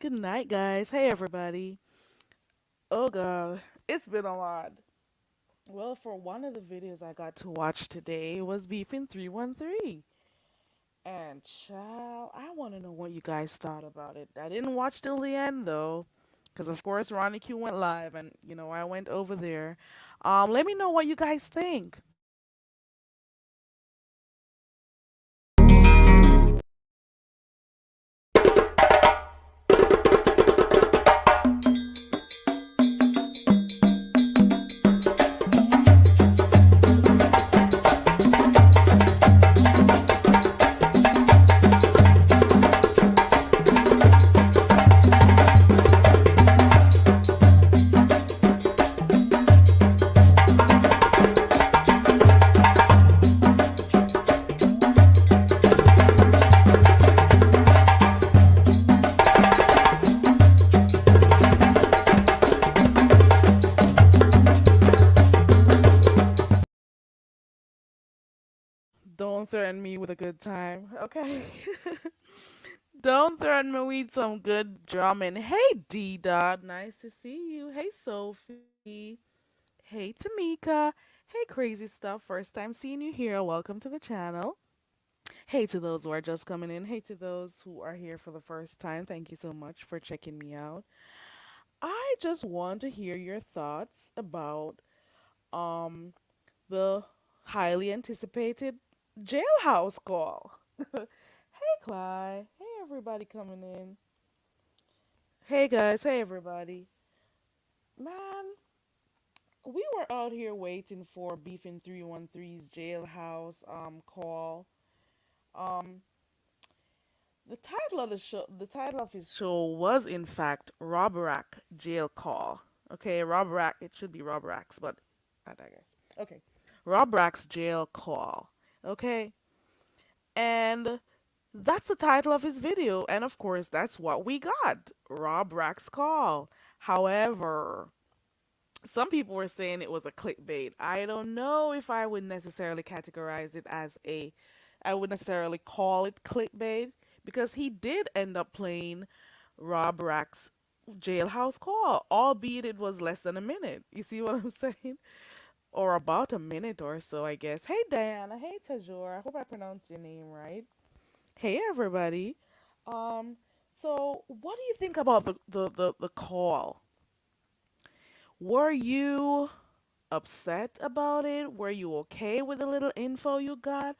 Good night, guys. Hey, everybody. Oh, God. It's been a lot. Well, for one of the videos I got to watch today was Beefing 313. And, child, I want to know what you guys thought about it. I didn't watch till the end, though. Because, of course, Ronnie Q went live, and, I went over there. Let me know what you guys think. Don't threaten me with a good time, okay? Don't threaten me with some good drumming. Hey, D Dot, nice to see you. Hey, Sophie. Hey, Tamika. Hey, crazy stuff. First time seeing you here. Welcome to the channel. Hey to those who are just coming in. Hey to those who are here for the first time. Thank you so much for checking me out. I just want to hear your thoughts about um the highly anticipated jailhouse call. Hey, Clyde. Hey, everybody coming in. Hey, guys. Hey, everybody. Man, we were out here waiting for Beefin 313's jailhouse call. Um, the title of his show was in fact Roberack Jail Call. Okay, Roberack, it should be Roberack's, but I digress. Okay, Roberack's Jail Call. Okay, and that's the title of his video, and of course, that's what we got. Roberack's Call. However, some people were saying it was a clickbait. I don't know if I would necessarily categorize it as I would necessarily call it clickbait because he did end up playing Rob Rack's jailhouse call, albeit it was less than a minute. You see what I'm saying? Or about a minute or so, I guess. Hey, Diana. Hey, Tajor. I hope I pronounced your name right. Hey, everybody. Um, so what do you think about the call? Were you upset about it? Were you okay with the little info you got?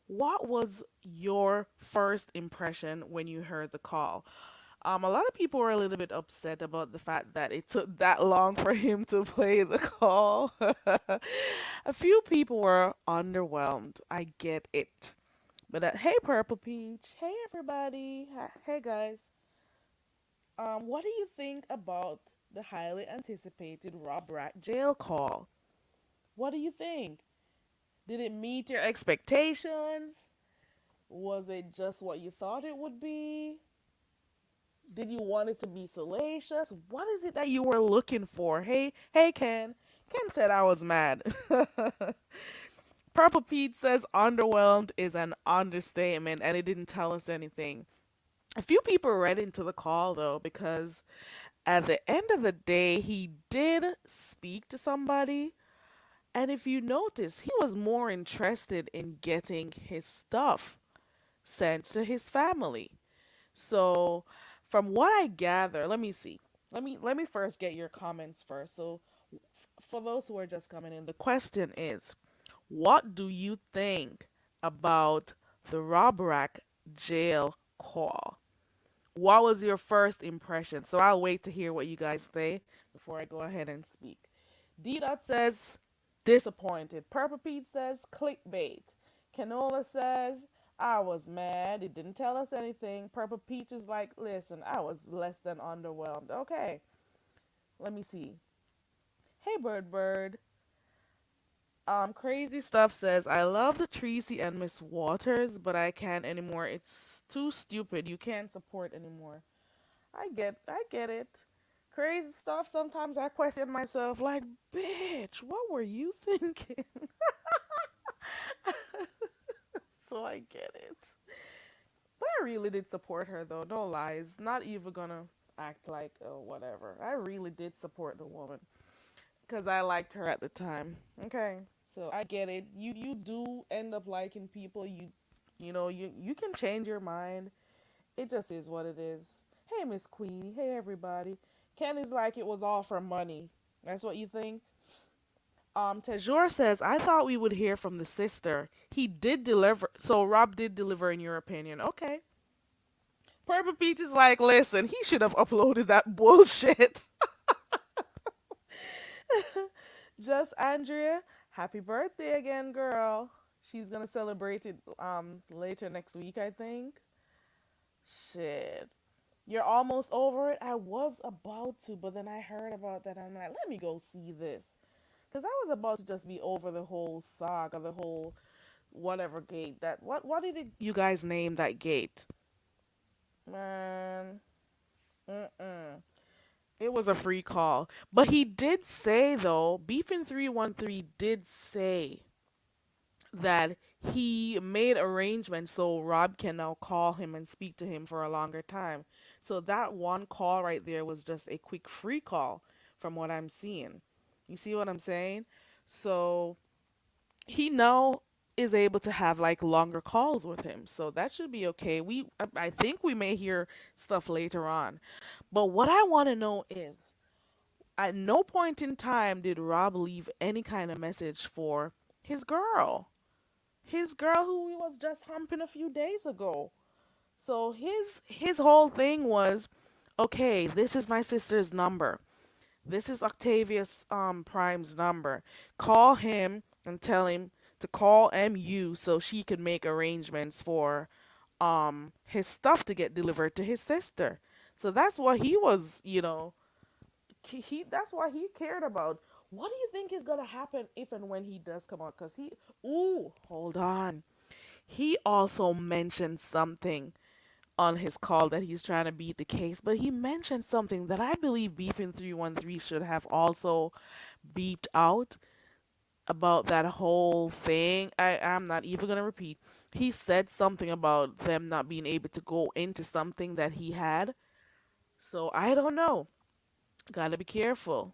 What was your first impression when you heard the call? A lot of people were a little bit upset about the fact that it took that long for him to play the call. A few people were underwhelmed. I get it. But hey, Purple Peach. Hey, everybody. Hey, guys. What do you think about the highly anticipated Rob Rat jail call? What do you think? Did it meet your expectations? Was it just what you thought it would be? Did you want it to be salacious? What is it that you were looking for? Hey, Ken. Ken said I was mad. Purple Pete says underwhelmed is an understatement and it didn't tell us anything. A few people read into the call though because at the end of the day, he did speak to somebody. And if you notice, he was more interested in getting his stuff sent to his family. So, from what I gather, let me see. Let me first get your comments first. So, for those who are just coming in, the question is, what do you think about the Roberack jail call? What was your first impression? So I'll wait to hear what you guys say before I go ahead and speak. D Dot says disappointed. Purple Pete says clickbait. Canola says I was mad. It didn't tell us anything. Purple Peach is like, listen, I was less than underwhelmed. Okay, let me see. Hey, Bird Bird. Crazy Stuff says, I love the Tracy and Miss Waters, but I can't anymore. It's too stupid. You can't support anymore. I get it. Crazy Stuff. Sometimes I question myself, like, bitch, what were you thinking? So I get it. But I really did support her though. No lies. Not even gonna. act like whatever. I really did support the woman because I liked her at the time. Okay, so I get it. You do end up liking people. You can change your mind. It just is what it is. Hey, Miss Queenie. Hey, everybody. Kenny's like it was all for money. That's what you think. Tejor says, I thought we would hear from the sister. He did deliver. So Rob did deliver, in your opinion. Okay. Purple Peach is like, listen, he should have uploaded that bullshit. Just Andrea, happy birthday again, girl. She's gonna celebrate it later next week, I think. Shit. You're almost over it? I was about to, but then I heard about that. I'm like, let me go see this. Because I was about to just be over the whole saga, the whole whatever gate. What did you guys name that gate? Man. Mm-mm. It was a free call. But he did say, though, Beefin 313 did say that he made arrangements so Rob can now call him and speak to him for a longer time. So that one call right there was just a quick free call from what I'm seeing. You see what I'm saying? So he now is able to have like longer calls with him. So that should be okay. I think we may hear stuff later on. But what I want to know is at no point in time did Rob leave any kind of message for his girl. His girl who he was just humping a few days ago. So his whole thing was, okay, this is my sister's number. This is Octavius Prime's number. Call him and tell him to call MU so she can make arrangements for his stuff to get delivered to his sister. So that's what he was, he that's what he cared about. What do you think is gonna happen if and when he does come out? Cause hold on. He also mentioned something on his call that he's trying to beat the case, but he mentioned something that I believe Beefin 313 should have also beeped out about that whole thing. I'm not even gonna repeat. He said something about them not being able to go into something that he had. So I don't know. Gotta be careful.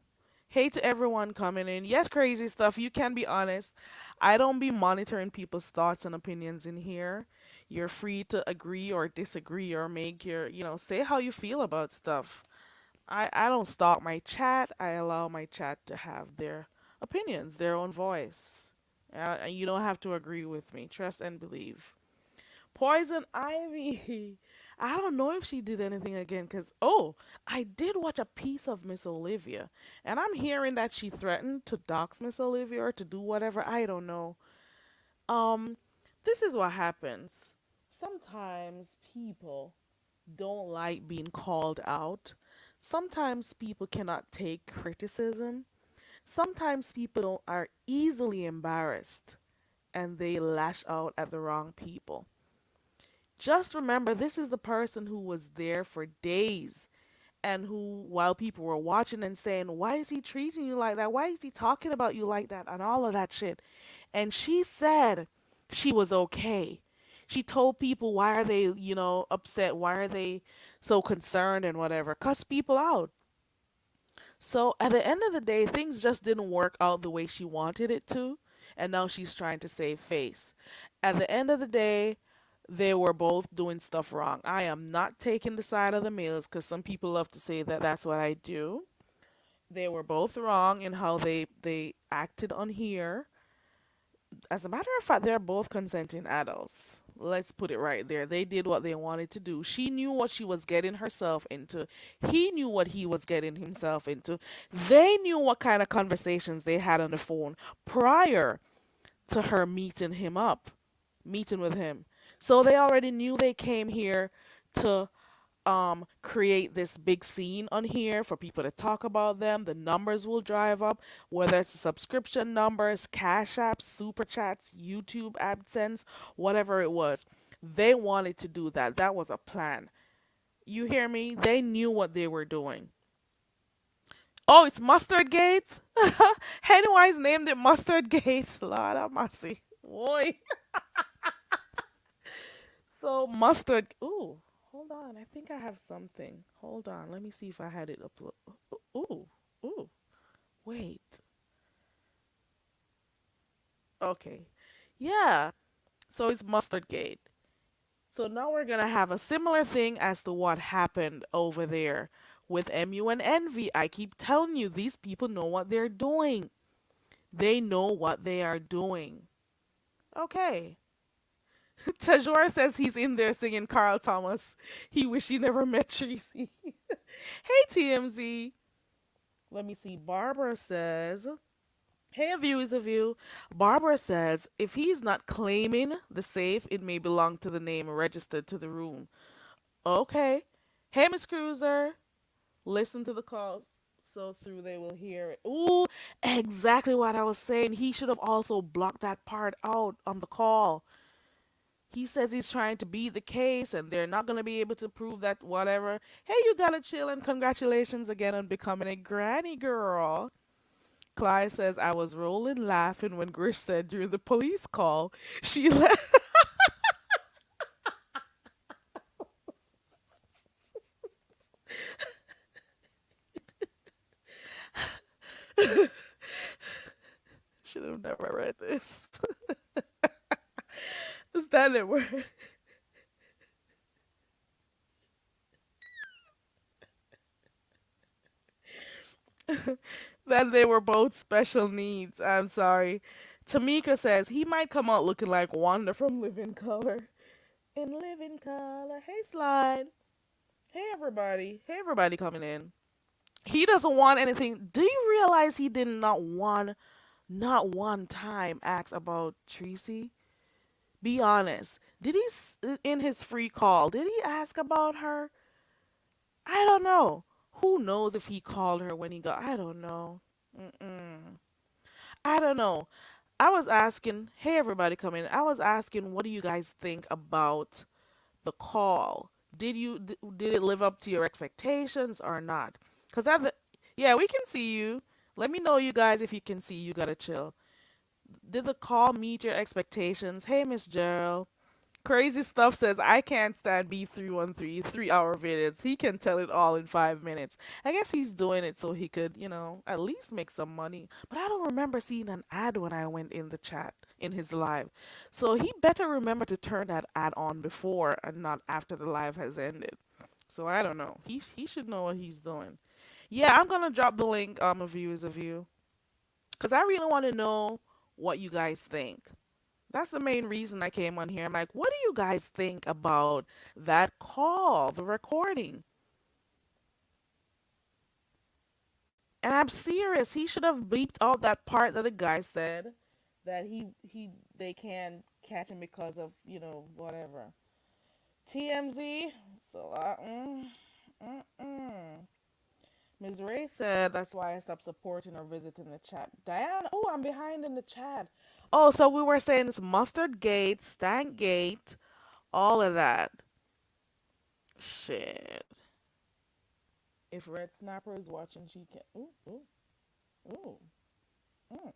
Hey to everyone coming in. Yes, crazy stuff. You can be honest. I don't be monitoring people's thoughts and opinions in here. You're free to agree or disagree or make say how you feel about stuff. I don't stalk my chat. I allow my chat to have their opinions, their own voice. You don't have to agree with me. Trust and believe. Poison Ivy. I don't know if she did anything again because, I did watch a piece of Miss Olivia. And I'm hearing that she threatened to dox Miss Olivia or to do whatever. I don't know. Um, this is what happens. Sometimes people don't like being called out. Sometimes people cannot take criticism. Sometimes people are easily embarrassed and they lash out at the wrong people. Just remember, this is the person who was there for days and who, while people were watching and saying, why is he treating you like that? Why is he talking about you like that? And all of that shit. And she said she was okay. She told people, why are they, upset? Why are they so concerned and whatever? Cuss people out. So at the end of the day, things just didn't work out the way she wanted it to. And now she's trying to save face. At the end of the day, they were both doing stuff wrong. I am not taking the side of the males because some people love to say that that's what I do. They were both wrong in how they acted on here. As a matter of fact, they're both consenting adults. Let's put it right there. They did what they wanted to do. She knew what she was getting herself into. He knew what he was getting himself into. They knew what kind of conversations they had on the phone prior to her meeting with him. So they already knew they came here to create this big scene on here for people to talk about them. The numbers will drive up, whether it's subscription numbers, cash apps, super chats, YouTube AdSense, whatever it was. They wanted to do that. That was a plan. You hear me? They knew what they were doing. Oh, it's Mustard Gate? Pennywise named it Mustard Gate. Lord have mercy. Boy. So mustard. Ooh, hold hold on. I think I have something. Hold on. Let me see if I had it upload. Ooh, ooh. Wait. Okay. Yeah. So it's Mustard Gate. So now we're gonna have a similar thing as to what happened over there with MU and Envy. I keep telling you, these people know what they're doing. They know what they are doing. Okay. Tajor says he's in there singing Carl Thomas. He wish he never met Tracy. Hey TMZ. Let me see. Barbara says, hey, a view is a view. Barbara says, if he's not claiming the safe, it may belong to the name registered to the room. Okay. Hey, Miss Cruiser. Listen to the calls so through they will hear it. Ooh, exactly what I was saying. He should have also blocked that part out on the call. He says he's trying to beat the case and they're not going to be able to prove that whatever. Hey, you gotta chill and congratulations again on becoming a granny girl. Clyde says, I was rolling laughing when Grish said during the police call, she left. Should have never read this. Is that it? That they were both special needs. I'm sorry. Tamika says he might come out looking like Wanda from Living Color. In Living Color. Hey, Slide. Hey, everybody. Hey, everybody coming in. He doesn't want anything. Do you realize he did not one time ask about Tracy? Be honest. Did he, in his free call, did he ask about her? I don't know. Who knows if he called her when he got, I don't know. Mm-mm. I don't know. I was asking, hey everybody come in. I was asking, what do you guys think about the call? Did it live up to your expectations or not? Cause yeah, we can see you. Let me know you guys if you can see. You gotta chill. Did the call meet your expectations? Hey Miss Gerald. Crazy Stuff says, I can't stand B313 3-hour videos. He can tell it all in 5 minutes. I guess he's doing it so he could, at least make some money. But I don't remember seeing an ad when I went in the chat in his live. So he better remember to turn that ad on before and not after the live has ended. So I don't know. He should know what he's doing. Yeah, I'm gonna drop the link a view is a view. Cause I really want to know what you guys think. That's the main reason I came on here. I'm like, what do you guys think about that call, the recording? And I'm serious. He should have bleeped out that part that the guy said that he they can catch him because of whatever. TMZ. So Ms. Ray said that's why I stopped supporting or visiting the chat. Diana, oh, I'm behind in the chat. Oh, so we were saying it's Mustard Gate, Stank Gate, all of that. Shit. If Red Snapper is watching, she can. Ooh, ooh, ooh. Mm.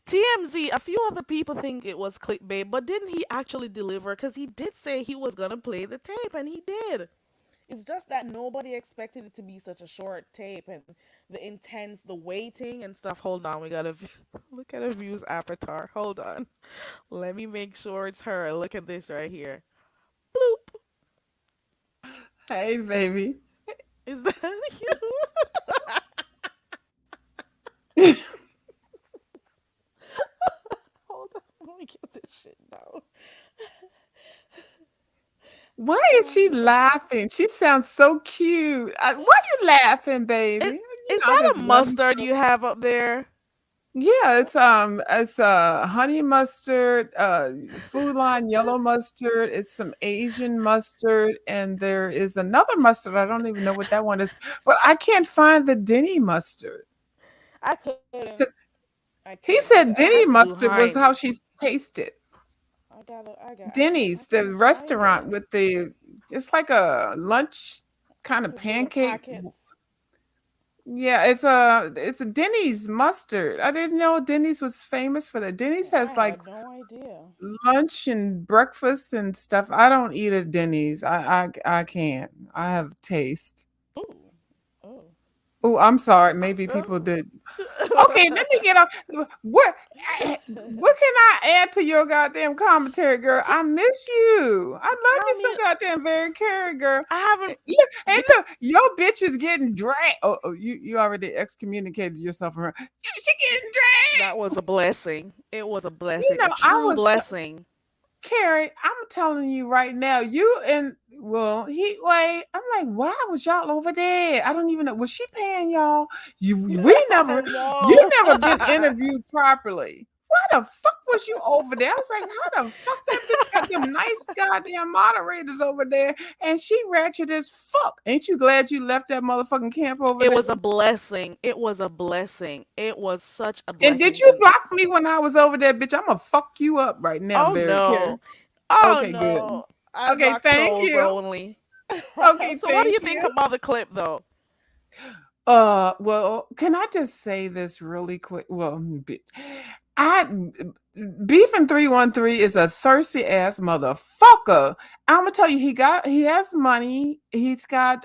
TMZ, a few other people think it was clickbait, but didn't he actually deliver? Because he did say he was going to play the tape, and he did. It's just that nobody expected it to be such a short tape and the waiting and stuff. Hold on, we gotta look at a view's avatar. Hold on. Let me make sure it's her. Look at this right here. Bloop. Hey, baby. Is that you? Hold on. Let me get this shit down. Why is she laughing? She sounds so cute. Why you laughing, baby? Is, You is know, I'm that just a loving. mustard you have up there? Yeah, it's honey mustard, Food Line yellow mustard. It's some Asian mustard, and there is another mustard. I don't even know what that one is, but I can't find the Denny mustard I couldn't. because I couldn't. he I had said to do Denny mustard was Heinz. how she tasted. I Denny's, the can't find restaurant it. with it's like a lunch kind of The little pancake. packets. Yeah, it's a Denny's mustard. I didn't know Denny's was famous for that. Denny's I has like had no idea. lunch and breakfast and stuff. I don't eat at Denny's. I can't. I have taste. Ooh. Oh. Oh, I'm sorry. Maybe people Oh. did. Okay, let me get off. What can I add to your goddamn commentary, girl? T- I miss you. I love me tell some me, goddamn very Carey, girl. I haven't Look, and because look, your bitch is getting dragged. Oh, you already excommunicated yourself from her. She getting that dragged. was a blessing. It was a You blessing, a know, I true was blessing. Carrie, I'm telling you right now, you and well, he wait. I'm like, why was y'all over there? I don't even know. Was she paying y'all? We never, you No. never been interviewed properly. Why the fuck was you over there? I was like, how the fuck that bitch got them nice goddamn moderators over there, and she ratchet as fuck. Ain't you glad you left that motherfucking camp over It there? was a blessing. It was a blessing. It was such a And did blessing you to. block me when I was over there, bitch? I'm gonna fuck you up right now, Oh Barry Carey. no. Oh Okay, good. no. I Okay, block thank trolls you. only. Okay, So what do thank you think you. about the clip though? Well, can I just say this really quick? Well, I Beef in 313 is a thirsty ass motherfucker. I'm gonna tell you, he has money, he's got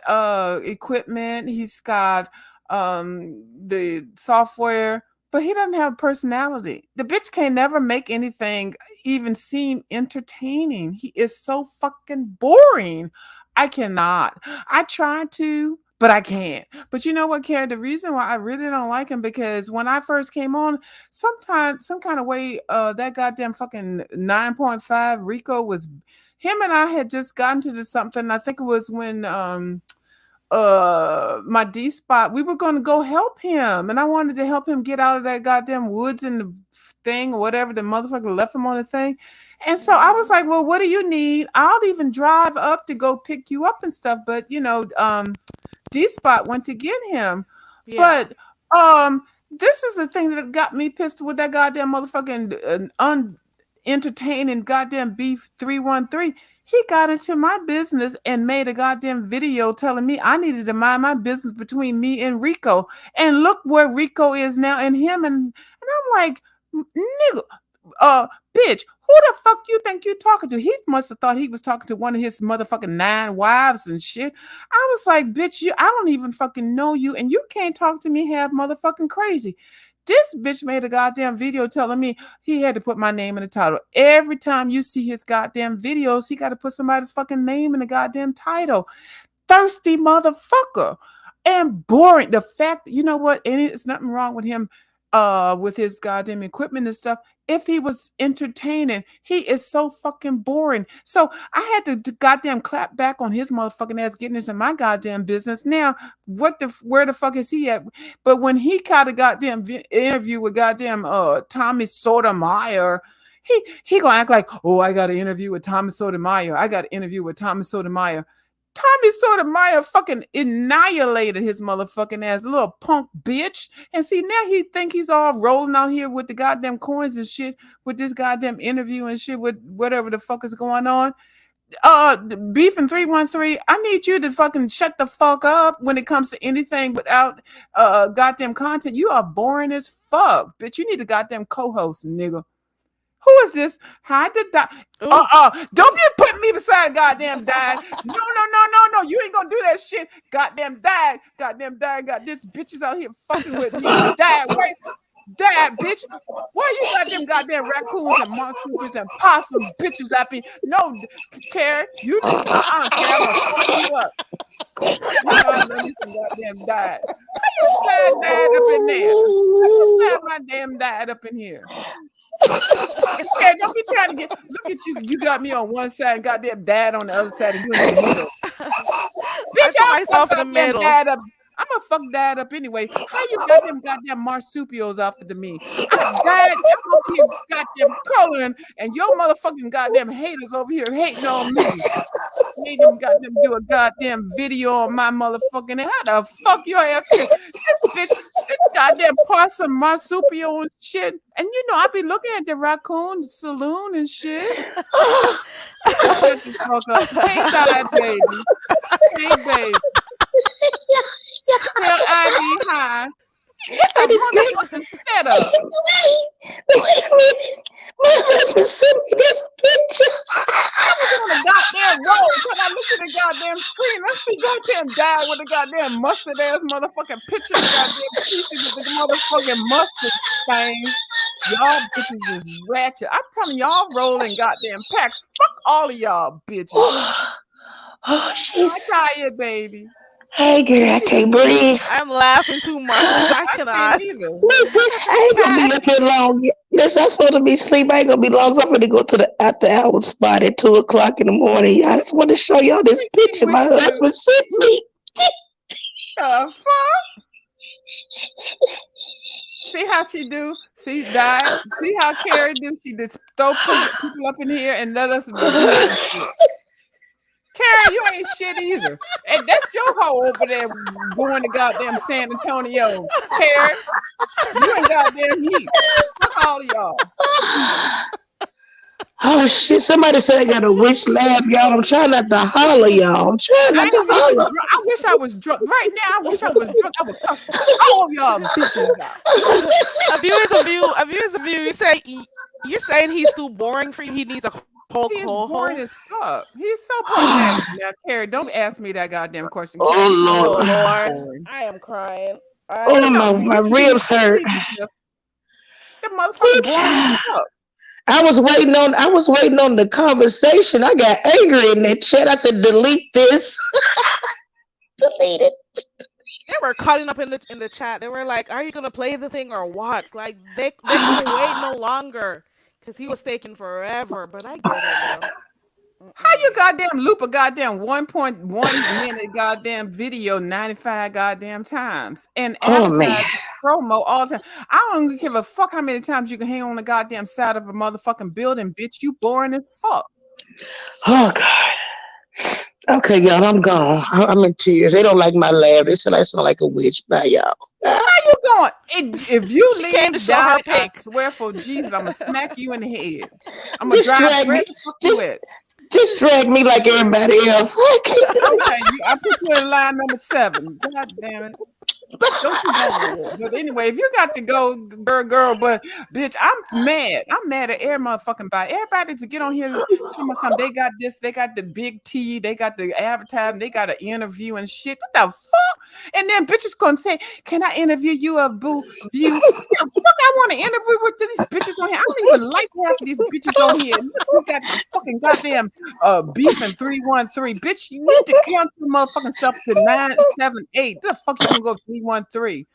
equipment, he's got the software, but he doesn't have personality. The bitch can never make anything even seem entertaining. He is so fucking boring. I cannot. I try to, but I can't. But you know what, Karen? The reason why I really don't like him because when I first came on, sometimes some kind of way, that goddamn fucking 9.5 Rico was him and I had just gotten to this something. I think it was when my D spot, we were gonna go help him, and I wanted to help him get out of that goddamn woods and the thing or whatever the motherfucker left him on the thing. And so I was Mhm. like, well, what do you need? I'll even drive up to go pick you up and stuff. But D Spot went to get him. Yeah. But this is the thing that got me pissed with that goddamn motherfucking unentertaining goddamn beef 313. He got into my business and made a goddamn video telling me I needed to mind my business between me and Rico. And look where Rico is now and him and I'm like, nigga, uh, bitch, who the fuck you think you talking to? He must have thought he was talking to one of his motherfucking 9 wives and shit. I was like, bitch, I don't even fucking know you, and you can't talk to me half motherfucking crazy. This bitch made a goddamn video telling me he had to put my name in the title. Every time you see his goddamn videos, he got to put somebody's fucking name in the goddamn title. Thirsty motherfucker and boring. The fact, you know what, and it's nothing wrong with him with his goddamn equipment and stuff. If he was entertaining, he is so fucking boring. So I had to goddamn clap back on his motherfucking ass getting into my goddamn business. Now, where the fuck is he at? But when he caught a goddamn interview with goddamn Tommy Sotomayor, he gonna act like, oh, I got an interview with Tommy Sotomayor. I got an interview with Tommy Sotomayor. Tommy Sotomayor fucking annihilated his motherfucking ass, little punk bitch. And see, now he think he's all rolling out here with the goddamn coins and shit, with this goddamn interview and shit, with whatever the fuck is going on. Beef in 313, I need you to fucking shut the fuck up when it comes to anything without goddamn content. You are boring as fuck, bitch. You need a goddamn co-host, nigga. Who is this? Hi, the dog. Ooh. Don't you put me beside a goddamn dad. No, no, no, no, no. You ain't gonna do that shit. Goddamn dad. Goddamn dad got this bitches out here fucking with me. Dad, wait. Dad, bitch. Why you got them goddamn raccoons and marsupials and possum bitches up here? No, Karen, you need to, Karen, I'm gonna fuck you up. You know I love me some goddamn dad. How you slide dad up in there? How you slide my damn dad up in here? Yeah, don't be trying to get. Look at you. You got me on one side, goddamn dad on the other side, and you in the middle. I Bitch, put I'll fuck myself in the goddamn middle. dad up. I'm gonna fuck dad up anyway. How you got them goddamn marsupials after me? I'm up here goddamn coloring, and your motherfucking goddamn haters over here hating on me. Made them goddamn do a goddamn video on my motherfucking how the fuck your ass can this bitch this goddamn possum marsupial and shit. And you know I be looking at the raccoon saloon and shit. Shut the fuck up. Hey, side baby. Hey, baby. Tell ID hi. It's a I just got. motherfucking setup. Wait a minute. My husband sent me this picture. I was on a goddamn roll. Time I looked at the goddamn screen, I see goddamn dad with the goddamn mustard ass motherfucking picture, the goddamn PC with the motherfucking mustard stains. Y'all bitches is ratchet. I'm telling y'all rolling goddamn packs. Fuck all of y'all bitches. Oh, I she's. tired, baby. Hey, girl, I can't breathe. I'm laughing too much. I I can't cannot. either. Listen, I ain't gonna be up here long. Listen, I'm supposed to be asleep. I ain't gonna be long. So I'm gonna go to the after hour spot at 2 o'clock in the morning. Y'all, I just want to show y'all this picture With my you. husband sent me. Fuck. See how she do? See that? See how Carrie do? She just throw people up in here and let us do some shit. Carrie, you ain't shit either. And that's your hoe over there going to goddamn San Antonio. Carrie, you ain't goddamn heat. Fuck all of y'all. Oh shit! Somebody said I got a witch laugh, y'all. I'm trying not to holler, y'all. I'm trying I not to ain't even holler. drunk. I wish I was drunk. Right now, I wish I was drunk. I would cuss all y'all bitches out. A view is a view. A view is a view. You're saying he's too boring for you. He needs a whole He is boring co-host. as fuck. He's so boring. Now, Carrie, don't ask me that goddamn question, Oh Carrie. You know Oh lord! he's Lord, boring. I am crying. I Oh You am. know, my ribs hurt. please be careful. That motherfucker Bitch. boring as fuck. I was waiting on the conversation. I got angry in that chat. I said, delete this. Delete it. They were cutting up in the chat. They were like, "Are you gonna play the thing or what?" Like they couldn't wait no longer because he was taking forever. But I get it though. How Mm-mm. you goddamn loop a goddamn 1.1 minute goddamn video 95 goddamn times and Oh man. advertise promo all the time? I don't give a fuck how many times you can hang on the goddamn side of a motherfucking building, bitch. You boring as fuck. Oh god. Okay, y'all, I'm gone. I'm in tears. They don't like my laugh. They said I sound like a witch. Bye, y'all. Ah, How you going? If you She came to leave show her died, I pick. swear for Jesus, I'm gonna smack you in the head. I'm gonna just drive drag where me. the fuck you Just at. just drag me like everybody else. Okay, I put you in line number 7. God damn it. Don't you go nowhere. But anyway, if you got to go, girl, but bitch, I'm mad. I'm mad at every motherfucking body. Everybody to get on here talking about something. They got this, they got the big T, they got the advertising, they got an interview and shit. What the fuck? And then bitches gonna say, can I interview you a boo view? Yeah, fuck, I want to interview with these bitches on here. I don't even like half of these bitches on here. Look, you got the fucking goddamn beef and 313. Bitch, you need to count your motherfucking self to 978. The fuck you gonna go 313?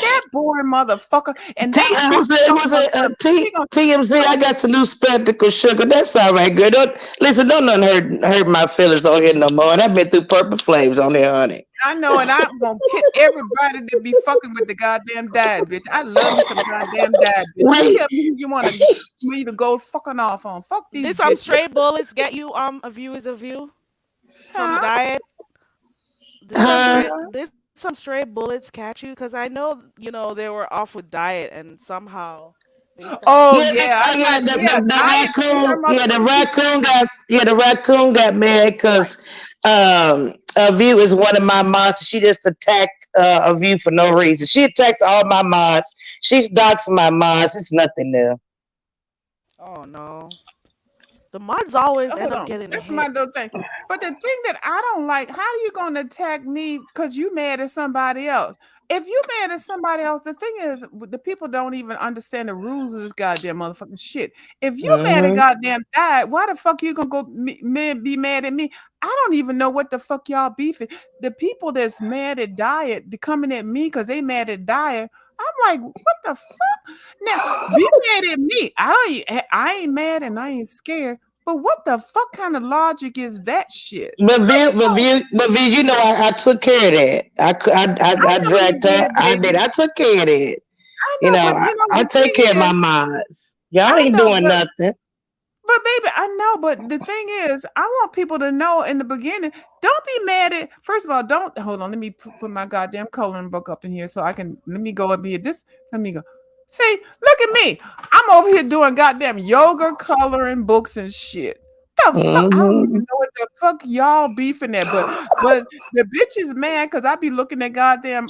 That boring motherfucker. And T, that bitch who's it? talking Who's about it? something. She gonna TMZ. I got some new spectacles, sugar. That's all right, girl. Don't listen. Don't nothing hurt my feelings on here no more. And I've been through purple flames on here, honey. I know, and I'm gonna kick everybody that be fucking with the goddamn dad, bitch. I love me some goddamn dad, bitch. You Wait. tell me who you want me to go fucking off on. Fuck these Did some bitches. stray bullets get you a view is a view from Huh? diet? Huh? Did some stray bullets catch you? Because I know they were off with diet and somehow they started Oh Yeah, getting. yeah, I got the diet and her raccoon. Yeah, motherfucking people. the raccoon got mad because a view is one of my mods. She just attacked a view for no reason. She attacks all my mods. She's doxing my mods. It's nothing new. Oh no, the mods always end Hold up on. getting That's my hit. little thing. But the thing that I don't like, how are you gonna attack me because you mad at somebody else? If you mad at somebody else, the thing is the people don't even understand the rules of this goddamn motherfucking shit. If you mad at Hmm. goddamn died, why the fuck you gonna go be mad at me? I don't even know what the fuck y'all beefing. The people that's mad at diet, they coming at me because they mad at diet. I'm like, what the fuck? Now be mad at me. I ain't mad and I ain't scared. But what the fuck kind of logic is that shit? How you going? But Viv, you know, I took care of that. I I know you dragged that. did, I did. baby. I took care of that. I You know, know, but you know I the take thing care of my is, mods. Y'all I ain't know, doing nothing. but baby, I know, but the thing is, I want people to know in the beginning. Don't be mad at. First of all, don't hold on. Let me put my goddamn coloring book up in here so I can. Let me go up here. This. Let me go. See, look at me. I'm over here doing goddamn yoga coloring books and shit. The fuck? I don't even Hmm. know what the fuck y'all beefing at? But the bitch is mad because I be looking at goddamn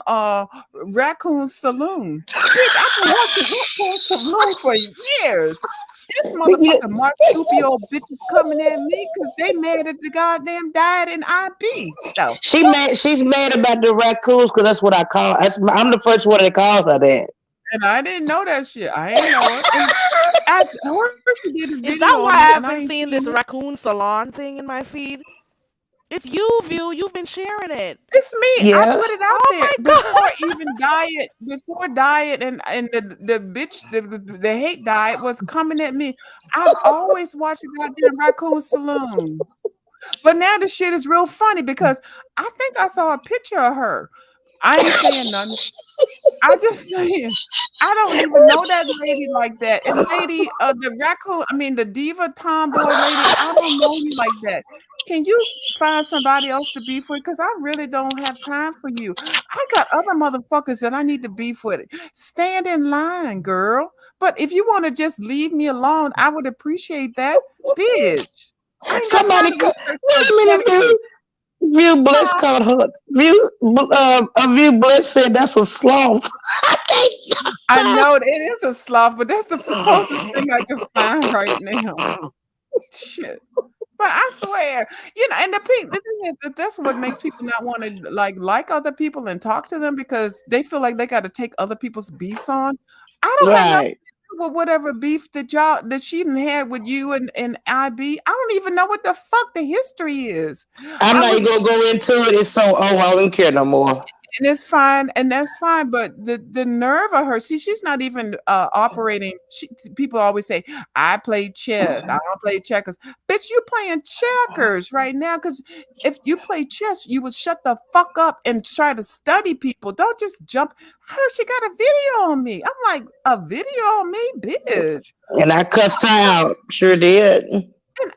Raccoon Saloon. Bitch, I've been watching Raccoon Saloon for years. This You, motherfucking marsupial bitch is coming at me because they mad at the goddamn diet in IB. The she's mad about the raccoons because that's what I call. I'm the first one that calls her that. And I didn't know that shit. I ain't know it. And I heard she did a Is video that on why it, and I've I been ain't seeing seen this it. raccoon salon thing in my feed? It's you, View. You've been sharing it. It's me. I Yeah. put it out Oh there my before god. even diet, and the bitch, the hate diet was coming at me. I've always watched the goddamn Raccoon Saloon. But now the shit is real funny because I think I saw a picture of her. I ain't saying nothing. I just saying, I don't even know that lady like that. And lady, the raccoon, I mean the diva tomboy lady, I don't know you like that. Can you find somebody else to beef with? Because I really don't have time for you. I got other motherfuckers that I need to beef with. Stand in line, girl. But if you want to just leave me alone, I would appreciate that, bitch. I ain't got time Somebody, to research wait no a minute, pedicure. View Bliss Huh? called her. View Bliss said that's a sloth. I I can't. know it is a sloth, but that's the closest thing I can find right now. Shit. But I swear, and the thing is that that's what makes people not want to like other people and talk to them because they feel like they got to take other people's beefs on. I don't have nothing Right. to do with whatever beef that she done had with you and IB. I don't even know what the fuck the history is. I'm I not was even gonna go into it. It's so I don't care no more. And it's fine, and that's fine. But the nerve of her, see, she's not even operating. People always say, "I play chess. I don't play checkers." Bitch, you playing checkers right now? Because if you play chess, you would shut the fuck up and try to study people. Don't just jump. I heard she got a video on me. I'm like, a video on me, bitch. And I cussed her out. Sure did. And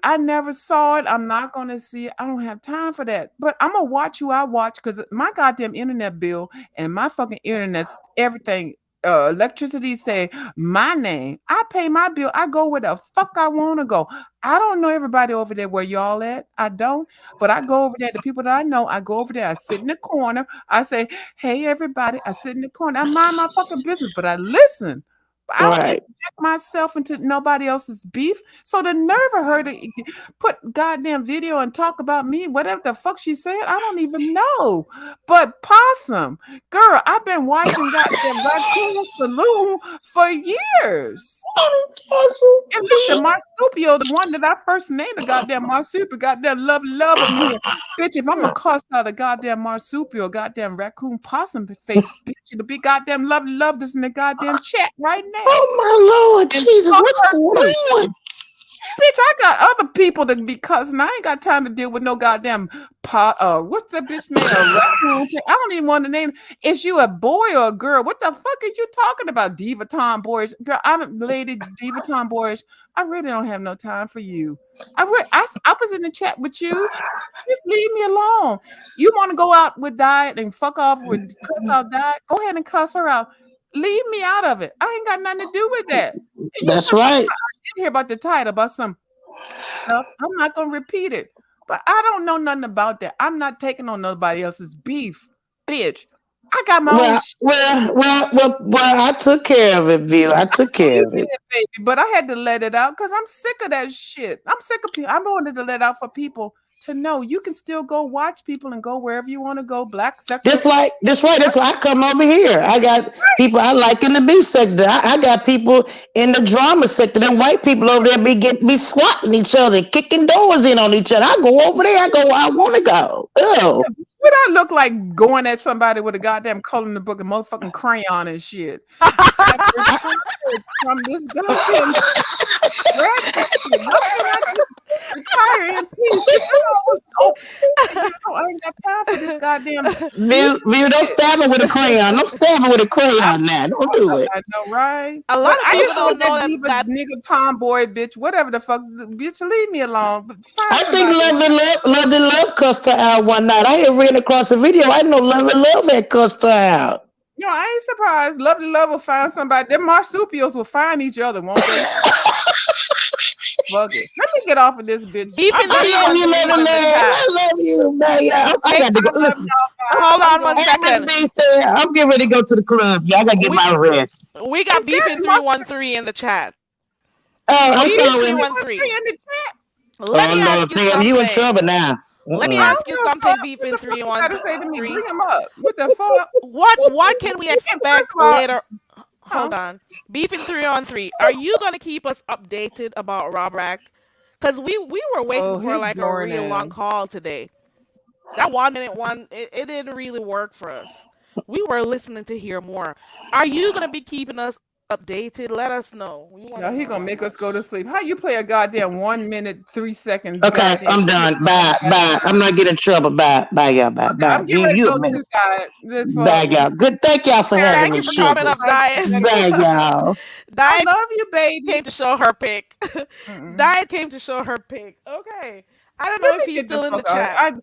I never saw it. I'm not gonna see it. I don't have time for that. But I'm gonna watch who I watch because my goddamn internet bill and my fucking internet's everything. Electricity say my name. I pay my bill. I go where the fuck I want to go. I don't know everybody over there where y'all at. I don't. But I go over there. The people that I know, I go over there. I sit in the corner. I say, hey, everybody. I sit in the corner. I mind my fucking business, but I listen. But I don't Right. inject myself into nobody else's beef. So the nerve of her to put goddamn video and talk about me, whatever the fuck she said, I don't even know. But Possum, girl, I've been watching goddamn Raccoon Saloon for years. And look, the marsupial, the one that I first named, the goddamn marsupial, goddamn love of me. Bitch, if I'm gonna cuss out a goddamn marsupial, goddamn raccoon possum face, bitch, it'll be goddamn love this in the goddamn chat right now. Oh my Lord, And Jesus, fuck what's her going too. on? Bitch, I got other people to be cussing. I ain't got time to deal with no goddamn what's that bitch name? A raccoon. I don't even want to name. Is you a boy or a girl? What the fuck are you talking about? Diva tomboys. Girl, I'm a lady diva tomboys. I really don't have no time for you. I was in the chat with you. Just leave me alone. You want to go out with diet and fuck off with cuss out diet? Go ahead and cuss her out. Leave me out of it. I ain't got nothing to do with that. And you That's just right. hear about the title about some stuff. I'm not gonna repeat it, but I don't know nothing about that. I'm not taking on nobody else's beef, bitch. I got my own Well, shit. I took care of it, View. I took You care of did, it. baby, but I had to let it out because I'm sick of that shit. I'm sick of people. I wanted to let out for people to know you can still go watch people and go wherever you want to go. Black sector. That's right. That's why I come over here. I got people I like in the beef sector. I got people in the drama sector. Them white people over there be swatting each other, kicking doors in on each other. I go over there. I go where I want to go. Oh, What I look like going at somebody with a goddamn color in the book and motherfucking crayon and shit. I've retired from this goddamn graduate. Why can't I just retire in peace? Bitch, I was so I ain't got time for this goddamn beef View, don't shit. stab her with a crayon. Don't stab her with a I, crayon now. Don't do it. I know, right? A lot But of I people just want don't that know that diva that nigga tomboy bitch, whatever the fuck, bitch, leave me alone. But find I think somebody. Love and Love cussed her out one night. I had ran across a video. I didn't know Love and Love had cussed her out. I ain't surprised. Lovely Love will find somebody. Them marsupials will find each other, won't they? fuck it. Let me get off of this bitch. Beef I in love I love y'all. you, 313 is little in the man. chat. I love you, man. Yeah, I Hey, got to go. I love Listen, y'all guys. hold I'm on one going. and Miss second. B said, I'm getting ready to go to the club. Yeah, I got to get We my rest. we got Is beef that in mustard? 313 in the chat. Oh, I'm Beef in sorry. 313. 313 in the chat. Let Oh, me ask Lord, you Pam, you in something. trouble now. Let me I Mm-mm. ask don't you give a something, fuck. beef What in the fuck you got to say to me? 313. Bring him up. What the fuck? What can we And first expect of all, later? huh? Hold on. Beef in 313. Are you gonna keep us updated about Rob Rack? Cause we were waiting Oh, for he's like a boring real long ass. call today. That 1 minute one, it didn't really work for us. We were listening to hear more. Are you gonna be keeping us updated? Let us know. We want to Now know he about gonna make that. us go to sleep. How you play a goddamn 1 minute, 3 second Okay, goddamn I'm clip done. and all Bye, that? bye. I'm not getting in trouble. Bye, bye, y'all. Bye, Okay, bye. I'm getting View, ready to you a go too, mess. guys. The Bye, fuck. y'all. Good. Thank y'all for Carry having Thank me, you for on. coming sugar. up, I Diane. gotta Bye, go. y'all. I Diane love you, baby. came to show her pic. Mm-mm. Diane came to show her pic. Okay. I don't know Let if me he's get the still in the fuck out. chat.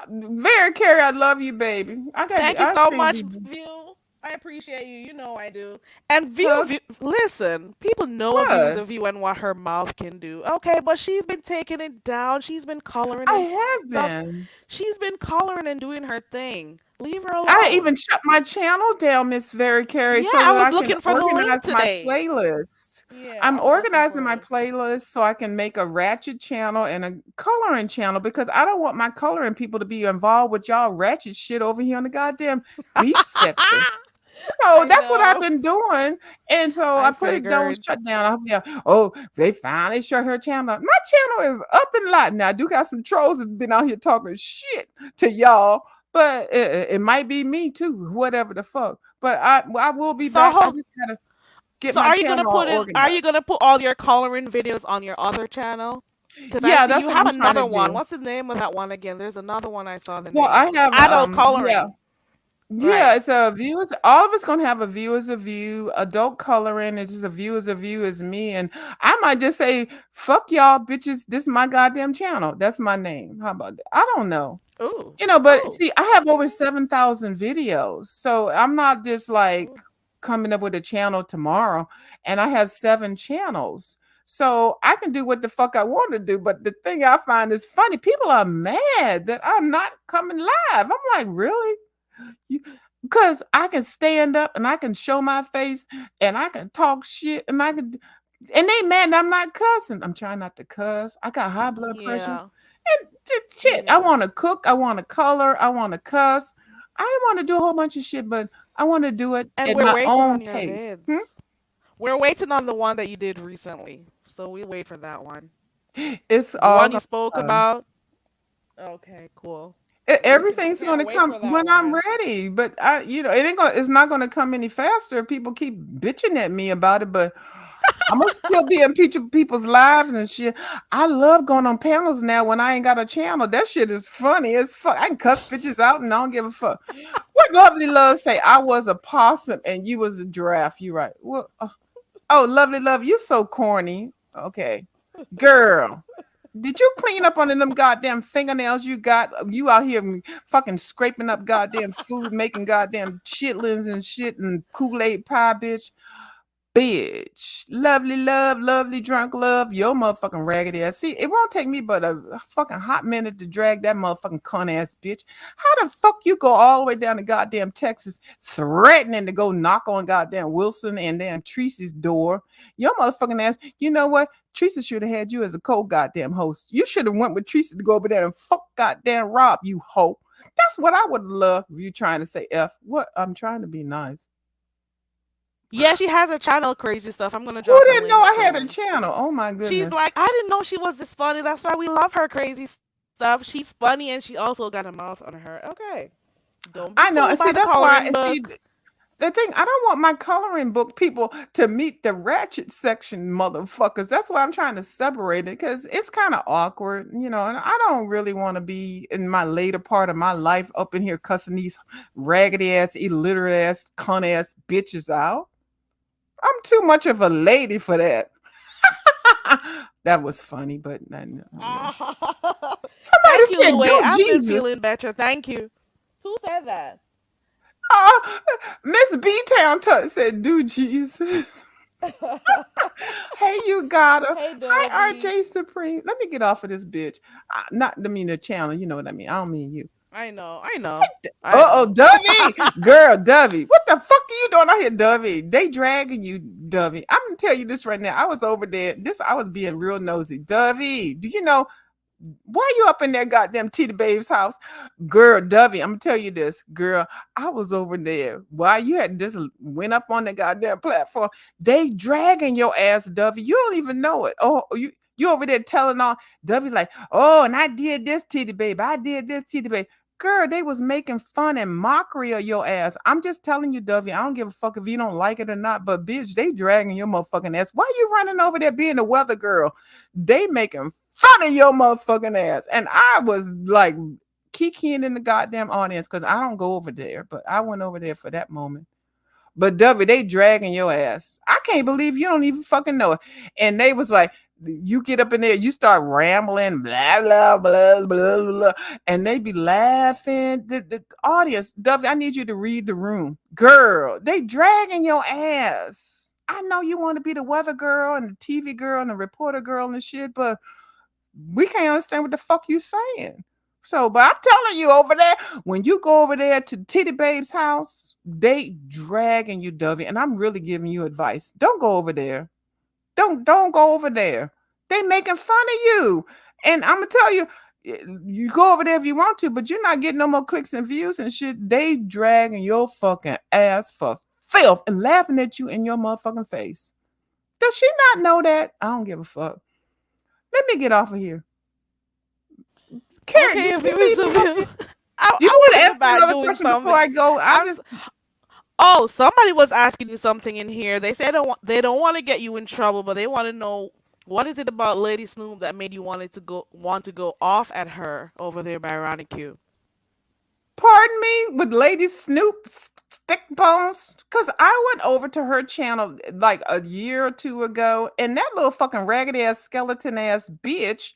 Very Carrie, I love you, baby. I got. Thank you I so think much, we View. I appreciate you. You know I do. And hug. Listen, people know View is What? a View and what her mouth can do. Okay, but she's been taking it down. She's been coloring I and have stuff. been. She's been coloring and doing her thing. Leave her I even alone. shut my channel down, Miss Very Carey, Yeah, so I that was I can looking for the link organize my today. playlist. Yeah, I'm I was looking organizing for my it. playlist so I can make a ratchet channel and a coloring channel because I don't want my coloring people to be involved with y'all ratchet shit over here in the goddamn beef sector. So I that's what I've know. been doing. And so I I put it down, figured. shut down. Yeah. Oh, they finally shut her channel. My channel is up and live now. I do got some trolls that's been out here talking shit to y'all, but it might be me too, whatever the fuck. But I will be So back. I hold. just gotta get So my are you gonna channel all put in? Are you organized. gonna put all your coloring videos on your other channel? Because I Yeah, see that's you what have I'm trying to another one. do. What's the name of that one again? There's another one I saw the Well, name. I have Adult yeah. coloring. Yeah, Right. it's a view as all of us gonna have a view as a view. Adult coloring is just a view as me. And I might just say, fuck y'all bitches, this is my goddamn channel. That's my name. How about that? I don't know. Ooh. But Ooh. see, I have over 7,000 videos. So I'm not just like Ooh. coming up with a channel tomorrow. And I have 7 channels. So I can do what the fuck I want to do. But the thing I find is funny, people are mad that I'm not coming live. I'm like, really? You, because I can stand up and I can show my face and I can talk shit and I can and they mad I'm not cussing. I'm trying not to cuss. I got high blood pressure. Yeah. And shit, I Yeah. want to cook, I want to color, I want to cuss. I don't want to do a whole bunch of shit, but I want to do it And at we're my waiting own on your pace. Hmm? vids. We're waiting on the one that you did recently. So we'll wait for that one. It's The all one you gonna spoke come. about. Okay, cool. We can Everything's can't gonna wait come for that when I'm one. ready. But it ain't gonna. It's not gonna come any faster. People keep bitching at me about it, but I'm gonna still be in people's lives and shit. I love going on panels now when I ain't got a channel. That shit is funny as fuck. I can cuss bitches out and I don't give a fuck. What lovely love say? I was a possum and you was a giraffe. You right? Well, oh, lovely love, you so corny. Okay, girl. Did you clean up under them goddamn fingernails you got? You out here fucking scraping up goddamn food, making goddamn chitlins and shit and Kool-Aid pie, bitch. Bitch. Lovely love, lovely drunk love, your motherfucking raggedy ass. See, it won't take me but a fucking hot minute to drag that motherfucking cunt ass bitch. How the fuck you go all the way down to goddamn Texas threatening to go knock on goddamn Wilson and damn Tracy's door? Your motherfucking ass, you know what? Teresa should have had you as a co-goddamn host. You should have went with Teresa to go over there and fuck goddamn Rob, you hoe. That's what I would love if you trying to say F. What? I'm trying to be nice. Yeah, she has a channel, crazy stuff. I'm gonna Who drop the didn't know link I had a soon. channel? Oh my She's goodness. like, I didn't know she was this funny. That's why we love her crazy stuff. She's funny and she also got a mouth on her. Okay. Don't be I know. fooled And by see, the that's why, coloring and see, book. the thing, I don't want my coloring book people to meet the ratchet section motherfuckers. That's why I'm trying to separate it because it's kind of awkward, and I don't really want to be in my later part of my life up in here cussing these raggedy ass, illiterate ass, cunt ass bitches out. I'm too much of a lady for that. That was funny, but somebody Thank you, said, Louie. "Do I've been Jesus." feeling better. Thank you. Who said that? Uh, Miss B Town said, "Do Jesus." Hey, you got her. Hey, Hi, Dovey. RJ Supreme. Let me get off of this bitch. Not I mean the channel. You know what I mean. I don't mean you. I know. I know. I Oh, know. Dovey, girl, Dovey, what the fuck are you doing out here, Dovey? They dragging you, Dovey. I'm gonna tell you this right now. I was over there. I was being real nosy. Dovey, do you know why you up in that goddamn Tita Babe's house? Girl, Dovey, I'm gonna tell you this, girl. I was over there. Why you had just went up on the goddamn platform? They dragging your ass, Dovey. You don't even know it. Oh, you over there telling all Dovey like, oh, and I did this, Tita Babe. I did this, Tita Babe. Girl, they was making fun and mockery of your ass. I'm just telling you, Dovey. I don't give a fuck if you don't like it or not. But bitch, they dragging your motherfucking ass. Why you running over there being a weather girl? They making fun of your motherfucking ass. And I was like kikiing in the goddamn audience because I don't go over there, but I went over there for that moment. But W, they dragging your ass. I can't believe you don't even fucking know it. And they was like, you get up in there, you start rambling, blah, blah, blah, blah, blah, and they be laughing. The audience, W, I need you to read the room. Girl, they dragging your ass. I know you want to be the weather girl and the TV girl and the reporter girl and shit, but we can't understand what the fuck you saying. So, but I'm telling you over there, when you go over there to Titty Babe's house, they dragging you, Dovey. And I'm really giving you advice. Don't go over there. Don't go over there. They making fun of you. And I'm gonna tell you, you go over there if you want to, but you're not getting no more clicks and views and shit. They dragging your fucking ass for filth and laughing at you in your motherfucking face. Does she not know that? I don't give a fuck. Let me get off of here. Karen, Okay, did if you you leave me up was here? Do you I want to wasn't ask me about another doing question before something. I go? I I'm. just Oh, somebody was asking you something in here. They said they don't want to get you in trouble, but they want to know what is it about Lady Snoop that made you want to go off at her over there by Ronnie Q. pardon me with Lady Snoop Stick Bones, because I went over to her channel like a year or two ago, and that little fucking raggedy ass skeleton ass bitch.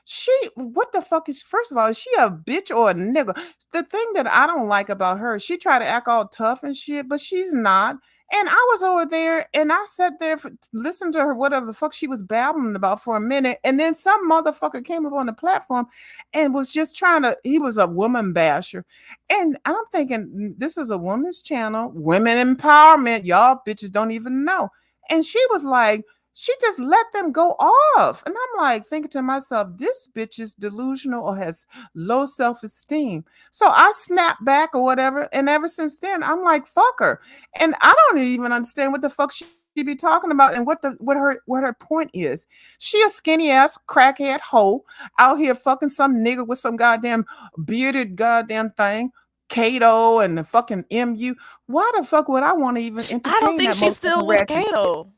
She, what the fuck is, first of all, is she a bitch or a nigga? The thing that I don't like about her, she tried to act all tough and shit, but she's not. And I was over there and I sat there for listened to her, whatever the fuck she was babbling about for a minute. And then some motherfucker came up on the platform and was just trying to, he was a woman basher. And I'm thinking, this is a woman's channel, women empowerment. Y'all bitches don't even know. And she was like, she just let them go off. And I'm like thinking to myself, this bitch is delusional or has low self-esteem. So I snapped back or whatever. And ever since then, I'm like, fuck her. And I don't even understand what the fuck she be talking about and what her point is. She a skinny ass crackhead hoe out here fucking some nigga with some goddamn bearded goddamn thing. Kato and the fucking MU. Why the fuck would I want to even I don't entertain think that she's motherfucking still with ratchet? Kato.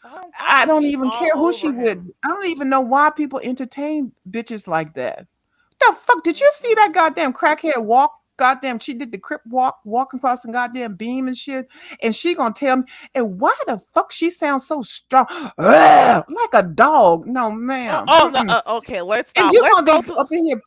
I I think don't she's even all care who she over with. him. I don't even know why people entertain bitches like that. The fuck? Did you see that goddamn crackhead walk? Goddamn, she did the crip walk, walking across the goddamn beam and shit. And she gonna tell me, and why the fuck she sounds so strong? Ugh, like a dog. No, Oh, ma'am. oh no, Mm-mm. okay, let's And stop. you're Let's gonna go be to. up in here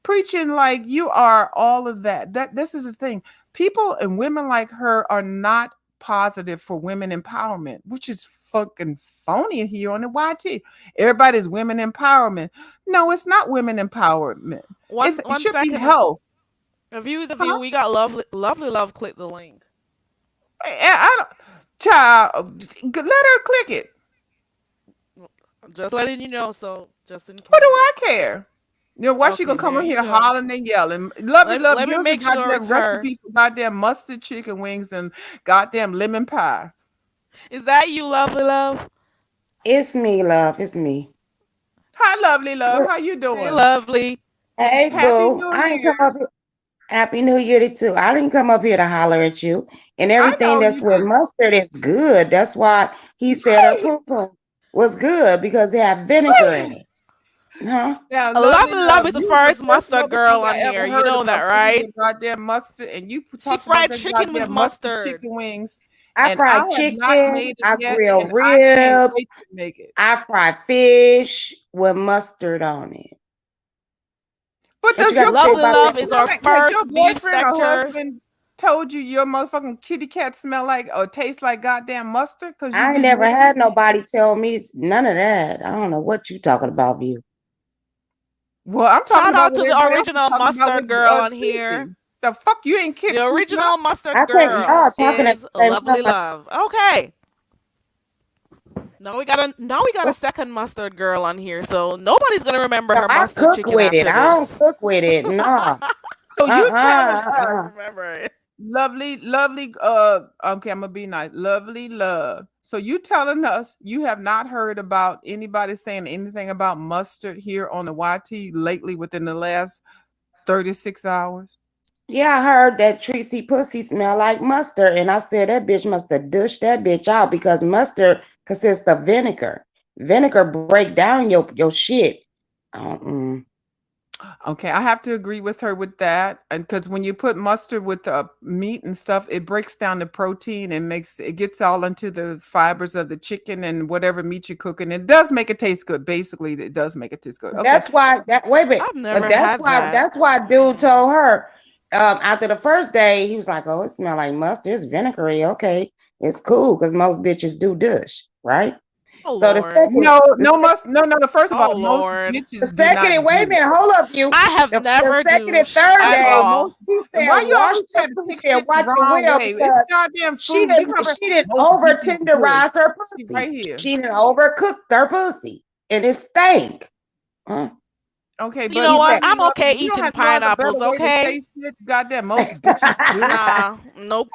preaching like you are all of that. This is the thing. People and women like her are not positive for women empowerment, which is fucking phony here on the YT. Everybody's women empowerment. No, it's not women empowerment. It One should be second. health. A view is a view. Huh? We got lovely love. Click the link. I don't, child, let her click it. Just letting you know, so just in What do I case. care? You know, why she Okay, gonna come there in you here go. hollering and yelling? Lovely love, Let me give us a make sure it's goddamn her. recipe for goddamn mustard chicken wings and goddamn lemon pie. Is that you, lovely love? It's me, love. It's me. Hi, lovely love. Well, How you Hey, doing? lovely. hey, Happy boo. New I ain't come Year. up here. Happy New Year to too. I didn't come up here to holler at you. And I everything know that's you with did. mustard is good. That's why he said her poo poo was good because it had vinegar in it. Huh? Now, A lovely lovely love, love is the you the first first mustard lovely girl thing on I here. ever You heard know that, about putting right? your goddamn mustard, and you She talked about fried that chicken with goddamn mustard mustard. chicken wings, I and I fried have not chicken. made it I yet, grill and I can't rib. wait to make it. I fry fish with mustard on it. But What you does got your to say Lovely about boyfriend, that? love is wait a our minute, has your first beef boyfriend or sector. husband? told you your motherfucking kitty cat smell like or taste like goddamn mustard? Cause you I ain't be never drinking. had nobody tell me none of that. I don't know what you talking about, View. Well, I'm talking Shout about out what to the everybody else is original talking about with mustard girl on here. Tracy. The fuck you ain't The kicked me original I mustard think girl y'all talking at is the same Lovely time. Love. Okay. Now we got a second mustard girl on here, so nobody's gonna remember No, her I mustard cook chicken with it. after I don't this. cook with it. No. So you telling I us, remember it. lovely, okay, I'm gonna be nice. Lovely love. So you telling us you have not heard about anybody saying anything about mustard here on the YT lately within the last 36 hours? Yeah, I heard that Tracy pussy smell like mustard, and I said that bitch must have dushed that bitch out because mustard consists of vinegar. Vinegar break down your shit. Mm. Okay, I have to agree with her with that, and because when you put mustard with meat and stuff, it breaks down the protein and makes it gets all into the fibers of the chicken and whatever meat you're cooking. It does make it taste good. Basically, it does make it taste good. Okay, That's why that wait a minute, I've but never had that. that's why dude Mm-mm. told her after the first day he was like, "Oh, it smell like mustard. It's vinegary. Okay, it's cool because most bitches do dish, right?" Oh So the Lord. second, no, the no second, must no no. First of all, Oh most Lord. the bitches do second, not and wait a do. minute, hold up, you. I have The never second and douched third at day, Most all. he said, why you "Wash always your try to take pussy and shit the watch it wrong well way? It's because goddamn food. You gotta she didn't most over bitches do. tenderize her See pussy. right here. She didn't overcook her pussy, and it stank." Huh? Okay, You but know what? He I'm lovely love, okay you don't eating have no other pineapples, better way to okay? say shit. Goddamn, most bitches do. Nah, nope.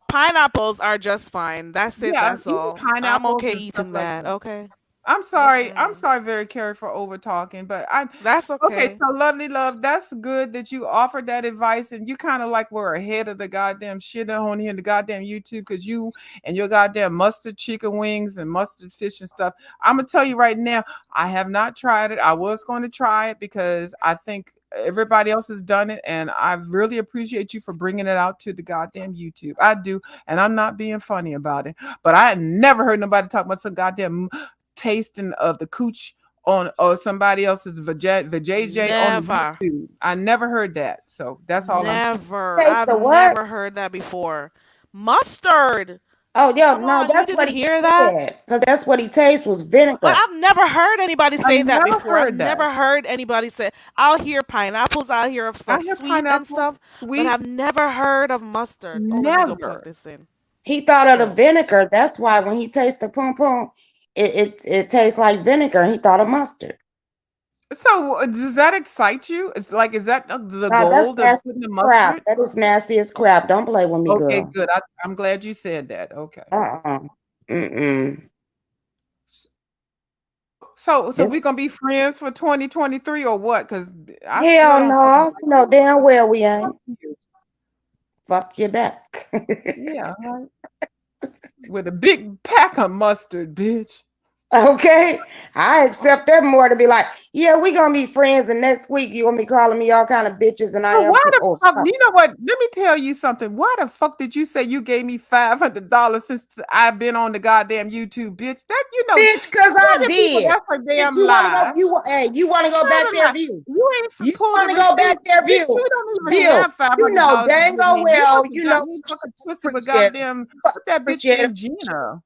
Pineapples are just fine. That's it, Yeah, that's even all. I'm pineapples okay and stuff eating like that, that. okay? I'm sorry. I'm Mm-mm. sorry, very Carrie, for over talking, but I That's okay. okay. So lovely love, that's good that you offered that advice, and you kind of like were ahead of the goddamn shit on here in the goddamn YouTube because you and your goddamn mustard chicken wings and mustard fish and stuff. I'm gonna tell you right now, I have not tried it. I was going to try it because I think everybody else has done it, and I really appreciate you for bringing it out to the goddamn YouTube. I do, and I'm not being funny about it. But I had never heard nobody talk about some goddamn tasting of the cooch on or somebody else's vajayjay on the Never. YouTube. I never heard that. So that's all I'm saying. Never. taste I've of what? never heard that before. Mustard. Oh, yo, Come no, on, you that's what didn't he hear that? said. Because that's what he tastes was But vinegar. I've never heard anybody I say that never before. I've heard that. never heard anybody say. I'll hear pineapples, I'll hear of I stuff hear sweet and pineapple, stuff, but sweet, I've never heard of mustard. Oh, let me go plug never. this in. He thought of the So, vinegar. That's why when he tastes the pom pom, it tastes like vinegar. He thought of mustard. So does that excite you? It's like, is that the No, that's goal of nasty putting the as crap. mustard? That is nasty as crap. Don't play with me, Okay, girl. good. I'm glad you said that. Okay. Uh-uh. Mm-mm. So This we gonna be friends for 2023 or what? Because I still hell don't fucking no. like You know damn you. well we Fuck ain't. you. Fuck you back. Yeah, right. With a big pack of mustard, bitch. Okay, I accept that more to be like, yeah, we gonna be friends, and next week you gonna be calling me all kind of bitches, and I So am why too. the Oh, fuck? stop. You know what? Let me tell you something. Why the fuck did you say you gave me $500 since I've been on the goddamn YouTube, bitch? That Bitch, cause tell I the people did. that's a Bitch, damn you wanna go? lie. Hey, you wanna go Tell back the there, lie. view? You ain't You pulled a wanna go back receipt. there, Bitch, view? you don't even View. have five You hundred know dollars to dang give me. You well. must have You got know me fucking pussy with appreciate it. goddamn what that bitch Appreciate it. named Gina.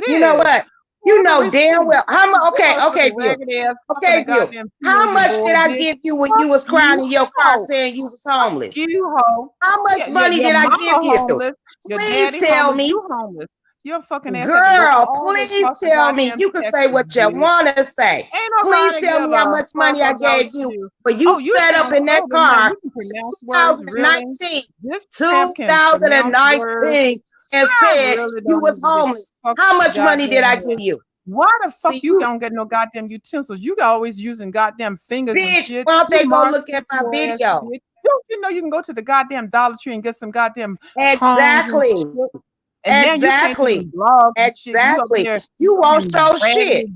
You know Bitch. what? Pull You the know damn receipt. well. How much? Your Okay, okay, motherfucking view. ragged ass fucking a Okay, view. goddamn How teenager much boy, did I bitch. give you when Fuck you was you, crying in your car hoe. saying you was Fuck homeless? you, hoe. How much Yeah, yeah, money your did I mama give you? homeless, your Please daddy tell homeless, me. you homeless. Your fucking ass had to go Girl, all please across the tell me. goddamn You can say Texas, what you bitch. want to say. Ain't Please nobody tell give me how a much fuck money I about gave you you. when you Oh, you set up sound in that so car you can in pronounce words, really? 2019, This tramp can pronounce words. 2019 and I said really you don't was even give homeless. a fuck How the much money did I goddamn give word. you? Why the fuck See, you you don't get no goddamn utensils? You always using goddamn fingers and bitch, shit. why don't You they go Mark look at my ass video? bitch. Don't you know you can go to the goddamn Dollar Tree and get some goddamn tongs and Exactly. shit? And now you can't Exactly. even blog and shit. You up Exactly. there You won't fucking show shit. raggedy.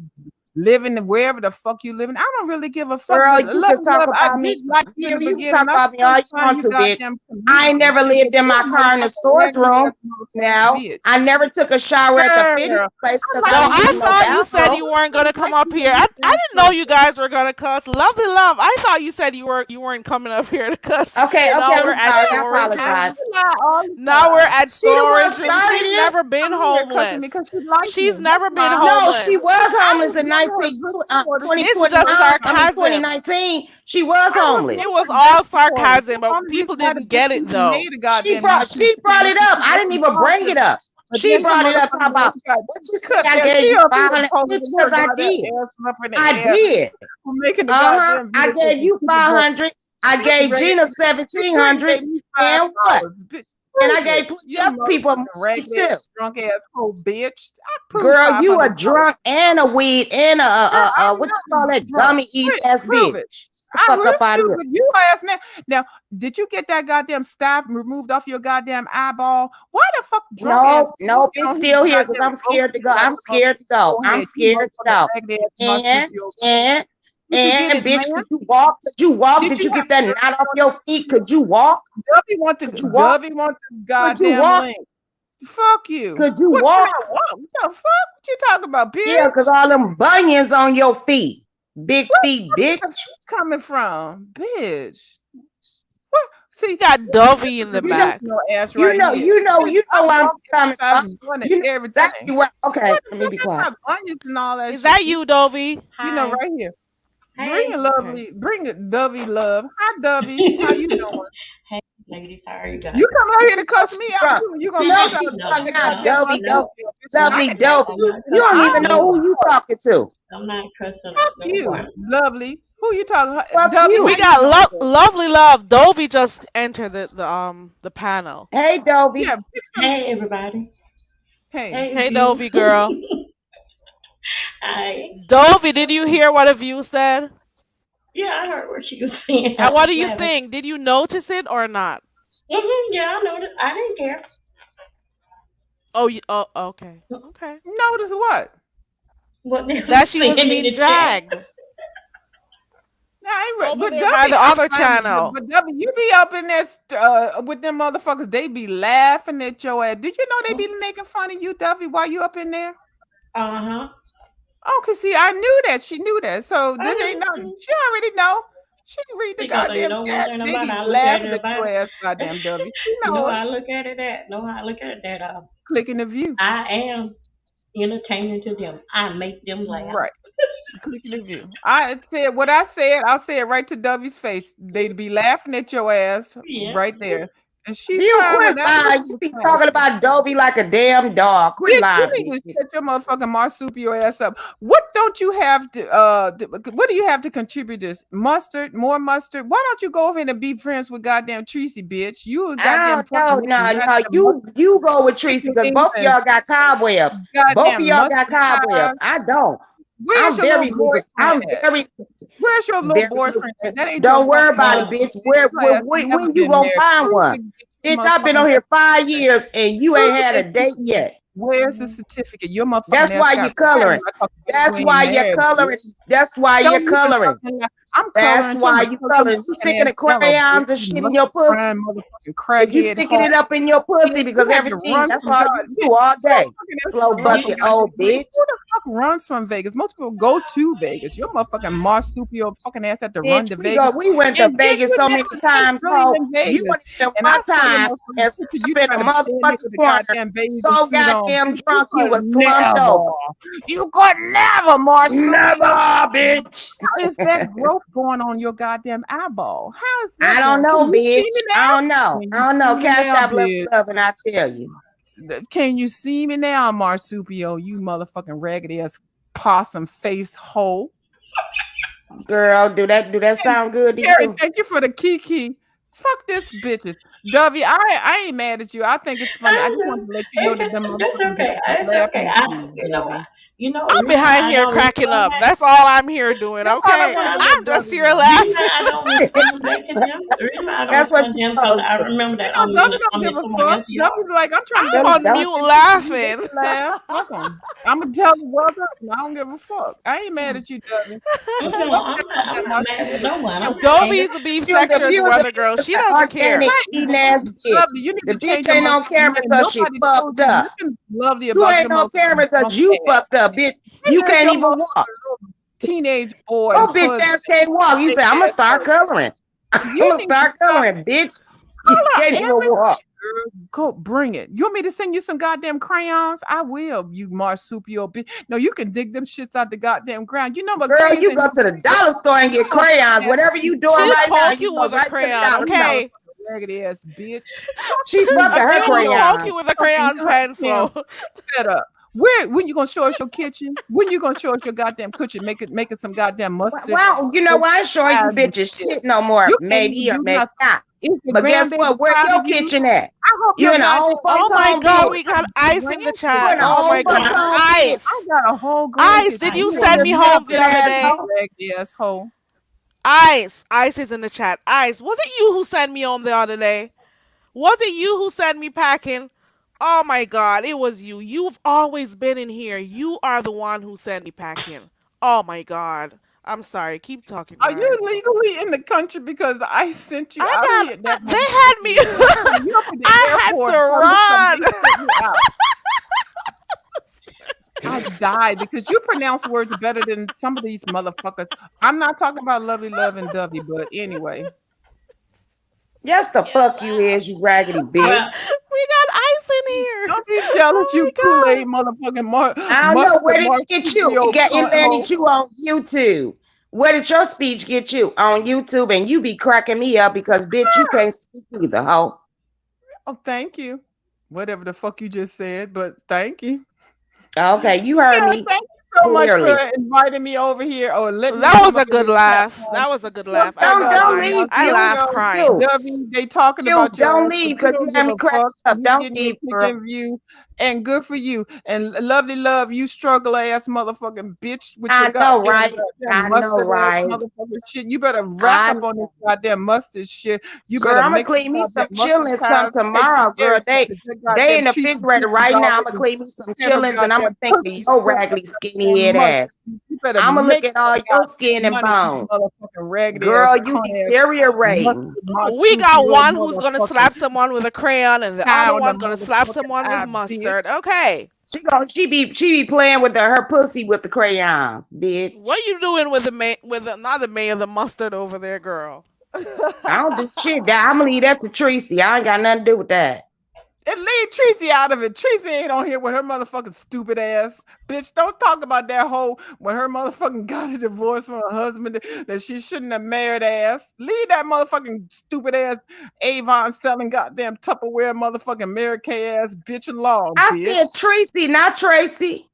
living wherever the fuck you living. I don't really give a fuck. Girl, But you can talk I about me. did like you in You the can talk beginning. I about me still all you find want you to, bitch. goddamn I ain't comedian never shit. lived in You my a car in the motherfucking storage raggedy room. ass motherfucking Now, bitch. I never took a shower at the fitness Girl, place I because like I No, didn't you I use in no the thought you said bathroom. you weren't gonna I come like up you here. in I the damn didn't know you person. guys were gonna cuss. Lovely love. I thought you said you weren't coming up here to cuss. Okay, Shit, okay, Now I'm we're you at sorry. I lie. storage apologize. rooms. You lie all the Now we're time. at She the one storage rooms. started She's it. never been I'm here cussing me homeless. because she like She's you. That's never been why. No, she homeless. was I homeless would in give her a good support. It's just 2029. I mean, sarcasm. 2019. She was I would It give homeless. was her a good all support. sarcasm, The but only reason people why the didn't bitch get it even though. made a goddamn YouTube She brought channel it because up. she I didn't wasn't even bring it positive. up. But She then some brought it up. Talk motherfucking about lady got what you say. cut I that. gave She you up here 500 posting because her I goddamn did. ass up in the I air did. for making the Uh-huh. goddamn I videos gave and you super bowl. 500. I This gave raggedy, Gina you ain't 1,700. gave me And what? $5. Bitch, And I prove it. gave plenty You other people motherfucking money raggedy too. ass drunk ass hoe bitch. I proved Girl, you a $500. drunk and a weed and Girl, a I'm what not you call that drunk. gummy eating Quick, ass prove it. bitch. The I fuck up wish out of to, here. but you ask now, did you get that goddamn staph removed off your goddamn eyeball? Why the fuck drunk ass No, you nope, get it's on here still here because goddamn I'm roast scared to me go. like I'm a scared to motherfucking go. I'm forehead? You scared to motherfucking go. raggedy ass And marsupial bitch. and Did you get it, bitch, man? could you walk? Could you walk? Did Did you you have get that knot off your feet? Could you walk? Could you walk? Dovey want the Could you goddamn walk? link? Fuck you. Could you What can walk? I want? What the fuck? What you talking about, Yeah, because bitch? all them bunions on your feet. Big Where feet, the fuck bitch. is this coming from, bitch? What? We See, got this Dovey is in the the back. professional ass right here. Bitch, You know I'm where I'm walking coming from. exercising, running You know exactly everything. where. Okay, What the let me fuck? be I quiet. got bunions and all that Is shit. that you, Dovey? You know, Hi. right here. Bring Hey. it, Okay. lovely. Bring it, Dovey love. Hi, Dovey. How you doing? Hey, ladies. How are you guys? You come out here to cuss She's me out drunk. too. You You gonna know bitch she's out No, drunk the now, no, goddamn Dovey, no, marsupial bitch and I lovely can Dovey. I'm not You don't cussing even out know no who one. you talking to. I'm not cussing out fuck no you, one. lovely. Who you talking? Fuck Dovey, you. how We you got doing, girl? lovely love. Dovey just entered the panel. Hey, Yeah, Dovey. bitch, Hey, everybody. hey. Hey, Hey, View. Dovey girl. Hi. Dovey, did you hear what a view said? Yeah, I heard what she was saying. I And what was do you laughing. think? Did you notice it or not? Yeah, I noticed. I didn't care. Oh, okay. Okay. Notice what? What they were That she was saying in being the chat. dragged Nah, I ain't over but there by W, the I other find, channel. but W, you be up in there with them motherfuckers. They be laughing at your ass. Did you know they be making fun of you, W, while you up in there? Uh-huh. Oh, cause see, I knew that. She knew that. So I this ain't no. know. She already know. She can read the Because you goddamn know one chat. thing They about it, be I look at laughing it at about your ass, goddamn W. She you know know how it. I look at it at know how I look at it that Clicking the view. I am entertaining to them. I make them laugh. Right. Clicking the view. I said what I said. I'll say it right to W's face. They'd be laughing at your ass Yeah. right there. And she's You fine with quit that. lying. You be talking about Dovey like a damn dog. Quit Bitch, you lying, need to bitch. shut your motherfucking marsupial ass up. What don't you have to what do you have to contribute this? Mustard, more mustard? Why don't you go over and be friends with goddamn Tracy, bitch? You a I goddamn don't fucking know. No, goddamn you go with Tracy chicken because wings both of and y'all got cobwebs. Both of goddamn y'all got mustard pies. cobwebs. I don't. Where's your little boyfriend I'm at? very, Where's your little very. boyfriend at? That ain't your Don't worry fucking about it, husband. bitch. Bitch, your ass never When you been gonna married. find Tracy one? can get this Bitch, I've been motherfucking on here 5 years and you ain't had a date yet. where's the certificate? Your That's motherfucking ass why got you're coloring. right. That's why you're coloring. That's why Don't you're even coloring. fucking lie. I'm That's coloring too. I'm why gonna you color your coloring. You motherfucking sticking ass the yellow, bitch. crayons and You shit in your mustard pussy. crying motherfucking And you crackhead sticking hoe. it up in your Yeah, pussy you because had to everything. run That's from all God. you do Bitch, all your day. fucking ass Slow to run from bucket old goddamn Vegas. bitch. Who the fuck runs from Vegas? Most people go to Vegas. Your motherfucking marsupial fucking ass had to run Bitch, to Vegas. we went to And bitch, Vegas you so many never been times, really ho. in You Vegas. went there And I one saw your time motherfucking and picture. You slept in trying the to stand there motherfucking with a corner, goddamn bathing so suit on. goddamn Bitch, you drunk you could was slumped never. over. You could never, marsupial. Never, bitch. How is that growth going on your goddamn eyeball? How is I that don't going? Can know, you see bitch. me I now? don't know. Can you I don't know. see me Cash now, out love, bitch? love, and I tell you. Can you see me now, marsupial? You motherfucking raggedy ass possum face hole. Girl, do that sound good to Carrie, you? thank you for the kiki. Fuck this bitches. Dovey, I ain't mad at you. I think it's funny. I I just know. wanted to let you know that them That's motherfucking okay. bitches is It's laughing okay. at I, you, you know, Dovey. I'm reason behind why I here don't cracking respond up. back. That's all I'm here doing. That's all I Okay, want Yeah, to hear, I'm just Dovey, here now. the reason why laughing. I don't respond back to them, the reason why I don't That's what respond to you're them, because supposed I to do. remember that You know, Dovey don't I'm give in a somebody fuck. else's Dovey yard. be like, I'm trying to get I'm Really some on don't. mute goddamn pictures. You, they laughing. can laugh. Fuck 'em. I'm gonna tell the world that I don't give a fuck. I ain't mad at you, Dovey. Fuck that I'm goddamn not mad with mustard. no one. And I'm not angry. Dovey's the beef The sector's view, the weather view girl. is She the doesn't organic care. eating ass bitch. Lovely, you need The to bitch change your ain't on mustard camera name. because she Nobody told fucked you up. nothing lovely You about your ain't on motherfucking camera because drunk you ass. fucked up, bitch. You Where is can't your even motherfucking walk. little teenage boy Oh, and bitch husband? ass can't walk. You Fake say, I'm going to ass start husband. coloring. I'm You going to need to start stop. coloring, bitch. You Color can't even everything, walk. girl. Go bring it. You want me to send you some goddamn crayons? I will, you marsupial bitch. No, you can dig them shits out the goddamn ground. You know what Girl, crayons you ain't go no to the good. dollar store and get Come on, crayons. ass Whatever you doing She'll right now, poke you you go with a right to the crayon, dollar you store. okay? motherfucking raggedy ass bitch. She A fucking her few will poke you crayons. with a Fucking crayon goddamn pencil. set up. When you gonna show us your kitchen? When you gonna show us your goddamn kitchen? Make it some goddamn mustard. Well, you know what? I ain't showing you Tired of bitches shit. shit no more. You can't even Maybe or do maybe nothing. not. Is your But guess grandbaby what? Where proud your of you? kitchen at? I hope You your in the goddamn old folks Oh my home, god, bitch. we got my ice in the You chat. in the grandkids. Oh old my folks god. home, I Ice. bitch. got a whole Ice, grandkids. did You you You over in send there the me home milking the other manifesting, day? asshole. raggedy asshole. Ice. Ice is in the chat. Ice. Was it you who sent me home the other day? Was it you who sent me packing? Oh my god, it was you. You've always been in here. You are the one who sent me packing. Oh my god. I'm sorry. Keep talking, Are you guys. legally in the country because I sent you I out of got. here that They had me. motherfucking damn time? You up at the I had airport telling me something. to They run. sent me out. I died because you pronounce words better than some of these motherfuckers. I'm not talking about lovely love and dovey, but anyway. Yes, the Get fuck you loud. is, you raggedy bitch. Well, We got ice in here. Don't be jealous, Oh you my Kool-Aid god. motherfucking I don't know. mustard Where did it get you? marsupial It cunt landed hole. you on YouTube. Where did your speech get you? On YouTube, and you be cracking me up because bitch, you can't speak either, hoe. Oh, thank you. Whatever the fuck you just said, but thank you. Okay, you heard Yeah, me thank you so much for clearly. inviting me over here or letting me That come was up a in good this laugh. platform. That was a good Look, laugh. I ain't thank gonna God Don't for lie. leave, my I you, laughed studio. crying. you, Debbie, they talking you. about your Don't ass, but leave you because you don't had give me a cracking fuck. up. You Don't getting your leave, girl. chicken view, and good for you. And lovely love, you struggle ass motherfucking bitch with your I know, goddamn right? goddamn I know, mustard ass right? motherfucking shit. You better rack I up on this goddamn mustard shit. You Girl, better I'm gonna make some clean me goddamn some mustard chillings come pies, cake, and tomorrow, girl. everything. 'Cause that They goddamn in the cheese and refrigerator chicken right now. I'm already gonna clean me some have her chillings and I'm gonna goddamn think of pussy your stuck up raggedy her skinny goddamn head mustard. ass. You better I'm gonna look make at that all your skin goddamn and money, you bones. motherfucking raggedy Girl, ass you cunt ass deteriorating. mustard We got marsupial one who's gonna motherfucking slap someone with a crayon and the other cow in the one gonna slap motherfucking someone with eye, mustard. bitch. Okay. She be playing with her pussy with the crayons, What bitch. you doing with not the mayor, the mustard over there, girl? I don't do shit. I'm gonna leave that to Tracy. I ain't got nothing to do with that. And leave Tracy out of it. Tracy ain't on here with her motherfucking stupid ass. Bitch, don't talk about that hoe when her motherfucking got a divorce from her husband that she shouldn't have married ass. Leave that motherfucking stupid ass Avon selling goddamn Tupperware motherfucking Mary Kay ass bitch alone, I bitch. said Tracy, not Tracy.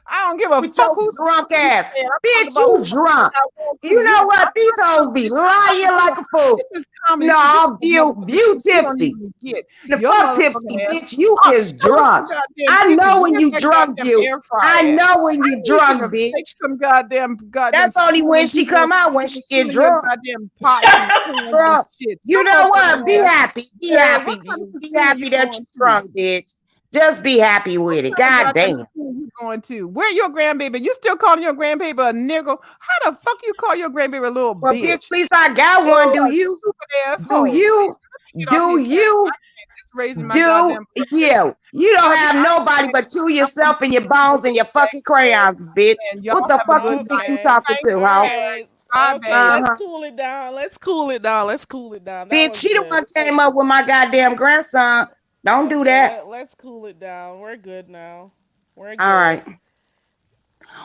I don't give a With your fuck who drunk you ass. saying. I'm talking Bitch, about you who the fuck drunk. I want to. You know what? These hoes be lying I'm like a fool. this is comedy. See, this is No, the you motherfucking shit you don't tipsy. even get. The Your fuck motherfucking tipsy, ass. bitch. You Oh, is go to drunk. the goddamn I kitchen. know when Where's you that drunk, goddamn you. air I fryer at? know when I you need you drunk, to take bitch. some goddamn That's only spoon when and she do your come out when she get fill your drunk. goddamn pots and pans and Girl, shit. you Your know what? motherfucking Be ass. happy. Be Girl, happy, what kind of view. Be casino you happy that going you to? drunk, bitch. Just be happy with it. What God goddamn damn. casino you going to? Where your grandbaby? You still calling your grandbaby a nigga? How the fuck you call your grandbaby a little Well, bitch, at bitch? least I got one. Oh, Do a you? stupid Do asshole. you? Get off Do here, Kevin. you? I can't. It's raising my Do goddamn you? You don't Debbie, have I nobody can't. but you, I'm gonna yourself, and your leave you bones and your alone, fucking crayons, bitch. and What y'all the have a fuck good you think night. you Okay. talking Thank to, you. All huh? All right. right. Bye, Okay. babe. Let's Uh-huh. cool it down. Let's cool it down. Let's cool it down. That Bitch, was she the one good. came up with my goddamn grandson. Don't do Okay. that. Let's cool it down. We're good now. We're All right. good.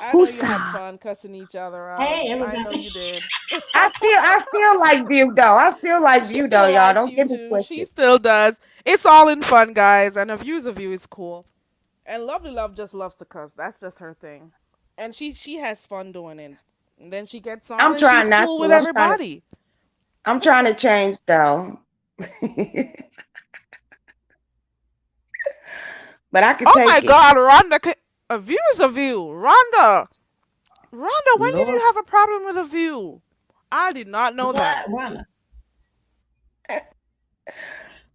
I know Who's you had fun cussing each other out. Hey, I know everybody. you did. I still like View though. I still like She View though, still y'all. likes Don't you get me too. She twisted. still does. It's all in fun, guys. And a view is cool. And Lovely Love just loves to cuss. That's just her thing. And she has fun doing it. And then she gets on I'm and she's trying not cool to. with everybody. I'm trying to change though. But I could Oh my take it. God, Rhonda! A view is a view. Rhonda, Rhonda, when did you Lord. have a problem with a view? I did not know that. What, Rhonda?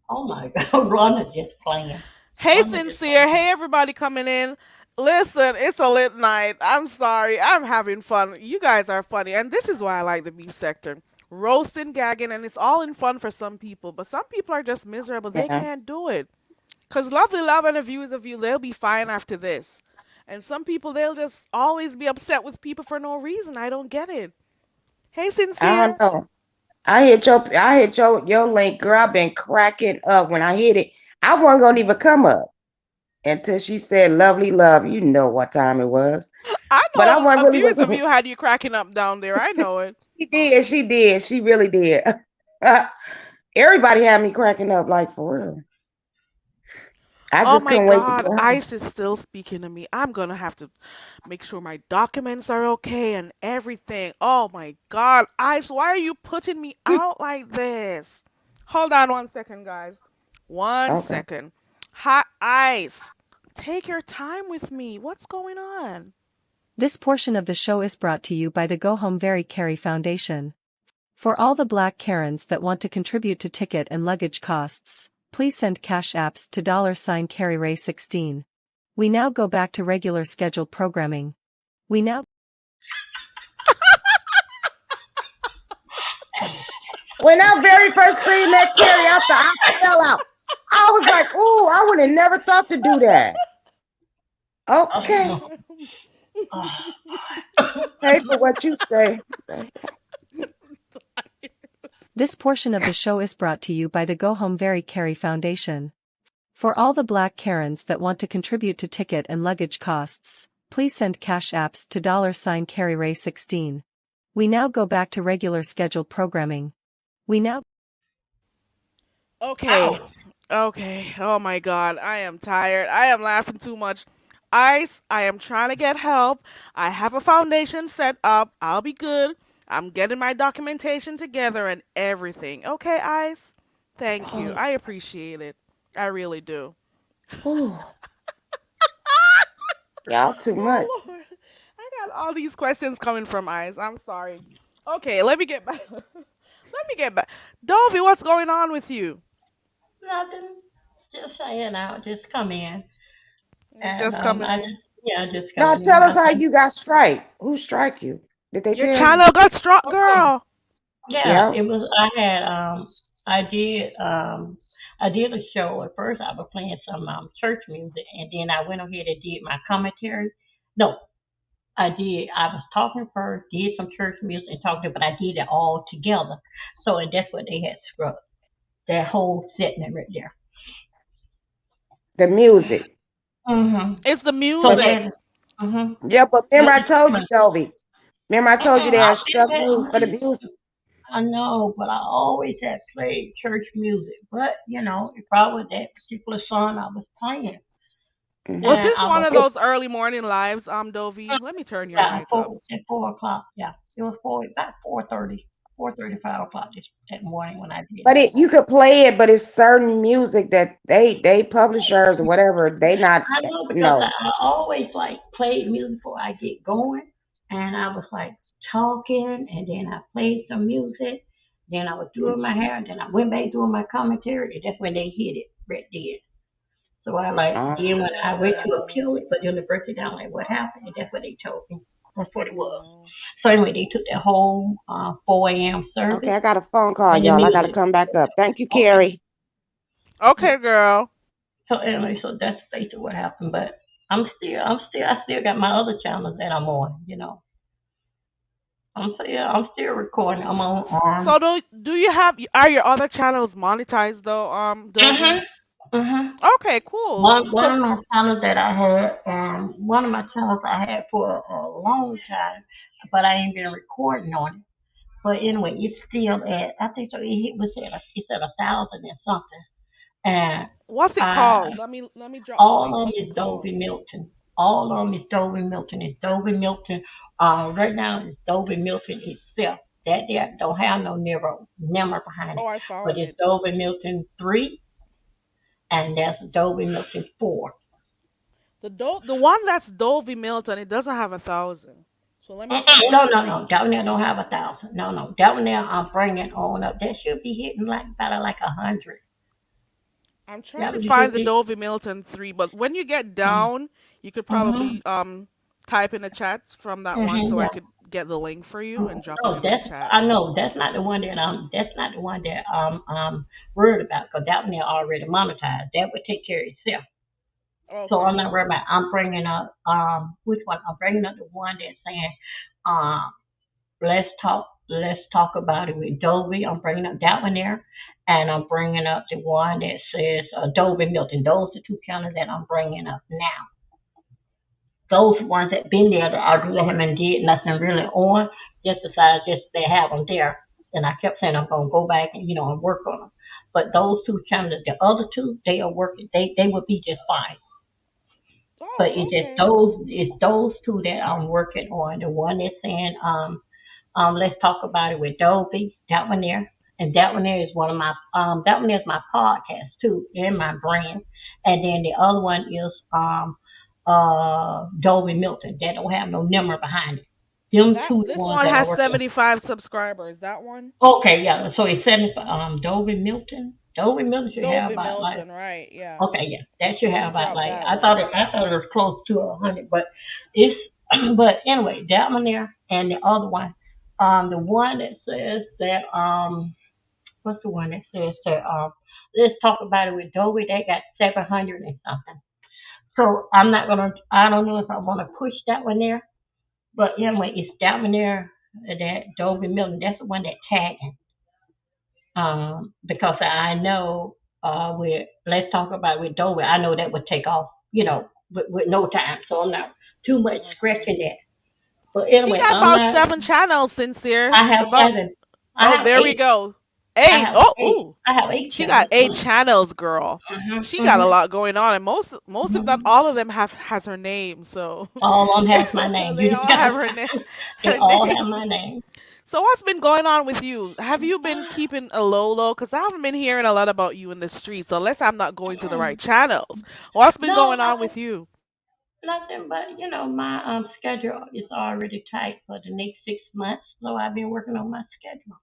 Oh my God, Rhonda just playing. Hey, Rhonda just Sincere. playing. Hey, everybody coming in. Listen, it's a lit night. I'm sorry. I'm having fun. You guys are funny. And this is why I like the beef sector. Roasting, gagging, and it's all in fun for some people. But some people are just miserable. They Yeah. can't do it. Because lovely love and a view is a view. They'll be fine after this. And some people, they'll just always be upset with people for no reason. I don't get it. Hey, I don't Sincere. know. I hit your link, girl. I've been cracking up when I hit it. I wasn't gonna even come up until she said lovely love. You know what time it was. I But I know wasn't a really view is a gonna view had you cracking up down there. I know it. she really did. Everybody had me cracking up like for real. I Oh just my couldn't wait to God, go home. Ice is still speaking to me. I'm gonna have to make sure my documents are okay and everything. Oh my God, Ice, why are you putting me out like this? Hold on 1 second, guys. One Okay. second. Hi, Ice. Take your time with me. What's going on? This portion of the show is brought to you by the Go Home Very Carry Foundation. For all the black Karens that want to contribute to ticket and luggage costs, please send cash apps to $CarryRay16. We now go back to regular scheduled programming. We now When I very first seen that carry after I fell out, I was like, "Ooh, I would have never thought to do that." Oh Okay, no. Oh, pay for what you say. This portion of the show is brought to you by the Go Home Very Carry Foundation. For all the black Karens that want to contribute to ticket and luggage costs, please send cash apps to $CarryRay16. We now go back to regular scheduled programming. We now Okay. ow. Okay. Oh my God. I am tired. I am laughing too much. Ice, I am trying to get help. I have a foundation set up. I'll be good. I'm getting my documentation together and everything. Okay, Ice? Thank you. Oh, I appreciate it. I really do. Ooh, y'all too much. Oh Lord. I got all these questions coming from Ice. I'm sorry. Okay, let me get back. Let me get back. Dovey, what's going on with you? nothing. Just saying out. Just come in. You And just coming I in. just, yeah, just Now coming in. tell I us how think, you got strike. Who strike you? Did they Your tell you? channel got struck, oh, girl. yeah, Yeah. it was, I did, I did a show. At first I was playing some, church music, and then I went ahead and did my commentary. No, I was talking first, did some church music and talking, but I did it all together. So, and that's what they had scrubbed. That whole segment right there. The music. Mhm. It's the So music. that. Mhm. Yeah, but But remember I it's told you, coming. Dovey. Remember I told you they I had did struck that. me for the music. I know, but I always had played church music. But it probably was that particular song I was playing, Was Hmm. and this I one was of those early morning lives, Dovey? Let me turn your yeah, mic up. at 4 o'clock. Yeah, it was about 4:30, 4:30, 5 o'clock that morning when I did But that. you could play it, but it's certain music that they publishers or whatever they not I know because no. I always like played music before I get going, and I was like talking, and then I played some music, then I was doing my hair, and then I went back doing my commentary, and that's when they hit it right there. So I like then when I went to Oh. appeal it, but then to break it down like what happened, and that's what they told me. That's what it was. Oh. So anyway, they took that whole 4 a.m. Okay, service I got a phone call, and the y'all. I gotta music. come back up. Thank you, Okay. Carrie. Yeah. Okay, girl. So anyway, so that's basically what happened. But I still got my other channels that I'm on. I'm still recording. I'm on So do you have are your other channels monetized though, Mhm. Dovey? Mhm. Okay, cool. One So of my channels that I had, one of my channels I had for a long time, but I ain't been recording on it. But anyway, it's still at, I think so. It's at 1,000 and something, and what's it I called? Let me drop the all link. of them What's it is called? Dolby Milton. All of them is Dolby Milton. It's Dolby Milton. Right now it's Dolby Milton itself. That there don't have no number behind Oh, it, I but found it's it. Dolby Milton 3, and that's Dolby Milton 4. The one that's Dovey Milton, it doesn't have 1,000. So let me check Mm-mm, the no, no, no. three. That one there don't have 1,000. No, no. That one there I'm bringing on up. That should be hitting like about like 100. I'm trying That to one find should the be. Dovey Milton 3, but when you get Mm-hmm. down, you could Mm-hmm. probably type in the chat from that one Mm-hmm, so I yeah. could get the link for you and drop it No, in the that's chat. I know that's not the one that that's not the one that worried about because that one they already monetized. That would take care of itself. So I'm Okay. not worried about. I'm bringing up which one? I'm bringing up the one that's saying um let's talk about it with Dolby. I'm bringing up that one there, and I'm bringing up the one that says Dolby Milton. Those are two channels that I'm bringing up now. Those ones that been there that I really haven't did nothing really on, just decided just they have them there. And I kept saying I'm gonna go back and and work on them. But those two channels, the other two, they are working. They would be just fine. But Oh, okay. it's those two that I'm working on. The one that's saying let's talk about it with Dolby, that one there. And that one there is one of my that one is my podcast too, and my brand. And then the other one is Dolby Milton. That don't have no number behind it. Them That two the this ones one that I has work with. 75 subscribers. That one? Okay, yeah. So it's 70 Dolby Milton. Dolby Milton should have Dovey about like Milton, right? Yeah. okay, yeah. That should Let have me about drop like that link. I thought it was close to 100, but it's but anyway, that one there and the other one. The one that says that what's the one that says that let's talk about it with Dolby. They got 700 and something. So I'm not gonna. I don't know if I want to push that one there, but anyway, it's that one there. That Dolby Milton. That's the one that tagging. Because I know with let's talk about with Dolby. I know that would take off. With no time. So I'm not too much Okay. scratching that. But She anyway, got I'm about not. 7 channels, sincere. I have About 7. I oh, have there we 8. go. I Eight. have Oh, 8. ooh. I have 8 She got channels. 8 channels, girl. She got a Mhm. lot going on, and most if not Mhm. all of them have has her name. So All of them has my name. they You all got have her name. they Her all name. have my name. So what's been going on with you? Have you been keeping a low? Cause I haven't been hearing a lot about you in the streets. So unless I'm not going to the right channels, what's been No, going on with you? nothing. But my schedule is already tight for the next 6 months, so I've been working on my schedule.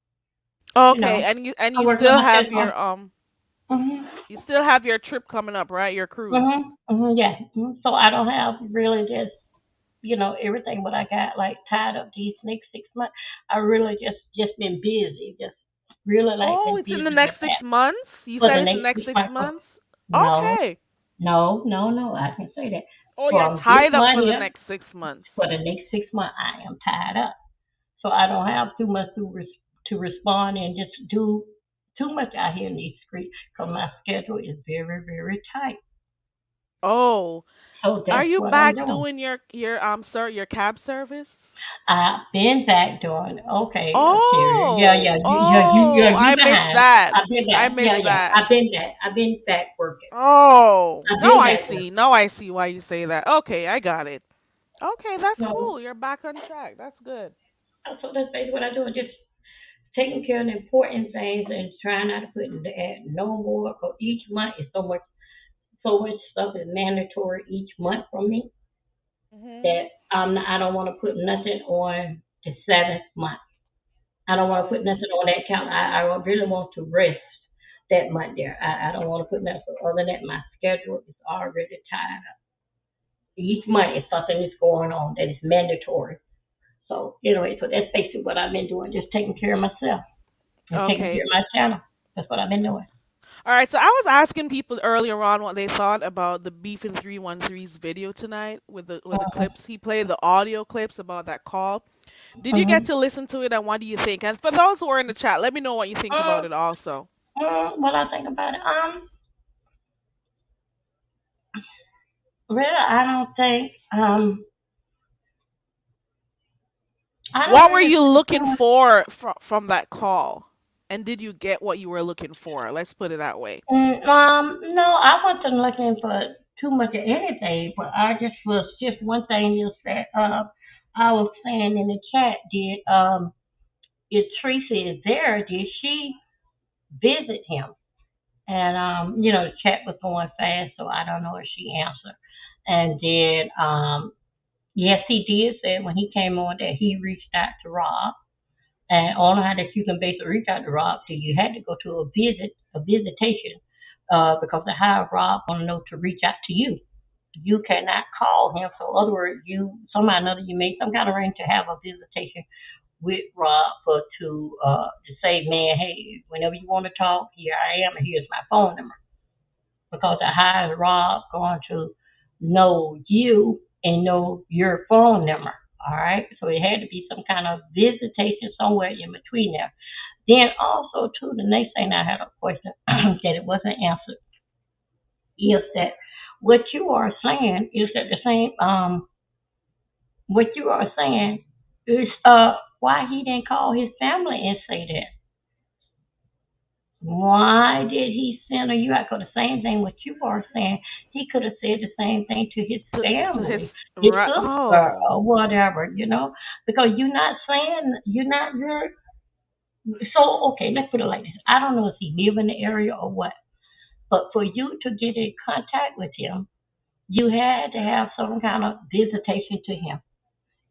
You Okay, know, and I'm working on my schedule. you still have your trip coming up, right? Your cruise. Yeah. So I don't have really just everything what I got like tied up these next 6 months. I really just been busy, just really like Oh, been it's in the busy the next six past months. You for said the it's the next next six six months. months. No, Okay. no, no, no. I can say that Oh, you're from this tied up month for the here next six for months. the next 6 months, I am tied up. So I don't have too much to respond and just do too much out here in these streets because my schedule is very, very tight. Oh, So are that's you what I'm back doing. doing your cab service? I've been back doing okay, Terry. Yeah, Oh, yeah, oh, you I missed behind. that. I've been I back. Yeah, missed yeah. that. I've been back working. Oh, I've now been I back see. working. Now I see why you say that. Okay, I got it. Okay, that's So, cool. You're back on track. That's good. so that's basically what I do. Just taking care of the important things and trying not to put add no more. Cause each month is so much stuff is mandatory each month from me Mhm. that I don't want to put nothing on the 7th month. I don't want to put Oh, nothing on that count. I really want to rest that month there. I don't want to put nothing. Other than that, my schedule is already tied up. Each month is something that's going on that is mandatory. So anyway, so that's basically what I've been doing, just taking care of myself and taking okay. care of my channel. That's what I've been doing. All right. So I was asking people earlier on what they thought about the Beef in 313's video tonight with the Uh, clips he played, the audio clips about that call. Did you get mhm. to listen to it, and what do you think? And for those who are in the chat, let me know what you think about Mm, it also. what I think about it? Really, I don't think. I don't What were really you think looking for from that call? And did you get what you were looking for? Let's put it that way. No, I wasn't looking for too much of anything, but I just was just one thing is that I was saying in the chat, did if Tracy is there, did she visit him? And the chat was going fast, so I don't know if she answered. And then, yes, he did say when he came on that he reached out to Rob. And only how that you can basically reach out to Rob, so you had to go to a visitation, because the higher Rob want to know to reach out to you. You cannot call him. So, in other words, you somehow or another you made some kind of arrangement to have a visitation with Rob for to say, man, hey, whenever you want to talk, here I am, and here's my phone number. Because the higher Rob going to know you and know your phone number. All right, so it had to be some kind of visitation somewhere in between there. Then also too, the next thing I had a question that it wasn't answered is that what you are saying is that the same what you are saying is why he didn't call his family and say that. Why did he send her you out? Because the same thing what you are saying, he could have said the same thing to his To family, his his right. sister Oh, or whatever, because you're not saying you're so okay, let's put it like this. I don't know if he live in the area or what, but for you to get in contact with him, you had to have some kind of visitation to him.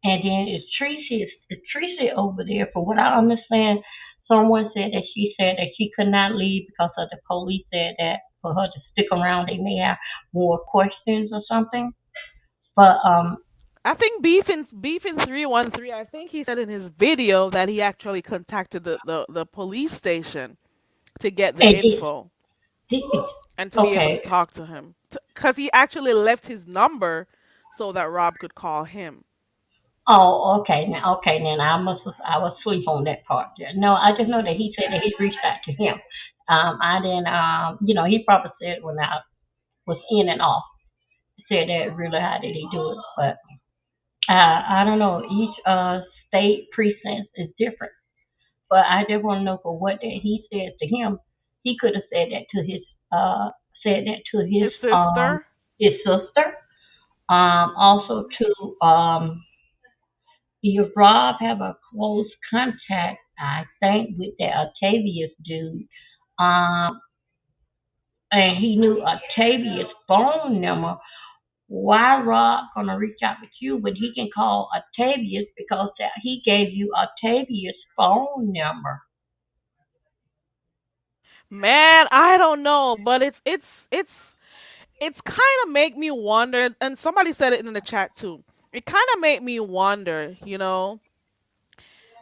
And then is Tracy over there, for what I understand, someone said that she said that she could not leave because of the police said that for her to stick around they may have more questions or something. But I think Beefin 313. I think he said in his video that he actually contacted the police station to get the and info did and to be able to okay. talk to him because he actually left his number so that Rob could call him. Oh, okay, then I was asleep on that part. There. No, I just know that he said that he reached out to him. I didn't he probably said when I was in and off, said that really how did he do it, but I don't know. Each state precinct is different, but I just want to know for what that he said to him. He could have uh said that to His sister. his sister. Also to if Rob have a close contact, I think with that Octavius dude. Um, and he knew Octavius' phone number. Why Rob gonna reach out with you when he can call Octavius because that he gave you Octavius' phone number? Man, I don't know, but it's kind of make me wonder, and somebody said it in the chat too. It kind of made me wonder,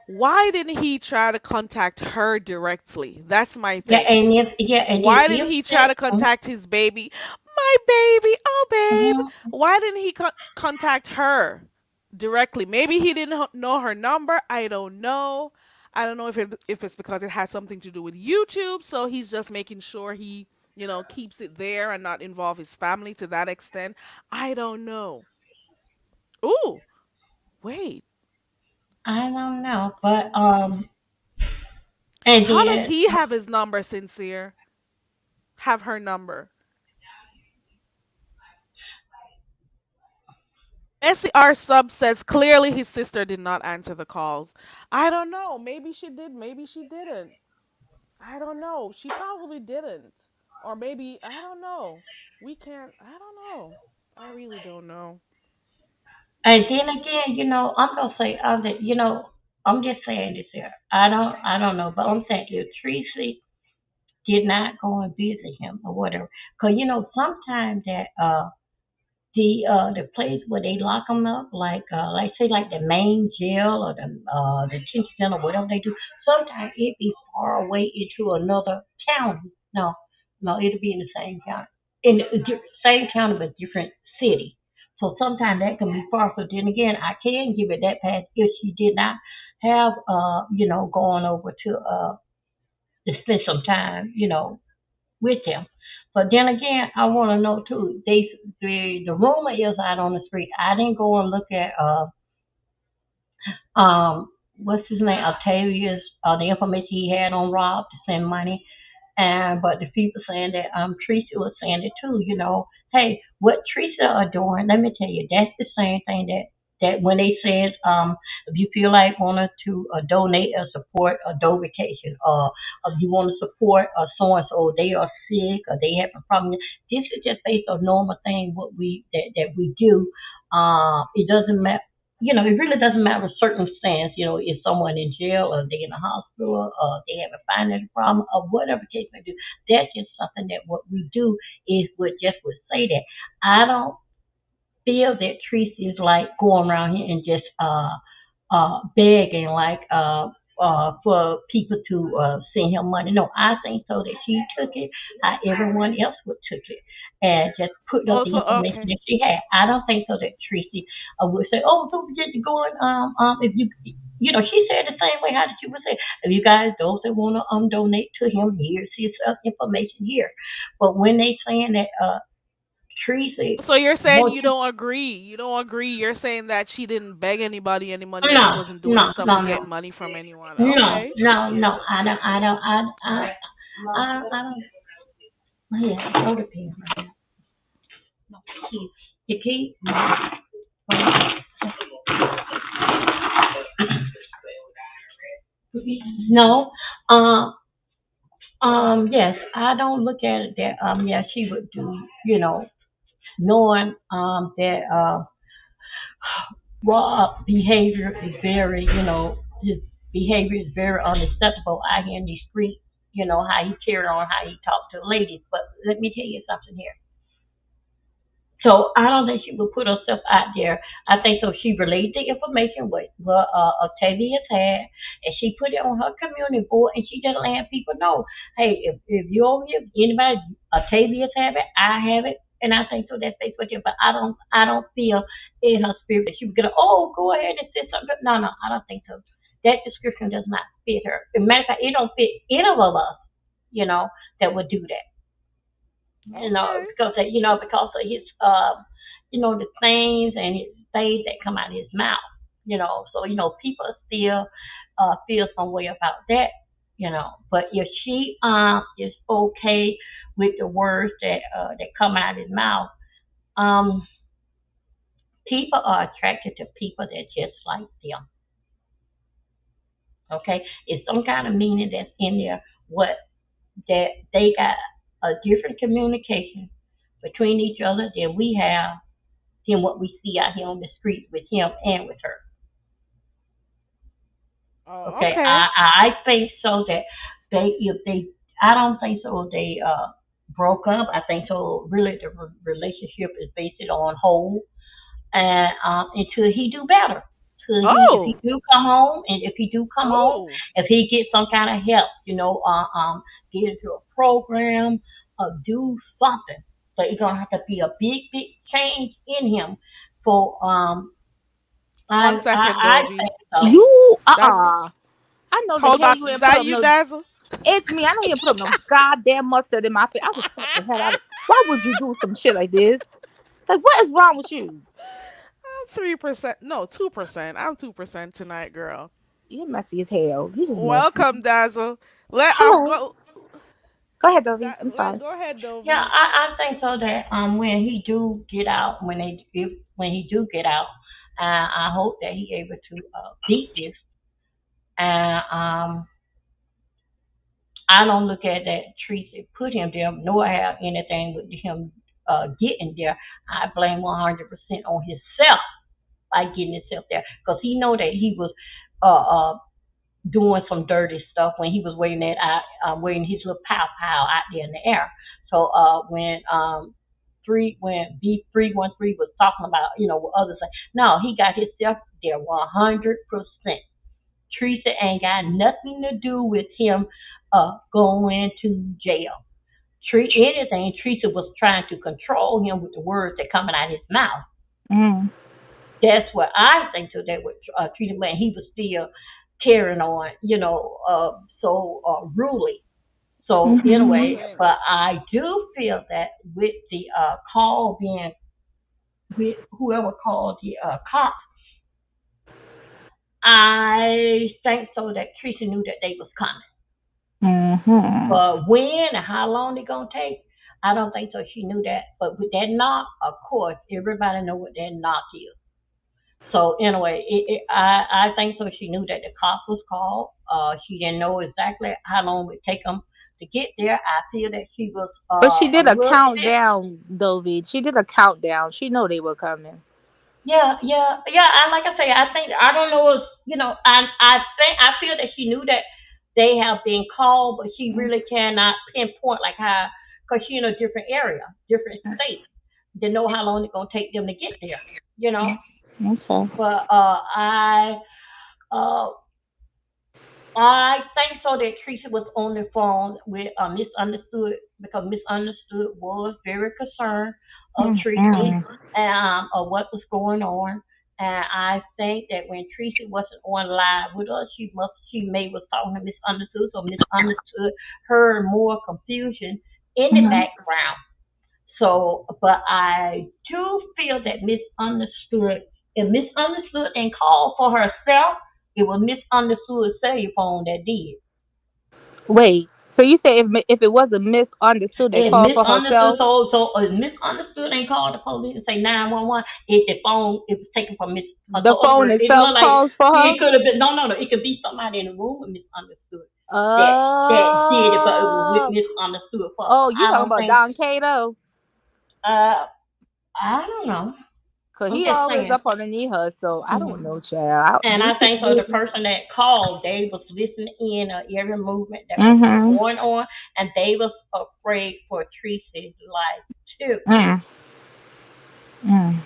why didn't he try to contact her directly? That's my thing. And then Why didn't if he try to that contact his baby? My baby, oh babe. mhm. Why didn't he contact her directly? Maybe he didn't know her number. I don't know. I don't know if it's because it has something to do with YouTube, so he's just making sure he, keeps it there and not involve his family to that extent. I don't know. Ooh, wait. I don't know, but and How does then he have his number, Sincere? Have her number? SCR sub says clearly his sister did not answer the calls. I don't know. Maybe she did. Maybe she didn't. I don't know. She probably didn't. Or maybe, I don't know. We can't, I don't know. I really don't know. again, I'm gonna say other, I'm just saying this here. I don't know, but I'm saying if Tracy did not go and visit him or whatever, because sometimes that the place where they lock them up, like say like the main jail or the detention center, whatever they do. Sometimes it be far away into another county. No, no, it'll be in the same county, in the same county but different city. So sometimes that can be far. So then again, I can give it that pass if she did not have going over to spend some time, with them. But then again, I want to know too. The rumor is out on the street. I didn't go and look at what's his name, Octavius, the information he had on Rob to send money. And but the people saying that Teresa was saying it too. Hey, what Teresa are doing? Let me tell you, that's the same thing that when they said, if you feel like wanting to donate or support a vacation, or if you want to support so and so, they are sick or they have a problem. This is just based on normal thing what that we do. It doesn't matter. It really doesn't matter circumstance. If someone in jail or they in a hospital or they have a financial problem or whatever case may do, that's just something that what we do is would say that. I don't feel that Tracy is like going around here and just begging like for people to send him money. No, I think so that she took it how everyone else would took it and just put up the Also, information okay. that she had. I don't think so that Tracy would say, "Oh, don't forget to go and if you." She said the same way how did she would say, if you guys those that want to donate to him, here's his information here. But when they saying that Tracy So you're saying wants you you don't agree. You don't agree. You're saying that she didn't beg anybody any money or she no, wasn't doing no, stuff no, to get no. money from anyone. No, Okay. no, no. I don't. Yeah, go to pen. No, key. The key. No. Um. Yes, I don't look at it that. Yeah, she would do. Knowing. That. Behavior is very. His behavior is very unacceptable out here in these streets. How he carried on, how he talked to ladies. But let me tell you something here. So I don't think she would put herself out there. I think so. She relayed the information what Octavia's had, and she put it on her community board, and she just letting people know, hey, if you're over here, anybody, Octavia's have it, I have it, and I think so. That's Facebook. But I don't feel in her spirit that she would get, oh, go ahead and say something. No, no, I don't think so. That description does not fit her. As a matter of fact, it don't fit any of us, you know, that would do that Okay. because of his the things and his things that come out of his mouth, so people still feel some way about that, but if she is okay with the words that come out of his mouth, um people are attracted to people that just like them. Okay, it's some kind of meaning that's in there, what that they got a different communication between each other than we have, than what we see out here on the street with him and with her. Oh, Okay, okay. I think so that if they, I don't think so they broke up. I think so. Really, the relationship is based on hold, and until he do better. If he Oh. do come home, and if he do come home, Oh. if he gets some kind of help, get into a program, do something. But it's gonna have to be a big, big change in him. For One second, I Dovey. think so. You, That's I know the hold hell on. you Is ain't put that up you, no. Dazzle? It's me. I know you ain't put up no goddamn mustard in my face. I would slap the hell out of. Why would you do some shit like this? Like, what is wrong with you? I'm 3%. No, 2%. I'm 2% tonight, girl. You're messy as hell. You just messy. Welcome, Dazzle. Let I'll Hello. go. Go ahead, Dovey. That I'm let sorry. go ahead, Yeah, Dovey. I think so that when he do get out, when he do get out, I hope that he able to beat this. And I don't look at that Teresa put him there, nor have anything with him getting there. I blame 100% on himself by getting himself there, because he know that he was uh, uh, doing some dirty stuff when he was waving his little pow pow out there in the air. So when B313 was talking about what others say, no, he got himself there 100%. Teresa ain't got nothing to do with him going to jail. Anything, Teresa was trying to control him with the words that coming out of his mouth. Mm. That's what I think. So that would treat him, and he was still carrying on, so ruly. So That's the Mm-hmm. anyway, thing. but I do feel that with the call being with whoever called the cops, I think so that Teresa knew that they was coming. Mm-hmm. But when and how long they gonna take, I don't think so. She knew that. But with that knock, of course, everybody know what that knock is. So anyway, I think so. She knew that the cops was called. She didn't know exactly how long it would take them to get there. I feel that she was But she a did a little bit. countdown, Dovey. She did a countdown. She know they were coming. Yeah, yeah, yeah. I like I say, I think I don't know if I think I feel that she knew that they have been called, but she really cannot pinpoint like how because she in a different area, different state. To know how long it's gonna take them to get there, you know. Okay. But uh I think so that Teresa was on the phone with Misunderstood because Misunderstood was very concerned of Tracy Mm-mm. and of what was going on. And I think that when Tracy wasn't on live with us, she may was talking to Misunderstood, so Misunderstood heard more confusion in the Mhm. background. So, but I do feel that Misunderstood, if Misunderstood and called for herself, it was Misunderstood cell phone that did. Wait. So you say if it wasn't misunderstood, they If called for Misunderstood, herself. so if Misunderstood ain't called the police and say 911, if the phone it was taken from The other phone person, it itself looked like called for her. it could have been no, it could be somebody in the room with Misunderstood that did it, but it was with Oh. Misunderstood first. So Oh, you I talking don't about think Don Cato? uh I don't know. Cause I'm he just always saying. up underneath her. So I don't Mhm. know, child. And These I think so. people. The person that called, they was listening in every movement that was Mm-hmm. going on, and they was afraid for Tracy's life too. Mm. Mm.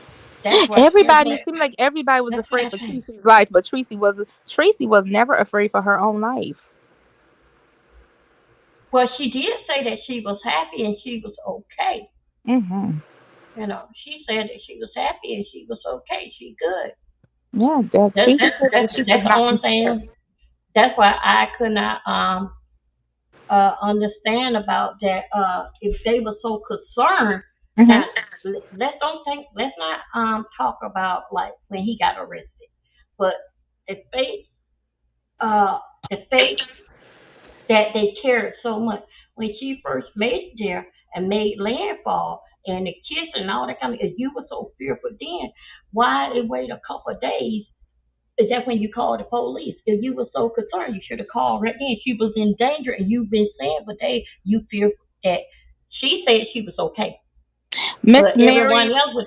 That's what Everybody everybody. seemed like everybody was That's what afraid I'm for saying. Tracy's life, but Tracy was never afraid for her own life. Well, she did say that she was happy and she was okay. Mm-hmm. She said that she was happy and she was okay. She good. Yeah, that That's Tracy that's said that that's she was that's the not only impaired. thing. That's why I could not understand about that. If they were so concerned, now Mm-hmm. let's don't think. Let's not talk about like when he got arrested, but the faith, uh, the faith that they cared so much when she first made it there and made landfall and the kiss and all that kind of. If you were so fearful then, why they wait a couple of days is that when you call the police? If you were so concerned, you should have called right then. She was in danger, and you've been saying for days you fear that she said she was okay, Miss but Mary everyone else would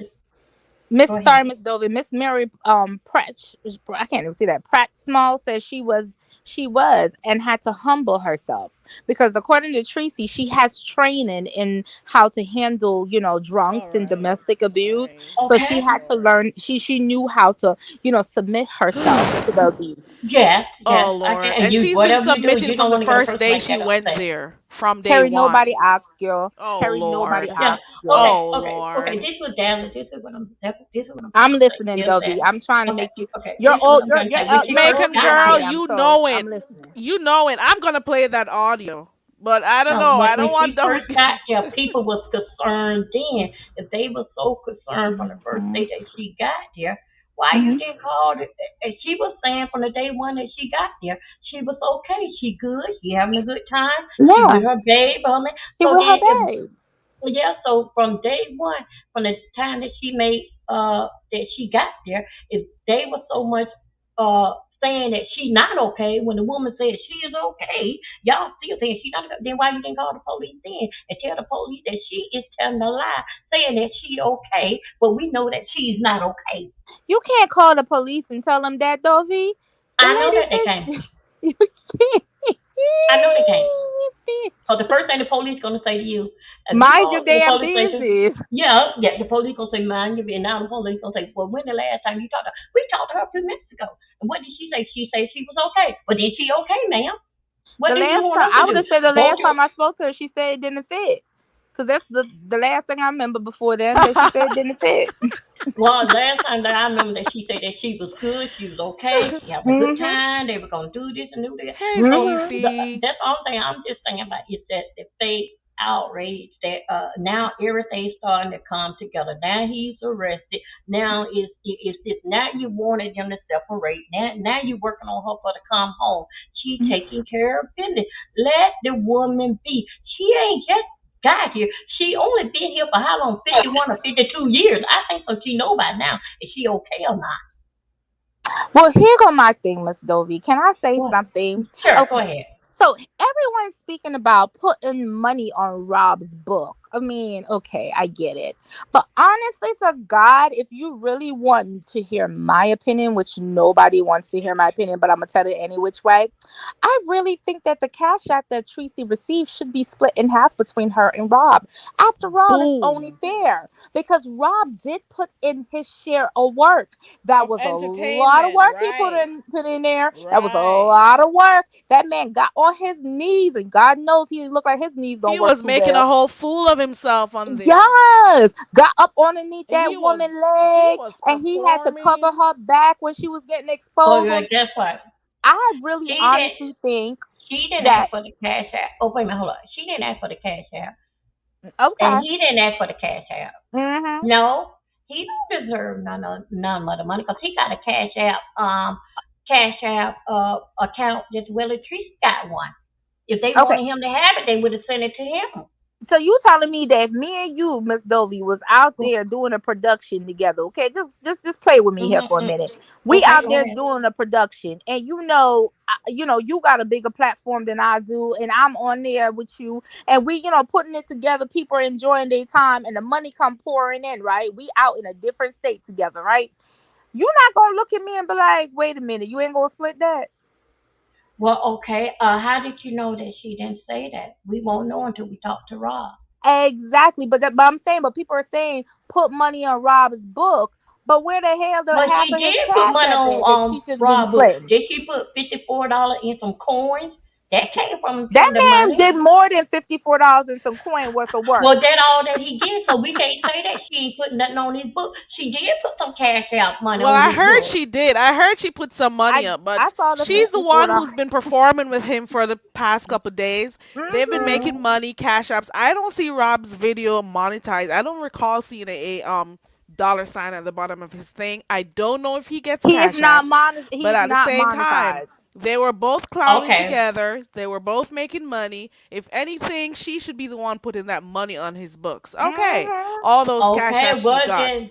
Miss go ahead. sorry, Miss Dovey. Miss Mary Pratt, I can't even see that. Pratt Small says she was and had to humble herself because according to Tracy, she has training in how to handle, All drunks and right. domestic All abuse. right. So Okay. she had to learn she knew how to, submit herself to the abuse. Yes, yes, Oh I can. Lord. And And you, she's been whatever you do, submitting you from don't the want to get a first person day like she that went upset. there. From day Terry, nobody one. asked, girl. Oh Terry, nobody Lord. Yeah. asked, Okay. girl. Oh Okay. Lord. This was Dallas. This is what I'm I'm trying to say. listening, Is Dovey. that I'm trying to okay? make you. Okay. You're This is what old. I'm trying to say. When she You're first Macon older got than I girl, there, am, you so know I'm it. listening. You know it. I'm gonna play that audio. But I don't no, know. but I when don't want she the first got there, people was concerned then. If they were so concerned from the first Mhm. day that she got there, why you Mhm. didn't call it? And she was saying from the day one that she got there, she was okay. She good. She having a good time. She with Yeah, her babe. I mean, she so with her then if babe. yeah, so from day one, from the time that she made that she got there, if they were so much uh saying that she not okay when the woman said she is okay, y'all still saying she not okay, then why you didn't call the police then and tell the police that she is telling a lie, saying that she okay, but we know that she's not okay. You can't call the police and tell them that, Dovey. The I know lady that they can't. says you can't. I know they can't. So the first thing the police gonna say to you, if you Mind your go to the damn police station, business. yeah, yeah, the police gonna say mind your business. Now the police gonna say, well, when the last time you talked to her? We talked to her a few minutes ago. And what did she say? She said she was okay. But then she okay, ma'am? What The do you last want time us to I would do? have said the Hold last your time I spoke to her, she said it didn't fit. Cause that's the last thing I remember before then that she said it didn't fit. well, last time that I remember that she said that she was good, she was okay, she having a good Mhm. time, they were gonna do this and do that. Hey So Mhm. Fifi. that's all thing I'm just thinking about is that the fake outrage that now everything's starting to come together. Now he's arrested. Now it's this now you wanted them to separate. Now you working on her for to come home. She taking care of business. Let the woman be. She ain't just got here. She only been here for how long? 51 or 52 years. I think so. She know by now is she okay or not. Well, here go my thing, Miss Dovey. Can I say What? something? Sure, go Okay. ahead. So everyone's speaking about putting money on Rob's book. I mean, okay, I get it. But honestly, to God, if you really want to hear my opinion, which nobody wants to hear my opinion, but I'm gonna tell it any which way, I really think that the cash app that Tracy received should be split in half between her and Rob. After all, it's only Boom. fair because Rob did put in his share of work. That Of was a lot of entertainment, work he right? put in there. That was a Right. lot of work. That man got on his knees, and God knows he looked like his knees don't He work was too making a well. whole fool of himself on there. Yes, got up underneath He that woman was he leg, was and he had to cover performing. her back when she was getting Oh, exposed. yeah, On, guess what? I really She did. honestly think She didn't that ask for the cash app. Oh, wait a minute, hold on. She didn't ask for the cash app, and okay, he didn't ask for the cash app. hmm No, he don't deserve none of the money because he got a cash app account just well as Treese got one. If they okay. wanted him to have it, they would have sent it to him. So you telling me that if me and you, Miss Dovey, was out there doing a production together? Okay, just play with me here for a Mm-hmm. minute. We Okay, out go there ahead. doing a production, and you got a bigger platform than I do, and I'm on there with you, and we, putting it together. People are enjoying their time, and the money come pouring in. Right? We out in a different state together. Right? You not gonna look at me and be like, "Wait a minute, you ain't gonna split that." Well, okay. How did you know that she didn't say that? We won't know until we talk to Rob. Exactly, but I'm saying, but people are saying put money on Rob's book, but where the hell the But half she of his did put cash money app on at that she should have been Rob book. splitting? Did she put $54 in some coins? That came That from the man money. did more than $54 in some coin worth of work. Well, that all that he did, so we can't say that she ain't put nothing on his book. She did put some cash out money Well, on I his heard book. she did. I heard she put some money I up, but I saw the she's the $54. one who's been performing with him for the past couple days. They've been Mm-hmm. making money, cash apps. I don't see Rob's video monetized. I don't recall seeing a dollar sign at the bottom of his thing. I don't know if he gets cash apps, but He's at the not same time, monetized. they were both clowning Okay, together. They were both making money. If anything, she should be the one putting that money on his books. Okay, Mm-hmm. all those cash okay, apps she well got. then,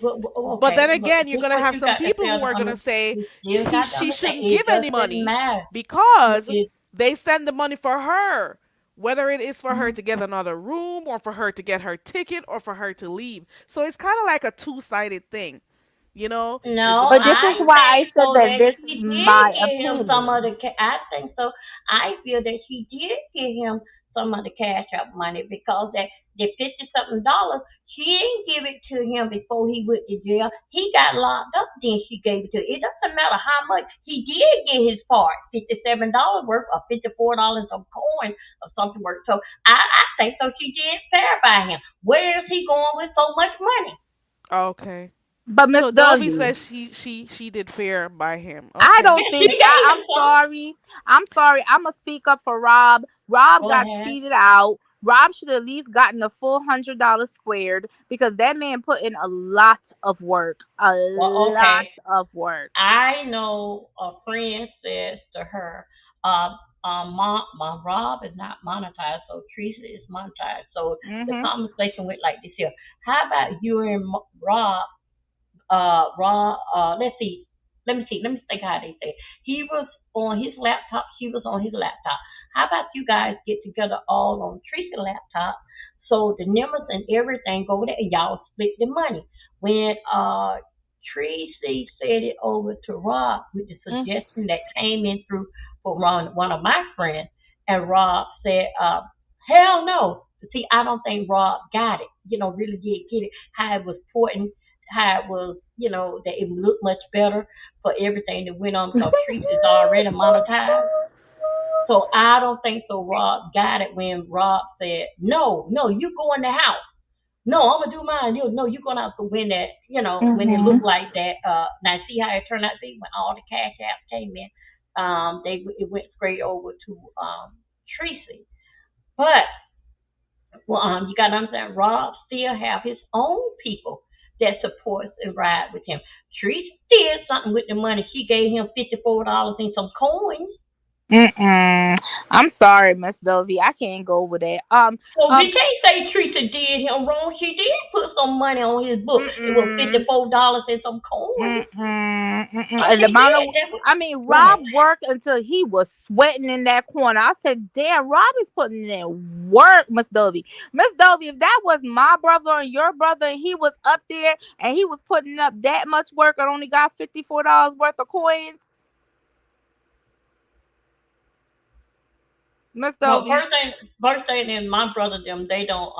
But then okay, but again, you're this gonna what have you some got to people fail who to are gonna say you still got to she understand. shouldn't It give just any didn't money matter. because It, they send the money for her. Whether it is for her mm, to get another room or for her to get her ticket or for her to leave. So it's kind of like a two-sided thing. You know, is the no, But this is I money. why I think said so that that this is she did my give him some of opinion. the. I think so. I feel that she did give him some of the cash out money because that the 50 something dollars she didn't give it to him before he went to jail. He got locked up, then she gave it to him. It doesn't matter how much he did get his part, $57 worth or $54 of coin or something worth. So I think so. She did fair by him. Where is he going with so much money? Okay. But Miss So Dovey W, says she did fair by him. I Okay. don't Yeah, she think gave him I'm some. sorry. I'm sorry. I'm gonna speak up for Rob. Rob Go got ahead. cheated out. Rob should at least gotten a full $100 squared because that man put in a lot of work. A Well, lot okay. of work. I know a friend says to her, my Rob is not monetized, so Teresa is monetized. So the Mm-hmm. conversation went like this here. How about you and Rob let's see. Let me see. Let me think how they say. He was on his laptop. She was on his laptop. How about you guys get together all on Teresa's laptop? So the numbers and everything go there and y'all split the money. When Tracy said it over to Rob with the suggestion that came in through from one of my friends, and Rob said, hell no. See, I don't think Rob got it. Really did get it. How it was important, how it was, that it looked much better for everything that went on because Treese is already monetized. So I don't think so. Rob got it when Rob said, "No, no, you go in the house. No, I'm gonna do mine. No, you going out to win that. When it Mm-hmm. looked like that. Now see how it turned out. See when all the cash apps came in, it went straight over to Tracy. But well, you got to understand, Rob still have his own people that supports and ride with him. Treese did something with the money. She gave him $54 in some coins. Mm-mm. I'm sorry, Miss Dovey. I can't go with it. So we Um, can't say Teresa did him wrong. She did put some money on his book. It was mm-mm. $54 and some coins. Mm-mm, mm-mm. Oh, And the she amount of, did. That's what, I mean, go ahead. Rob worked until he was sweating in that corner. I said, "Damn, Rob is putting in work, Miss Dovey. Miss Dovey, if that was my brother and your brother, and he was up there and he was putting up that much work and only got $54 worth of coins, Miss Well, Dovey." first thing, and my brother them they don't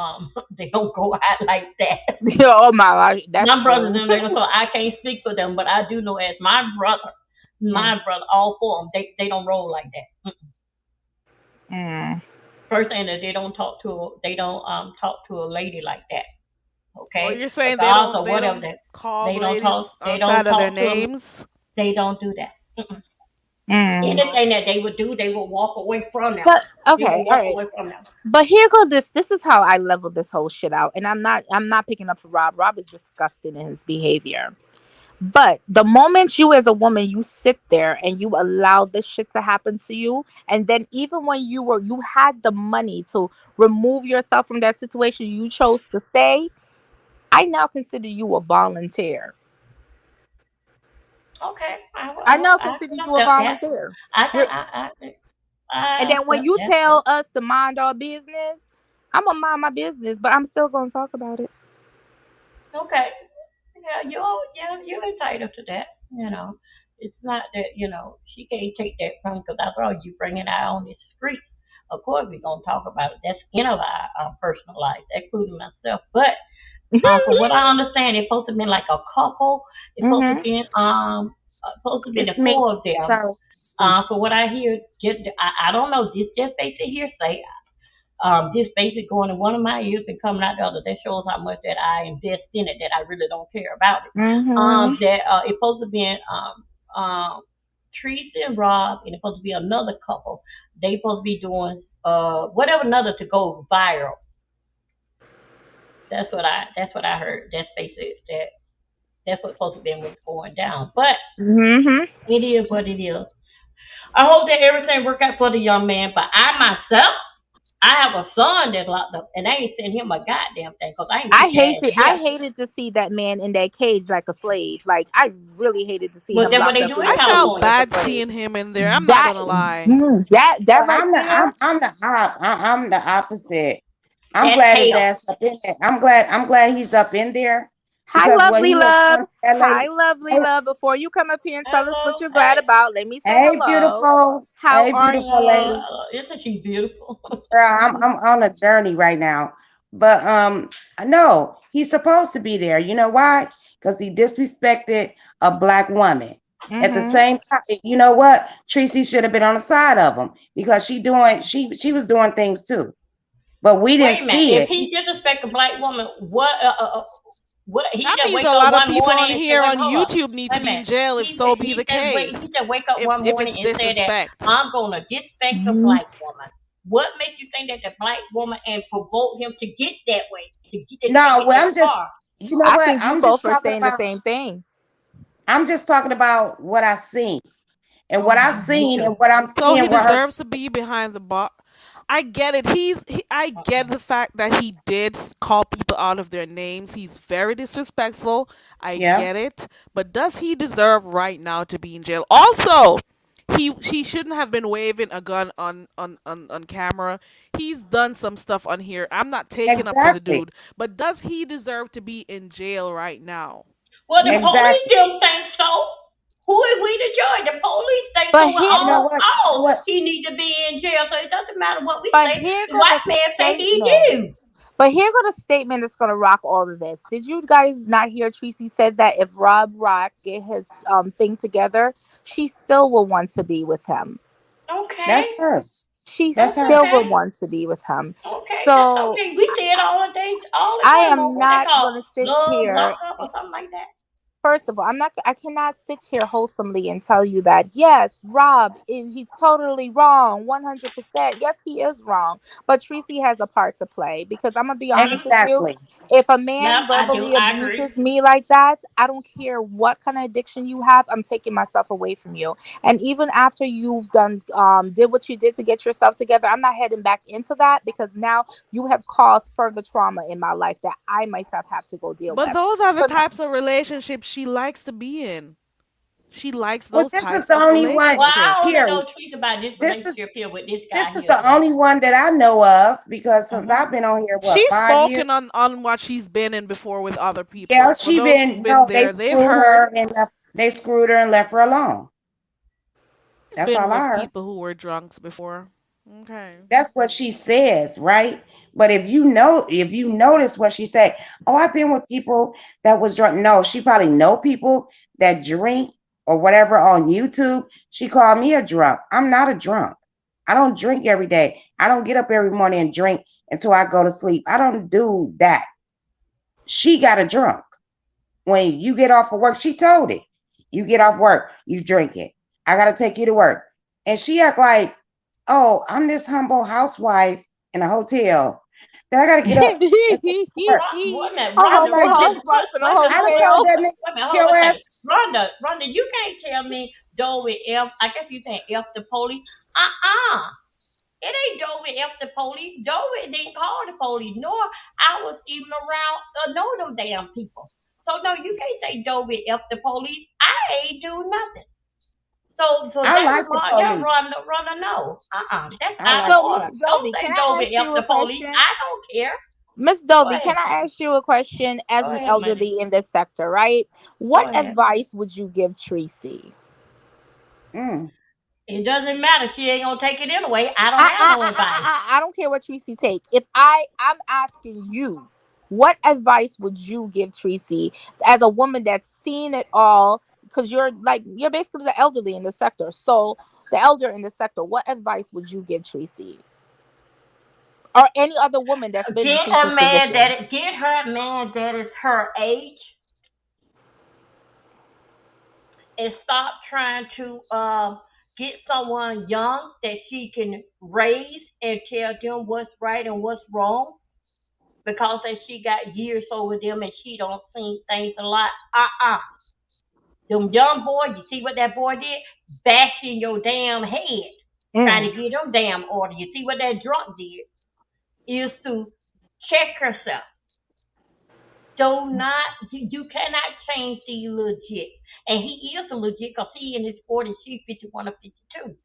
they don't go out like that. Oh my gosh, that's My brothers true. them they don't. So I can't speak for them, but I do know as Mm, my brother, all four of them, they don't roll like that. mm. First thing that they don't talk to a lady like that. Oh, Okay, you're saying they regardless don't of they whatever don't that call they don't ladies talk they don't outside of their talk to them. names? They don't do that. Mm-mm. Mm. Oh, Anything that they would do, they would walk away from them. But They will okay, all walk right. away from them. But here go this. This is how I level this whole shit out. And I'm not picking up for Rob. Rob is disgusting in his behavior. But the moment you as a woman you sit there and you allow this shit to happen to you, and then even when you had the money to remove yourself from that situation, you chose to stay, I now consider you a volunteer. Okay, I now I consider can you a accept that. volunteer. I can You're, and I then when accept you that. tell us to mind our business, I'm gonna mind my business, but I'm still gonna talk about it. Okay, you're entitled to that. You know, it's not that she can't take that from because after all, you bring it out on the street. Of course, we're gonna talk about it. That's in of our personal life, including myself. But from what I understand, it's supposed to be like a couple. It's Mhm. supposed to be the It's me. four of them. Sorry, it's me. For what I hear, I don't know. This just basic hearsay. This basically going in one of my ears and coming out the other. That shows how much that I invest in it. That I really don't care about it. Mhm. That it's supposed to be Teresa and Rob, and it's supposed to be another couple. They supposed to be doing whatever another to go viral. That's what I heard. That's basically that's what's supposed to be what's going down. But Mhm. it is what it is. I hope that everything work out for the young man. But I myself, I have a son that's locked up, and I ain't send him a goddamn thing because I ain't put that ass I here. hated to see that man in that cage like a slave. Like I really hated to see But him that's what locked they up do in in I that felt cage California. like a bad slave. seeing him in there. I'm not That gonna lie. that Well, right there. I'm the I'm the opposite. I'm That's glad his hell. ass up in there. I'm glad he's up in there Hi, because what lovely he was love. doing to that Hi, lady. lovely Hey, love. Before you come up here and tell us what Hello, you're glad hey, about, let me say hey, hello. beautiful. How Hey, are beautiful you? lady. hello. Isn't she beautiful? Girl, I'm on a journey right now. But no, he's supposed to be there. You know why? Because he disrespected a black woman. At the Mhm. same time, you know what? Tracy should have been on the side of him because she was doing things too. But we didn't Wait a minute. see If it. he disrespect a black woman, what? He That just means wake a up lot of one people morning on and say, here "Wait, on hold up, YouTube need wait to a be minute." in jail if so be the He case. just wake up one If morning it's and say that disrespect. I'm gonna disrespect a Mhm. black woman. What makes you think that the black woman and provoke him to get that way, to take No, it well, that I'm just, far? you know I what? think you both are saying the same thing. I'm just talking about what I seen and what I Okay, me seen too. and what I'm So he seeing with her. deserves to be behind the bar. I get it. I get the fact that he did call people out of their names. He's very disrespectful. I Yeah, get it. But does he deserve right now to be in jail? Also, he shouldn't have been waving a gun on camera. He's done some stuff on here. I'm not taking up for the exactly, dude, but does he deserve to be in jail right now? Well, the police exactly. don't think so. Who is we to judge? The police think But so. When here, You know what? You know what? he need to be in jail. So it doesn't matter what we but say. here The go the white man say he statement. do. But here go the statement that's gonna rock all of this. Did you guys not hear Tracy said that if Rob Rock get his thing together, she still will want to be with him. Okay, That's hers. She That's that's her. still okay. would want to be with him. Okay, that's So okay. We see it all the day, all the I time on am what they not call gonna sit love here. lockup or something like that. First of all, I cannot sit here wholesomely and tell you that yes, Rob is he's totally wrong, 100%. Yes, he is wrong, but Tracy has a part to play because I'm gonna be honest with you. Exactly. If a Yep, man I do. verbally I agree. abuses me like that, I don't care what kind of addiction you have. I'm taking myself away from you. And even after you've done did what you did to get yourself together, I'm not heading back into that because now you have caused further trauma in my life that I myself have to go deal But with. those are the So types of relationships she likes to be in. She likes Well, those this is types the of only one Well, I relationships. only here. know Trees about this This is relationship here with this guy this is here. the So, only one that I know of because since hmm I've been on here, what, She's 5 years? spoken on what she's been in before with other Yeah, people. For she those who've been been no, they there, they've screwed heard. her and they screwed her and left her alone. She's That's been all I with heard. people who were drunks before. Okay. That's what she says, right? But if you notice what she said, oh, I've been with people that was drunk. No, she probably know people that drink or whatever on YouTube. She called me a drunk. I'm not a drunk. I don't drink every day. I don't get up every morning and drink until I go to sleep. I don't do that. She got a drunk. When you get off of work, she told it. You get off work, you drink it. I gotta take you to work. And she act like, oh, I'm this humble housewife in a hotel that I gotta get up and take you to work. Wait a minute, a I'm Rhonda, humble like, Rhonda, housewife in a wait a minute, I done hold on, told hotel. that wait nigga, a minute, hold on your a second. ass. Rhonda, you can't tell me Doe with F. I guess you saying F the police. Uh-uh. It ain't Doe with F the police. Doe didn't call the police, nor I was even around know them damn people. So no, you can't say Doe with F the police. I ain't do nothing. So I that like the remark, that police. run no. That's I out like of So, the order. Miss police. Don't Dovey, can say I Dover ask F you a the police. question? I don't care. Miss Go Dovey, ahead. can I ask you a question as Go an ahead, man. elderly in this sector, right? Go What ahead. advice would you give Tracy? Mm. It doesn't matter. She ain't gonna take it anyway. I don't I have I no I I, advice. I don't care what Tracy take. If I'm asking you, what advice would you give Tracy as a woman that's seen it all? Because you're basically the elderly in the sector. So the elder in the sector, what advice would you give Tracy or any other woman that's been in Tracy's position? Get her a man that is her age and stop trying to get someone young that she can raise and tell them what's right and what's wrong because that she got years over them and she don't see things a lot. Them young boys, you see what that boy did? Bashing your damn head, trying Mm, to get them damn order. You see what that drunk did? Is to check herself. Do not, you cannot change the legit. And he is a legit because he in his 40s, she's 51 or 52.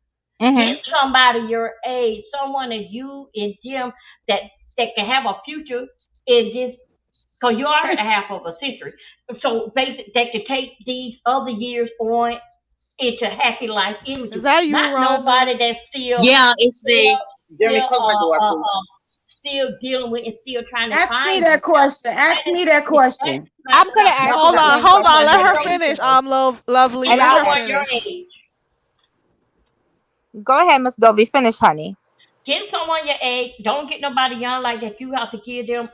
Get mm-hmm, somebody your age, someone that you and them that can have a future in this, because you already half of a century. So basically, that can take these other years on into happy life Is images. that you, Not Rhonda? nobody that's Yeah, it's still, me. Jeremy, close my door, please. still dealing with and still trying to Ask me find that themselves. question. That Ask is, me that that, question. I'm gonna No, ask you Hold the no. on, same hold on. question. Let Miss her Dovey finish. finish, Lovely. and Let I'll her someone your finish. age. go ahead, Miss Dovey. Finish, honey. Get someone your age. Don't get nobody young like that. You have to give them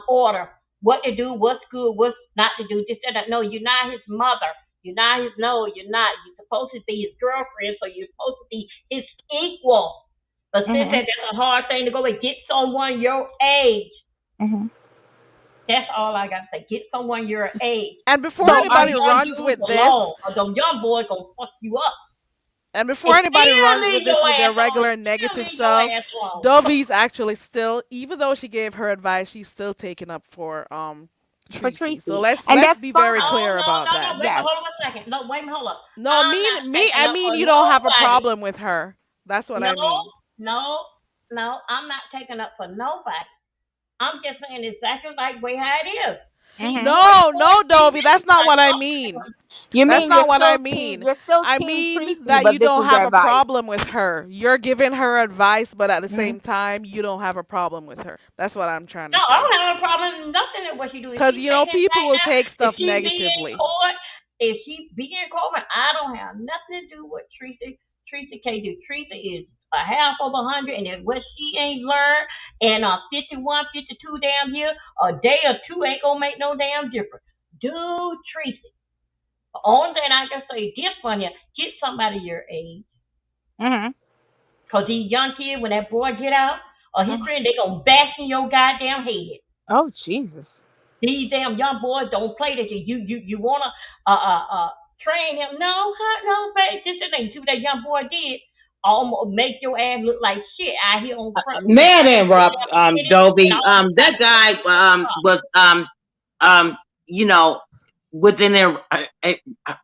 order. What to do, what's good, what's not to do. Just said that no, you're not his mother. You're not his no, you're not. You're supposed to be his girlfriend, so you're supposed to be his equal. But since Mm-hmm, that's a hard thing to go with, get someone your age. mm-hmm. That's all I gotta say. Get someone your age. And before Leave So them are anybody you? young runs dudes with alone, this, or them young boys gonna fuck you up. and And before anybody still runs with leave this your with their ass alone. regular Still negative leave your self, ass alone. Dovey's actually still, even though she gave her advice, she's still taking up for For Tracy. So Tracy, let's and let's that's be very fine. Oh clear no, about no, no. that. Wait a minute, Yes. hold on a second. No, wait a minute, hold up. No, I'm not I taking up mean for you don't have a nobody. problem with her. That's what No, I mean. no, no. I'm not taking up for nobody. I'm just saying exactly like way how it is. She's Mm-hmm. No, 44. no, She's Dovey, really that's not trying what to I talk to mean. him. You That's mean not what I mean. you're still I team mean Tracy, that but you this don't is your have a advice. problem with her. You're giving her advice, but at the Mm-hmm. same time, you don't have a problem with her. That's what I'm trying No, to I say. don't have a problem with nothing with what she do. If Because, she say that people right will now, take if stuff she be in negatively. court, if she be in court, I don't have nothing to do with Teresa. Teresa can't do. Teresa is a half of 100, and if what she ain't learned in 51, 52 damn year, a day or two ain't gonna make no damn difference. Do Teresa. The only thing I can say this one here, get somebody your age. Mhm. Cause these young kids, when that boy get out or his Mhm. friend, they gonna bash in your goddamn head. Oh Jesus. These damn young boys don't play that. You wanna train him? No, huh, no, babe. This ain't what that young boy did. Almost make your ass look like shit out here on front with them Man fat and Rob titties and Dobie. all this That kind of stuff. guy was um you know within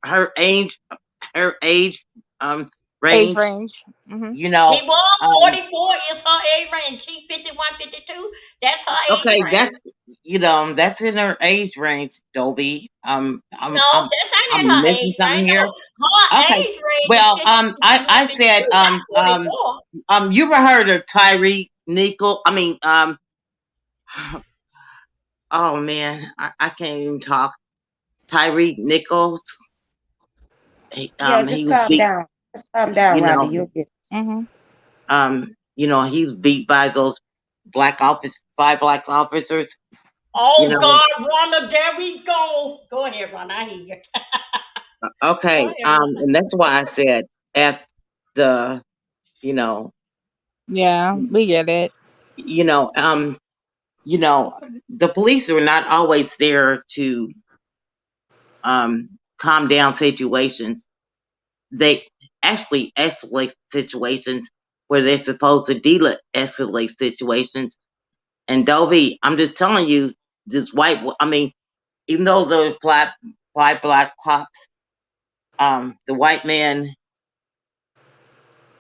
her age her age Age range. range. Mhm. You He know, was um 44 is her age range. She 51, 52. That's her age okay, range. that's in her age range, Dobie. No, that's not in I'm her missing age something range. No, here. her Okay. age range is Well, 50, 51, I said 52, not 44. you ever heard of Tyree Nickel? I mean, oh man, I can't even talk. Tyree Nichols. Yeah, He just was calm beat. down. Just calm down, You Rhonda. know, You'll get. Mhm. he was beat by those five black officers. You Oh know, God, Rhonda, there we go. Go ahead, Rhonda. I hear you. Go okay. ahead, Rhonda. And that's why I said F the, you know, Yeah, we get it. you know, um, the police are not always there to calm down situations. They actually escalate situations where they're supposed to de-escalate situations. And Dovey, I'm just telling you, this I mean, even though the five black cops, the white man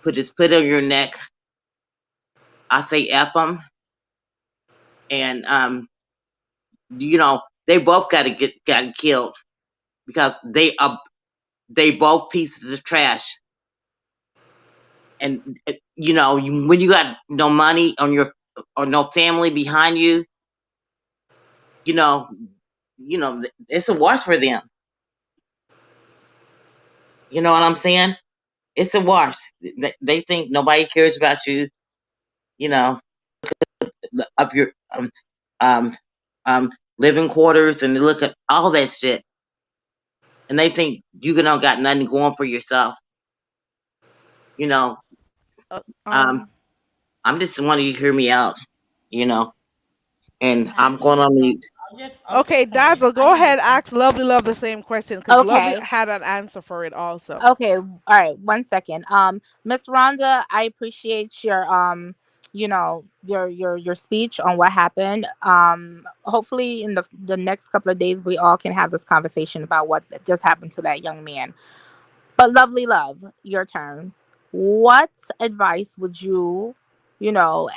put his foot on your neck. I say F them, and they both got killed because they both pieces of trash. And when you got no money on your or no family behind you, you know, it's a wash for them. You know what I'm saying? It's a wash. They think nobody cares about you. You know, up your um living quarters, and they look at all that shit, and they think you don't got nothing going for yourself. You know, Uh, um, um. I'm just wanting you to hear me out. You know, and I I'm hear going you, on bro. mute. Okay, I'm just saying. Dazzle, I go hear you, ahead. bro. Ask Lovely Love the same question because Lovely Okay. had an answer for it also. Okay. All right. 1 second. Miss Rhonda, I appreciate your your speech on what happened. Hopefully in the next couple of days we all can have this conversation about what just happened to that young man. But Lovely Love, your turn. What advice would you,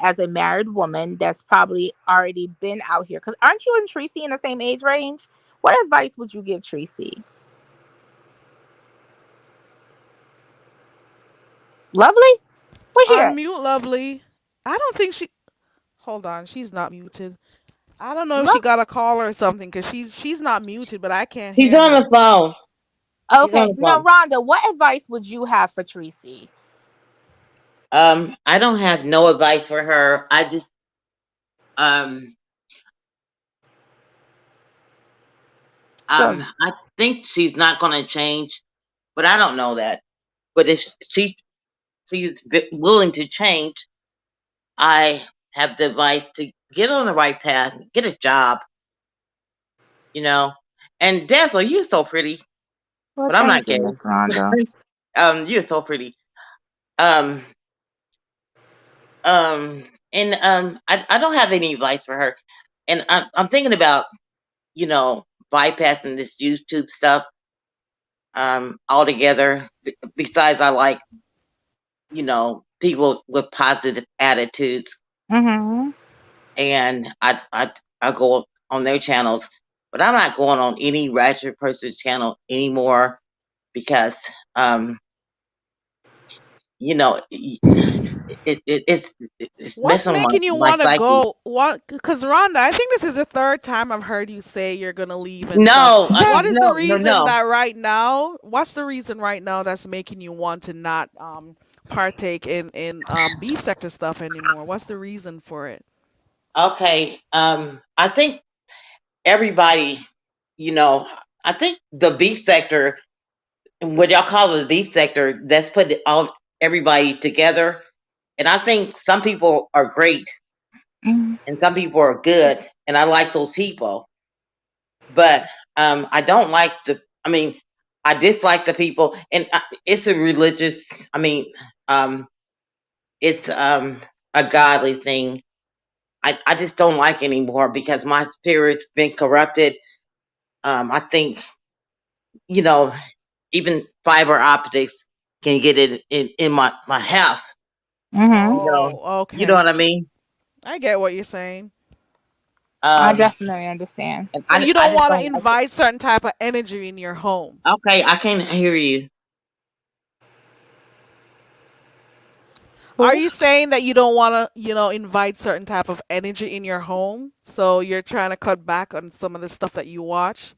as a married woman that's probably already been out here, because aren't you and Tracy in the same age range? What advice would you give Tracy? Lovely? Where's she at? Unmute Lovely. I don't think she. Hold on, she's not muted. I don't know if she Love. got a call or something because she's not muted, but I can't She's hear on the her. phone. She's on Okay. the No, phone. Rhonda, what advice would you have for Tracy? I don't have no advice for her. Um, So, I think she's not going to change, but I don't know that. But if she's willing to change, I have the advice to get on the right path, get a job, you know. And Dazzle, you're so pretty, well, but I'm not thank you, gay. Miss Rhonda. You're so pretty. Um, and I don't have any advice for her. And I'm thinking about, you know, bypassing this YouTube stuff altogether. Besides, I like, people with positive attitudes, Mm-hmm. and I go on their channels, but I'm not going on any ratchet person's channel anymore because you know it's What's messing with making you my want to psyche. go? What? Because Rhonda, I think this is the third time I've heard you say you're gonna leave and stuff. No, What is the no, no, reason no. that right now? What's the reason right now that's making you want to not partake in beef sector stuff anymore? What's the reason for it? Okay, I think everybody, you know. I think the beef sector, what y'all call the beef sector, that's put all everybody together. And I think some people are great Mhm. and some people are good, and I like those people. But I don't like the. I mean, I dislike the people, and it's a religious. I mean, um, it's a godly thing. I just don't like anymore because my spirit's been corrupted. I think you know even fiber optics can get it in my house. Mhm. You know, Oh, you know okay. what I mean. I get what you're saying. I Um, definitely understand. and So you I don't just want to don't like it. invite certain type of energy in your home. Okay, I can't hear you. Are Who? you saying that you don't want to, invite certain type of energy in your home? So you're trying to cut back on some of the stuff that you watch?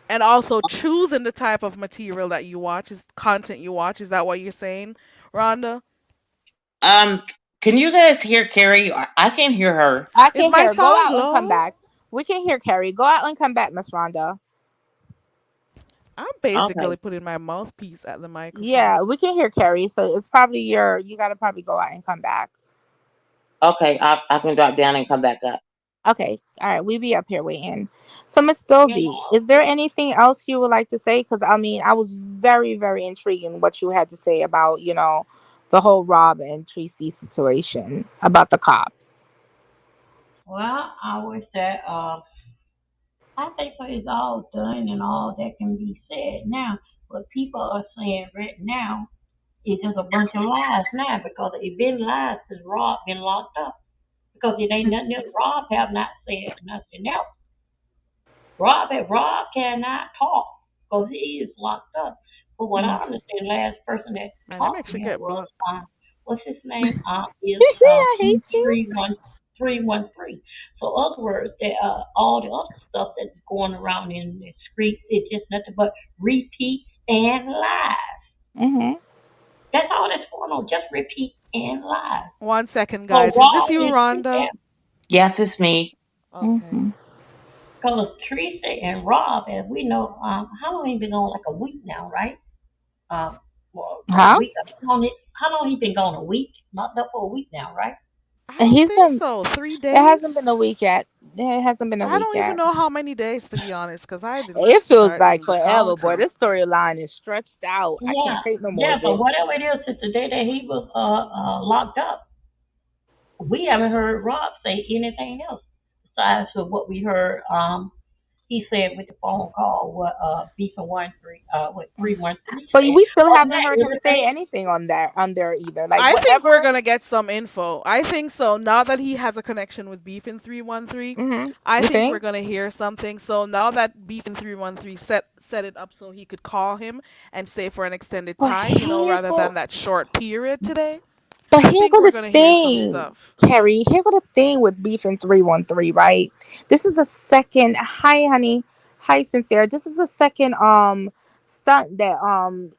And also choosing the type of material that you watch, is content you watch. Is that what you're saying, Rhonda? Um, can you guys hear Carrie? I can't hear her. I Is can my hear. Go sound out and come low? back. We can hear Carrie. Go out and come back, Miss Rhonda. I'm Okay. basically putting my mouthpiece at the microphone. Yeah, we can hear Carrie. So it's probably your. You gotta probably go out and come back. Okay, I can drop down and come back up. Okay. All right. We be up here waiting. So, Miss You Dovey, know, is there anything else you would like to say? Because I mean, I was very, very intrigued in what you had to say about the whole Rob and Tracy situation about the cops. well, I wish that I think it's all done and all that can be said now. What people are saying right now is just a bunch of lies now because it been lies since Rob been locked up. Because it ain't nothing else. Rob have not said nothing else. Rob cannot talk because he is locked up. But what Mm. I understand, last person that Man, that talked to makes you him get was blocked. what's his name? Is I Beef hate you. 313. So other words, that all the other stuff that's going around in the streets is just nothing but repeat and lies. Mm-hmm. That's all that's going on. Just repeat and lies. 1 second, So guys. Is this Rob you, and Rhonda? Teresa, Yes, it's me. Okay. Mm-hmm. because Teresa and Rob, as we know, how long he been on? Like a week now, right? Well, a Huh? week. How long he been gone? A week? Not up for a week now, right? I don't He's think been. so. three It hasn't been a days? week yet. Yeah, it hasn't been a I week don't even yet. know how many days, to be honest, because I didn't It feels start like even forever, boy. counting. This storyline is stretched out. I Yeah, can't take no more yeah. of But it. whatever it is, since the day that he was locked up, we haven't heard Rob say anything else besides for what we heard. He said with the phone call, what beef and 1 3, what 313 But said. we still Other than haven't that, heard him say everything. anything on there either. Like I think we're whatever. gonna get some info. I think so. Now that he has a connection with Beef in 313, Mm-hmm. I You think we're think? gonna hear something. So now that Beef in 313 set it up so he could call him and stay for an extended But time, here rather than go. that short period today, But I here think go we're the gonna hear some thing, stuff. Kerry. Here go the thing with beef in 313, right? This is a second. Hi, honey. Hi, sincere. This is a second stunt that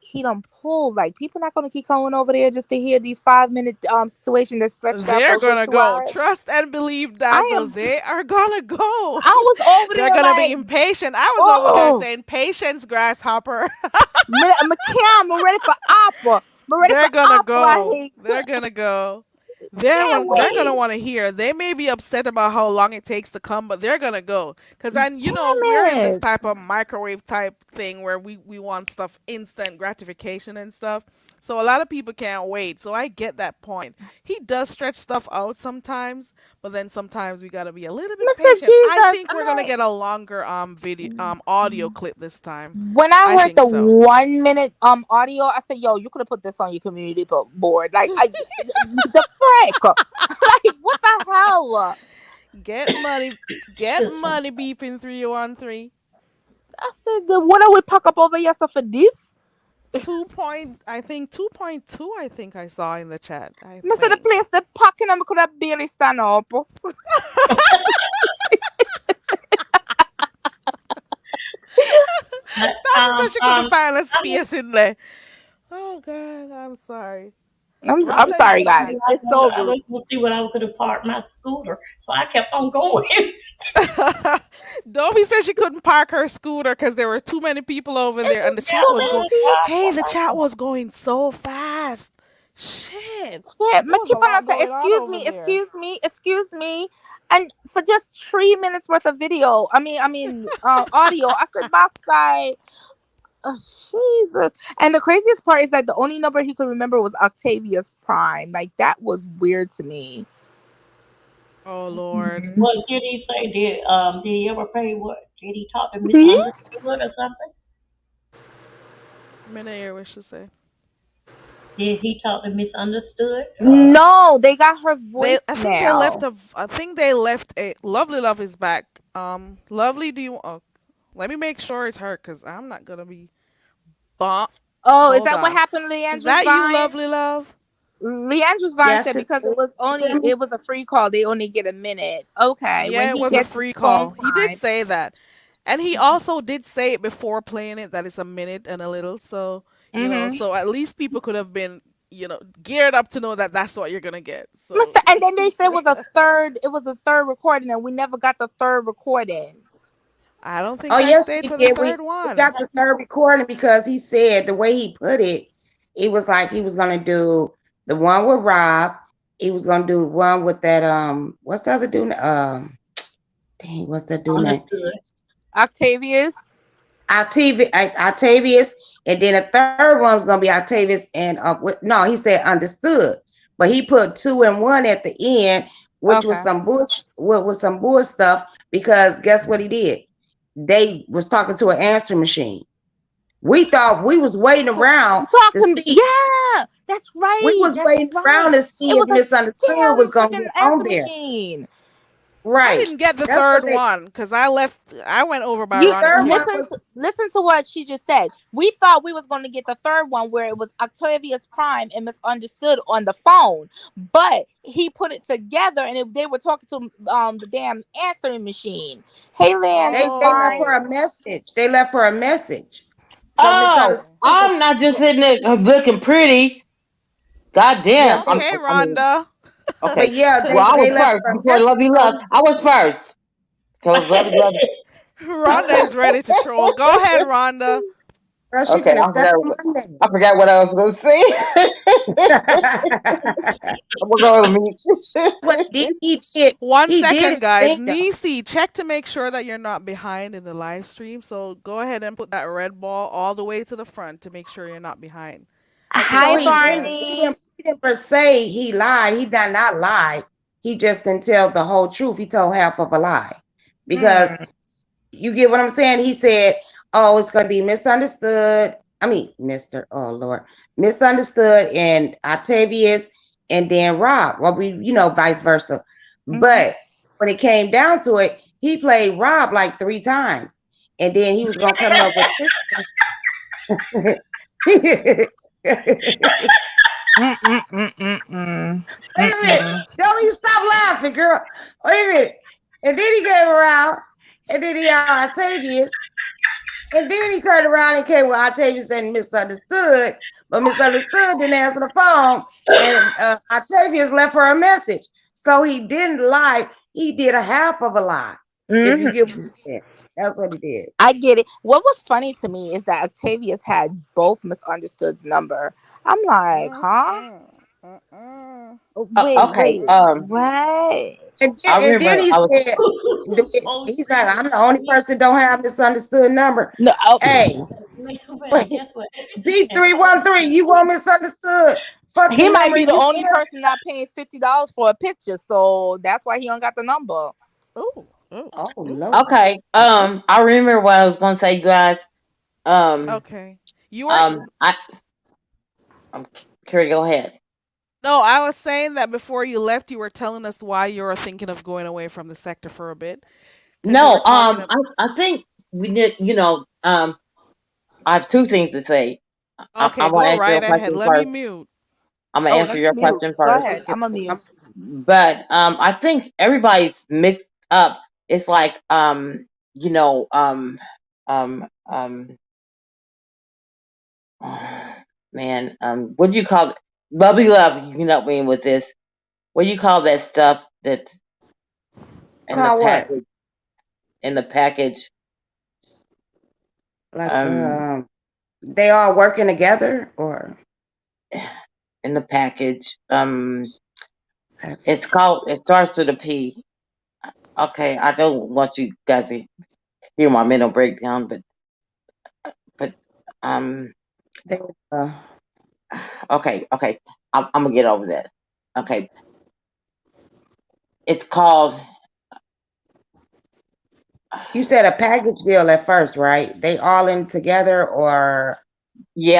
he done pulled. Like people not gonna keep going over there just to hear these 5 minute situation that's stretched out for They're a good gonna two go. hours. Trust and believe, I Dazzle. am. They are gonna go. I was over They're there gonna be like, impatient. I was over there oh, saying, "Patience, grasshopper." McCam, I'm ready for opera. I'm ready for They're gonna opera. I go. hate. They're gonna go. Can't They're gonna wait. want to hear. They may be upset about how long it takes to come, but they're gonna go. Cause then we're Damn in this it. type of microwave type thing where we want stuff instant gratification and stuff. So a lot of people can't wait. So I get that point. He does stretch stuff out sometimes, but then sometimes we gotta be a little bit Mr. patient. I Jesus, think we're gonna get a longer video audio clip this time. when I I heard think the so. 1 minute audio, I said, "Yo, you could have put this on your community board." Like, the frick, like what the hell? Get money, get money, beeping 313. I said, "When are we pack up over here so for this?" 2.2 I think I saw in the chat. I I said the think. place they packing and I could have barely stand up. But, That's such you couldn't find a I'm space in there. Oh god, I'm sorry. I'm Rhonda, you sorry, go guys. ahead. It's so I rude. was going to see what I was going to park my scooter, so I kept on going. Dobie said she couldn't park her scooter because there were too many people over It's there, and the just Yeah, chat too was many going. man, people. Hey, the God, chat was going so fast. Shit, Yeah, there but was a keep on lot saying, going on excuse over me, there. excuse me, excuse me. And for just 3 minutes worth of video, audio, I said, Moxie, oh, Jesus. And the craziest part is that the only number he could remember was Octavia's Prime. Like, that was weird to me. Oh Lord, Mhm. what did he say? Did he ever pay what? Did he talk to misunderstood or something? Minair, what should say? Did he talk to misunderstood? No, they got her I think they left voicemail. a. I think they left a. Lovely Love is back. Lovely, do you? Oh, let me make sure it's her, cause I'm not gonna be. Bon- Oh, is Hold that what on. happened, Is Leandra's that you, Vine? Lovely Love? Leandra's Vine Yes, said it's because it was a free call, they only get a minute. Okay, when Yeah, it he was a gets his free phone call. He did time. say that. And he also did say it before playing it that it's a minute and a little. So, Mm-hmm. so at least people could have been, geared up to know that that's what you're going to get. So, Mr. And then they said it was a third recording, and we never got the third recording. I don't Oh think I yes, stayed we for the did. third We one. got the third recording because he said the way he put it, it was like he was gonna do the one with Rob. He was gonna do one with that what's the other dude? Dang, what's that dude name? Understood. Octavius. Octavius, and then a third one was gonna be Octavius and no, he said understood, but he put two and one at the end, which was Okay. some bush, what was some bull stuff. Because guess what he did? They was talking to an answer machine. We thought we was waiting around Talk to to me. see. Yeah, that's We right. was That's waiting around right. to It see if was a Misunderstood damn was gonna freaking get on answer there. machine. I Right. didn't get the That's what third they. one because I went over by You The Ronnie third Q. one was. listen to what she just said. We thought we was going to get the third one where it was Octavius Prime and Misunderstood on the phone, but he put it together and they were talking to the damn answering machine. Hey, Leandra's They left her Vine. Oh, a message. They left her a message. So Oh, okay. Misunderstood. I'm not just sitting there looking pretty. God Yeah, damn. Oh, hey, I mean, Rhonda. okay. but yeah, Well, I was they left first her a before message. Lovey Love. So I was first. Because Lovey Rhonda is ready to troll. Go ahead, Rhonda. girl, she Okay, finna step on my I forgot what I was going to say. name. I'm going to go on mute. What he did, One he did second, guys. explain though. Nisi, check to make sure that you're not behind in the live stream. So go ahead and put that red ball all the way to the front to make sure you're not behind. Okay, So Hi, go he ahead, didn't, guys. he Barney. didn't, he didn't per se he lied. He did not lie. He just didn't tell the whole truth. He told half of a lie. Because Mm. you get what I'm saying? He said, oh, it's gonna be misunderstood. I mean, Mr. Oh Lord. Misunderstood and Octavius and then Rob. Well, vice versa. Mm-hmm. But when it came down to it, he played Rob like 3 times. And then he was gonna come up with this. Mm-mm-mm-mm-mm. Wait a minute. Mm-mm. Don't you stop laughing, girl. Wait a minute. And then he came around, and then he had Octavius, and then he turned around and came with Octavius and Misunderstood, but Misunderstood didn't answer the phone, and Octavius left her a message. So he didn't lie. He did a half of a lie. If you get what Mm-hmm. I'm saying, that's what he did. I get it. What was funny to me is that Octavius had both Misunderstood's number. I'm like, huh? Mm-mm. Mm-mm. Okay. Wait, what? I And then remember he I was, said, Oh, he's like, I'm the only person don't have Misunderstood number. No, oh, Hey, man, wait. guess what? B313, you want Misunderstood? he Fucking might number be the you only have. person not paying $50 for a picture, so that's why he don't got the number. Oh, oh, Oh oh. Lord. okay. I remember what I was going to say, guys. Um, Okay. You were. I, Carrie, go ahead. No, I was saying that before you left, you were telling us why you were thinking of going away from the sector for a bit. Because you No, were talking. I think we did, I have two things to say. I Okay, want go to answer your right ahead. question Let me first. mute. I'm gonna Oh, answer let me your mute. question Go first. ahead. I'm a mute. But I think everybody's mixed up. It's like you know, man, what do you call it? Lovely love, you can help me with this. What do you call that stuff that's in the Call what? package? in the package. Like Um, they all working together or in the package. It's called. It starts with a P. Okay, I don't want you guys to hear my mental breakdown, but um, they okay. I'm gonna get over that. Okay, it's called. you said a package deal at first, right? They all in together Yeah. or you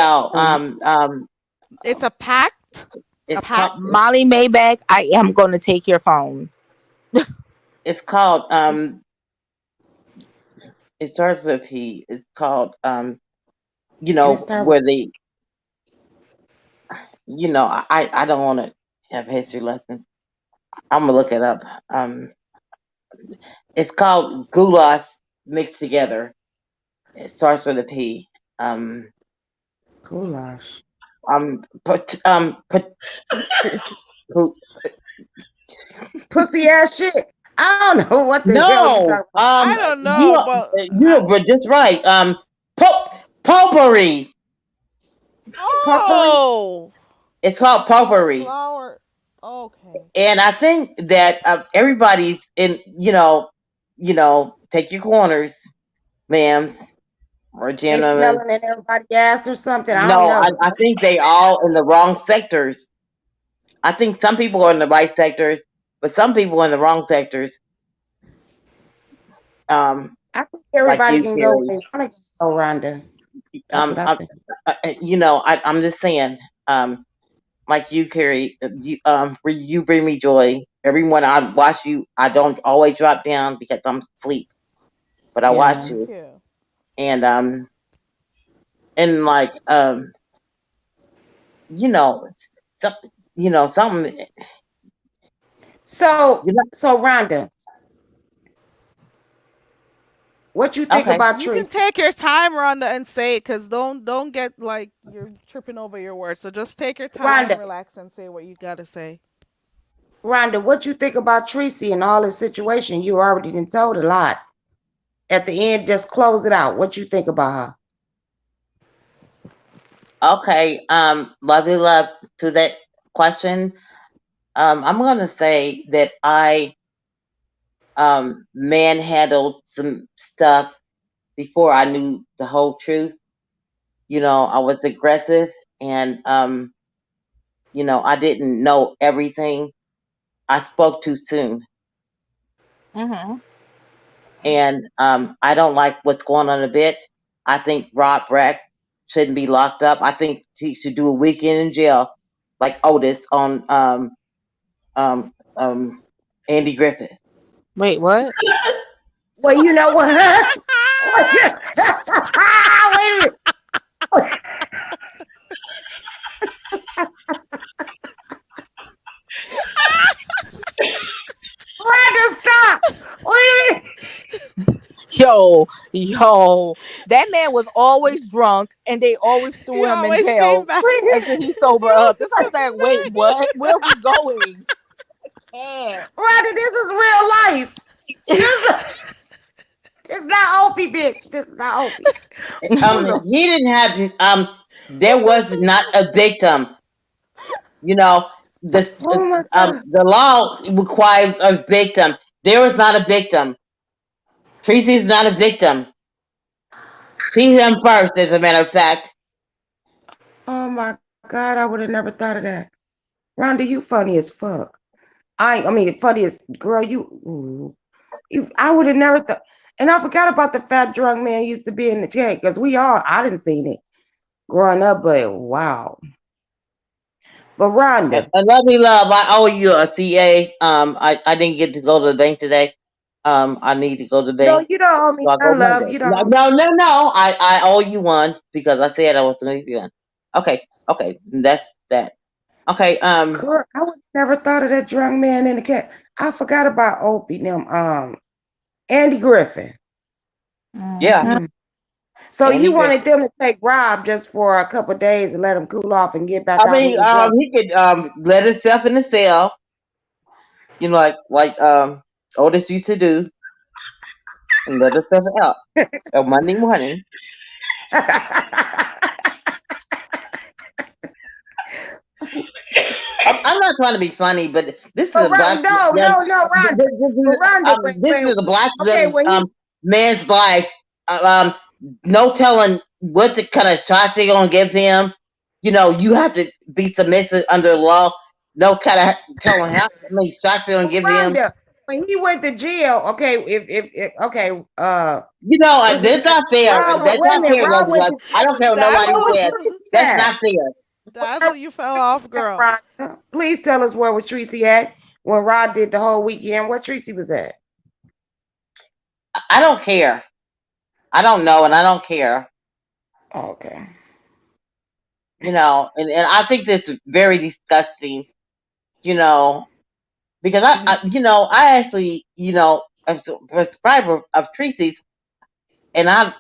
It's a pact. A It's called. pact. Molly Maybach, I am going to take your phone. It's called. It starts with a P. It's called. and it start with Where they. I don't want to have history lessons. I'm gonna look it up. Um, it's called goulash mixed together. It starts with a P. Um, goulash. put put, Pussy ass shit. I don't know what the hell you no. talking about. I don't You know, are but you were just right. Potpourri. Potpourri? oh, It's called potpourri, flower. Okay. and I think that everybody's in. Take your corners, ma'ams or They gentlemen. smelling in everybody's ass or something. I don't No, know. I think they all in the wrong sectors. I think some people are in the right sectors, but some people are in the wrong sectors. Um, I think like everybody you, can go where Carrie. they want to go, Rhonda. That's Um, what I um, think. I'm just saying. Like you, Carrie. You bring me joy. Everyone I watch you, I don't always drop down because I'm asleep, but I watch Yeah. Thank you, you. and like you know, some, something. So, You know, so Rhonda, what you think okay. about You can Tracy? take your time, Rhonda, and say it, cause don't get like you're tripping over your words. So just take your time, Rhonda, relax, and say what you gotta say. Rhonda, what you think about Tracy and all this situation? You already been told a lot. At the end, just close it out. What you think about her? Okay. Lovely love to that question. I'm gonna say that I manhandled some stuff before I knew the whole truth. I was aggressive and I didn't know everything. I spoke too soon. Mm-hmm. And I don't like what's going on a bit. I think Rob Brack shouldn't be locked up. I think he should do a weekend in jail, like Otis on um, um, Andy Griffith. Wait, what? Well, you know what? Wait a minute. Rhonda, stop. Wait a minute. Yo, that man was always drunk, and they always He threw him in always came jail back. until he sober He up. This always I was coming like, wait, back. what? Where are we going? Can't. Rhonda, this is real life. This it's not Opie, bitch. This is not Opie. Hold on. He didn't have there was not a victim. You know, Oh my God. the law requires a victim. There was not a victim. Tracy is not a victim. She's him first, as a matter of fact. Oh my God. I would have never thought of that. Rhonda, you funny as fuck. I mean, funny as girl. I would have never thought. And I forgot about the fat drunk man used to be in the chat because I didn't see it growing up, but wow. But Rhonda, I love you, love. I owe you a CA. I didn't get to go to the bank today. I need to go to the no, bank, you don't owe me so I go none, love. Monday. You don't No, owe me. no, no, no. I owe you one because I said I was going to give you one. Okay. That's that. Okay. Girl, I would never thought of that drunk man in the cat. I forgot about Opie, them, Andy Griffin. Yeah. Mhm. Mm. So you Andy Griffith. wanted them to take Rob just for a couple of days and let him cool off and get back I out mean, hitting drugs. he could let himself in the cell. Like Otis used to do. and let herself out on Monday morning. I'm not trying to be funny, but this is But a black no, no, no, Rhonda. But Rhonda, this is a black okay, when he man's life. No telling what the kind of shot they're gonna give him. You know, you have to be submissive under the law. No kind of telling how many shots they're gonna give him. Rhonda, when he went to jail, okay, if okay, You know, what's his that's name? not fair. Rob, That's wait a not minute, fair, Rob Lady went Luck. to I jail. don't care what That's nobody Where was says. Tracy That's at? not fair. that's Where where you was fell Tracy off, at, girl. Rhonda? Please tell us where was Tracy at when Rod did the whole weekend. Where Tracy was at? I don't care. I don't know, and I don't care. Okay. You know, and I think that's very disgusting. You know, because I actually, was a subscriber of Tracy's, and I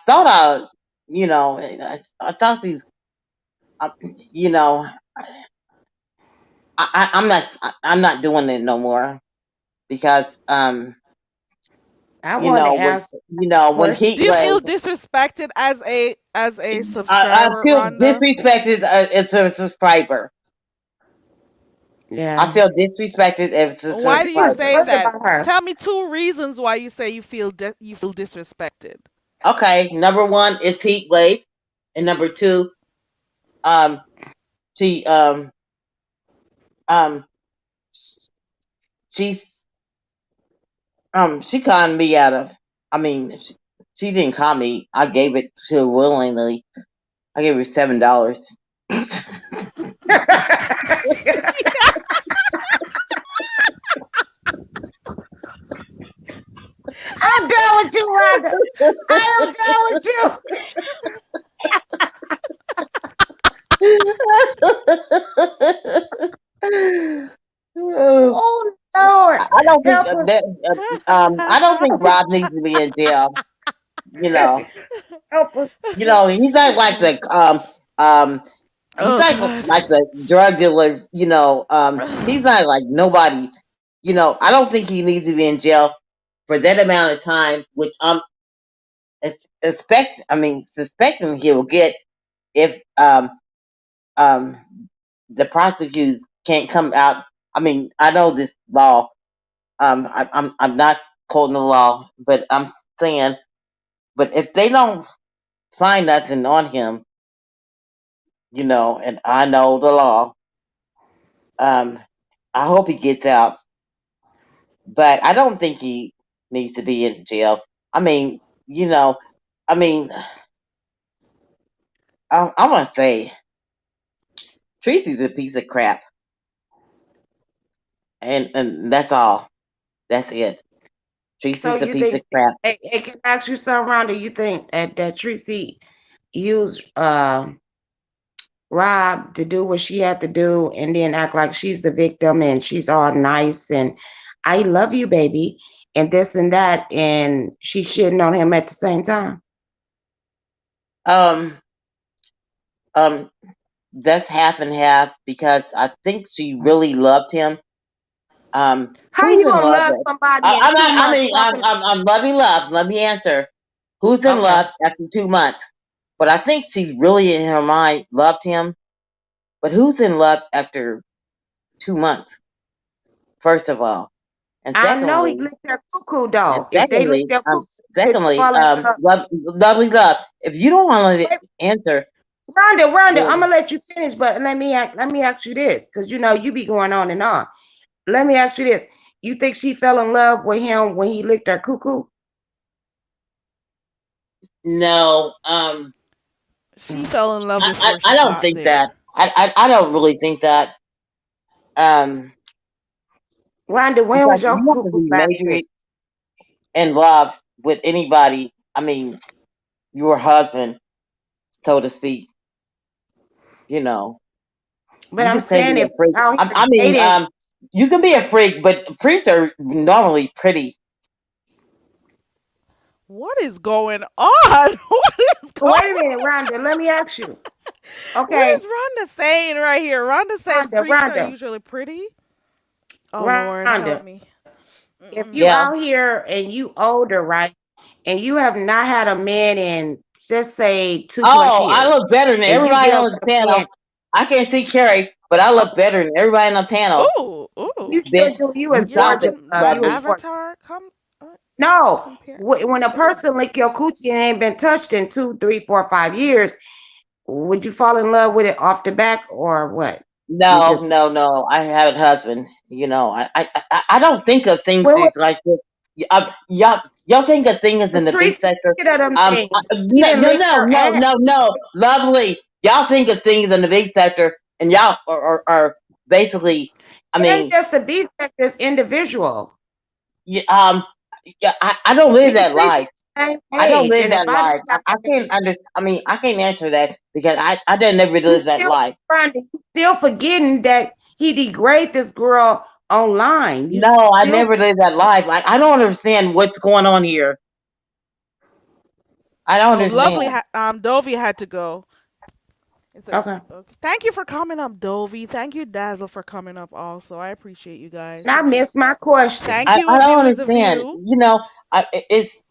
thought I thought she's, uh, you know, I'm not doing it no more because, I want to ask a when question. Heat Do you Wave, feel disrespected as a I subscriber, feel Rhonda? disrespected as a subscriber. I Yeah. feel disrespected as a Why do you What's subscriber. say what's that? about her? Tell me two reasons why you say you feel disrespected. Okay, number one is Heat Wave, and number two, um, she um she's she conned me out of. I mean, she didn't con me. I gave it to her willingly. I gave her $7. I'm done with you, Rhonda. I am done with you. Oh Lord, I don't think help us, that. I don't think Rob needs to be in jail. You know. help us. He's not like the he's Oh like God. the drug dealer. He's not like nobody. I don't think he needs to be in jail for that amount of time, which I'm suspecting he will get if um the prosecutors can't come out. I mean, I know this law. I'm not quoting the law, but I'm saying, but if they don't find nothing on him, and I know the law, um, I hope he gets out. But I don't think he needs to be in jail. I mean, I mean, I'm gonna say Tracy's a piece of crap, and that's all. That's it. So Tracy's a you piece think? of crap. Can I ask you something, Rhonda? You think that Tracy used Rob to do what she had to do, and then act like she's the victim and she's all nice and I love you, baby, and this and that, and she shitting on him at the same time? Um, um, that's half and half because I think she really loved him. How Who's you in gonna love? love somebody in I'm not. two I months mean, talking? I'm lovey love. Let me answer. Who's in Okay, love after 2 months? But I think she really, in her mind, loved him. But who's in love after 2 months? First of all, and I know he secondly, licked their cuckoo and though. If they lick secondly, their um, cuckoo, could you secondly, fall in love? lovely love. If you don't want to Wait, answer, Rhonda, I'm then gonna let you finish, but let me ask you this, because you be going on and on. Let me ask you this: you think she fell in love with him when he licked her cuckoo? no. She fell in love before I she don't got think that. there. I don't really think that. Um, Rhonda, when because was your you have to cuckoo be last licked? majorly in love with anybody. I mean, your husband, so to speak. You know, But you I'm can say saying you're if a freak. out here I mean, dating, you can be a freak, but freaks are normally pretty. What is going on? What is wait going? a minute, Rhonda, let me ask you. What Okay, is Rhonda saying right here? Rhonda saying freaks are Rhonda, usually pretty. Oh Lord, Rhonda, help me. If you Mm-mm. Yeah. out here and you older, right, and you have not had a man in, just say, 2+ Oh, I years, look better than and you everybody deal on the with a man, panel. I can't see Carrie, but I look okay, better than everybody on the panel. Ooh, you ooh. sure Bitch, do. You you is You're stop it, gorgeous, letting love. my You is lovely. gorgeous. avatar come No, compare. when a Ooh. person lick your coochie and ain't been touched in 2, 3, 4, 5 years, would you fall in love with it off the back or what? You No, just no, no. I have a husband. I don't think of things when was like this. Y'all think of things in the big Patrice sector. look at them things? She No, didn't no, lick no, her no, no, ass. no. Lovely. Y'all think of things in the big sector, and y'all are basically. I It ain't mean, just the B sector, it's individual. y- um, yeah, I don't Me live and that Patrice life. the same I don't age, live and if that I life. got I can't under. I mean, I can't answer that because I didn't never you live that still life. trying to, you still forgetting that he degrade this girl online. You No, I still never lived that life. Like I don't understand what's going on here. I don't Oh, understand. lovely. Dovey had to go. It's okay. okay. Okay. Thank you for coming up, Dovey. Thank you, Dazzle, for coming up. Also, I appreciate you And I guys. missed my question. Thank you. I A don't view is a understand. view. It's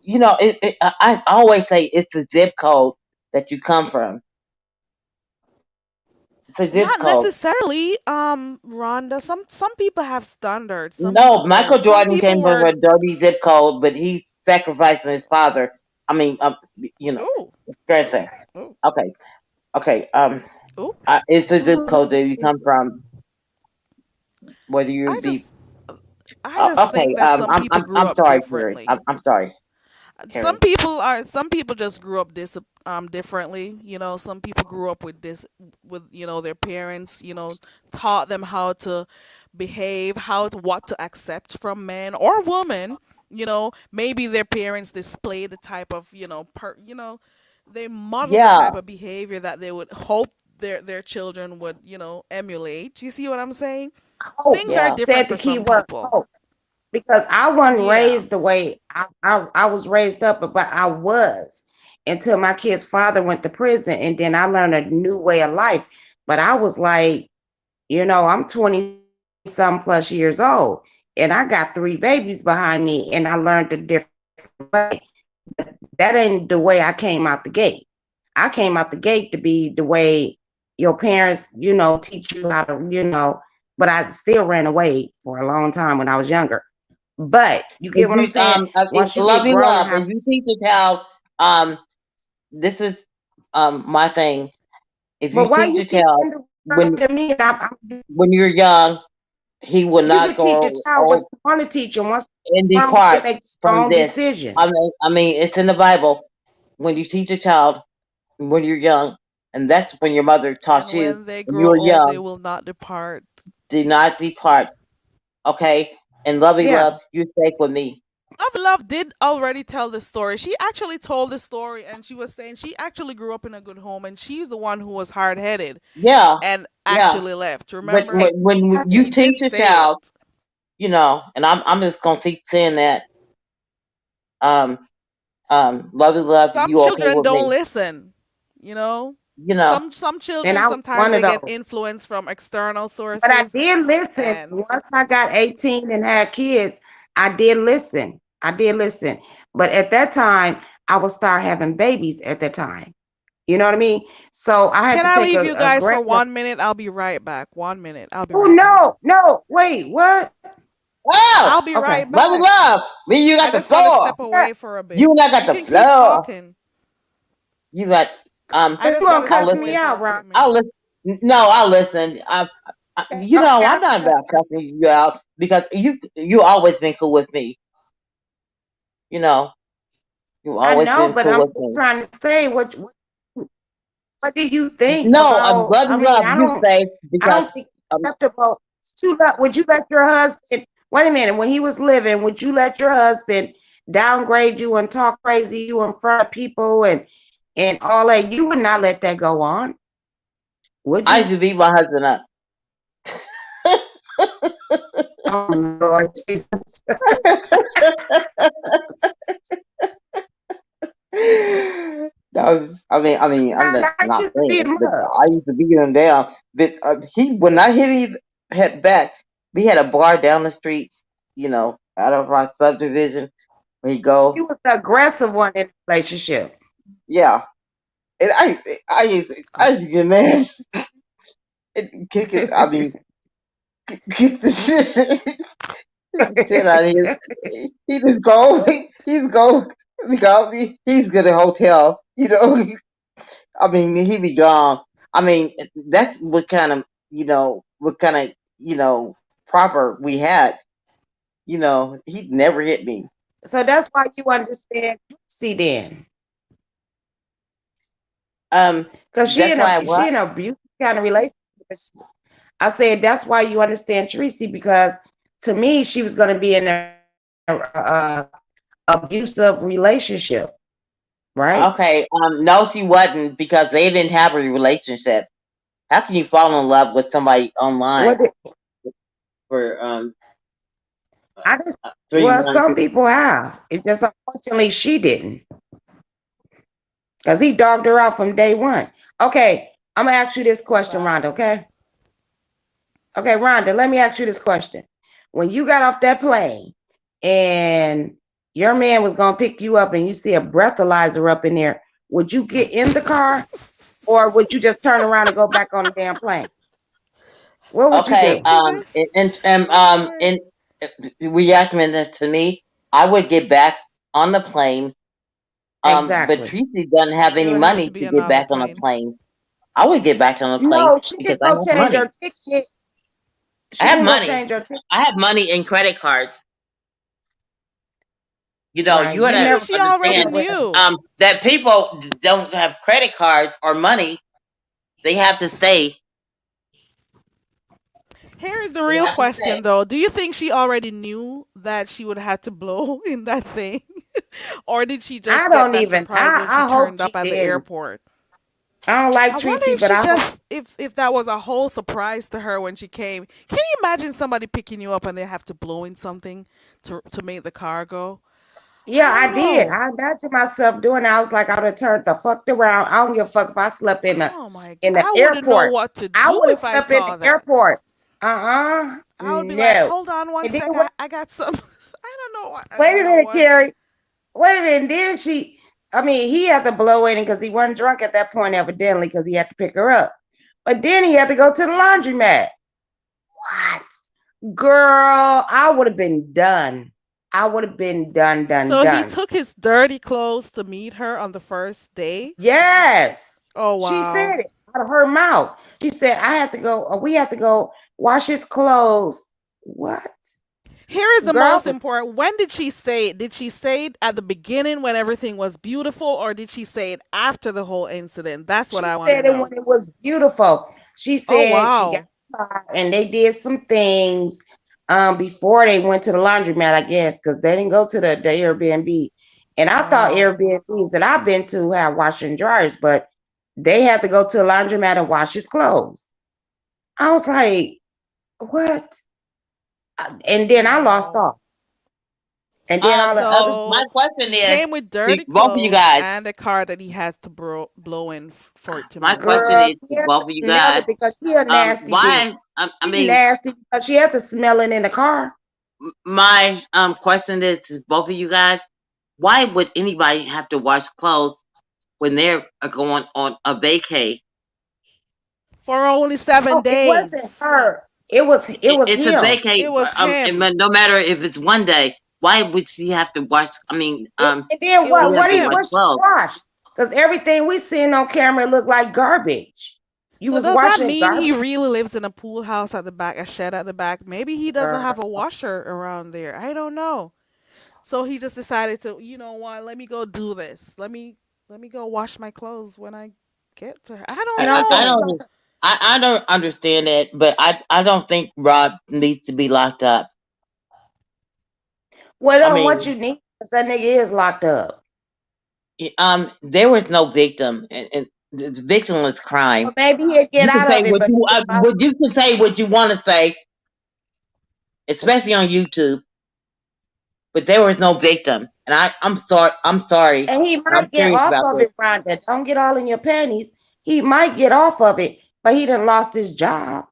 I always say it's the zip code that you come from. It's a zip Not code. necessarily, Rhonda. Some people have standards. Some people No, Michael don't. Some Jordan people came from were. a dirty zip code, but he's sacrificing his father. I mean, you know, Ooh, fair to say. ooh, Okay, okay. ooh. It's a zip Oh, code that you come from, whether you I be. just, I just Okay. think that some people grew I'm up sorry, Carrie. differently. I'm sorry, Some Carrie. people are. Some people just grew up differently. Some people grew up with this with their parents. Taught them how to behave, what to accept from men or women. Maybe their parents display the type of they model the Yeah, type of behavior that they would hope their children would emulate. You see what I'm saying? hope. Things are yeah. You different said for the key some word people. hope. Because I wasn't Yeah. raised the way I was raised up, but I was until my kid's father went to prison, and then I learned a new way of life. But I was like, I'm 20 some plus years old, and I got 3 babies behind me, and I learned a different way. That ain't the way I came out the gate. I came out the gate to be the way your parents, teach you how to, but I still ran away for a long time when I was younger. But you If get what I'm you saying? Once you love get you grown and love, have, if you teach a child, um, this is my thing. If you but why teach you a keep child interrupting me? And when you're young, he will you not could teach a grow child what old you want to teach them. Once and you're grown, you depart can make your from own this. decisions. I mean, it's in the Bible. When you teach a child when you're young, and that's when your mother taught And you when they when you grow were old, they young. will not depart. Do not depart, okay? And lovey Yeah. love, you stay with me. Love did already tell the story. She actually told the story, and she was saying she actually grew up in a good home, and she's the one who was hard headed Yeah, and yeah. actually left. But Remember? when you She did teach a say child, it. and I'm just gonna keep saying that, um, lovey love, Some you okay children with don't me? listen. You know, You know, some And children I was sometimes one of they get those. influence from external But I sources, did listen. and Once I got 18 and had kids, I did listen. I did listen. But at that time, I would start having babies at that time. You know what I mean? So I had can to I take leave a, you a guys for grain of, 1 minute? I'll be right back. 1 minute. I'll be oh, right back. no, no, wait, what? I'll oh, be Okay. right lovey back. love, me, you I got the just gotta floor. step Yeah. away for a You bit. and I got You the can keep floor. talking. You got I You just gonna gotta I'll step cuss away me listen. for a out, quick Ron. I'll minute. listen. No, I'll listen. Okay, I'm not about cussing you out because you always been cool with me. You know, you I always know, been but cool I'm with just me. trying to say what do you think No, about, love I and mean, love you say I because don't think um, it's acceptable. Would you let your husband, wait a minute, when he was living, would you let your husband downgrade you and talk crazy you in front of people and all that? You would not let that go on, would I used you? to beat my husband up. Oh Lord Jesus. I'm I not used to beat saying, him but up. I used to beat him down. But he, when I hit him head back, we had a bar down the street, you know. out of our subdivision. We go, You was the aggressive one in the relationship. yeah. And I used to get mad and kick it. I mean, kick the shit. Shit out of here. He just go. He's go. Because he's good at hotel. You know. I mean, he be gone. I mean, that's what kind of proper we had. He'd never hit me. So that's why you understand Tracy then. Because she That's in why a what? abusive kind of relationship. I said that's why you understand Tracy, because to me she was going to be in a abusive relationship, right? Okay. No, she wasn't because they didn't have a relationship. How can you fall in love with somebody online What did, for I just, 3 months? some people have. It's just unfortunately she didn't, because he dogged her out from day one. Okay, I'm gonna ask you this question, Rhonda. Wow. Okay, Rhonda, let me ask you this question. When you got off that plane and your man was gonna pick you up and you see a breathalyzer up in there, would you get in the car or would you just turn around and go back on the damn plane? What would you Okay. do? See this? Lord. And reacting that to me, I would get back on the plane. But Exactly. Tracy doesn't have It any would have to money be to get another back on a plane. plane. I would get back on a plane No, she because can I go have change her money. ticket. I She have can go money. change her ticket. I have money in credit cards. Right. You You Maybe gotta never she already understand knew. that people don't have credit cards or money. They have to stay. Here is the They real have to stay. question, though. Do you think she already knew that she would have to blow in that thing? Or did she I just get don't that even surprise when she I hope turned she up at the didn't. airport? I don't like I wonder Tracy, if but she I hope just if that was a whole surprise to her when she came. Can you imagine somebody picking you up and they have to blow in something to make the car go? yeah, I don't I did. know. I imagined myself doing it. I was like, I would have turned the fuck around. I don't give a fuck if I slept Oh my in the I wouldn't know airport. what to I do would have if I slept in the saw that. airport. I would be like, No. hold on one And then sec, I got some I don't know what wait you a know minute, what. Carrie. Wait a minute. And then he had to blow in because he wasn't drunk at that point, evidently, because he had to pick her up. But then he had to go to the laundromat. What? Girl, I would have been done. I would have been done, done, So he done. took his dirty clothes to meet her on the first day? Yes. Oh She wow. said it out of her mouth. She said, I have to go, we have to go wash his clothes. What? Here is the Girl, most important. When did she say it? Did she say it at the beginning when everything was beautiful, or did she say it after the whole incident? That's what she I want to said it know. when it was beautiful. She Oh said she got wow. the car and they did some things before they went to the laundromat, I guess, because they didn't go to the Airbnb. And I thought Wow. Airbnbs that I've been to have washer and dryers, but they had to go to a laundromat and wash his clothes. I was like, what? And then I lost Wow. off. And then all the other My So question he is, came with dirty both of you clothes guys. and a car that he has to blow in for it to My move. question girl, is to yeah, both of you smelled guys. it because she a nasty bitch. Why? I She mean, nasty because she had to smell it in the car. my question is to both of you guys. Why would anybody have to wash clothes when they're going on a vacay? For only seven Oh, it wasn't days. her. It was It's a him. It vacay. was him. No matter if it's one day, why would she have to wash? I mean, And then It was you have to wash what him. she clothes. washed? Because everything we seen on camera looked like garbage. You So was does that washing mean he garbage. really lives in a pool house at the back, a shed at the back? Maybe he doesn't have a Girl. washer around there. I don't know. So he just decided to, you know what? Let me go do this. Let me go wash my clothes when I get to her. I You don't know, I know. don't. I don't understand it, but I don't think Rob needs to be locked up. I well, what mean, you need is that nigga is locked up. there was no victim, and the victimless Well, crime. maybe he'll get You can out say of it, what but you he just lost. what you can say what you want to say, especially on YouTube. But there was no victim, and I'm sorry. I'm sorry, And he and I'm might get serious off about of this. it, Rhonda. Don't get all in your panties. He might get off of it, but he done lost his job.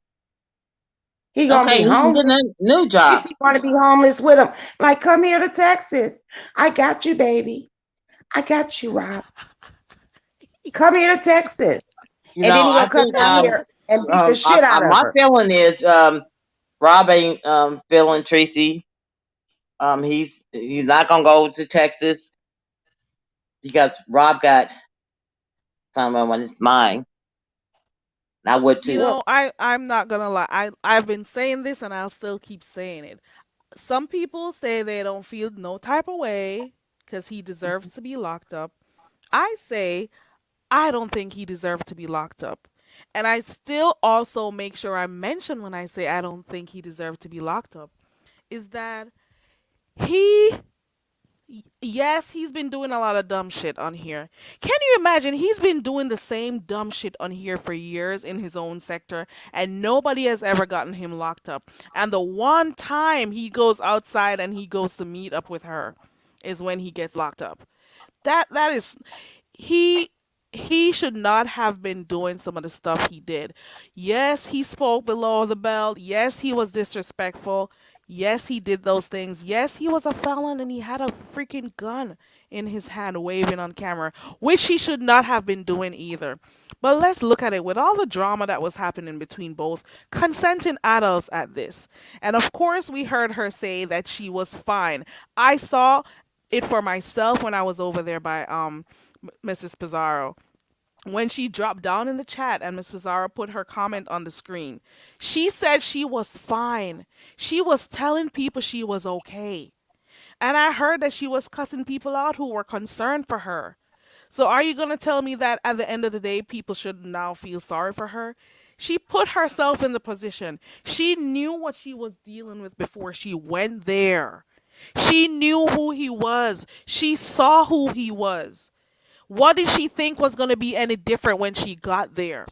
He gonna Okay, be he can get homeless. a new job. Tracy want to be homeless with him. Like, come here to Texas. I got you, baby. I got you, Rob. Come here to Texas. You And then know, he I gonna come think down here and beat the shit out of my her. feeling is Rob ain't feeling Tracy. He's not gonna go to Texas because Rob got something on his mind. I would You too. Well, know, I'm not gonna lie. I've been saying this and I'll still keep saying it. Some people say they don't feel no type of way because he deserves to be locked up. I say I don't think he deserves to be locked up. And I still also make sure I mention when I say I don't think he deserves to be locked up is that he yes, he's been doing a lot of dumb shit on here. Can you imagine? He's been doing the same dumb shit on here for years in his own sector, and nobody has ever gotten him locked up. And the one time he goes outside and he goes to meet up with her is when he gets locked up. That is he he should not have been doing some of the stuff he did. Yes, he spoke below the belt. Yes, he was disrespectful. Yes, he did those things. Yes, he was a felon and he had a freaking gun in his hand waving on camera, which he should not have been doing either. But let's look at it with all the drama that was happening between both consenting adults at this. And of course, we heard her say that she was fine. I saw it for myself when I was over there by Mrs. Pizarro. When she dropped down in the chat and Miss Pizarro put her comment on the screen, she said she was fine. She was telling people she was okay. And I heard that she was cussing people out who were concerned for her. So are you going to tell me that at the end of the day, people should now feel sorry for her? She put herself in the position. She knew what she was dealing with before she went there. She knew who he was. She saw who he was. What did she think was going to be any different when she got there?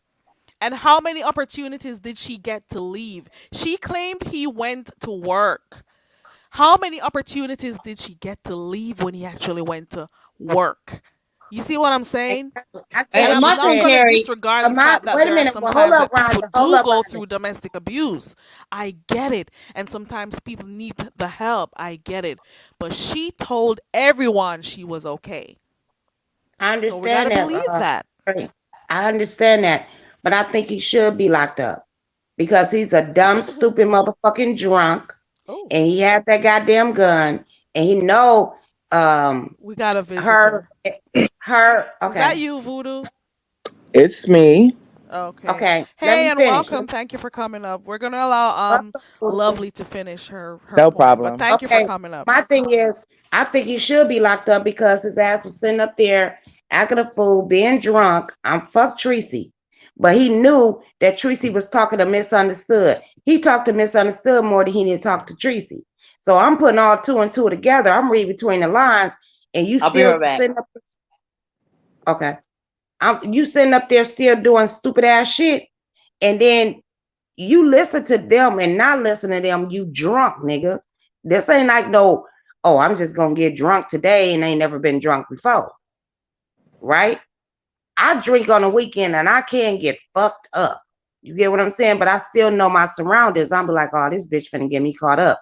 And how many opportunities did she get to leave? She claimed he went to work. How many opportunities did she get to leave when he actually went to work? You see what I'm saying? exactly. I get And And what I'm you're my not thing, saying. going to Carrie, disregard But the my fact that wait a there are minute. some Well, hold times up, that people Rhonda. Hold do up, go Rhonda. through domestic abuse. I get it. And sometimes people need the help. I get it. But she told everyone she was okay. I So we got to understand that. believe that. I understand that, but I think he should be locked up because he's a dumb, stupid motherfucking drunk, Oh, and he had that goddamn gun, and he know um we got a her visitor. her. Is that Okay, you, Voodoo? It's me. Okay. okay. Let Hey, me and finish. welcome. Thank you for coming up. We're gonna allow Welcome. Lovely to finish her No point, but problem. thank you for Okay, coming up. my thing is, I think he should be locked up because his ass was sitting up there acting a fool, being drunk. I'm fuck Tracy, but he knew that Tracy was talking to Misunderstood. He talked to Misunderstood more than he did talk to Tracy. So I'm putting all two and two together. I'm reading between the lines, and you I'll be still right back. sitting up. Okay, you sitting up there still doing stupid ass shit, and then you listen to them and not listen to them, you drunk, nigga. This ain't like no, oh, I'm just gonna get drunk today and ain't never been drunk before, right? I drink on the weekend and I can get fucked up. You get what I'm saying? But I still know my surroundings. I'm be like, oh, this bitch finna get me caught up.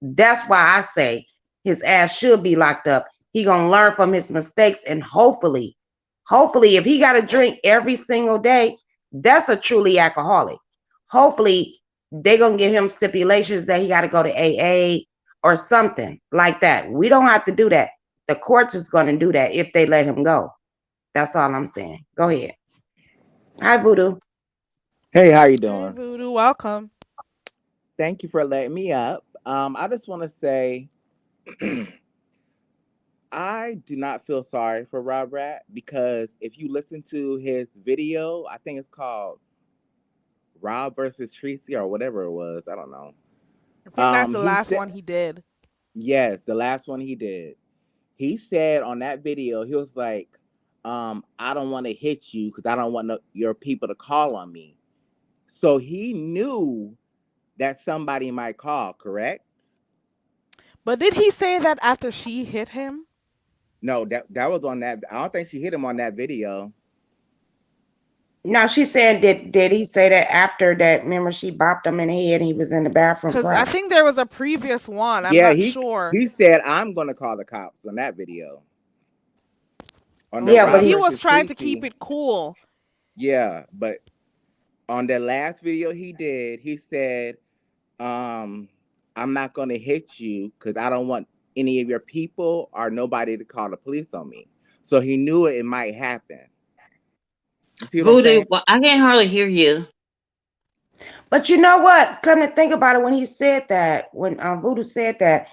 That's why I say his ass should be locked up. He gonna learn from his mistakes and hopefully, if he got to drink every single day, that's a truly alcoholic. Hopefully, they gonna give him stipulations that he got to go to AA or something like that. We don't have to do that. The courts is gonna do that if they let him go. That's all I'm saying. Go ahead. Hi, Voodoo. Hey, how you Hey, doing? Voodoo, welcome. Thank you for letting me up. I just want to say I do not feel sorry for Rob Rat because if you listen to his video, I think it's called Rob versus Tracy or whatever it was. I don't know. I think that's the He last said one he did. yes, the last one he did. He said on that video, he was like, I don't want to hit you because I don't want your people to call on me. So he knew that somebody might call, correct? But did he say that after she hit him? No, that was on that. I don't think she hit him on that video. Now she's saying did he say that after that? Remember, she bopped him in the head and he was in the bathroom Because I crying. think there was a previous one. I'm Yeah, not he sure. he said I'm gonna call the cops on that video. On the Oh, Yeah, so but Rob he he was versus trying to keep Tracy. it cool. Yeah, but on the last video he did, he said, um, I'm not gonna hit you because I don't want any of your people or nobody to call the police on me. So he knew it might happen. You see what I'm Voodoo, saying? well, I can hardly hear you. But you know what? Come to think about it, when he said that, when Voodoo said that,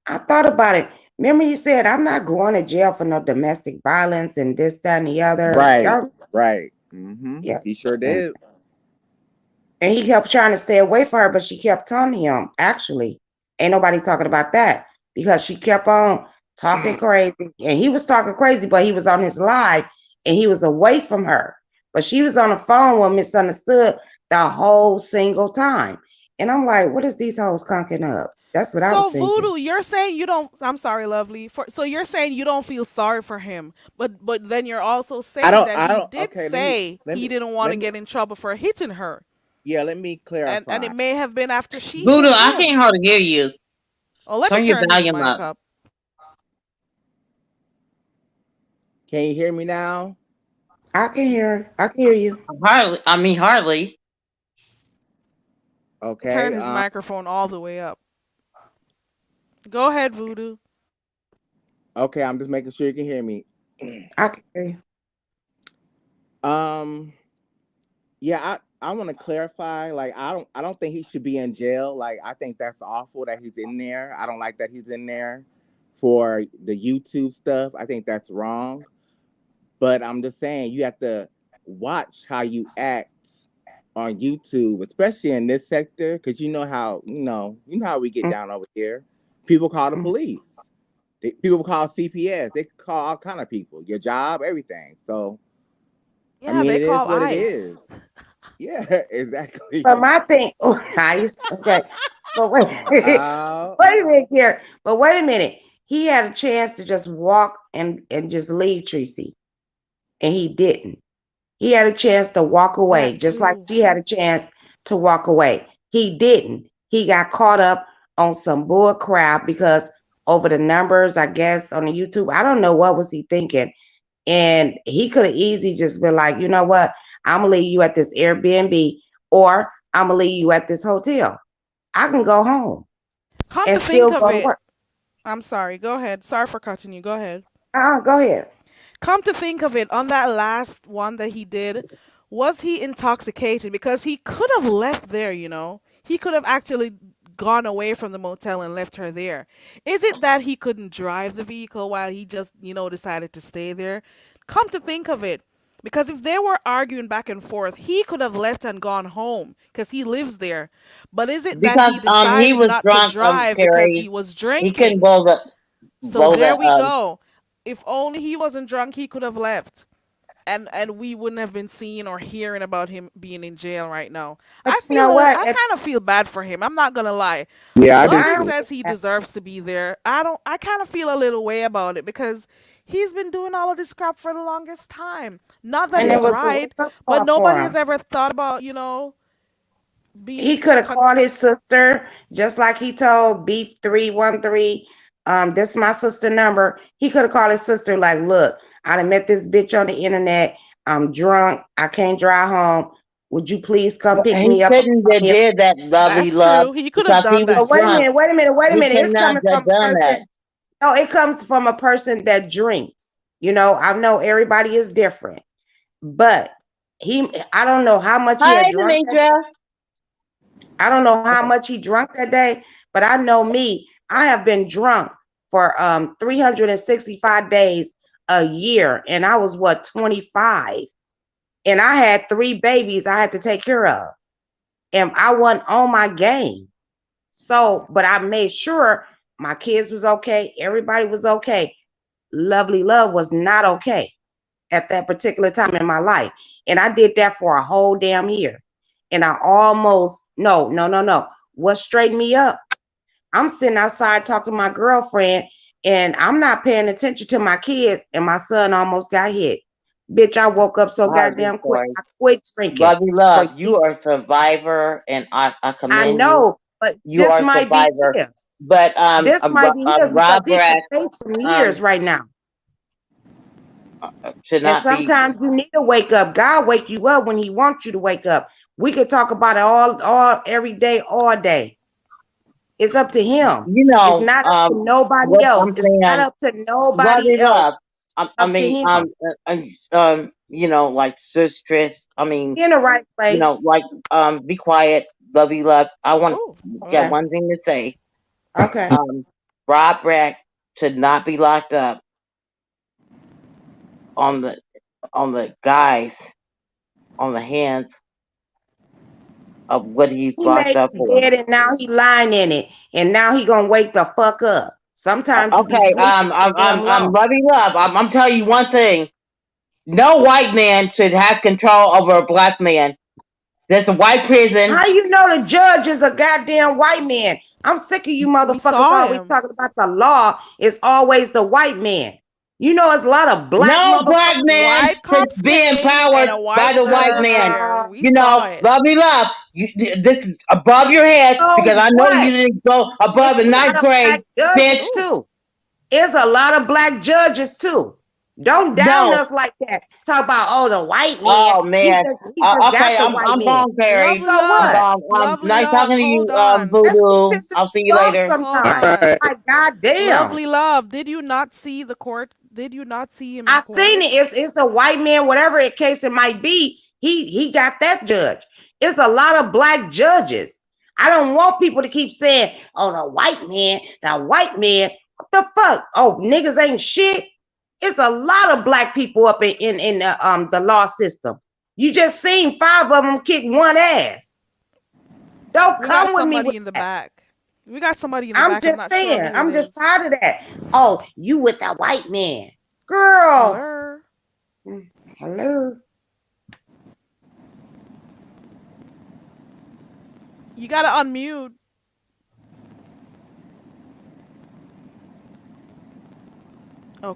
I thought about it. Remember, he said, "I'm not going to jail for no domestic violence and this, that, and the other." Right, Y'all, right. Mm-hmm. yeah. He sure did. And he kept trying to stay away from her, but she kept telling him, actually, ain't nobody talking about that, because she kept on talking crazy. And he was talking crazy, but he was on his live and he was away from her. But she was on the phone with Misunderstood the whole single time. And I'm like, what is these hoes conking up? That's what I was So thinking. Voodoo, you're saying you don't. I'm sorry, Lovely. So you're saying you don't feel sorry for him, but then you're also saying that I he don't did okay, let me say let he me didn't want let to me get in trouble for hitting her, yeah, let me and clarify. it may have been after she Voodoo, hit I him. can't hardly hear you. Oh, let me Turn your turn his volume mic up. up. Can you hear me now? I can hear. I can hear you. Hardly. I mean, hardly. Turn Okay. his microphone all the way up. Go ahead, Voodoo. Okay, I'm just making sure you can hear me. I can hear you. um yeah, I want to clarify, like I don't think he should be in jail. Like I think that's awful that he's in there. I don't like that he's in there for the YouTube stuff. I think that's wrong. But I'm just saying you have to watch how you act on YouTube, especially in this sector, because you know how we get Mm, down over here. People call the mm. police. People call CPS. They call all kind of people. Your job, everything. So I Yeah, mean, they it is call what it ICE. is. Yeah, But exactly. my thing, oh, nice. Okay. But wait, Uh, wait a minute here. But wait a minute. He had a chance to just walk and just leave Tracy, and he didn't. He had a chance to walk away, That just like too. she had a chance to walk away. He didn't. He got caught up on some bull crap because over the numbers, I guess, on the YouTube. I don't know what was he thinking. And he could have easily just been like, you know what? I'm gonna leave you at this Airbnb, or I'm gonna leave you at this hotel. I can go home Come and to think still of go to it, work. I'm sorry. Go ahead. Sorry for cutting you. Go ahead. Go ahead. Come to think of it, on that last one that he did, was he intoxicated? Because he could have left there, you know? He could have actually gone away from the motel and left her there. Is it that he couldn't drive the vehicle while he just, decided to stay there? Come to think of it. Because if they were arguing back and forth, he could have left and gone home because he lives there. But is it that Because he he decided was not to drunk, drive because he Terry. was He couldn't drinking? So blow there the we go. If only he wasn't drunk, he could have left. And we wouldn't have been seeing or hearing about him being in jail right now. But you know what? I kind of feel bad for him. I'm not gonna lie. yeah, I do Lovely I too. says he deserves to be there. I kind of feel a little way about it because he's been doing all of this crap for the longest time. Not that and it it's was a right, wake-up but call nobody for has him. ever thought about, He being could have called his sister, just like he told Beef 313. This is my sister number. He could have called his sister, like, look, I done met this bitch on the internet. I'm drunk. I can't drive home. Would you please come pick He me up? couldn't have did that, lovey That's love, true. He could have because he done was that But wait a too. drunk. minute, wait a minute, wait a He minute. could It's not coming have from a done that. person. No, it comes from a person that drinks. I know everybody is different, but I don't know how much he Hi, had drunk that day. Demetra. I don't know how much he drunk that day, but I know me. I have been drunk for 365 days a year, and I was what, 25, and I had three babies I had to take care of, and I wasn't on my game. So, but I made sure my kids was okay, everybody was okay. Lovely Love was not okay at that particular time in my life. And I did that for a whole damn year. And I almost, no, no, no, no. What straightened me up? I'm sitting outside talking to my girlfriend, and I'm not paying attention to my kids, and my son almost got hit. Bitch, I woke up so I heard this goddamn quick. story. I quit drinking Lovey for Love, you years. are a survivor, and I I commend you. know, but You this are a might be survivor. his. But This might be his because Rob he's been Brack fake for um years right now. should And not be. sometimes you need to wake up. God wake you up when he wants you to wake up. We could talk about it all every day, all day. It's up to him. You It's know, not up to nobody what else. I'm It's not saying. up to nobody Lovey else. Love. I Up to mean, him. you know, like Sis Trish. I mean, He in the right you know, place. like be quiet, Lovey Love. I want Oh, got Okay. oh. one thing to say. Okay. Um, Rob Brack should not be locked up on the guys on the hands of what he's He locked made up his for. bed and now he lying in it. And now he gonna wake the fuck up. Sometimes you be Okay, sleeping too damn I'm long. Lovey Love. I'm telling you one thing. No white man should have control over a black man. There's a white prison. How you know the judge is a goddamn white man? I'm sick of you We motherfuckers saw always him. talking about the law is always the white man. You know, it's a lot of black No black motherfuckers. man White should cops be came and empowered a by white the white judge is man. there. We You know, saw it. Lovey Love. This is above your head because So I know you what? didn't go It's above the a ninth lot of grade, black judges bitch. Oh, too. It's a lot of black judges too. Don't down No. us like that. Talk about the white man. Oh man. He just got Okay, the white I'm man. gone, Carrie. lovely So I'm love. what? gone. Lovely Nice love. talking to Hold you, on. That shit Voodoo. pisses I'll see me you off later. Hold All sometimes. on. right. Like goddamn. Lovely love. Did you not see the court? Did you not see him in I seen court? it. It's a white man, whatever it case it might be. He got that judge. It's a lot of black judges. I don't want people to keep saying, "Oh, the white man, the white man." What the fuck? Oh, niggas ain't shit. It's a lot of black people up in the law system. You just seen 5 of them kick one ass. Don't We got come with me with somebody in the that. back. We got somebody in the I'm back. I'm just not sure saying. who it I'm just is. tired of that. Oh, you with that white man, girl? Hello. Hello. You gotta unmute.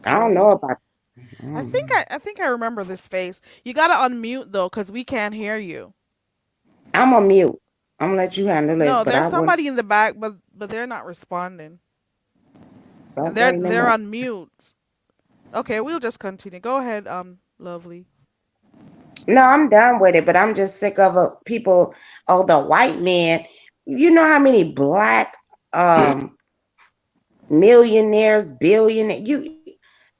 I don't know Okay. about. I think I remember this face. You gotta unmute though, cause we can't hear you. I'm on mute. I'm gonna let you handle this, No, but there's I wouldn't. somebody in the back, but they're not responding. Don't They're bring them they're up. on mute. Okay, we'll just continue. Go ahead, lovely. No, I'm done with it. But I'm just sick of people. Oh, the white man. You know how many black millionaires, billionaires.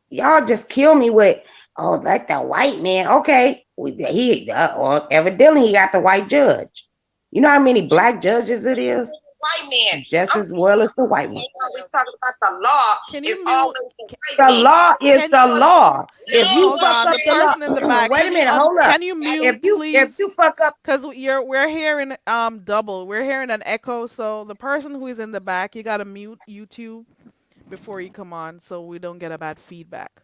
Y'all just kill me with. Oh, like the white man. Okay, or evidently he got the white judge. You know how many black judges it is? White man. Just as well as the white one. We talking about the law. Can you It's mute? always the white man. The law is Can the law. If you hold fuck on? up The the person in the law, back. wait a minute, hold up. Can you If mute, you please? fuck up, Cause we're hearing double. We're hearing an echo. So the person who is in the back, you gotta mute YouTube before you come on, so we don't get a bad feedback.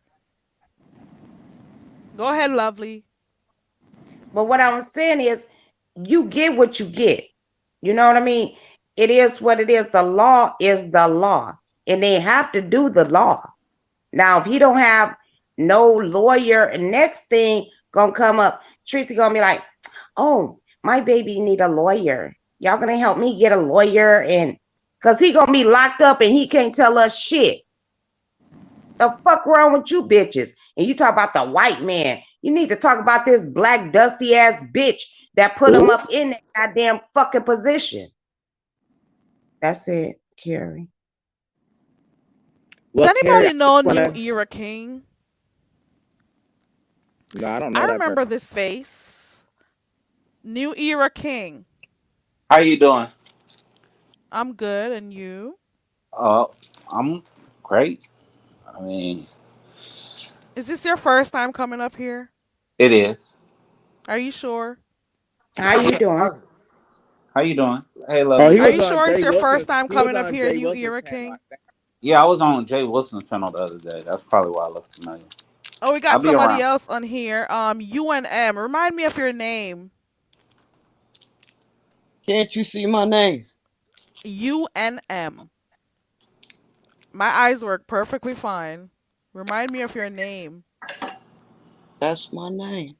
Go ahead, lovely. but what I'm saying is, you get what you get. You know what I mean? It is what it is. The law is the law, and they have to do the law. Now, if he don't have no lawyer, and next thing gonna come up, Tracy gonna be like, "Oh, my baby need a lawyer. Y'all gonna help me get a lawyer?" And because he gonna be locked up and he can't tell us shit. The fuck wrong with you bitches? And you talk about the white man. You need to talk about this black dusty ass bitch that put him up in that goddamn fucking position. That's it, Carrie. Does Well, Carrie, I anybody just know want New to. Era King? No, I don't I know that remember person. this face. New Era King. How you doing? I'm good, and you? Uh, I'm great. I mean, Is this your first time coming up here? it is. Are you sure? How you Yeah. doing? How you doing? Hey, Oh, lovely he Are love. was you on sure it's Jay your first Wilson's. time He was coming up on here, Jay New Wilson's Era panel, I King? think. Yeah, I was on Jay Wilson's panel the other day. That's probably why I look familiar. Oh, we I'll got be somebody around. else on here. UNM. Remind me of your name. Can't you see my name? UNM. My eyes work perfectly fine. Remind me of your name. That's my name.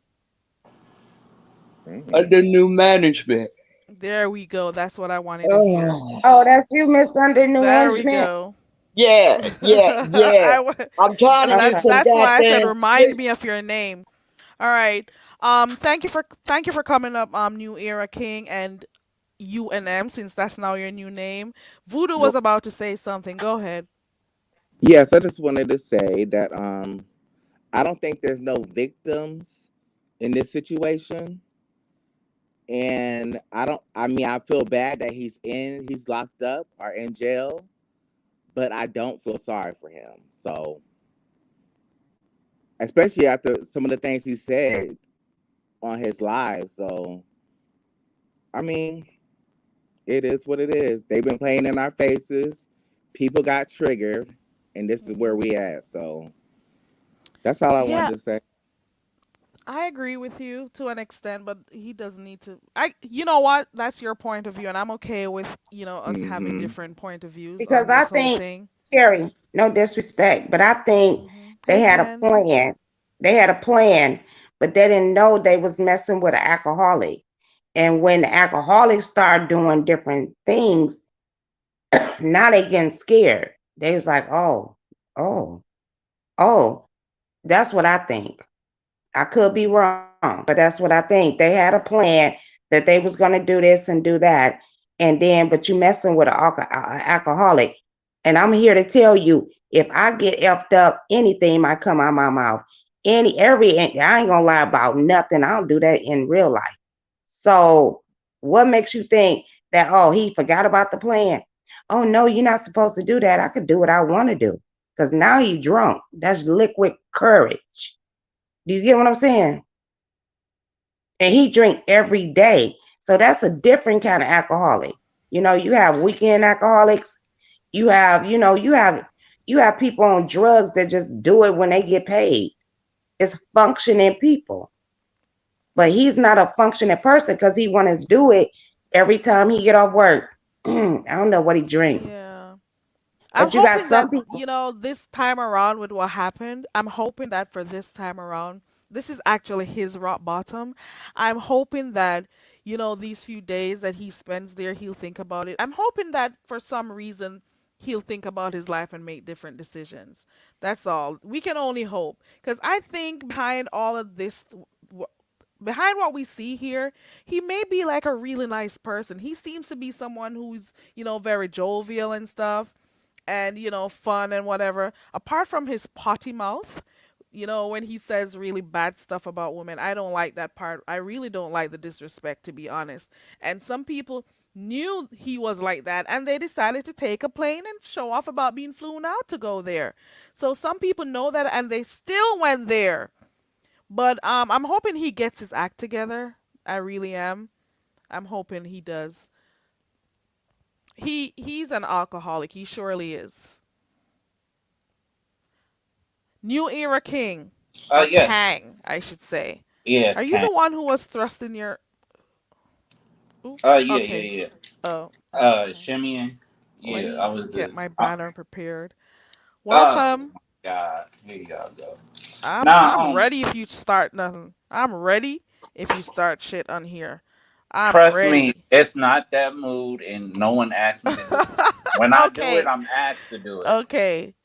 Mm. Under new management. There we go. That's what I wanted to hear. Oh, Oh, that's you, Mr. Under New There we Management. go. yeah, yeah, yeah. I w- I'm trying to and get Okay. some that's why I said goddamn remind sleep. me of your name. All right. Thank you for coming up, New Era King and UNM, since that's now your new name. Voodoo was about to say something. Go ahead. Yes, I just wanted to say that I don't think there's no victims in this situation. And I mean, I feel bad that he's locked up or in jail, but I don't feel sorry for him. So, especially after some of the things he said on his live. So, I mean, it is what it is. They've been playing in our faces. People got triggered, and this is where Hmm. we at. So, that's all I wanted Yeah, to say. I agree with you to an extent, but he doesn't need to. You know what? That's your point of view, and I'm okay with us having Mm-hmm. different point of views Because on I this whole think, thing. Sherry, no disrespect, but I think they Hey, had a Ken. plan. They had a plan, but they didn't know they was messing with an alcoholic. And when the alcoholics start doing different things, now they getting scared. They was like, oh, oh. That's what I think. I could be wrong, but that's what I think. They had a plan that they was gonna do this and do that, and then but you messing with an alcoholic, and I'm here to tell you, if I get effed up, anything might come out of my mouth. I ain't gonna lie about nothing. I don't do that in real life. So, what makes you think that? Oh, he forgot about the plan. Oh no, you're not supposed to do that. I could do what I want to do because now you drunk. That's liquid courage. Do you get what I'm saying? And he drink every day. So that's a different kind of alcoholic. You have weekend alcoholics. You have people on drugs that just do it when they get paid. It's functioning people. But he's not a functioning person because he want to do it every time he get off work. I don't know what he drink. Yeah. I'm But you got hoping that, some people. this time around with what happened, I'm hoping that for this time around, this is actually his rock bottom. I'm hoping that, these few days that he spends there, he'll think about it. I'm hoping that for some reason, he'll think about his life and make different decisions. That's all. We can only hope. Because I think behind all of this, behind what we see here, he may be like a really nice person. He seems to be someone who's, very jovial and stuff and fun and whatever, apart from his potty mouth, when he says really bad stuff about women. I don't like that part. I really don't like the disrespect, to be honest. And some people knew he was like that and they decided to take a plane and show off about being flown out to go there. So some people know that and they still went there. But I'm hoping he gets his act together. I really am. I'm hoping he does. He's an alcoholic. He surely is. New Era King, or Yes. Kang, I should say. Yes, Are you can. the one who was thrust in your? Ooh, Yeah, okay. yeah, yeah. Oh, okay. Shimmying. Let Yeah, I me was get the. my banner prepared. Oh Welcome. my God. Here y'all go. I'm Now, ready if you start nothing. I'm ready if you start shit on here. I'm trust me, ready. it's not that mood, and no one asked me to do it. When I do it, Okay. I'm asked to do it. Okay.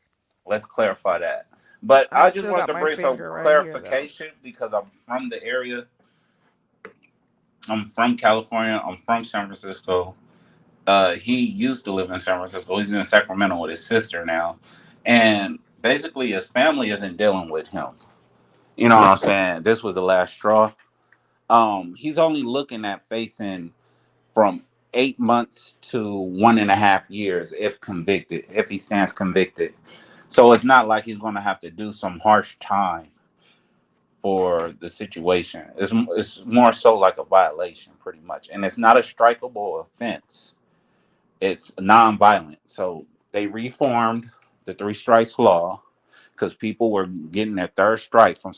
Let's clarify that. But I I just still wanted got to my bring some finger right here though. clarification because I'm from the area. I'm from California. I'm from San Francisco. He used to live in San Francisco. He's in Sacramento with his sister now, and basically his family isn't dealing with him. You know what I'm saying? This was the last straw. He's only looking at facing from 8 months to 1.5 years if convicted, if he stands convicted. So it's not like he's going to have to do some harsh time for the situation. It's more so like a violation, pretty much, and it's not a strikeable offense. It's nonviolent. So they reformed the three strikes law because people were getting their third strike from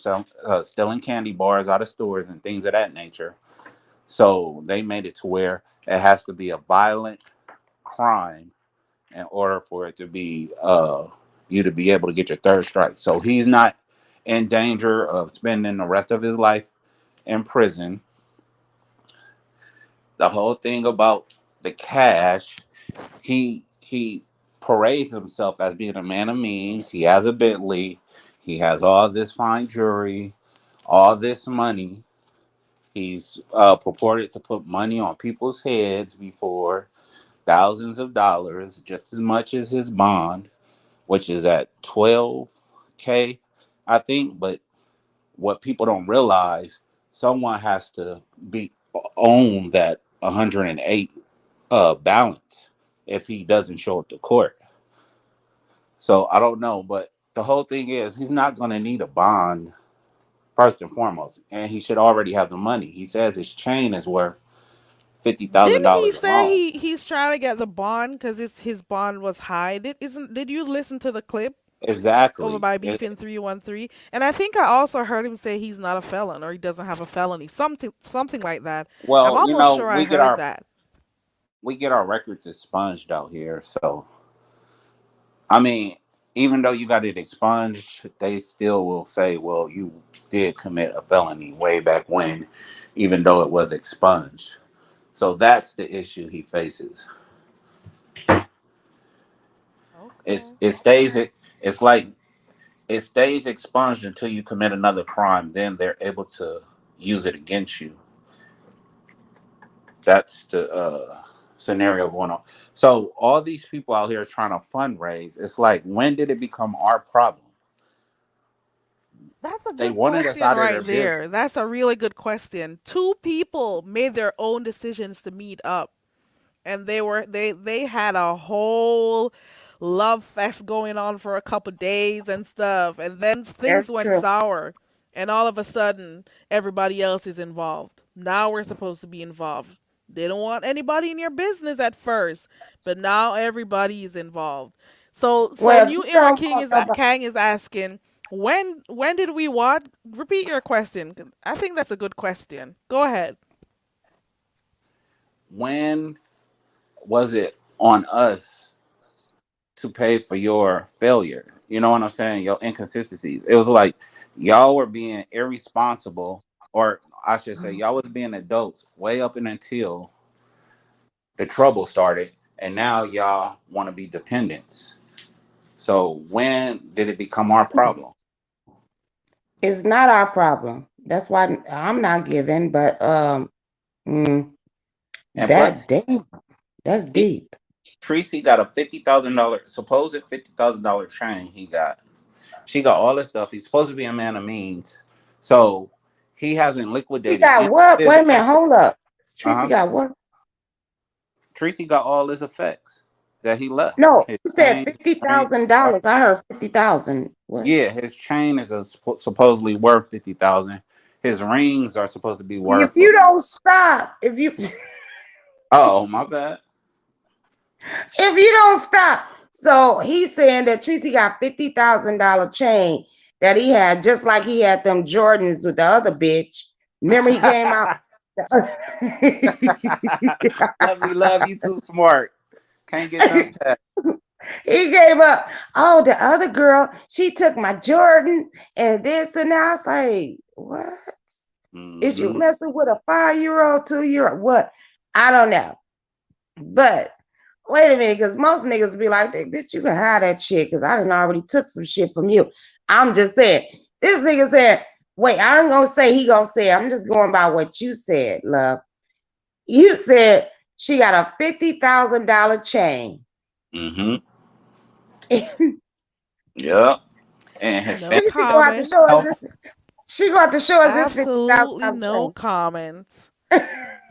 stealing candy bars out of stores and things of that nature. So they made it to where it has to be a violent crime in order for it to be you to be able to get your third strike. So he's not in danger of spending the rest of his life in prison. The whole thing about the cash, he parades himself as being a man of means. He has a Bentley. He has all this fine jewelry, all this money. He's purported to put money on people's heads before, thousands of dollars, just as much as his bond, which is at 12K, I think. But what people don't realize, someone has to be own that 108 balance if he doesn't show up to court. So I don't know, but the whole thing is he's not going to need a bond first and foremost, and he should already have the money. He says his chain is worth fifty thousand Didn't he dollars say alone. he's trying to get the bond because his bond was high? Did you listen to the clip over Exactly. by Beefin 313? And I think I also heard him say he's not a felon or he doesn't have a felony, something like that. I'm Well, almost sure I heard that. we get our records expunged out here, so I mean, even though you got it expunged, they still will say, well, you did commit a felony way back when, even though it was expunged. So that's the issue he faces. It's Okay, it stays okay. it it's like it stays expunged until you commit another crime. Then they're able to use it against you. That's the scenario going on. So all these people out here trying to fundraise. It's like, when did it become our problem? That's a They good wanted us question out of their right business. there. That's a really good question. Two people made their own decisions to meet up, and they had a whole love fest going on for a couple days and stuff, and then things That's went true. sour, and all of a sudden everybody else is involved. Now we're supposed to be involved. They don't want anybody in your business at first, but now everybody is involved. So Well, if New you Era don't King fuck is up, Kang is asking, when did we what? Repeat your question. I think that's a good question. Go ahead. When was it on us to pay for your failure? You know what I'm saying? Your inconsistencies. It was like y'all were being irresponsible, or I should say, y'all was being adults way up and until the trouble started, and now y'all want to be dependents. So when did it become our problem? it's not our problem. That's why I'm not giving. But mm, And plus, that damn, that's he, deep. Tracy got a $50,000 supposed $50,000 chain. He got. She got all this stuff. He's supposed to be a man of means, so he hasn't She liquidated any got of what? his Wait a minute, assets. hold up. Uh Tracy huh. got what? Tracy got all his effects that he left. No, His you said chain, his fifty ring. thousand dollars. I heard 50,000. What? Yeah, his chain is supposedly worth 50,000. His rings are supposed to be If worth. you don't stop, if you Oh, my bad. if you don't stop. So he's saying that Tracy got $50,000 chain that he had, just like he had them Jordans with the other bitch. Remember he came out. Love me, love you. Too smart. Can't get none past. He gave up. Oh, the other girl, she took my Jordan and this and that. I was like, what? Is you Hmm. messing with a 5-year old, 2-year old? What? I don't know. But wait a minute, because most niggas be like, bitch, you can have that shit because I done already took some shit from you. I'm just saying, this nigga said, wait, I ain't gonna say he gonna say it. I'm just going by what you said, love. You said she got a $50,000 chain. Hmm. Tracy Yeah. And his No family gonna have to show us health. comments. this. She gonna have to show us this Absolutely $50,000 no chain. comments.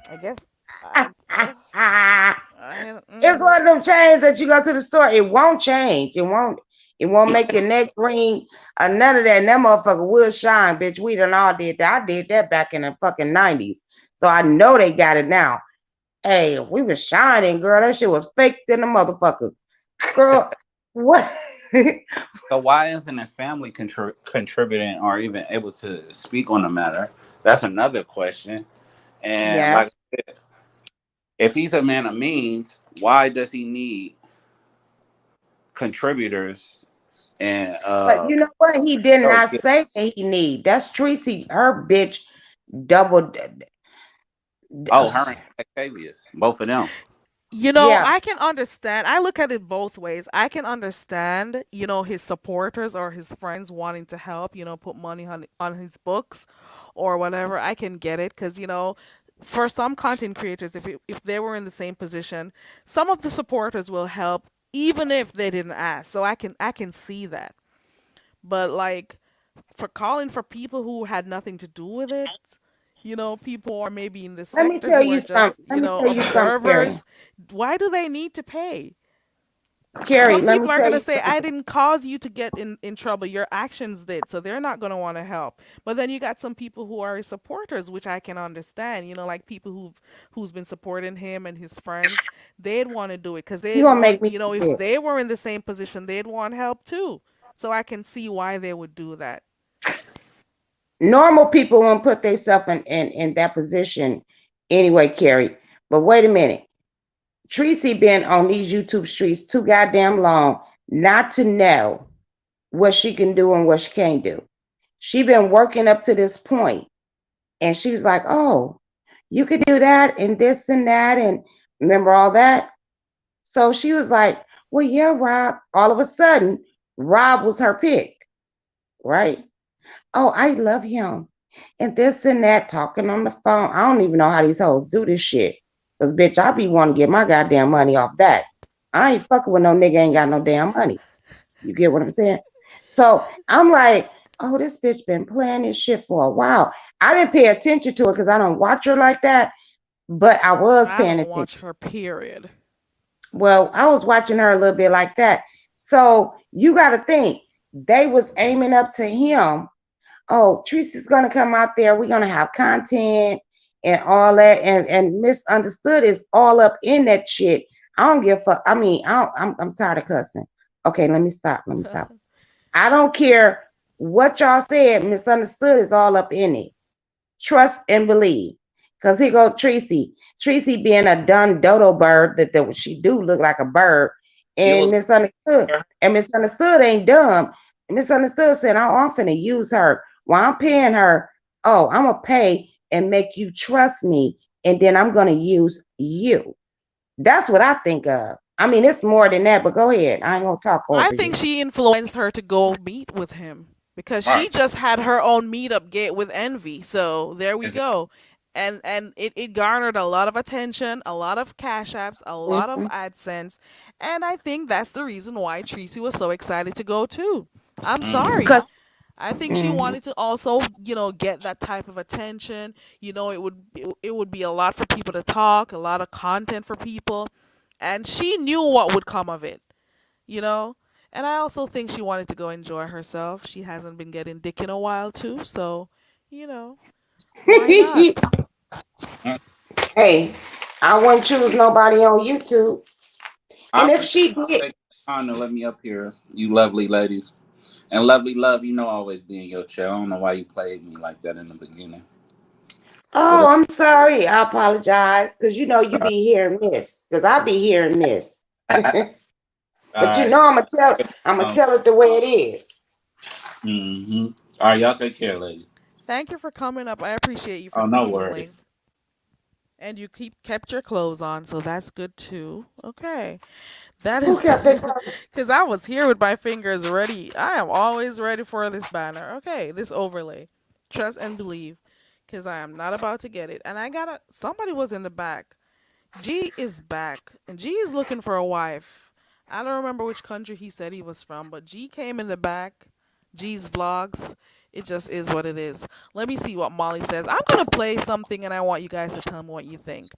I guess I It's one of them chains that you go to the store. It won't change. It won't make your neck ring or none of that. And that motherfucker will shine, bitch. We done all did that. I did that back in the fucking 90s. So I know they got it now. Hey, we was shining, girl. That shit was fake than the motherfucker. Girl, what? So why isn't his family contributing or even able to speak on the matter? That's another question. And like, Yes. if he's a man of means, why does he need contributors And But you know what? He did that was not good. say that he need. That's Tracy, her bitch double. Oh, her and Octavius, both of them. You know, Yeah. I can understand. I look at it both ways. I can understand, his supporters or his friends wanting to help, put money on his books or whatever. I can get it because, for some content creators, if they were in the same position, some of the supporters will help even if they didn't ask. So I can see that. But like for calling for people who had nothing to do with it, people who are maybe in the Let me sector tell who are you something. just, Let me tell you something, Carrie. observers, why do they need to pay? Carrie, Some let me people are tell going to you say, I something. didn't cause you to get in trouble. Your actions did. So they're not going to want to help. But then you got some people who are his supporters, which I can understand, like people who's been supporting him and his friends. They'd want to do it because You they'd gonna make want, me if forget. they were in the same position, they'd want help too. So I can see why they would do that. Normal people won't put themselves in that position anyway, Carrie. But wait a minute. Tracy been on these YouTube streets too goddamn long not to know what she can do and what she can't do. She been working up to this point, and she was like, "Oh, you could do that and this and that, and remember all that." So she was like, "Well, yeah, Rob." All of a sudden, Rob was her pick, right? Oh, I love him. And this and that, talking on the phone. I don't even know how these hoes do this shit. Cause bitch, I be wanting to get my goddamn money off that. I ain't fucking with no nigga ain't got no damn money. You get what I'm saying? So I'm like, oh, this bitch been playing this shit for a while. I didn't pay attention to it because I don't watch her like that, but I was I paying don't attention. watch her, period. Well, I was watching her a little bit like that. So you gotta think, they was aiming up to him. Oh, Teresa's gonna come out there. We're gonna have content and all that. And misunderstood is all up in that shit. I don't give a fuck. I mean, I'm tired of cussing. Okay, let me stop. Let me stop. I don't care what y'all said. Misunderstood is all up in it. Trust and believe. Cause here go Tracy. Tracy being a done dodo bird that she do look like a bird He and was misunderstood. And misunderstood ain't dumb. Misunderstood said I'm finna use her. While I'm paying her, oh, I'm gonna pay and make you trust me, and then I'm gonna use you. That's what I think of. I mean, it's more than that, but go ahead. I ain't gonna talk I over think you. she influenced her to go meet with him because she right. just had her own meetup gate with Envy. So there we Exactly. go. And it garnered a lot of attention, a lot of cash apps, a lot of Mhm. AdSense. And I think that's the reason why Tracy was so excited to go too. I'm Mm-hmm. Cause sorry. I think she mhm. wanted to also, get that type of attention. It would be a lot for people to talk, a lot of content for people, and she knew what would come of it you know? And I also think she wanted to go enjoy herself. She hasn't been getting dick in a while too, so, you know, why not? Hey, I wouldn't choose nobody on YouTube. I And if appreciate she you did, taking the time to let me up here, you lovely ladies. And lovely love, I always be in your chair. I don't know why you played me like that in the beginning. But oh, I'm sorry. I apologize because you be here and miss. Because I be here and miss. all But right. I'm gonna Um, tell it the way it is. mm-hmm. All right, y'all take care, ladies. Thank you for coming up. I appreciate you for Oh, no clicking the link. worries. And you kept your clothes on, so that's good too. Okay. That Who is kept it? good. Cuz I was here with my fingers ready. I am always ready for this banner. Okay, this overlay. Trust and believe cuz I am not about to get it. And I got to somebody was in the back. G is back, and G is looking for a wife. I don't remember which country he said he was from, but G came in the back. G's vlogs. It just is what it is. Let me see what Molly says. I'm gonna play something, and I want you guys to tell me what you think.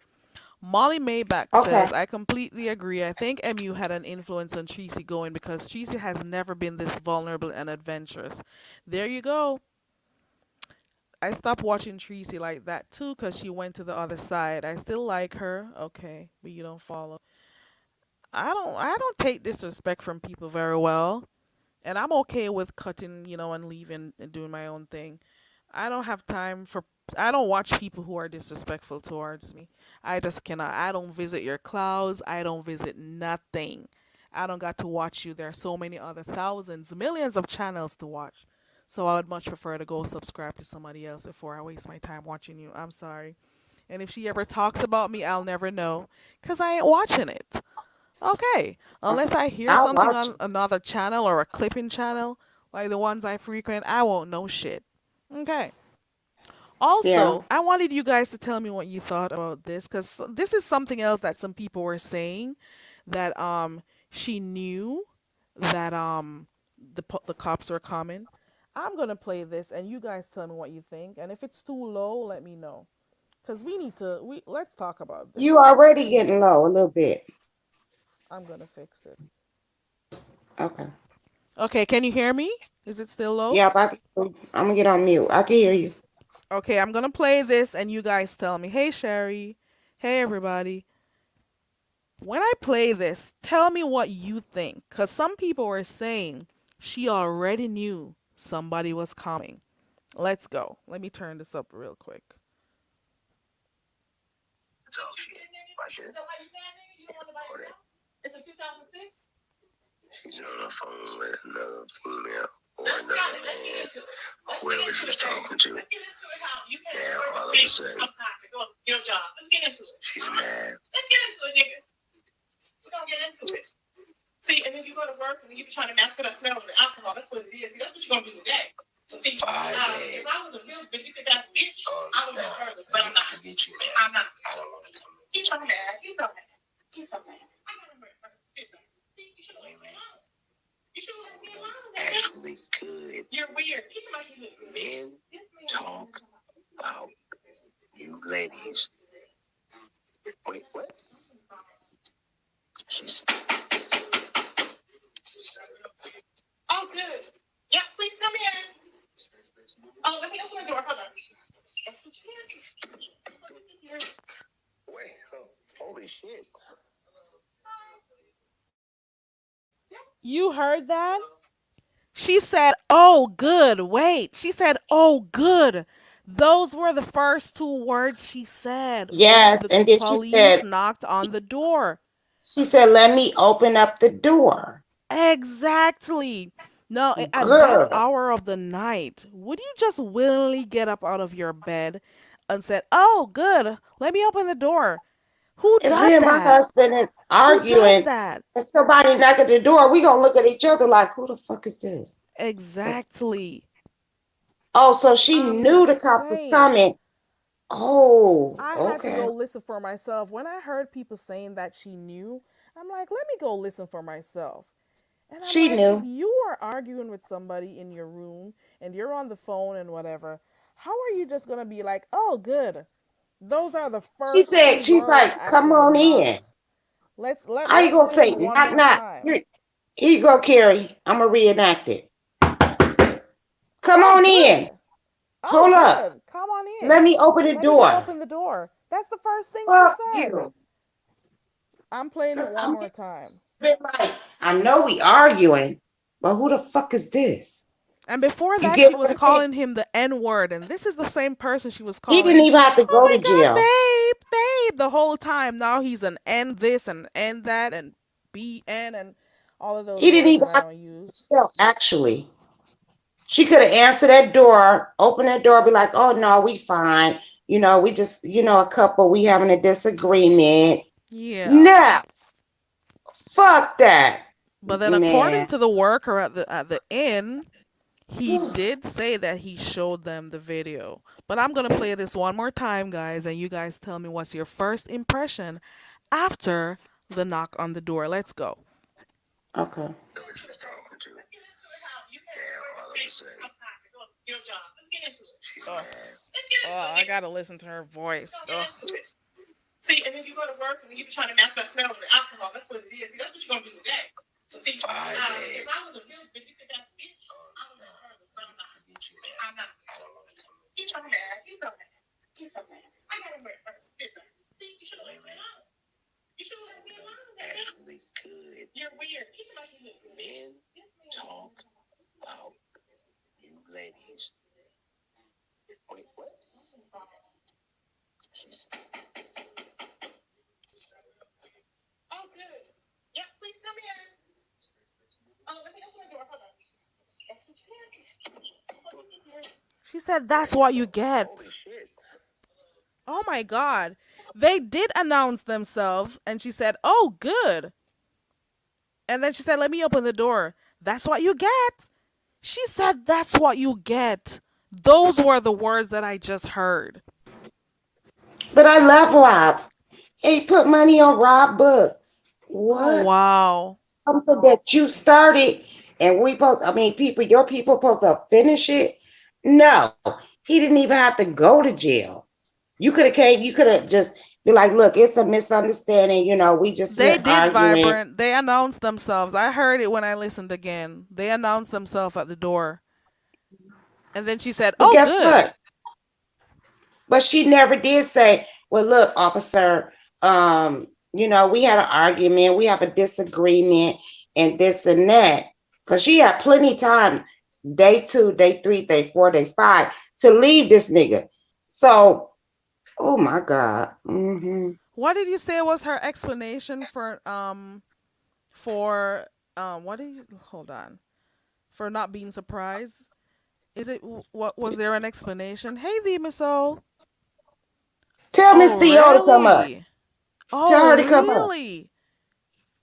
Molly Maybach Okay. says, I completely agree. I think MU had an influence on Tracy going because Tracy has never been this vulnerable and adventurous. There you go. I stopped watching Tracy like that too because she went to the other side. I still like her, okay, but you don't follow. I don't take disrespect from people very well, and I'm okay with cutting, and leaving and doing my own thing. I don't have time for. I don't watch people who are disrespectful towards me. I just cannot. I don't visit your clouds. I don't visit nothing. I don't got to watch you. There are so many other thousands, millions of channels to watch. So I would much prefer to go subscribe to somebody else before I waste my time watching you. I'm sorry. And if she ever talks about me, I'll never know because I ain't watching it. Okay. Unless I hear I'll something watch on another channel or a clipping channel, like the ones I frequent, I won't know shit. Okay. it. Yeah. Also, I wanted you guys to tell me what you thought about this because this is something else that some people were saying that she knew that the cops were coming. I'm gonna play this and you guys tell me what you think. And if it's too low, let me know. Cause we need to we let's talk about this You thing. already We need getting low a little bit. I'm gonna fix it. Okay. Okay, can you hear me? Is it still low? Yeah, I'm gonna get on mute. I can hear you. Okay, I'm gonna play this and you guys tell me. Hey Sherry. Hey everybody. When I play this, tell me what you think. Cause some people were saying she already knew somebody was coming. Let's go. Let me turn this up real quick. Talk shit. Watch it. Hold it. It's a 2006. She's on the phone with another female or another man, whoever she's talking to. Now all of a sudden, she's mad. Let's get into it, nigga. We're gonna get into it. See, and then you go to work and you be trying to mask that smell of the alcohol. That's what it is. See, that's what you're gonna do today. So, see, if I was a real big ass bitch, I would have heard it, but I'm not. I'm not. I don't want to come in. He's so mad. He's so mad. He's so mad. I got him right. Sit down. See, you should have left me alone. You should have left me alone. Actually, good. You're weird. Keep him like you look. Men talk about you ladies. Wait, what? She's. Oh, good. Yeah, please come in. Oh, let me open the door. Hold on. Wait, holy shit. You heard that? She said, "Oh, good." Wait. She said, "Oh, good." Those were the first two words she said when Yes, the and then police knocked on the door. she said, let me open up the door. Exactly. No, at that Girl. hour of the night, would you just willingly get up out of your bed and said, "Oh, good. Let me open the door." Who If does me and my that? husband is Who does arguing that? and somebody knock at the door, we gonna look at each other like, who the fuck is this? Exactly. Oh, so she I'm knew the just cops was saying. coming. Oh, I had to okay. go listen for myself. When I heard people saying that she knew, I'm like, let me go listen for myself. And I'm She like, if knew. you are arguing with somebody in your room and you're on the phone and whatever, how are you just going to be like, "Oh, good." Those are the She first two said, she's words like, come after the on in. knock. Let's let How you let's gonna say listen one knock more knock? time. Here you go, Carrie. I'm gonna reenact it. Come "Oh, on in. good." "Oh, Hold up. good. Come on Let in. me open the Let me go door. open the door." That's the first thing she Fuck said. you. I'm playing it Cause one I'm more time. just been like, I know we arguing, but who the fuck is this? And before You that, get she what was I'm saying? calling him the N word. And this is the same person she was He calling, didn't even have to "Oh go my to God, jail. babe, babe," the whole time. Now he's an N this and N that and BN and all of those He didn't words even that I have to don't go use. to jail, actually. She could have answered that door, open that door, be like, oh no, we fine. We just, a couple, we having a disagreement. Yeah. No, fuck that. But then according Man. to the worker at the inn, he did say that he showed them the video. But I'm going to play this one more time, guys, and you guys tell me what's your first impression after the knock on the door. Let's go. Okay. I gotta listen to her voice. Ugh. See, and then you go to work and you be trying to mask that smell of the alcohol. That's what it is. See, that's what you're gonna do today. So, see, if I was a real big ass bitch, I would have heard it, but I'm not. I'm not. He's so mad. He's so mad. He's so mad. I got him right. Sit down. See, you should have left me alone. You should have left me alone. Actually, good. You're weird. Keep him like you look. Men talk about you ladies. Wait, what? She's. Oh, good. Yeah, please come in. She said, "That's what you get." Oh my God. They did announce themselves, and she said, "Oh, good." And then she said, "Let me open the door." That's what you get. She said, "That's what you get." Those were the words that I just heard. But I love Rob. He put money on Rob books. Oh, What? wow. Something that you started and people, your people supposed to finish it? No. He didn't even have to go to jail. You could have just be like, look, it's a misunderstanding, we just been They did, arguing. Vibrant. They announced themselves. I heard it when I listened again. They announced themselves at the door. And then she said, But "Oh, guess good." what? But she never did say, well, look, officer, we had an argument, we have a disagreement, and this and that. Because she had plenty of time, day 2, day 3, day 4, day 5, to leave this nigga. So, oh my God. What did you say was her explanation for what did you hold on. For not being surprised? Is it what was there an explanation? Hey, the Miss O. Tell Oh, Miss Theo to come up. really? Tell Oh, her to come up. really?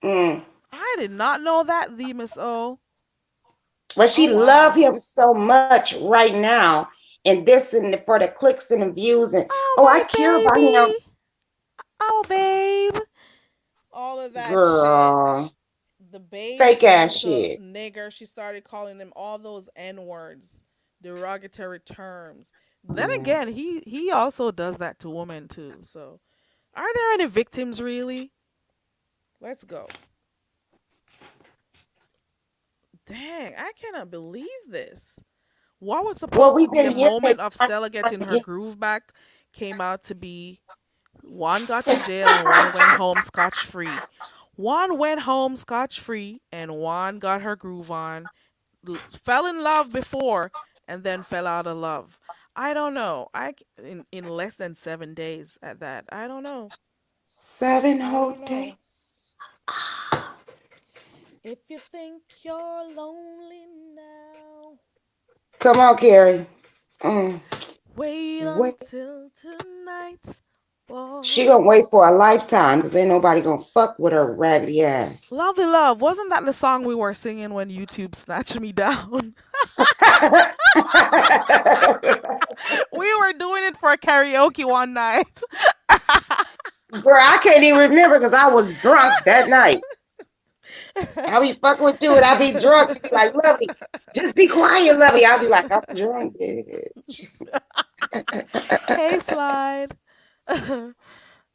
Mm. I did not know that, the Miss O. But Oh, she love wow. him so much right now, and this and for the clicks and the views, and Oh, oh, I my care about him, baby. Oh, babe. All of that shit. girl. The babe Fake ass went to shit. nigger. She started calling him all those N words, derogatory terms. Then Mm. again, he also does that to women too. So, are there any victims really? Let's go. Dang, I cannot believe this. What was Well, supposed to we've be been a here moment that of Stella getting her time. groove back came out to be one got to jail and one went home scotch free. One went home scotch free and one got her groove on, fell in love before and then fell out of love. I don't know. In less than 7 days at that. I don't know. 7 I whole don't know. days. If you think you're lonely now, Come on, Carrie. Mm. wait Wait. until tonight, She boy. gonna wait for a lifetime because ain't nobody gonna fuck with her raggedy ass. Lovely Love, wasn't that the song we were singing when YouTube snatched me down? We were doing it for karaoke one night. Girl, I can't even remember because I was drunk that night. I be fucking with you and I be drunk. You be like, Lovey, just be quiet, Lovey. I be like, I'm drunk, bitch. Hey, Slide.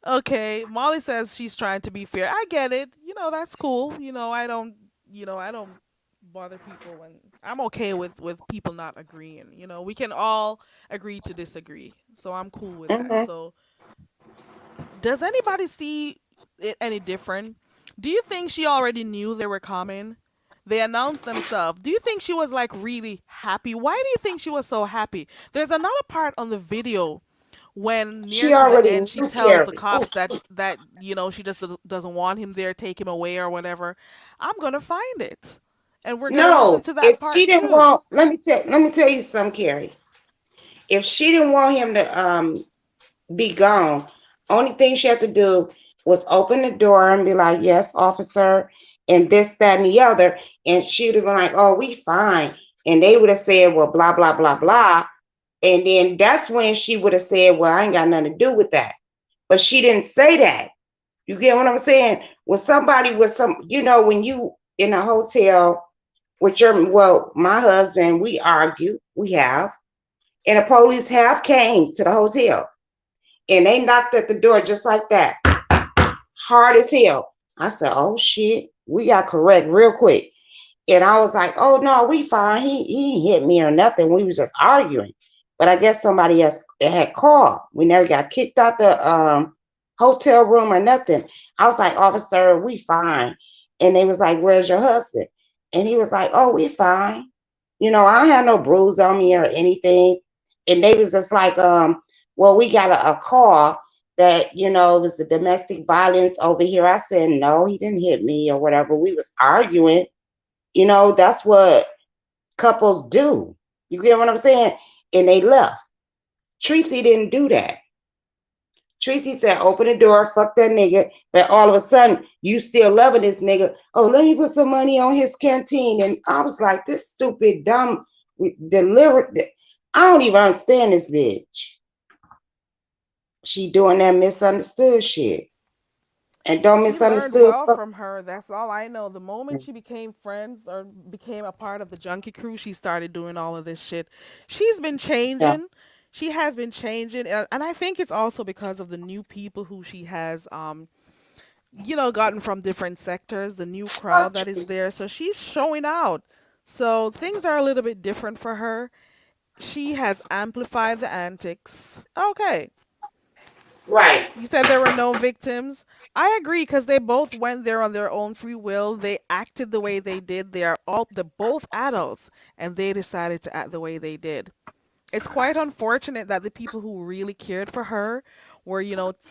Okay, Molly says she's trying to be fair. I get it. That's cool. I don't bother people when I'm okay with people not agreeing. We can all agree to disagree. So I'm cool with that. Hmm. So does anybody see it any different? Do you think she already knew they were coming? They announced themselves. Do you think she was like really happy? Why do you think she was so happy? There's another part on the video when near She to the already end she knew tells the Carrie. Oh, cops that she just doesn't want him there, take him away or whatever. I'm gonna find it, and we're gonna listen no, to that if she part didn't too. want, let me tell you something, Carrie. If she didn't want him to be gone, only thing she had to do was open the door and be like, "Yes, officer," and this, that, and the other, and she'd have been like, "Oh, we fine," and they would have said, "Well, blah blah blah blah," and then that's when she would have said, "Well, I ain't got nothing to do with that," but she didn't say that. You get what I'm saying? When somebody with when you in a hotel with my husband, we argue, we have, and the police have came to the hotel and they knocked at the door just like that, hard as hell. I said, "Oh shit, we got correct real quick." And I was like, "Oh no, we fine. He hit me or nothing. We was just arguing." But I guess somebody else had called. We never got kicked out the hotel room or nothing. I was like, "Officer, we fine." And they was like, "Where's your husband?" And he was like, "Oh, we fine. I had no bruise on me or anything." And they was just like, well, we got a call that, it was the domestic violence over here. I said, "No, he didn't hit me or whatever. We was arguing." That's what couples do. You get what I'm saying? and they left. Tracy didn't do that. Tracy said, open the door, fuck that nigga. But all of a sudden, you still loving this nigga. Oh, let me put some money on his canteen. And I was like, this stupid, dumb, delivered. I don't even understand this bitch. She doing that misunderstood shit. And don't She learned misunderstood. well from her. That's all I know. The moment she became friends or became a part of the Junkie Crew, she started doing all of this shit. She's been Yeah. changing. She has been changing, and I think it's also because of the new people who she has, gotten from different sectors, the new crowd that is there. So she's showing out. So things are a little bit different for her. She has amplified the antics. Okay. Right. You said there were no victims. I agree because they both went there on their own free will. They acted the way they did. They're both adults and they decided to act the way they did. It's quite unfortunate that the people who really cared for her were,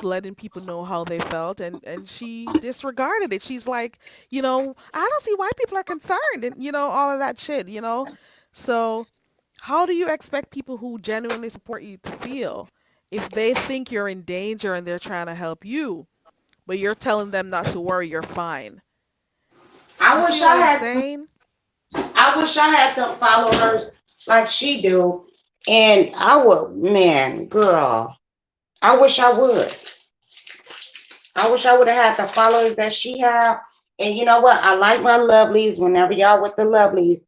letting people know how they felt, and she disregarded it. She's like, I don't see why people are concerned, and all of that shit. So how do you expect people who genuinely support you to feel if they think you're in danger and they're trying to help you, but you're telling them not to worry, you're fine? I You see wish what I I'm had saying? I wish I had them followers like she do. And I would, man, girl. I wish I would. I wish I would have had the followers that she have. And you know what? I like my lovelies. Whenever y'all with the lovelies,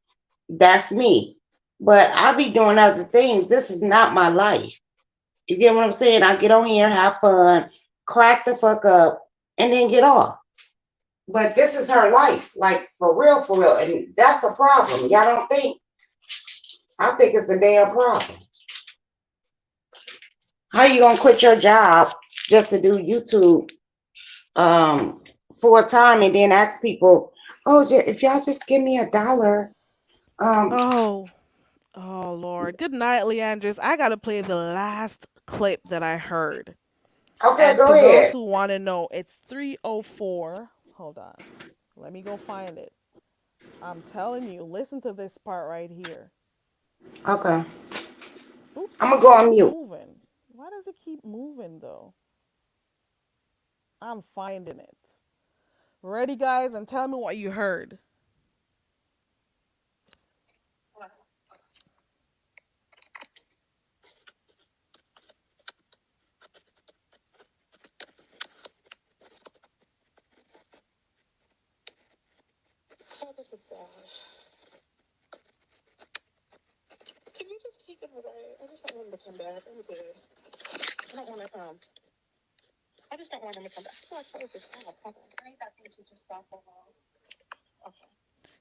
that's me. But I be doing other things. This is not my life. You get what I'm saying? I get on here, have fun, crack the fuck up, and then get off. But this is her life, like for real, for real. And that's a problem. Y'all don't think? I think it's a damn problem. How you gonna quit your job just to do YouTube full time and then ask people, oh, if y'all just give me $1, um, Oh, oh Lord. Good night, Leandris. I gotta play the last clip that I heard. okay, And go for those ahead. who want to know, it's 3:04. Hold on. Let me go find it. I'm telling you, listen to this part right here. Okay, Oops, I'm it gonna go on keeps mute. moving. Why does it keep moving though? I'm finding it. Ready, guys? And tell me what you heard.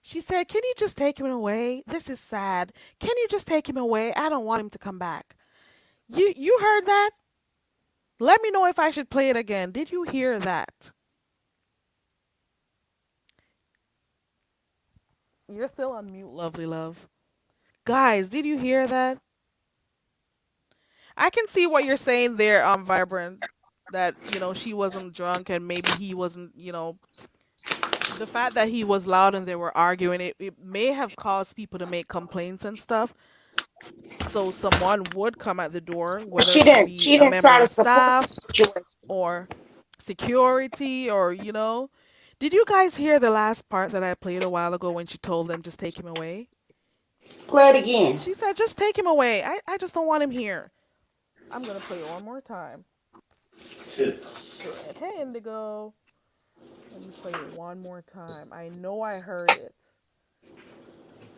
She said, "Can you just take him away? This is sad. Can you just take him away? I don't want him to come back." You heard that? Let me know if I should play it again. Did you hear that? You're still on mute, lovely love. Guys, did you hear that? I can see what you're saying there, Vibrant. That, she wasn't drunk and maybe he wasn't, the fact that he was loud and they were arguing, it may have caused people to make complaints and stuff. So someone would come at the door, But whether she it didn't. be She a didn't member try to of support the staff situation. or security or. Did you guys hear the last part that I played a while ago when she told them just take him away? Play it again. She said just take him away. I just don't want him here. I'm gonna play it one more time. Shit. Hey Indigo. Let me play it one more time. I know I heard it.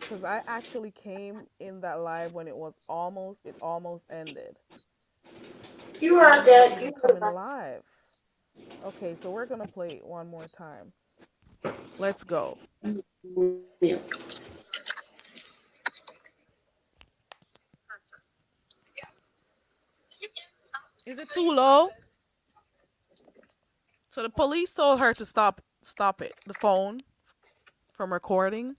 Cause I actually came in that live when it almost ended. You I heard remember that. even You heard coming about live. Okay, so we're gonna play it one more time. Let's go. it. Is it too low? So the police told her to stop it, the phone from recording.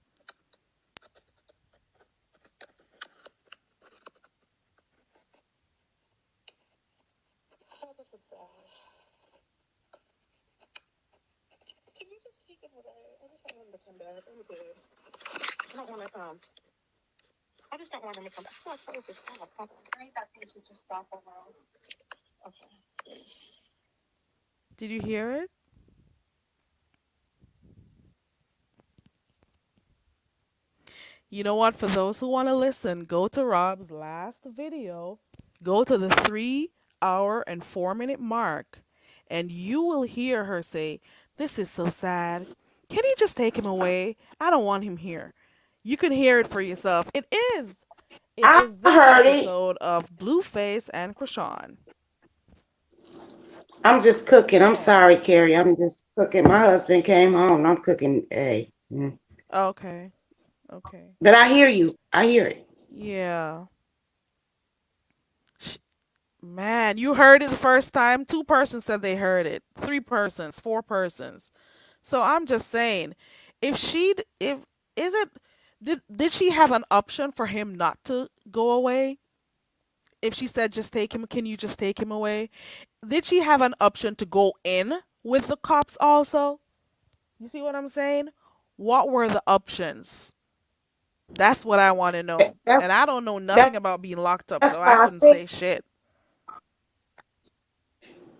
Did you hear it? You know what? For those who want to listen, go to Rob's last video, go to the 3 hour and 4 minute mark, and you will hear her say, "This is so sad. Can you just take him away? I don't want him here." You can hear it for yourself. It is. It I is this heard it. episode of Blueface and Krishan. I'm just cooking. I'm Yeah. sorry, Carrie. I'm just cooking. My husband came home. And I'm cooking. Hey, Okay. Okay. but I hear you. I hear it. Yeah. Sh- Man, you heard it the first time. Two persons said they heard it. Three persons, four persons. So I'm just saying, if if is it, did she have an option for him not to go away? If she said just take him, can you just take him away? Did she have an option to go in with the cops also? You see what I'm saying? What were the options? That's what I want to know. That's And I don't know that's nothing about being locked up, that's so I why I couldn't said. say shit.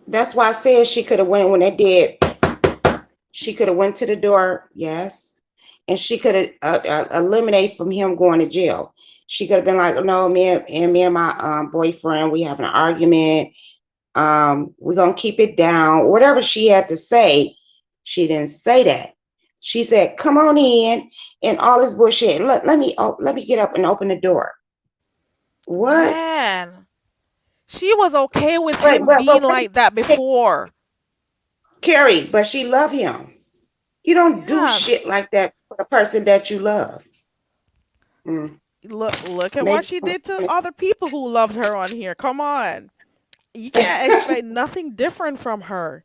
That's why I said she could have went when they did. She could have went to the door, yes, and she could have eliminated from him going to jail. She could have been like, "No, me and my boyfriend, we have an argument. We're gonna keep it down." Whatever she had to say, she didn't say that. She said, "Come on in," and all this bullshit. Let me get up and open the door. What? Man, she was okay with Wait, him being wait, like that before. Carrie, but she loved him. You don't do Yeah, shit like that for the person that you love. Mm, look at what maybe she I'm did to saying- other people who loved her on here. Come on. You can't expect nothing different from her.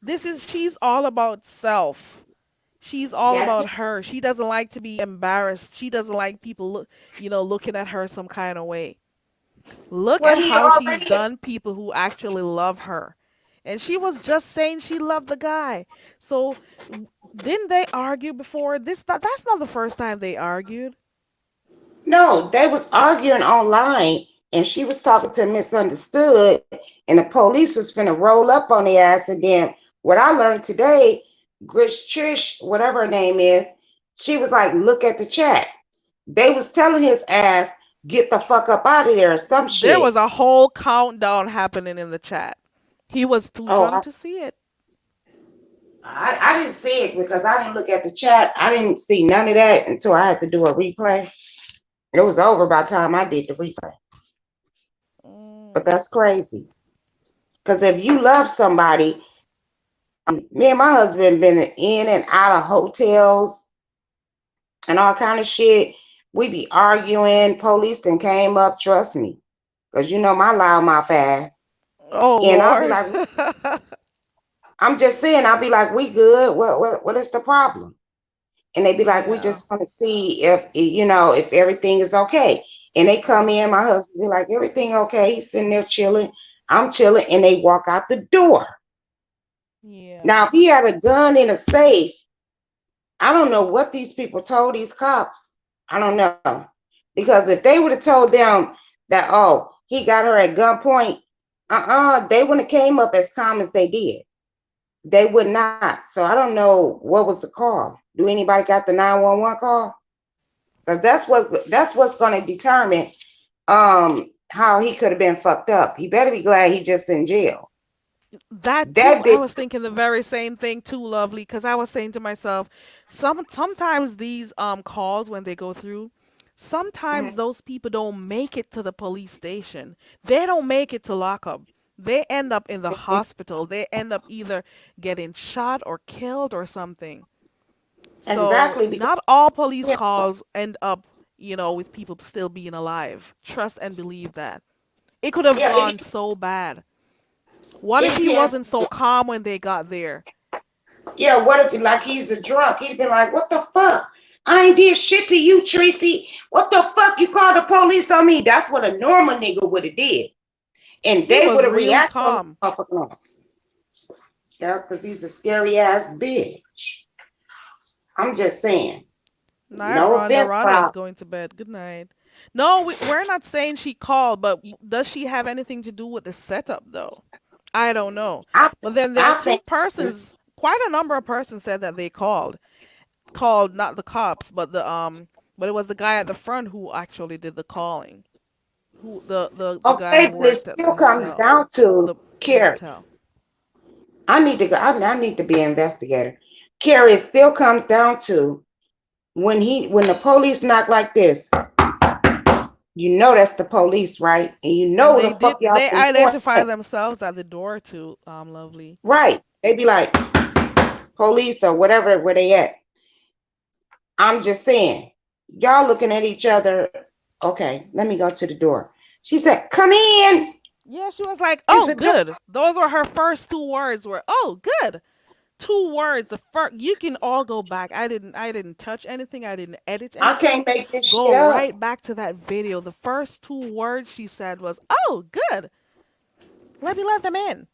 She's all about self. She's all That's about her. She doesn't like to be embarrassed. She doesn't like people looking at her some kind of way. Look what at he how she's already. done people who actually love her. And she was just saying she loved the guy. So didn't they argue before? That's not the first time they argued. No, they was arguing online, and she was talking to misunderstood, and the police was finna roll up on the ass. And then what I learned today, Grish Trish, whatever her name is, she was like, "Look at the chat." They was telling his ass, "Get the fuck up out of there," or some There shit. was a whole countdown happening in the chat. He was too Oh, drunk to see it. I didn't see it because I didn't look at the chat. I didn't see none of that until I had to do a replay. It was over by the time I did the replay. But Mm. that's crazy. Because if you love somebody, me and my husband been in and out of hotels and all kind of shit. We be arguing. Police then came up. Trust me, because you know my loudmouth ass. Oh And I'll be Lord. like, I'm just saying. I'll be like, we good. What is the problem? And they be like, we Yeah. just want to see if if everything is okay. And they come in. Mhm. My husband be like, everything okay? He's sitting there chilling. I'm chilling, and they walk out the door. Yeah. Now, if he had a gun in a safe, I don't know what these people told these cops. I don't know. Because if they would have told them that, oh, he got her at gunpoint, they wouldn't have came up as calm as they did. They would not. So I don't know what was the call. Do anybody got the 911 call? Because that's what's going to determine how he could have been fucked up. He better be glad he just in jail. That too, That I bitch. was thinking the very same thing too, Lovely, because I was saying to myself, sometimes these calls when they go through, sometimes those people don't make it to the police station. They don't make it to lockup. They end up in the hospital. They end up either getting shot or killed or something. So Exactly, because not all police calls end up, with people still being alive. Trust and believe that. It could have yeah, gone so bad. What it if he depends. wasn't so calm when they got there? Yeah, what if like he's a drunk? He'd been like, "What the fuck? I ain't did shit to you, Tracy. What the fuck you called the police on me?" That's what a normal nigga would have did, and He they would was have really reacted on the calm. motherfucking ass. Yeah, because he's a scary ass bitch. I'm just saying. Night, No Rhonda. offense, Rhonda is Rob. going to bed. Good night. No, we're not saying she called, but does she have anything to do with the setup, though? I don't know. I But then there are I two think persons, quite a number of persons said that they called not the cops, but it was the guy at the front who actually did the calling. Who the guy okay, who but it worked at the still comes hotel, down to the Carrie. motel. I need to go. I need to be an investigator. Carrie, it still comes down to when the police knock like this, you know that's the police, right? And you know And what the fuck y'all they been doing. identify themselves at the door too, lovely. Right. They be like, police or whatever, where they at. I'm just saying, y'all looking at each other. Okay, let me go to the door. She said, come in. Yeah, she was like, Is "Oh, the door? good." Those were her first two words. Were, "Oh, good." Two words. The first, you can all go back. I didn't touch anything. I didn't edit I anything. can't make this shit Go up. right back to that video. The first two words she said was, "Oh, good. Let me let them in."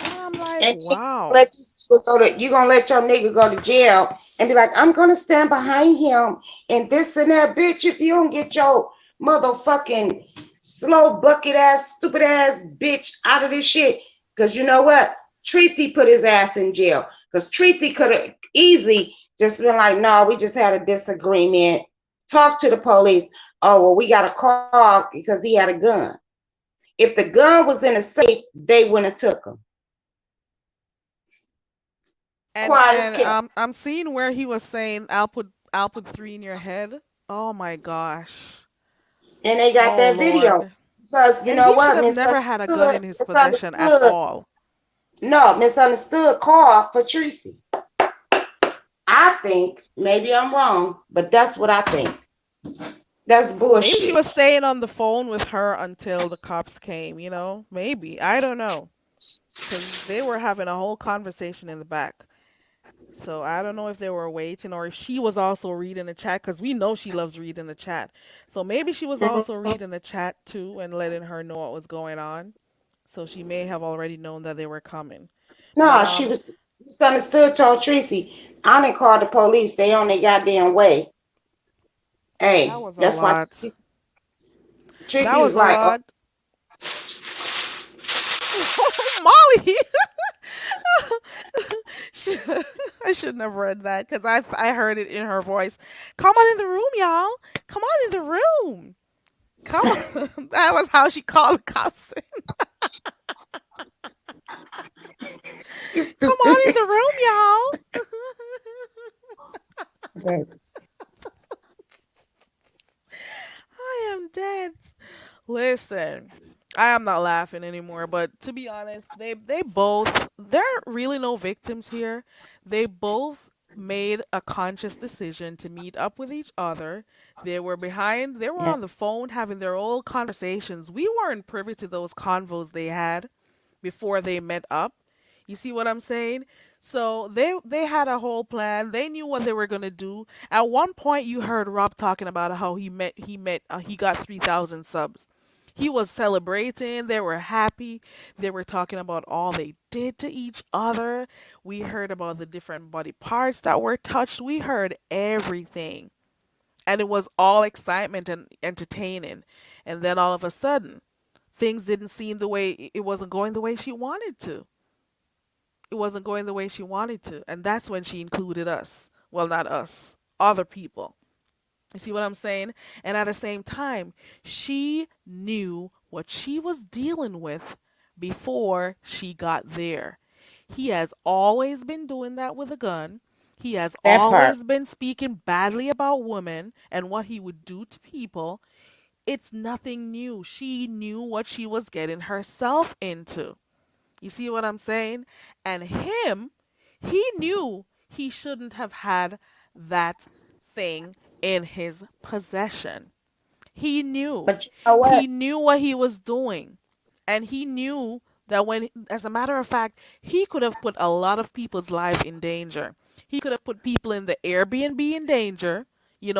And I'm like, And she "Wow." let this nigga go to you gonna let your nigga go to jail and be like, I'm gonna stand behind him and this and that, bitch. If you don't get your motherfucking slow bucket ass, stupid ass bitch out of this shit, because you know what? Tracy put his ass in jail. Because Tracy could have easily just been like, no, we just had a disagreement. Talk to the police. Oh, well, we got a call because he had a gun. If the gun was in a safe, they wouldn't have took him. And Quiet as and kept. I'm seeing where he was saying, "I'll put three in your head." Oh my gosh. And they got Oh that video. Lord. Because you And know he should what? have never had a gun in his possession at all. Misunderstood call for Tracy. I think, maybe I'm wrong, but that's what I think. That's Maybe she bullshit. was staying on the phone with her until the cops came, you know? Maybe. I don't know. Because they were having a whole conversation in the back. So I don't know if they were waiting or if she was also reading the chat because we know she loves reading the chat. So maybe she was also Mhm. reading the chat too and letting her know what was going on. So she may have already known that they were coming. But No, she was misunderstood, told Tracy, I didn't call the police. They on their goddamn way. that Hey, was a that's why lot. That Tracy was was a like, oh, lot. Molly. She- I shouldn't have read that because I heard it in her voice. Come on in the room, y'all. Come on in the room. Come on. That was how she called the cops. you Come on in stupid. the room, y'all. I am dead. Listen, I am not laughing anymore, but to be honest, they're really no victims here. They both made a conscious decision to meet up with each other. They were Yeah. on the phone having their old conversations. We weren't privy to those convos they had before they met up. You see what I'm saying? So they had a whole plan. They knew what they were gonna do. At one point, you heard Rob talking about how he got 3,000 subs. He was celebrating. They were happy. They were talking about all they did to each other. We heard about the different body parts that were touched. We heard everything, and it was all excitement and entertaining. And then all of a sudden, things didn't seem the way it wasn't going the way she wanted to. It wasn't going the way she wanted to. And that's when she included us. Well, not us, other people. You see what I'm saying? And at the same time, she knew what she was dealing with before she got there. He has always been doing that with a gun. He has That part. always been speaking badly about women and what he would do to people. It's nothing new. She knew what she was getting herself into. You see what I'm saying? And him, he knew he shouldn't have had that thing in his possession. He knew. But you know what? He knew what he was doing. And he knew that as a matter of fact, he could have put a lot of people's lives in danger. He could have put people in the Airbnb in danger,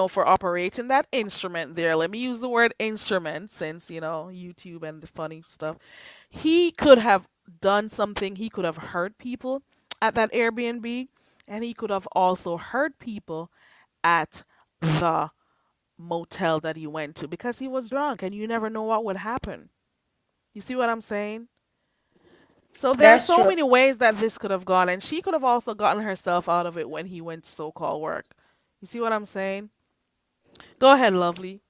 for operating that instrument there. Let me use the word instrument since, YouTube and the funny stuff. He could have done something, he could have hurt people at that Airbnb, and he could have also hurt people at the motel that he went to because he was drunk and you never know what would happen. You see what I'm saying? So there's That's so true. many ways that this could have gone, and she could have also gotten herself out of it when he went to so-called work. You see what I'm saying? Go ahead, lovely.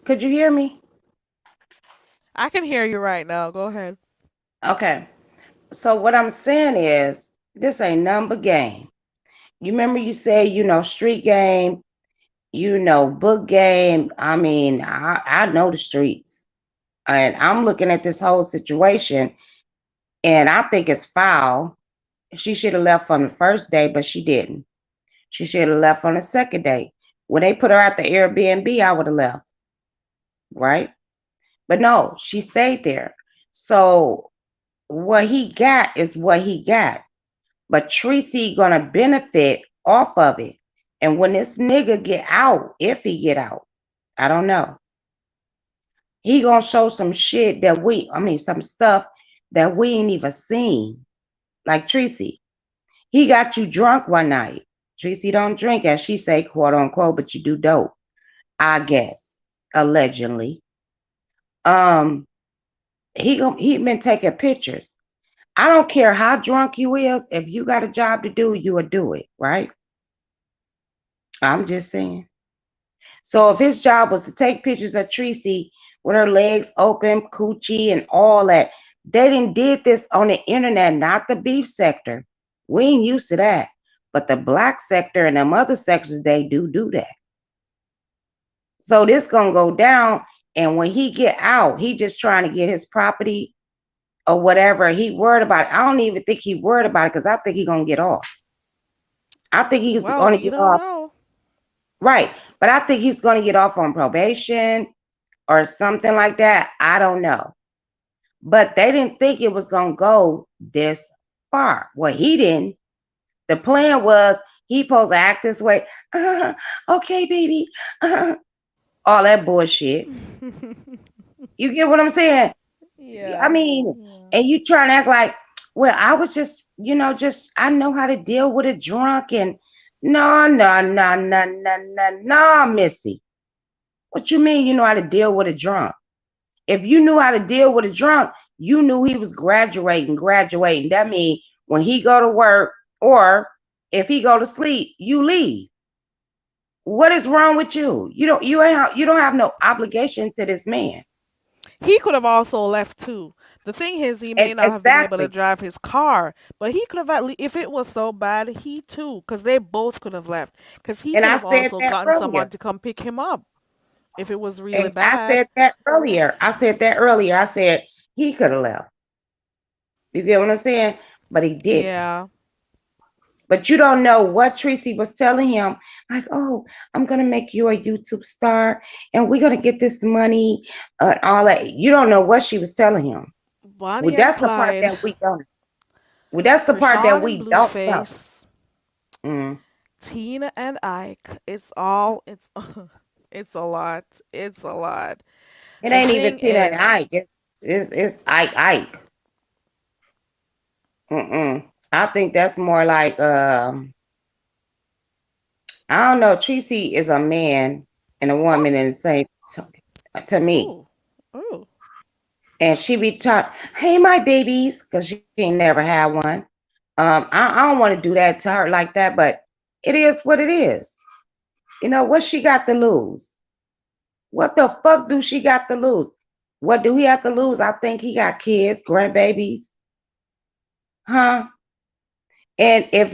Could you hear me? I can hear you right now. Go ahead. Okay. So what I'm saying is, this ain't nothing but game. You remember you say, street game, book game. I mean, I know the streets. And I'm looking at this whole situation and I think it's foul. She should have left on the first day, but she didn't. She should have left on the second day. When they put her at the Airbnb, I would have left, right? But no, she stayed there. So what he got is what he got. But Tracy gonna benefit off of it. And when this nigga get out, if he get out, I don't know. He gonna show some shit that some stuff that we ain't even seen. Like Tracy, he got you drunk one night. Tracy don't drink, as she say, quote unquote, but you do dope. I guess, allegedly. Um, he been taking pictures. I don't care how drunk you is. If you got a job to do, you would do it, right? I'm just saying. So if his job was to take pictures of Tracy with her legs open, coochie, and all that, they didn't did this on the internet, not the beef sector. We ain't used to that. But the black sector and them other sectors, they do that. So this gonna go down, and when he get out, he just trying to get his property or whatever. He worried about it. I don't even think he worried about it because I think he gonna get off. I think he's Well, gonna we get don't off. know. Right. But I think he's gonna get off on probation or something like that. I don't know. But they didn't think it was gonna go this far. Well, he didn't. The plan was he supposed to act this way. Okay, baby. All that bullshit. You get what I'm saying? I Yeah. mean, Yeah. and you trying to act like, well, I was just, I know how to deal with a drunk and no, no, no, no, no, no, no, Missy. What you mean you know how to deal with a drunk? If you knew how to deal with a drunk, you knew he was graduating. That means when he go to work or if he go to sleep, you leave. What is wrong with you? You don't have no obligation to this man. He could have also left too. The thing is, he may not have been able to Exactly. drive his car, but he could have at least, if it was so bad, he too, because they both could have left. Because he And could I have said also that gotten someone earlier. to come pick him up if it was really And I bad. said that earlier. I said he could have left. You get what I'm saying? But he didn't. Yeah. But you don't know what Tracy was telling him. Like, oh, I'm gonna make you a YouTube star, and we're gonna get this money, all that. You don't know what she was telling him. Well, Bonnie and that's the part Clyde, that we don't. Well, that's the part that Krishan and we don't know. Blueface, Mm. Tina and Ike. It's all, it's, it's a lot. It's a lot. It The ain't even thing Tina and is, Ike. It's Ike. Mm-mm. I think that's more like I don't know. Tracy is a man and a oh, woman in the same to me. ooh, ooh. And she be taught, hey, my babies, because she ain't never had one. I don't want to do that to her like that, but it is what it is. What she got to lose? What the fuck do she got to lose? What do he have to lose? I think he got kids, grandbabies, huh? And if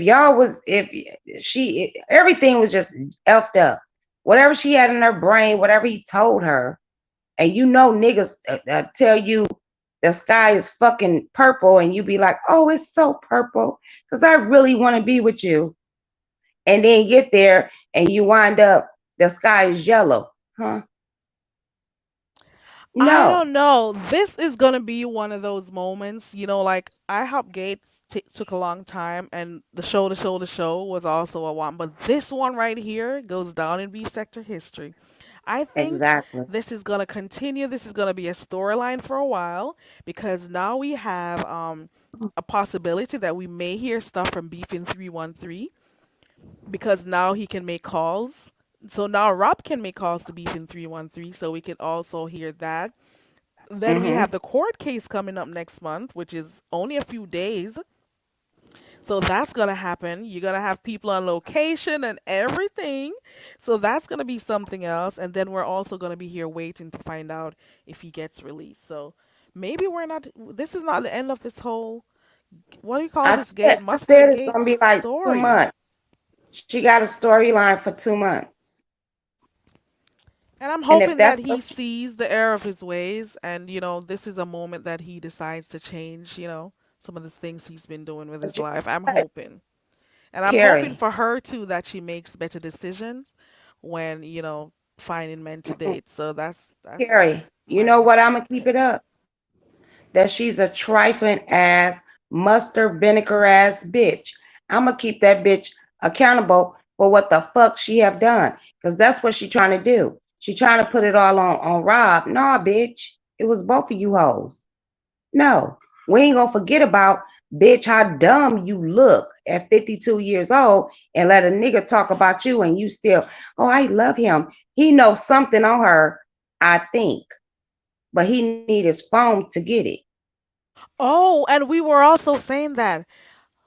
she, everything was just effed up. Whatever she had in her brain, whatever he told her, and niggas tell you the sky is fucking purple, and you be like, oh, it's so purple because I really want to be with you. And then get there and you wind up, the sky is yellow, huh? I No, don't know. This is gonna be one of those moments, like IHOP Gate took a long time, and the show was also a one. But this one right here goes down in beef sector history. I think exactly. this is gonna continue. This is gonna be a storyline for a while because now we have a possibility that we may hear stuff from Beef in 313 because now he can make calls So now Rob can make calls to Beef in 313, so we can also hear that. Then we have Mm-hmm. the court case coming up next month, which is only a few days. So that's gonna happen. You're gonna have people on location and everything. So that's gonna be something else. And then we're also gonna be here waiting to find out if he gets released. So maybe we're not. This is not the end of this whole. What do you call this gate? I said Mustard it's gate gonna be like two story. months. She got a storyline for 2 months. And I'm And if hoping that's that he what she, sees the error of his ways, and this is a moment that he decides to change. Some of the things he's been doing with his life. I'm hoping. And I'm hoping Carrie, for her too that she makes better decisions when, finding men to date. So that's Carrie, you my know goal. what? I'm gonna keep it up. That she's a trifling ass, mustard vinegar ass bitch. I'm gonna keep that bitch accountable for what the fuck she have done, cause that's what she trying to do. She trying to put it all on Rob. Nah, bitch, it was both of you hoes. No, we ain't gonna forget about bitch how dumb you look at 52 years old and let a nigga talk about you and you still, oh, I love him. He knows something on her, I think, but he need his phone to get it. Oh, and we were also saying that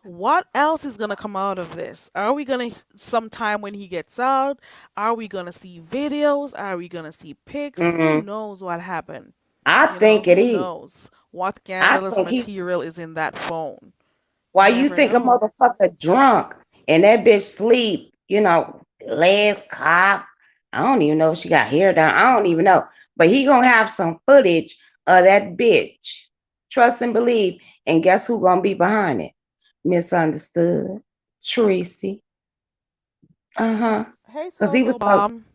what else is going to come out of this? Are we going to, sometime when he gets out, are we going to see videos? Are we going to see pics? Who Mm-hmm. knows what happened? I think it Who is. knows what I scandalous think he. material is in that phone? You Why you never think a know. motherfucker drunk and that bitch sleep? Legs cocked. I don't even know if she got hair down. I don't even know. But he gonna have some footage of that bitch. Trust and believe. And guess who gonna be behind it? Misunderstood. Tracy. Uh huh. Hey, Cause so so bomb.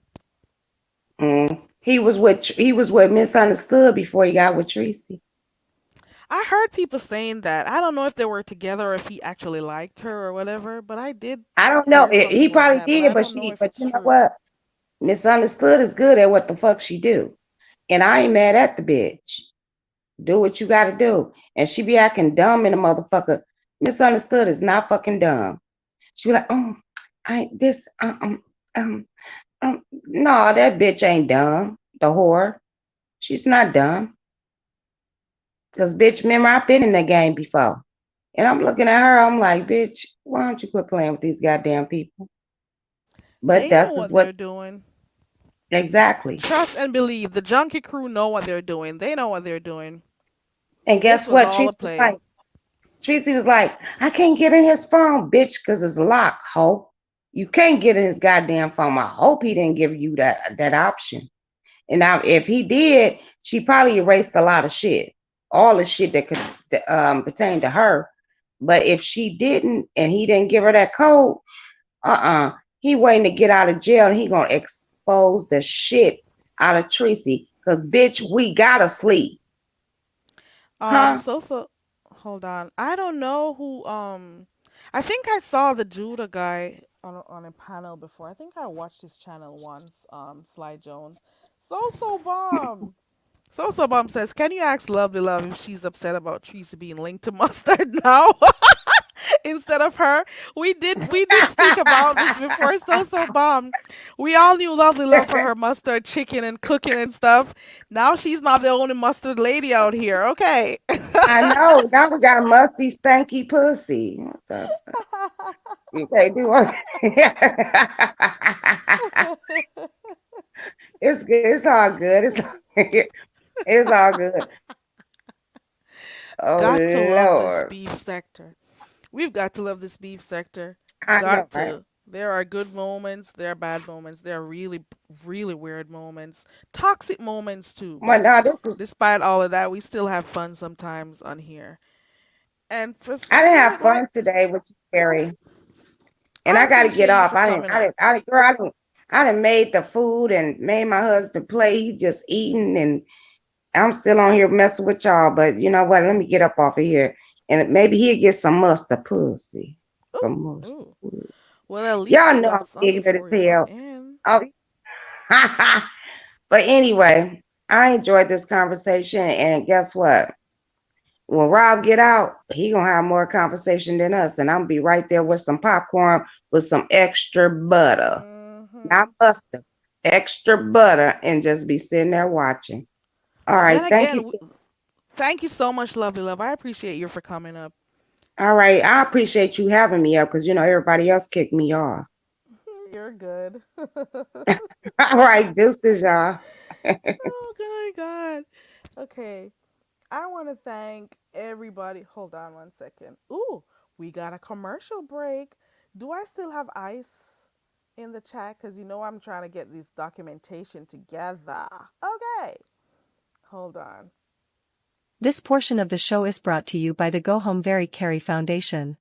he was with Misunderstood before he got with Tracy. I heard people saying that. I don't know if they were together or if he actually liked her or whatever, but I did I don't know. hear He something like probably that, but did, I but don't know she. if But it's you know true. what? Misunderstood is good at what the fuck she do. And I ain't mad at the bitch. Do what you gotta do. And she be acting dumb in a motherfucker. Misunderstood is not fucking dumb. She be like, oh, I this no, that bitch ain't dumb. The whore. She's not dumb. Cause bitch, remember I've been in the game before. And I'm looking at her, I'm like, bitch, why don't you quit playing with these goddamn people? But They know that's just what what they're doing. exactly. Trust and believe. The junkie crew know what they're doing. They know what they're doing. And This guess was what? all a play. Tracy was like, I can't get in his phone, bitch, because it's locked, ho. You can't get in his goddamn phone. I hope he didn't give you that option. And now, if he did, she probably erased a lot of shit, all the shit that could pertain to her. But if she didn't, and he didn't give her that code, he waiting to get out of jail, and he gonna expose the shit out of Tracy. Cause bitch, we gotta sleep, huh? So hold on. I don't know who I think I saw the Judah guy on a panel before. I think I watched his channel once, Sly Jones. So bomb. So bomb says, "Can you ask Lovely Love if she's upset about Teresa being linked to Mustard now?" Instead of her. We did speak about this before. So bomb. We all knew Lovely Love for her mustard chicken and cooking and stuff. Now she's not the only mustard lady out here. Okay. I know. Now we got musty, stanky pussy. What the fuck? You can't do what? It's good. It's all good. It's all good. Oh Got to love this Lord. beef sector. We've got to love this beef sector. I know, Got right? to. There are good moments, there are bad moments, there are really, really weird moments, toxic moments too. Well, But now this is. despite all of that, we still have fun sometimes on here. And I didn't have like fun today with you, Carrie, and I I got to get appreciate you off. for I didn't. coming I up. didn't. I didn't. Girl, I didn't made the food and made my husband play. He just eating, and I'm still on here messing with y'all. But you know what? Let me get up off of here, and maybe he'll get some mustard pussy. Ooh, Some mustard ooh. pussy. Well, at least Y'all you know got I'm some ignorant before as you went hell. in. Oh, but anyway, I enjoyed this conversation, and guess what? When Rob get out, he gonna have more conversation than us, and I'm gonna be right there with some popcorn with some extra butter. not mustard, extra butter, and just be sitting there watching. All right, Then thank again, you. thank you so much, lovely love. I appreciate you for coming up. All right, I appreciate you having me up because everybody else kicked me off. You're good. All right, deuces, y'all. Oh my god. Okay. I want to thank everybody. Hold on one second. Ooh, we got a commercial break. Do I still have ice in the chat? Because I'm trying to get this documentation together. Okay. Hold on. This portion of the show is brought to you by the Go Home Very Carry Foundation.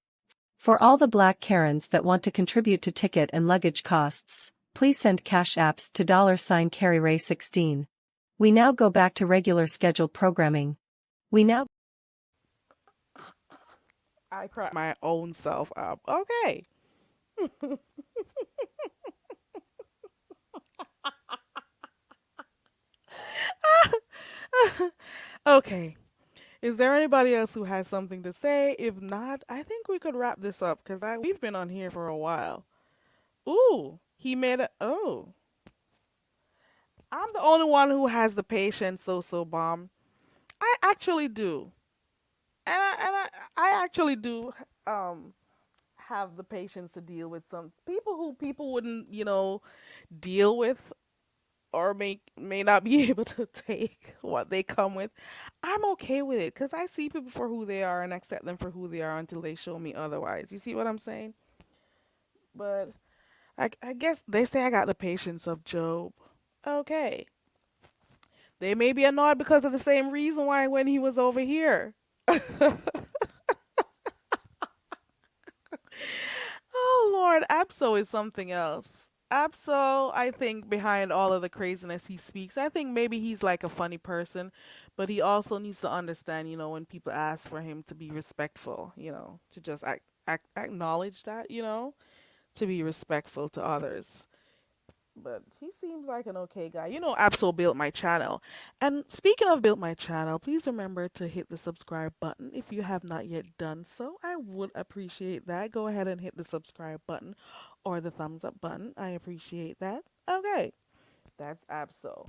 For all the black Karens that want to contribute to ticket and luggage costs, please send cash apps to $CarryRay16. We now go back to regular scheduled programming. We now I cracked my own self up. Okay. Okay. Is there anybody else who has something to say? If not, I think we could wrap this up because we've been on here for a while. Ooh, he made a. Oh, I'm the only one who has the patience, so bomb. I actually do, and I actually do um have the patience to deal with some people who people wouldn't deal with or may not be able to take what they come with. I'm okay with it because I see people for who they are and accept them for who they are until they show me otherwise. You see what I'm saying? But I guess they say I got the patience of Job. Okay. They may be annoyed because of the same reason why when he was over here. Oh Lord, Abso is something else. Abso, I think behind all of the craziness he speaks, I think maybe he's like a funny person, but he also needs to understand, when people ask for him to be respectful, to just acknowledge that, to be respectful to others. But he seems like an okay guy. Absol built my channel. And speaking of built my channel, please remember to hit the subscribe button if you have not yet done so. I would appreciate that. Go ahead and hit the subscribe button or the thumbs up button. I appreciate that. Okay, that's Absol.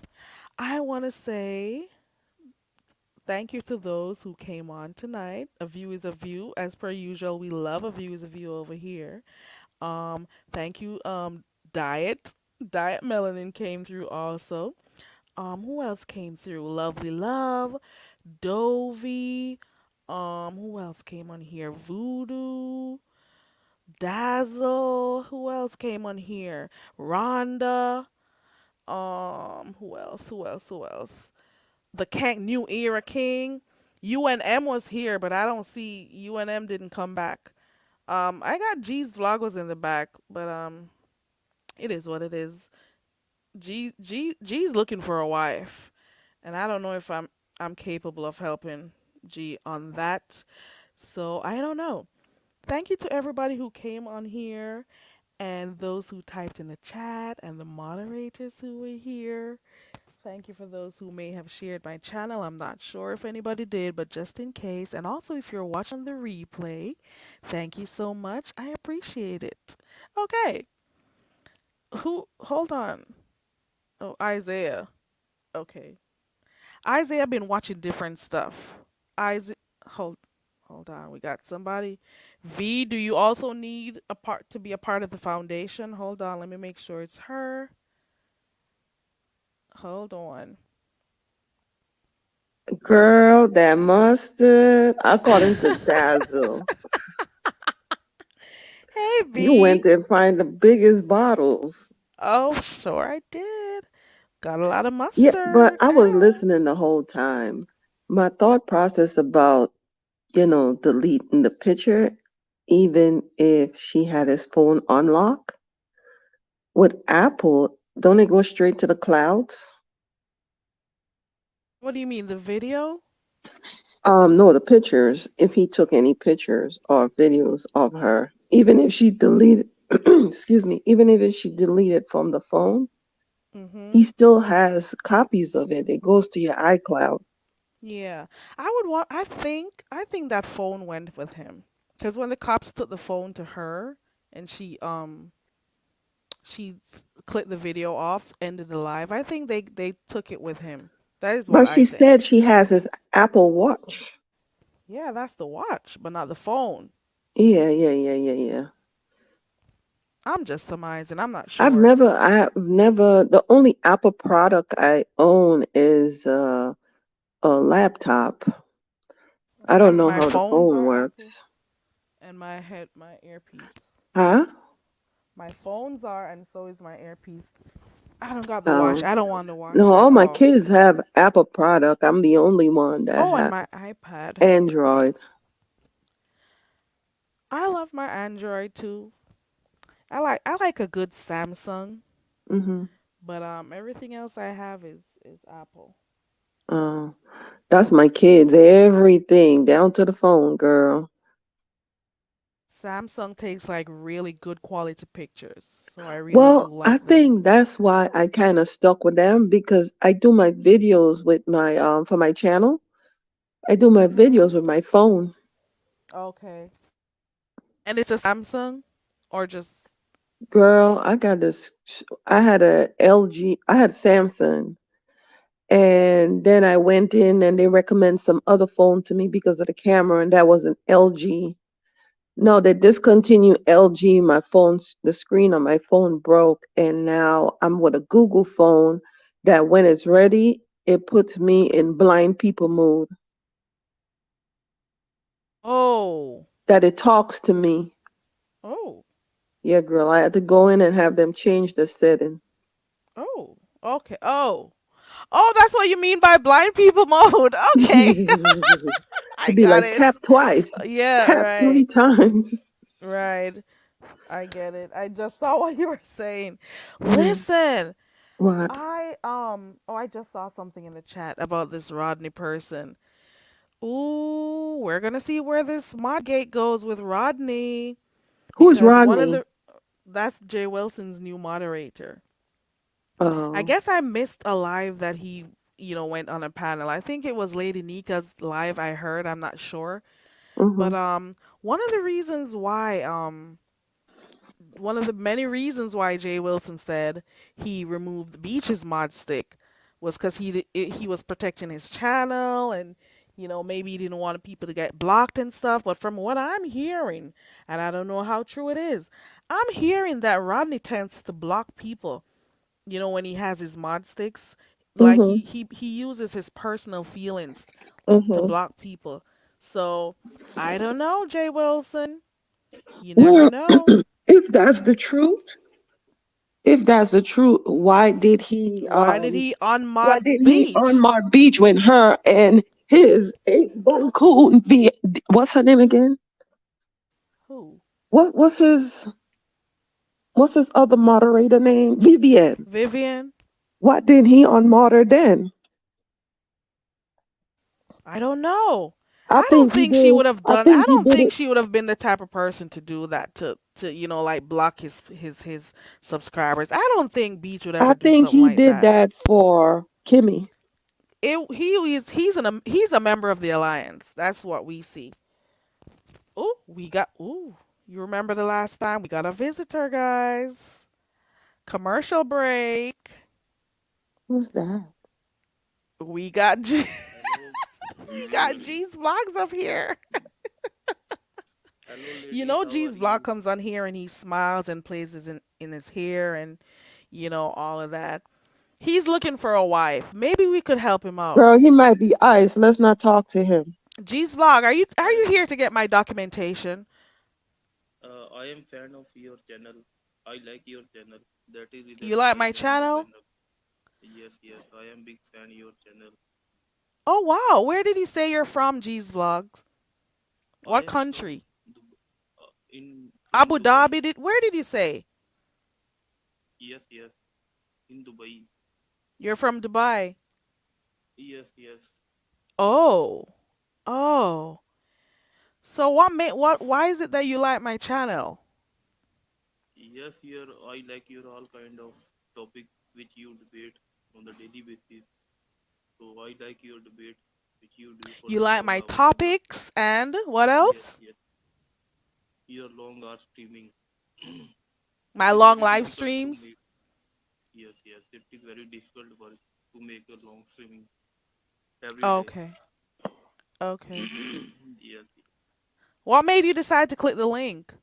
I want to say thank you to those who came on tonight. A view is a view. As per usual, we love a view is a view over here. Thank you, Diet. Diet Melanin came through also. Who else came through? Lovely Love, Dovey. Who else came on here? Voodoo, Dazzle. Who else came on here? Rhonda. Who else? Who else? Who else? The New Era King. UNM was here, but I don't see UNM didn't come back. I got G's vlog was in the back, but it is what it is. G's looking for a wife, and I don't know if I'm capable of helping G on that. So I don't know. Thank you to everybody who came on here and those who typed in the chat and the moderators who were here. Thank you for those who may have shared my channel. I'm not sure if anybody did, but just in case. And also, if you're watching the replay, thank you so much. I appreciate it. Okay, hold on. Oh, Isaiah. Okay. Isaiah been watching different stuff. Isaiah, hold, hold on. We got somebody. V, do you also need a part to be a part of the foundation? Hold on. Let me make sure it's her. Hold on. Girl, that mustard. I called into Dazzle. Hey, You went V. there and find the biggest bottles. Oh, sure I did. Got a lot of Yeah, but mustard. I was Ow. listening the whole time. My thought process about, deleting the picture, even if she had his phone unlocked, with Apple, don't it go straight to the clouds? What do you mean, the video? No, the pictures. If he took any pictures or videos of her, even if she deleted, excuse me, even if she deleted from the phone, he Mm-hmm. still has copies of it. It goes to your iCloud. Yeah. I think that phone went with him. Because when the cops took the phone to her and she she clicked the video off, ended the live. I think they took it with him. That is what But I she think. said she has his Apple Watch. Yeah, that's the watch, but not the phone. Yeah, yeah, yeah, yeah, yeah. I'm just surmising. I'm not I've sure. never, I've never, the only Apple product I own is a laptop. I Okay, don't know my how the phones phone are Apple, works. and my earpiece. Huh? My phones are, and so is my earpiece. I don't got the watch. Um, I don't want the watch no, at all my all. kids have Apple product. I'm the only one that Oh, and has my iPad. Android. I love my Android too. I like a good Samsung, Hmm. but everything else I have is Apple. Uh, that's my kids. Everything down to the phone, girl. Samsung takes like really good quality pictures, so I really do Well, I like them. think that's why I kind of stuck with them because I do my videos with my for my channel. I do my videos Mhm. with my phone. Okay. And it's a Samsung or just Girl, I got this. I had a LG. I had Samsung, and then I went in and they recommend some other phone to me because of the camera, and that was an LG. No, they discontinued LG. My phone's the screen on my phone broke, and now I'm with a Google phone that when it's ready, it puts me in blind people mode. oh. That it talks to me. Oh. Yeah, girl, I had to go in and have them change the setting. Oh. Okay. Oh. Oh, that's what you mean by blind people mode. Okay. I It'd be got like it. tap twice, Yeah, tap right. 3 times. Right. I get it. I just saw what you were saying. Mm, Listen, what? I just saw something in the chat about this Rodney person. Ooh, we're gonna see where this mod gate goes with Rodney Who's because one of Rodney? the that's Jay Wilson's new moderator. I Oh, guess I missed a live that he went on a panel. I think it was Lady Nika's live I heard, I'm not sure. But mm-hmm, one of the reasons why one of the many reasons why Jay Wilson said he removed Beach's mod stick was because he was protecting his channel and maybe he didn't want people to get blocked and stuff. But from what I'm hearing, and I don't know how true it is, I'm hearing that Rodney tends to block people. When he has his mod sticks, like mm-hmm, he uses his personal feelings to mm-hmm. block people. So I don't know, Jay Wilson. You never Well, know. if that's the truth, if that's the truth, why did he Why did he on why Mod didn't he on Beach? my beach when her and his ace Coon the what's her name again? Who? What's his other moderator name? Vivian. Vivian? Why didn't he unmod her then? I don't know. I I don't think he think she did. would have I done. I think he don't did think it. she would have been the type of person to do that to like block his subscribers. I don't think Beach would I ever do think something he like did that. that for Kimmy. He's a member of the alliance. That's what we see. Ooh, you remember the last time we got a visitor, guys? Commercial break. Who's that? We got Hello, we got G's vlogs up here. hello, ladies. How G's are vlog you? comes on here and he smiles and plays in his hair and all of that. He's looking for a wife. Maybe we could help him out. Girl, he might be ice. Let's not talk to him. G's vlog, are I you here to get my documentation? I am fan of your channel. I like your channel. That is the You reason like I my joined the channel? panel. Yes, yes. I am big fan your channel. Oh wow, where did you say you're from, G's vlogs? I What am from country? in Abu Dubai. Dhabi. Where did you say? Yes, yes. In Dubai. You're from Dubai. Yes, yes. Oh. Oh. So why is it that you like my channel? Yes, your I like your all kind of topic which you debate on the daily basis. So I like your debate which you do for You the like 7 my hours long. topics and what Yes, else? yes. Your long hours streaming. My it will long be live difficult to streams? make. Yes, yes, it is very difficult work to make a long streaming every day. Okay. Okay. Yes. What made you decide to click the link?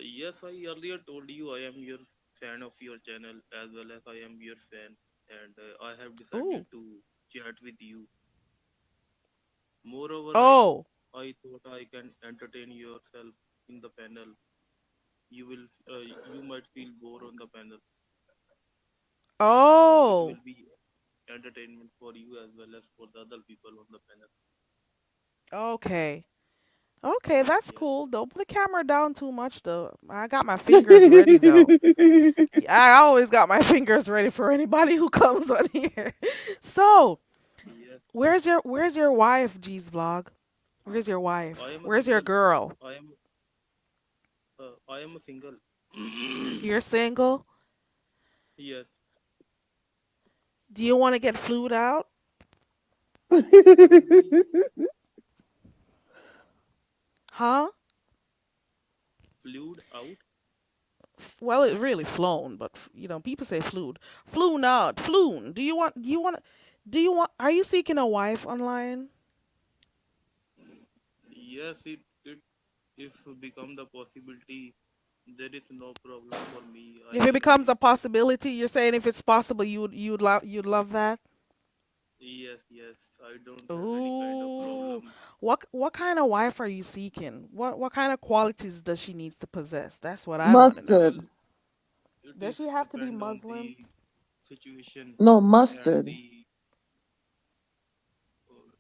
Yes, I earlier told you I am your fan of your channel as well as I am your fan, and I have decided Ooh. to chat with you. Moreover, Oh. I thought I can entertain yourself in the panel. You might feel bored on the panel, so it Oh. will be entertainment for you as well as for the other people on the panel. Okay. Okay, that's Yes, cool. Don't put the camera down too much though. I got my fingers ready though. Yeah, I always got my fingers ready for anybody who comes on here. So, yes. where's your wife, G's vlog? Where's your I wife? am a Where's your single. girl? I am a single. You're single? Yes, Do you want to get flued out? what will be Huh? flued out? Well, it's really flown, but people say flued. Floon out. Floon. Are you seeking a wife online? Yes, it if become the possibility, there is no problem for me. I If it can becomes a take it. possibility, you're saying if it's possible, you'd love that? Yes, yes. I don't have any kind of Ooh. problem. What kind of wife are you seeking? What kind of qualities does she need to possess? That's what I want to know. Mustard. Well, it Does is she have to be depend on Muslim? the situation No, and mustard. the uh,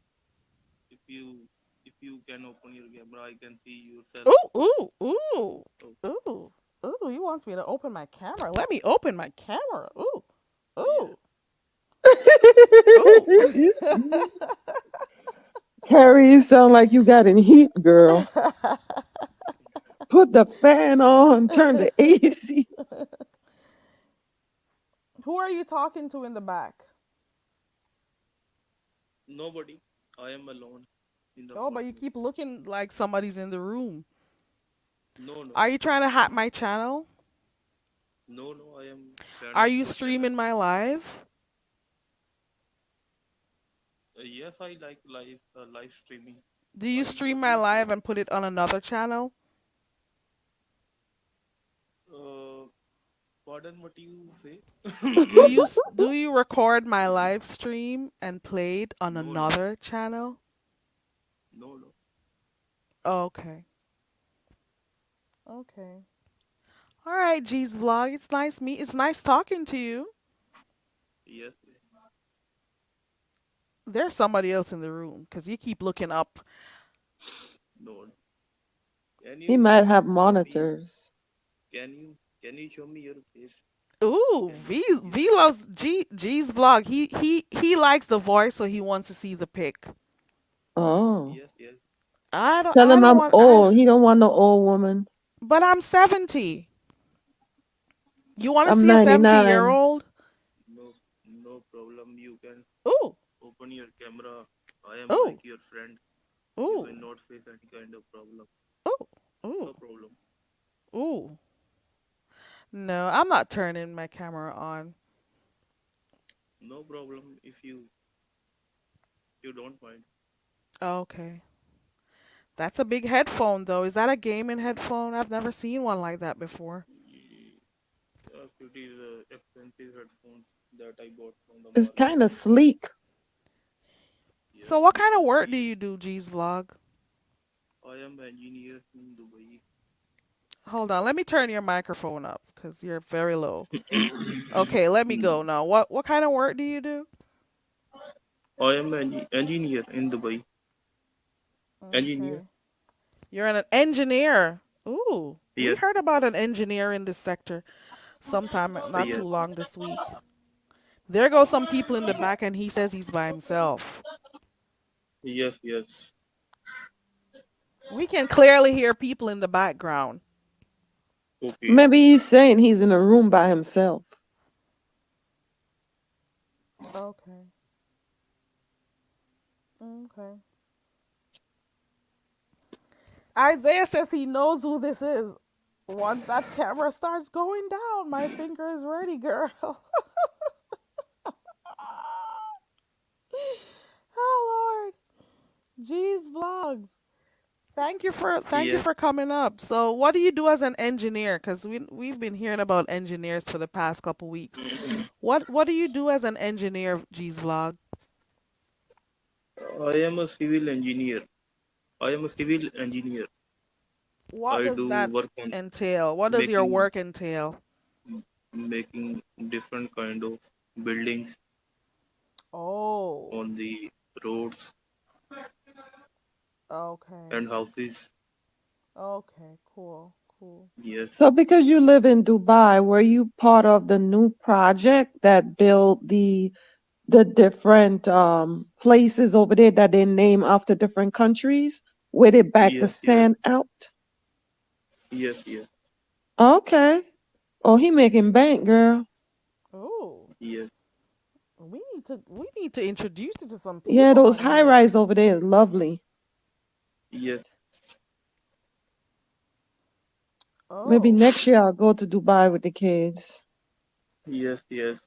if you can open your camera, I can see yourself. Ooh, ooh, ooh, Oh, ooh, ooh. He wants me to open my camera. Let me open my camera. Ooh, yes. ooh, ooh. Harry, you sound like you got in heat, girl. Put the fan on, turn the AC. Who are you talking to in the back? Nobody. I am alone in the Oh, but you apartment. keep looking like somebody's in the room. No, no, Are you trying to hack my channel? no, no. I am fan Are of you your channel. streaming my live? Yes, I like live streaming. Do you I stream my earlier told. live and put it on another channel? Uh, Pardon what you say? Do you record my live stream and play it on No, no, another channel? no, no. Okay. Okay. All right, G's vlog. It's nice talking to you. Yes, There's somebody else in the room because you keep looking up. no. Can He you might have show me? monitors. Can you show me your face? Ooh, Can we V see you? V loves G's vlog. He likes the voice, so he wants to see the pic. Oh. Yes, yes. I don't Tell I him don't I'm want I old. He don't want no old woman. but I'm 70. You want to I'm see a 70-year 99. old? No, no problem. You can Ooh, open your camera. I am like ooh, your friend. You will ooh, not face any kind of problem. ooh, ooh, No problem. ooh. No, I'm not turning my camera on. No problem if you don't mind. Okay. That's a big headphone though. Is that a gaming headphone? I've never seen one like that before. Yes, it is expensive headphones that I bought from the It's market. kind of sleek. Yes, So what you kind of can work do see. you do, G's vlog? I am engineer in Dubai. Hold on, let me turn your microphone up because you're very low. Okay, let me go now. What kind of work do you do? I am engineer in Dubai. Engineer. Okay. You're an engineer. Ooh, we Yes, heard about an engineer in this sector sometime not yes, too long this week. There go some people in the back and he says he's by himself. yes, yes. We can clearly hear people in the background. Okay. Maybe he's saying he's in a room by himself. Okay. Okay. Isaiah says he knows who this is. Once that camera starts going down, my finger is ready, girl. Oh Lord. Jeez vlogs. Thank you Yes. for coming up. So what do you do as an engineer? Because we've been hearing about engineers for the past couple weeks. What do you do as an engineer, Jeez vlog? I am a civil engineer. I am a civil engineer. What I does do that work on entail? What does your making work entail? making different kind of buildings Oh, on the roads okay. and houses. Okay, cool, cool. Yes. So because you live in Dubai, were you part of the new project that built the different places over there that they name after different countries where they back the Yes. Yes. sand out? Yes. Yes. Okay. Oh, he making bank, girl. Oh, Yes. we need to introduce you to some Yeah, people those on high here. rise over there is lovely. Yes. Maybe Oh. next year I'll go to Dubai with the kids. Yes. Yes.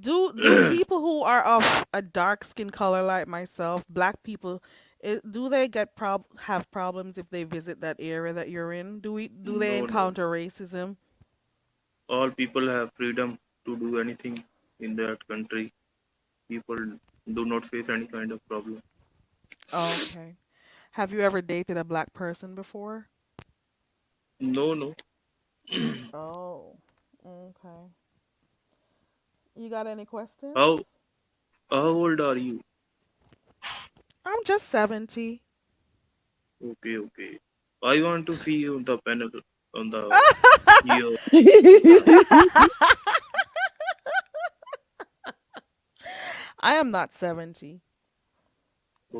Do people who are of a dark skin color like myself, black people, do they have problems if they visit that area that you're in? Do they No. No. encounter racism? All people have freedom to do anything in that country. People do not face any kind of problem. Oh, okay. Have you ever dated a black person before? No. No. Oh, okay. You got any How questions? how old are you? I'm just 70. Okay. Okay. I want to see you on the panel on the here. I am not 70.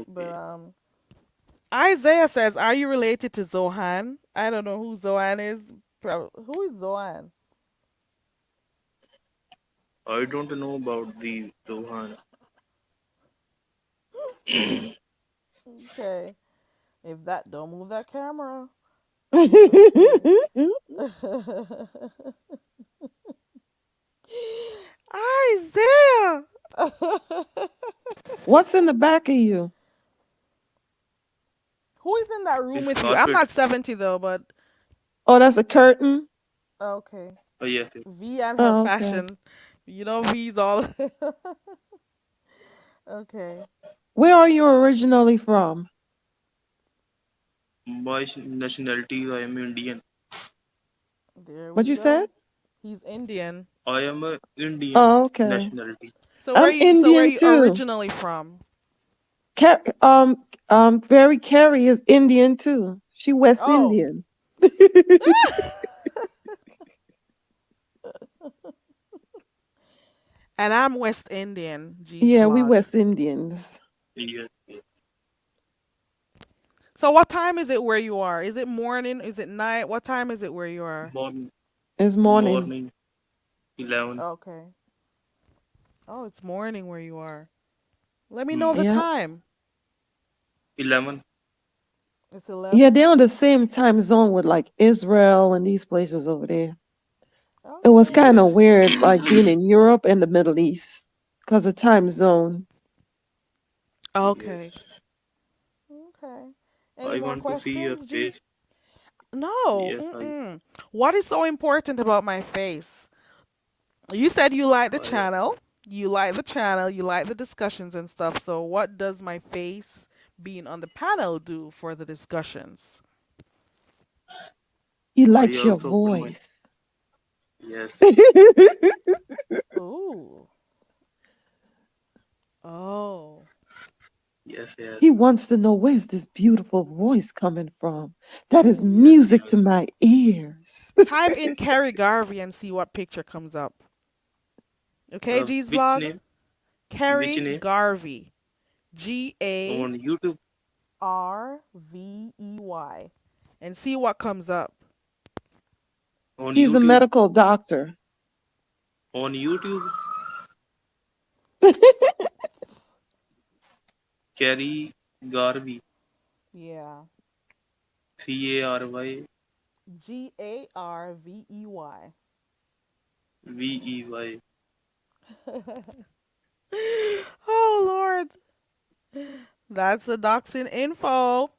But Okay. Isaiah says, "Are you related to Zohan?" I don't know who Zohan is. Who is Zohan? I don't know about the Zohan. Okay. If that don't move that camera. Okay. Isaiah. What's in the back of you? Who is in that room It's with you? I'm carpet. not 70 though, but Oh, that's a curtain. okay. Yes, yes. V and her Oh, okay. fashion. You know V's all okay. Where are you originally from? By nationality, I am Indian. There What we you said? go. He's Indian. I am a Indian Oh, okay. nationality. I'm Where Indian you too. originally from? Car- Very Carrie is Indian too. She West Oh. Indian. And I'm West Indian, G's Yeah, we vlog. West Indians. Yes, yes. So what time is it where you are? Is it morning? Is it night? What time is it where you are? Morning, It's morning. morning 11, Okay. Oh, it's morning where you are. Let me know hmm, the Yeah. time. 11. It's Yeah, 11? they're on the same time zone with like Israel and these places over there. It was Okay. kind of Yes, weird, like being in Europe and the Middle East, because of time zone. Okay. yes. Okay. Any I more want to see your questions, G's? face. No. Yes, Mm-mm. What is so important about my face? You said you like the I, channel. You like the channel. You like the discussions and stuff. So, what does my face being on the panel do for the discussions? He I likes your also open my. voice. Yes, Ooh. Oh. yes, yes, He wants to know where's this beautiful voice coming from. That is yes, music yes. to my ears. Type in Carrie Garvey and see what picture comes up. Okay, G's Which vlog? name? Which Carrie name? Garvey. G A On YouTube. R V E Y. And see what comes up. On He's a YouTube. medical doctor. On YouTube. So, Carrie Garvey. yeah. Carry. Garvey. VEY. Oh Lord, that's the doxing info.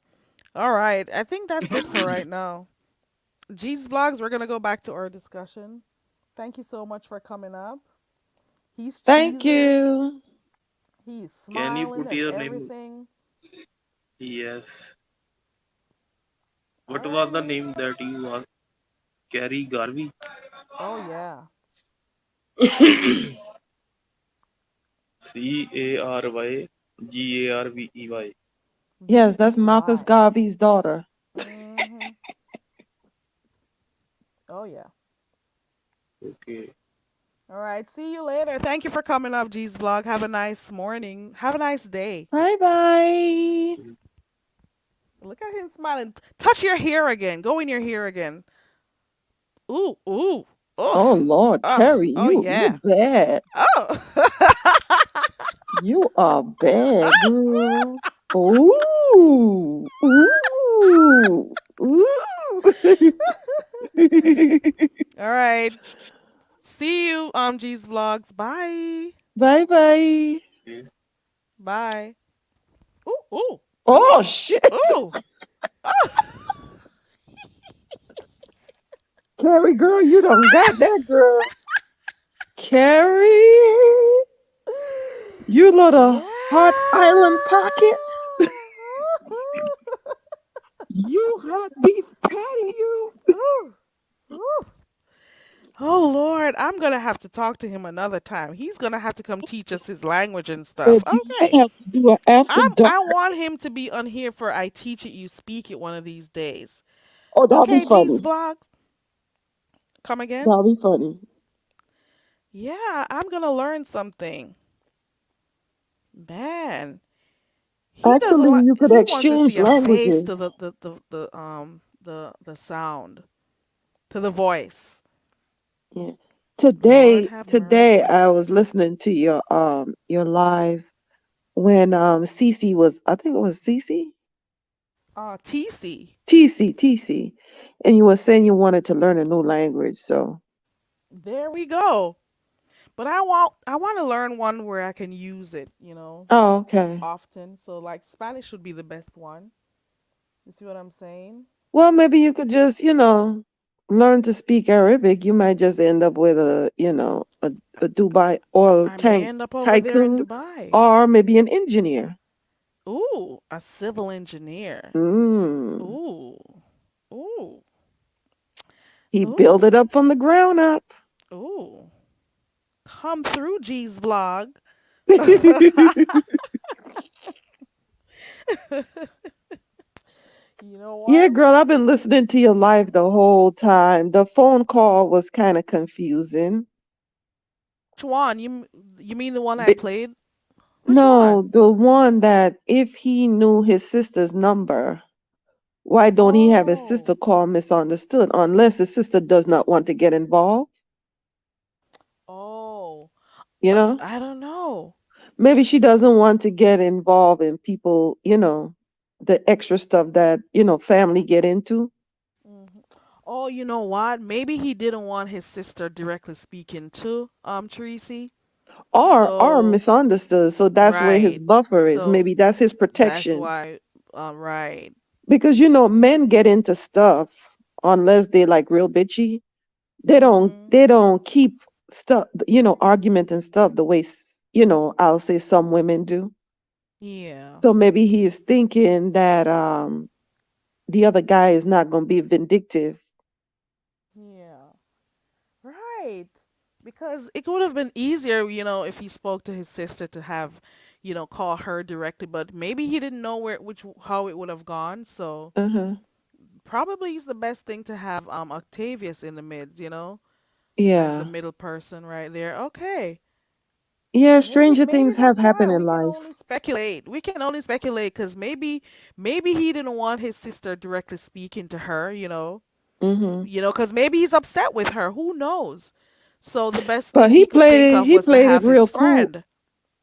All right, I think that's it for right now. G's vlogs. We're gonna go back to our discussion. Thank you so much for coming up. He's Thank cheesing. you. He's Can you smiling put and your name? everything. Yes. What was the Alrighty. name that you asked? Gary Garvey. Oh yeah. Carvey. Yes, that's Marcus VEY. Garvey's daughter. Mhm. Oh yeah. Okay. All right. See you later. Thank you for coming up, G's vlog. Have a nice morning. Have a nice day. Bye bye. Look at him smiling. Touch your hair again. Go in your hair again. Ooh, ooh, Oh oof. Lord, Carrie, Oh you yeah. bad. Oh. You are bad, girl. Ooh, ooh, ooh. All right. See you on G's vlogs. Bye. Bye bye. Okay. Bye. Ooh, ooh, ooh, Oh shit. ooh. Carrie, girl, you done got that girl. Carrie, you little Yeah. hot island pocket. You had beef patty, you. Ooh, ooh. Oh Lord, I'm gonna have to talk to him another time. He's gonna have to come teach us his language and stuff. Baby, you Okay. gonna have to do an after dark. I want him to be on here for I teach it, you speak it one of these days. Oh, that'll be Okay, G's funny. vlog. Come again? That'll be funny. Yeah, I'm gonna learn something. Man, he doesn't Actually, like. you could He wants to exchange see a face languages. to the sound, to the voice. Yeah. Lord Today, have today mercy. I was listening to your live when Cece was, I think it was Cece? TC. TC. And you were saying you wanted to learn a new language, so There we go. But I want to learn one where I can use it, oh, okay. often. So like Spanish would be the best one. You see what I'm saying? Well, maybe you could just, learn to speak Arabic. You might just end up with a Dubai oil I may tank end up over there in tycoon Dubai. or maybe an engineer. Ooh, a civil engineer. Mm. Ooh. Ooh. He built it Ooh. up from the ground up. Ooh. Come through G's vlog. You know Yeah, what? girl, I've been listening to your live the whole time. The phone call was kind of confusing. Which one? You mean the one I Bi- played? Which No, one? the one that if he knew his sister's number, why don't he have his Oh. sister call misunderstood unless his sister does not want to get involved, Oh. you know? I don't know. Maybe she doesn't want to get involved in people, the extra stuff that, family get into. hmm Oh, you know what? Maybe he didn't want his sister directly speaking to Tracy. Or So, misunderstood. So that's where his right. buffer is. So Maybe that's his that's protection. why right. Because men get into stuff unless they like real bitchy. They don't Mhm. they don't keep stuff, argument and stuff the way I'll say some women do. Yeah. So maybe he is thinking that the other guy is not going to be vindictive. Yeah. Right. Because it would have been easier, if he spoke to his sister to have, call her directly, but maybe he didn't know how it would have gone. So Uh-huh. probably it's the best thing to have Octavius in the mids, as the Yeah. middle person right there. Okay. Yeah, Maybe stranger things have that's why happened in we can life. only speculate. We can only speculate because maybe he didn't want his sister directly speaking to her, Hmm. because maybe he's upset with her. Who knows? So the best But thing he he could played think it of he was to played it have his real cool. friend.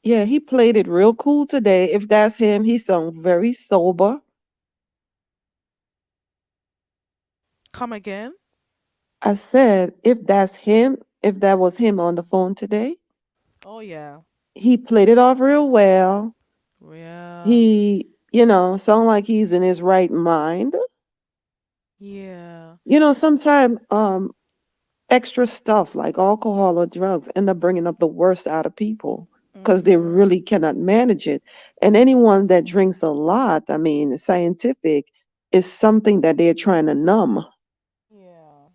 Yeah, he played it real cool today. If that's him, he sounds very sober. Come again? I said, if that's him, if that was him on the phone today, Oh yeah. he played it off real well. Yeah. He, sound like he's in his right mind. Yeah. Sometimes extra stuff like alcohol or drugs end up bringing up the worst out of people because they Mhm. really cannot manage it. And anyone that drinks a lot, I mean, scientific, is something that they're trying to numb. Yeah.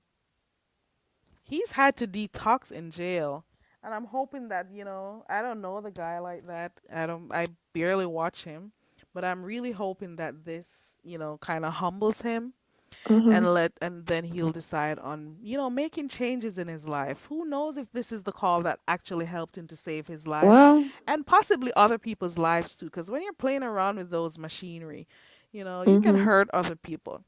He's had to detox in jail. And I'm hoping that, I don't know the guy like that. I barely watch him, but I'm really hoping that this, kind of humbles him Hmm. and then he'll decide on, making changes in his life. Who knows if this is the call that actually helped him to save his life Well, and possibly other people's lives too, because when you're playing around with those machinery, you can hmm, hurt other people.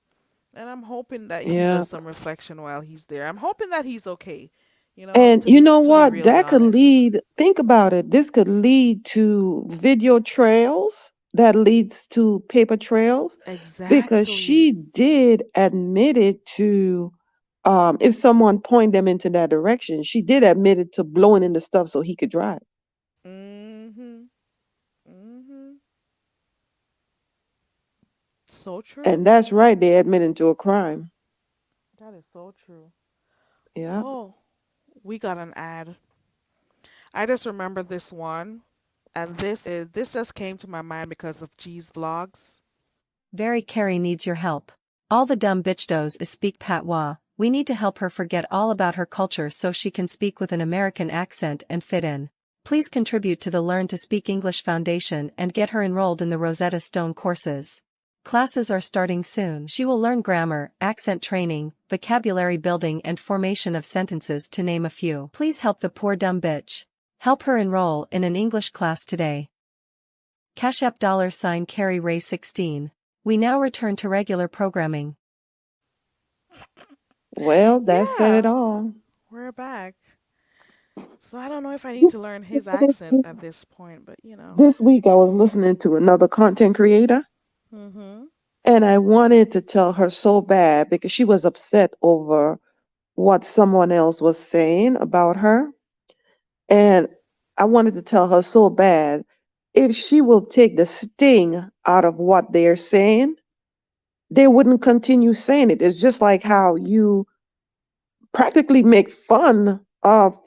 And I'm hoping that he yeah. does some reflection while he's there. I'm hoping that he's okay. And To you be know what? really That could honest. lead, think about it. This could lead to video trails that leads to paper trails because she Exactly. did admit it to, if someone point them into that direction, she did admit it to blowing in the stuff so he could drive. Mhm. Mhm. So true. And that's right, they admitted to a crime. That is so true. Yeah. Oh, we got an ad. I just remember this one, and this just came to my mind because of G's vlogs. Very Carrie needs your help. All the dumb bitch does is speak patois. We need to help her forget all about her culture so she can speak with an American accent and fit in. Please contribute to the Learn to Speak English Foundation and get her enrolled in the Rosetta Stone courses. Classes are starting soon. She will learn grammar, accent training, vocabulary building and formation of sentences to name a few. Please help the poor dumb bitch. Help her enroll in an English class today. Cash App $Carrie Ray 16. We now return to regular programming. Well, that said it Yeah, all. we're back. So I don't know if I need to learn his accent at this point, but This week I was listening to another content creator Mhm. and I wanted to tell her so bad because she was upset over what someone else was saying about her. And I wanted to tell her so bad if she will take the sting out of what they're saying, they wouldn't continue saying it. It's just like how you practically make fun of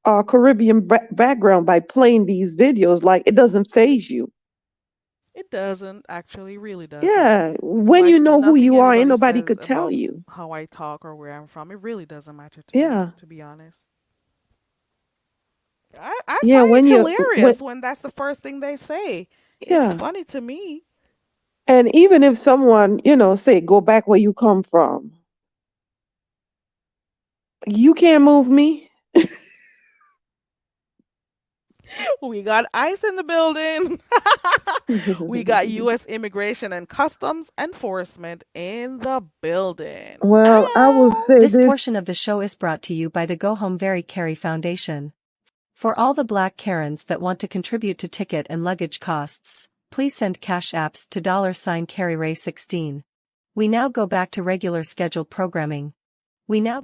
a Caribbean background by playing these videos. Like it doesn't phase you. It doesn't actually, really doesn't. Yeah, when Like you know who nothing you are, ain't anybody nobody says could tell about you. how I talk or where I'm from. It really doesn't matter to me, Yeah, to be honest. I yeah. find When it you when hilarious when that's the first thing they say. It's yeah, funny to me. and even if someone say go back where you come from, you can't move me. We got ICE in the building. We got U.S. Immigration and Customs Enforcement in the building. Well, I will Ow! say This this, portion of the show is brought to you by the Go Home Very Carry Foundation. For all the black Karens that want to contribute to ticket and luggage costs, please send cash apps to $Carrie Ray 16. We now go back to regular scheduled programming. We now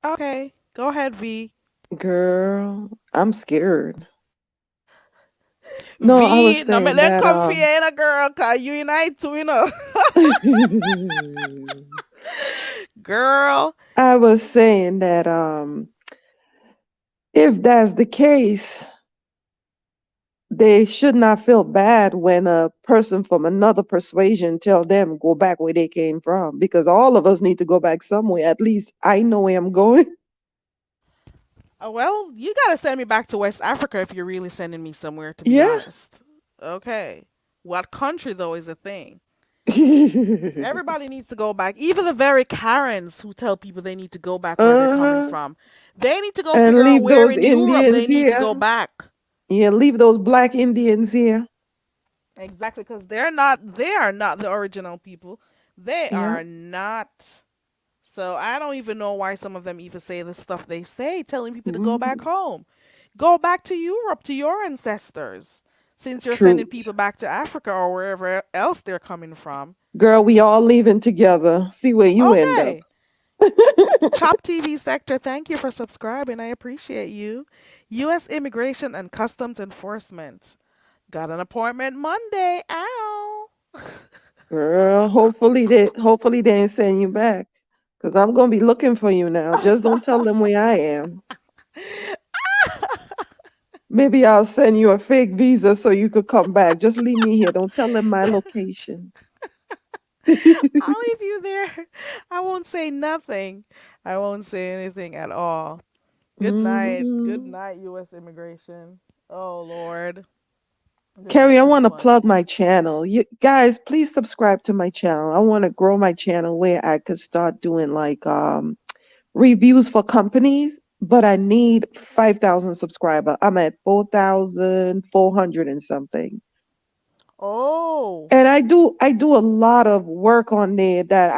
Okay, go ahead, V. girl, I'm scared. No, I was V, no me saying let that comfy in a girl, cause you unite too. Girl, I was saying that if that's the case, they should not feel bad when a person from another persuasion tell them go back where they came from because all of us need to go back somewhere. At least I know where I'm going. well, you gotta send me back to West Africa if you're really sending me somewhere, to be Yeah. honest. Okay. What country, though, is a thing? Everybody needs to go back. Even the very Karens who tell people they need to go back where they're coming Uh-huh. from. They need to go And figure out leave where those in Europe Indians they need to here. go back. Yeah, leave those black Indians here. Exactly, because they are not the original people. They Yeah. are not. So I don't even know why some of them even say the stuff they say, telling people to go back Mhm. home. Go back to Europe to your ancestors. since you're sending True. people back to Africa or wherever else they're coming from. Girl, we all leaving together. See where you end up. Okay. Chop TV sector, thank you for subscribing. I appreciate you. U.S. Immigration and Customs Enforcement. Got an appointment Monday. Ow. Girl, hopefully they ain't send you back. Cause I'm gonna be looking for you now. Just don't tell them where I am. Maybe I'll send you a fake visa so you could come back. Just leave me here. Don't tell them my location. I'll leave you there. I won't say nothing. I won't say anything at all. Good night. Good Hmm. night, U.S. Immigration. Oh, Lord. This is Carrie, I too want to plug funny. my channel. You guys, please subscribe to my channel. I want to grow my channel where I could start doing like reviews for companies, but I need 5,000 subscriber. I'm at 4,400 and something. Oh. And I do a lot of work on there that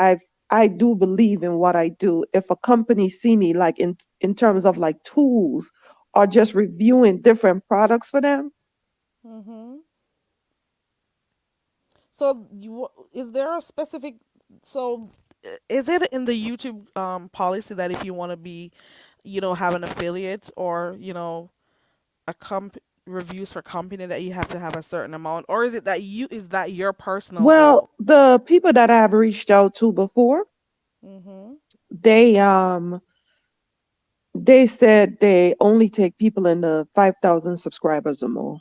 I do believe in what I do. If a company see me like in terms of like tools or just reviewing different products for them. Mm-hmm. So is there a specific so is it in the YouTube policy that if you want to be, have an affiliate or, a reviews for company that you have to have a certain amount, or is it that is that your personal Well, goal? the people that I've reached out to before, Mm-hmm. they they said they only take people in the 5,000 subscribers or more.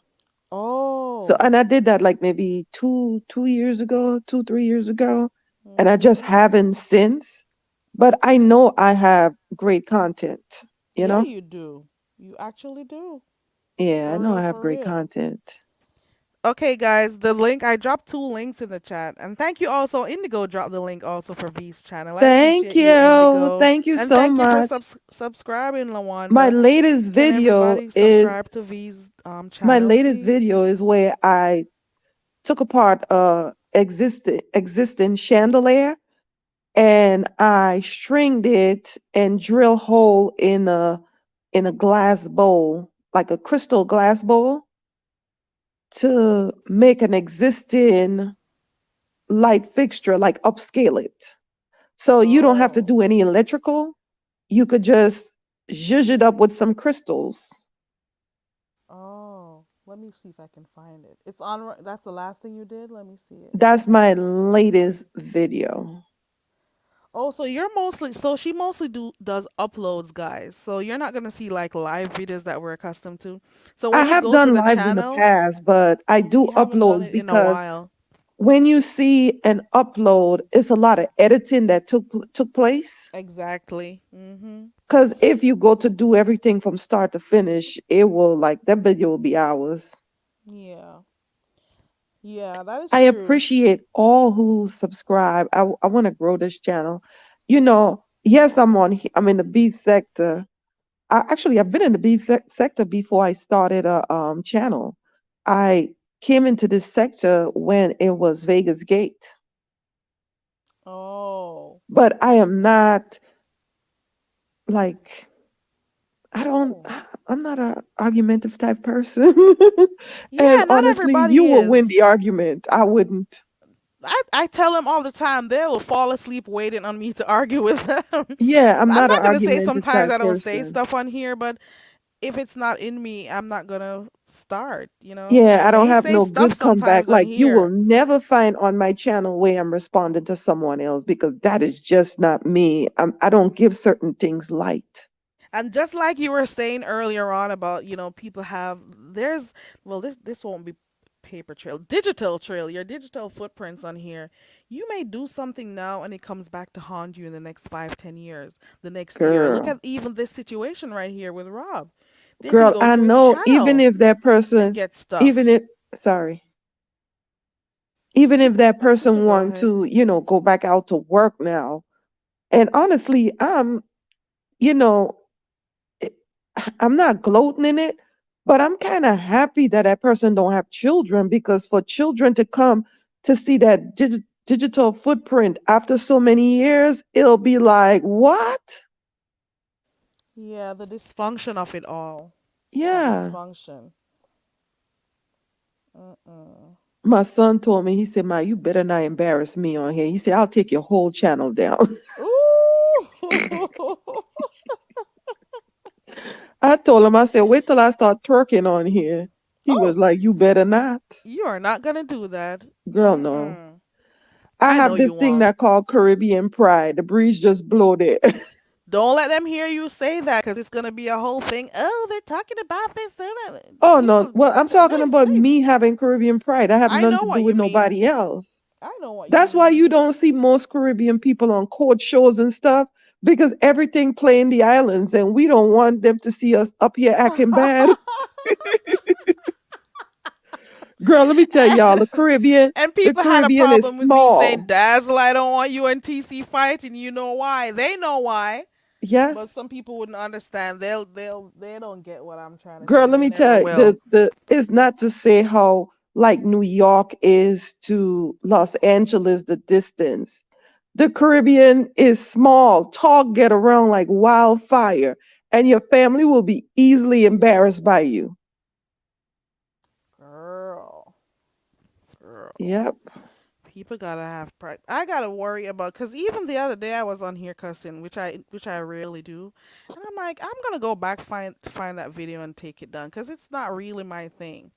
So, Oh. and I did that like maybe 2 years ago, 3 years ago, and I just Mm-hmm. haven't since. But I know I have great content, you Yeah, know? you do. You actually do. Yeah, I For know real, I have for great real. content. Okay, guys, the link I dropped two links in the chat, and thank you also. Indigo dropped the link also for V's channel. I Thank appreciate you, you. Indigo, Thank you and so thank you for much. subscribing, My Lawanda. latest Can video everybody is subscribe to V's my channel, latest please? video is where I took apart a existing chandelier and I stringed it and drill hole in a glass bowl, like a crystal glass bowl, to make an existing light fixture, like upscale it. So you don't have to Oh, do any electrical. You could just zhuzh it up with some crystals. oh. Let me see if I can find it. It's on. That's the last thing you did. Let me see it. That's my latest video. Oh, so you're mostly so she mostly does uploads, guys. So you're not gonna see like live videos that we're accustomed to. So I when you have go to done the lives in the channel, past, but I do you haven't done uploads it in a because while. when you see an upload, it's a lot of editing that took place. Exactly. Mm-hmm. Because if you go to do everything from start to finish, it will like that video will be hours. Yeah. Yeah, that is I true. appreciate all who subscribe. I want to grow this channel. Yes, I'm in the beef sector. I've been in the beef sector before I started a channel. I came into this sector when it was Vegas Gate, Oh. but I am not like I don't. Oh. I'm not a argumentative type person, and Yeah, not honestly, you everybody will win is. the argument. I wouldn't. I tell them all the time they will fall asleep waiting on me to argue with them. Yeah, I'm I'm not an not gonna say argumentative sometimes type I don't say person. stuff on here, but if it's not in me, I'm not gonna start, you know? Yeah, I I don't may have say no stuff good comeback. sometimes on Like you will here. never find on my channel where I'm responding to someone else because that is just not me. I don't give certain things light. And just like you were saying earlier on about, people have there's well this won't be paper trail, digital trail, your digital footprints on here. You may do something now and it comes back to haunt you in the next 5, 10 years, the next year. Look Girl, at even this situation right here with Rob. They can girl, go I to his know even channel if that and person, get even stuff. if, sorry, even if that You can person go want ahead. to, go back out to work now. And honestly, you know, it- I'm not gloating in it, but I'm kind of happy that that person don't have children because for children to come to see that digital footprint after so many years, it'll be like, what? Yeah, the dysfunction of it all. The Yeah. dysfunction. Uh-uh. My son told me, he said, "Ma, you better not embarrass me on here." He said, "I'll take your whole channel down." Ooh. I told him, I said, "Wait till I start twerking on here." He was Oh, like, "You better not." you are not gonna do that. Girl, no. Mm-mm. I I know have this you thing won't. that called Caribbean pride. The breeze just blow there. Don't let them hear you say that because it's gonna be a whole thing. Oh, they're talking about this. Oh no. People, Well, I'm talking about me having Caribbean pride. I have I nothing know to do what with you mean. nobody else. I know what you That's why mean. you don't see most Caribbean people on court shows and stuff, because everything play in the islands and we don't want them to see us up here acting bad. Girl, let me tell y'all, And the people had a Caribbean is problem with me saying, small. Dazzle, I don't want you and TC fighting. You know why? They know why. But Yes. some people wouldn't understand. They don't get what I'm trying to Girl, say. let They me never tell you, will. the it's not to say how like New York is to Los Angeles, the distance. The Caribbean is small. Talk get around like wildfire, and your family will be easily embarrassed by you. Girl. Girl. Yep. People gotta have pride. I gotta worry about because even the other day I was on here cussing, which I rarely do, and I'm like, I'm gonna go back find that video and take it down because it's not really my thing.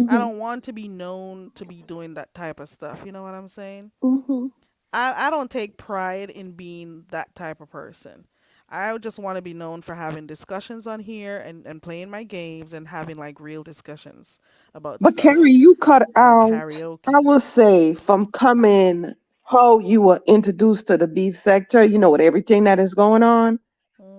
I Mhm. don't want to be known to be doing that type of stuff. You know what I'm saying? Mhm. I don't take pride in being that type of person. I just want to be known for having discussions on here and playing my games and having like real discussions about But stuff Carrie, you cut and out, I karaoke. will say, from coming how you were introduced to the beef sector, with everything that is going on.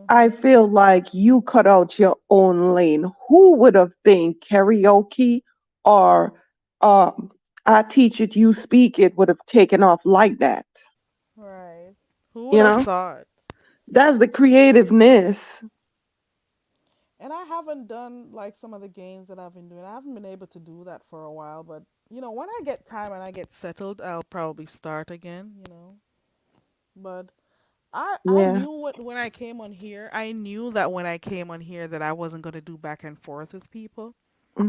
I Mhm. feel like you cut out your own lane. Who would have think karaoke or um, I teach it, you speak it would have taken off like that? Right. Who would You have know, thought? that's the creativeness. And I haven't done like some of the games that I've been doing. I haven't been able to do that for a while, but when I get time and I get settled, I'll probably start again. But I Yeah. knew when I came on here, I knew that when I came on here that I wasn't going to do back and forth with people.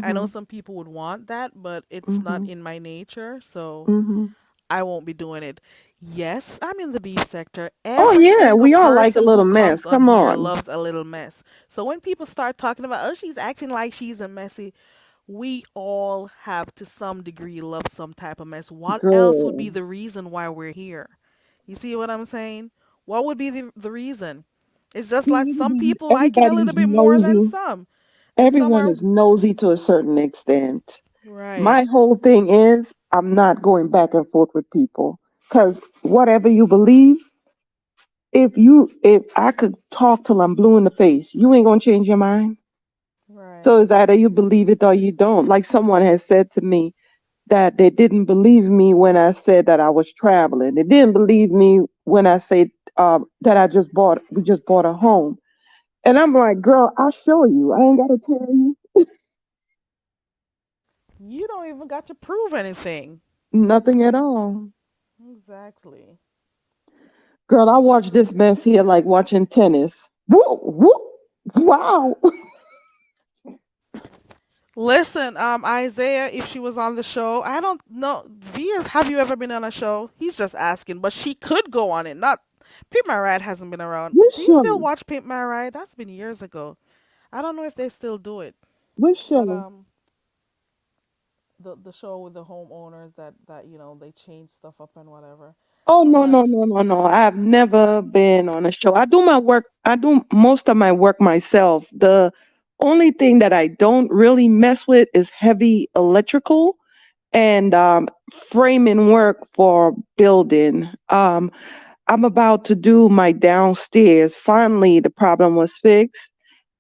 I know Mhm. some people would want that, but it's not Mhm. in my nature, so Mhm. I won't be doing it. Yes, I'm in the beef sector. Oh Every yeah, single we all like a person little who mess. comes on Come here on, loves a little mess. So when people start talking about, oh, she's acting like she's a messy, we all have to some degree love some type of mess. What else would girl. be the reason why we're here? You see what I'm saying? What would be the reason? It's just like some people like it a little Everybody's bit more than nosy. some. And some Everyone are is nosy to a certain extent. right. My whole thing is I'm not going back and forth with people because whatever you believe, if I could talk till I'm blue in the face, you ain't gonna change your mind. So Right. it's either you believe it or you don't. Like someone has said to me that they didn't believe me when I said that I was traveling. They didn't believe me when I said that we just bought a home. And I'm like, girl, I'll show you. I ain't gotta tell you You don't even got to prove anything. nothing at all. Exactly. Girl, I watch this mess here like watching tennis. Woo, woo, wow. Listen, Isaiah, if she was on the show, I don't know. Via, have you ever been on a show? He's just asking, but she could go on it. Not Pimp My Ride hasn't been around. Which Do you still show? watch Pimp My Ride? That's been years ago. I don't know if they still do it, Which but show? the show with the homeowners that they change stuff up and whatever. Oh no, no, But no, no, no. I've never been on a show. I do my work, I do most of my work myself. The only thing that I don't really mess with is heavy electrical and framing work for building. I'm about to do my downstairs. Finally, the problem was fixed,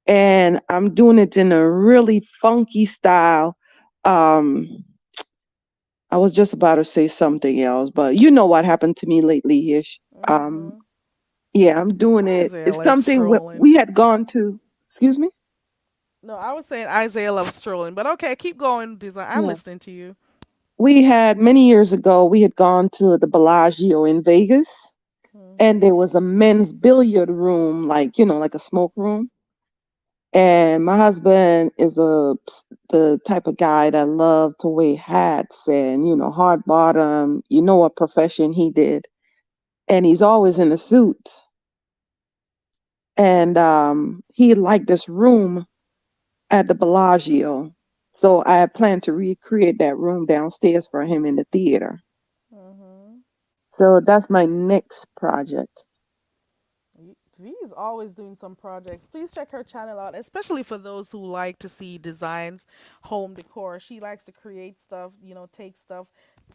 and I'm doing it in a really funky style. Um, I was just about to say something else, but you know what happened to me lately here. Um, mm-hmm. yeah, I'm doing it. Isaiah It's likes something strolling. we had gone to. Excuse me. No, I was saying Isaiah loves strolling, but okay, keep going, design. I'm Yeah, listening to you. we had many years ago. We had gone to the Bellagio in Vegas, and Mm-hmm. there was a men's billiard room, like like a smoke room. And my husband is a the type of guy that loved to wear hats and, hard bottom. You know what profession he did. And he's always in a suit. And he liked this room at the Bellagio. So I had planned to recreate that room downstairs for him in the theater. Mm-hmm. So that's my next project. V is always doing some projects. Please check her channel out, especially for those who like to see designs, home decor. She likes to create stuff, take stuff.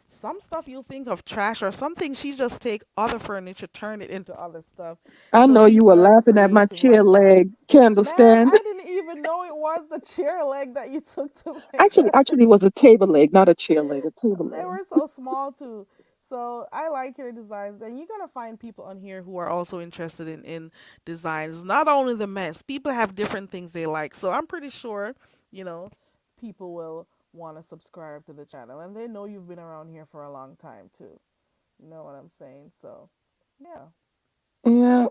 Some stuff you'll think of trash or something, she just take other furniture, turn it into other stuff. I So know you she's were very laughing at my creative chair like that. leg candle Man, stand. I didn't even know it was the chair leg that you took to make Actually, that. actually, it was a table leg, not a chair leg, a table They leg. were so small too. So I like your designs, and you're gonna find people on here who are also interested in designs. Not only the mess, people have different things they like. So I'm pretty sure, you know, people will want to subscribe to the channel, and they know you've been around here for a long time too. You know what I'm saying? So yeah. Yeah.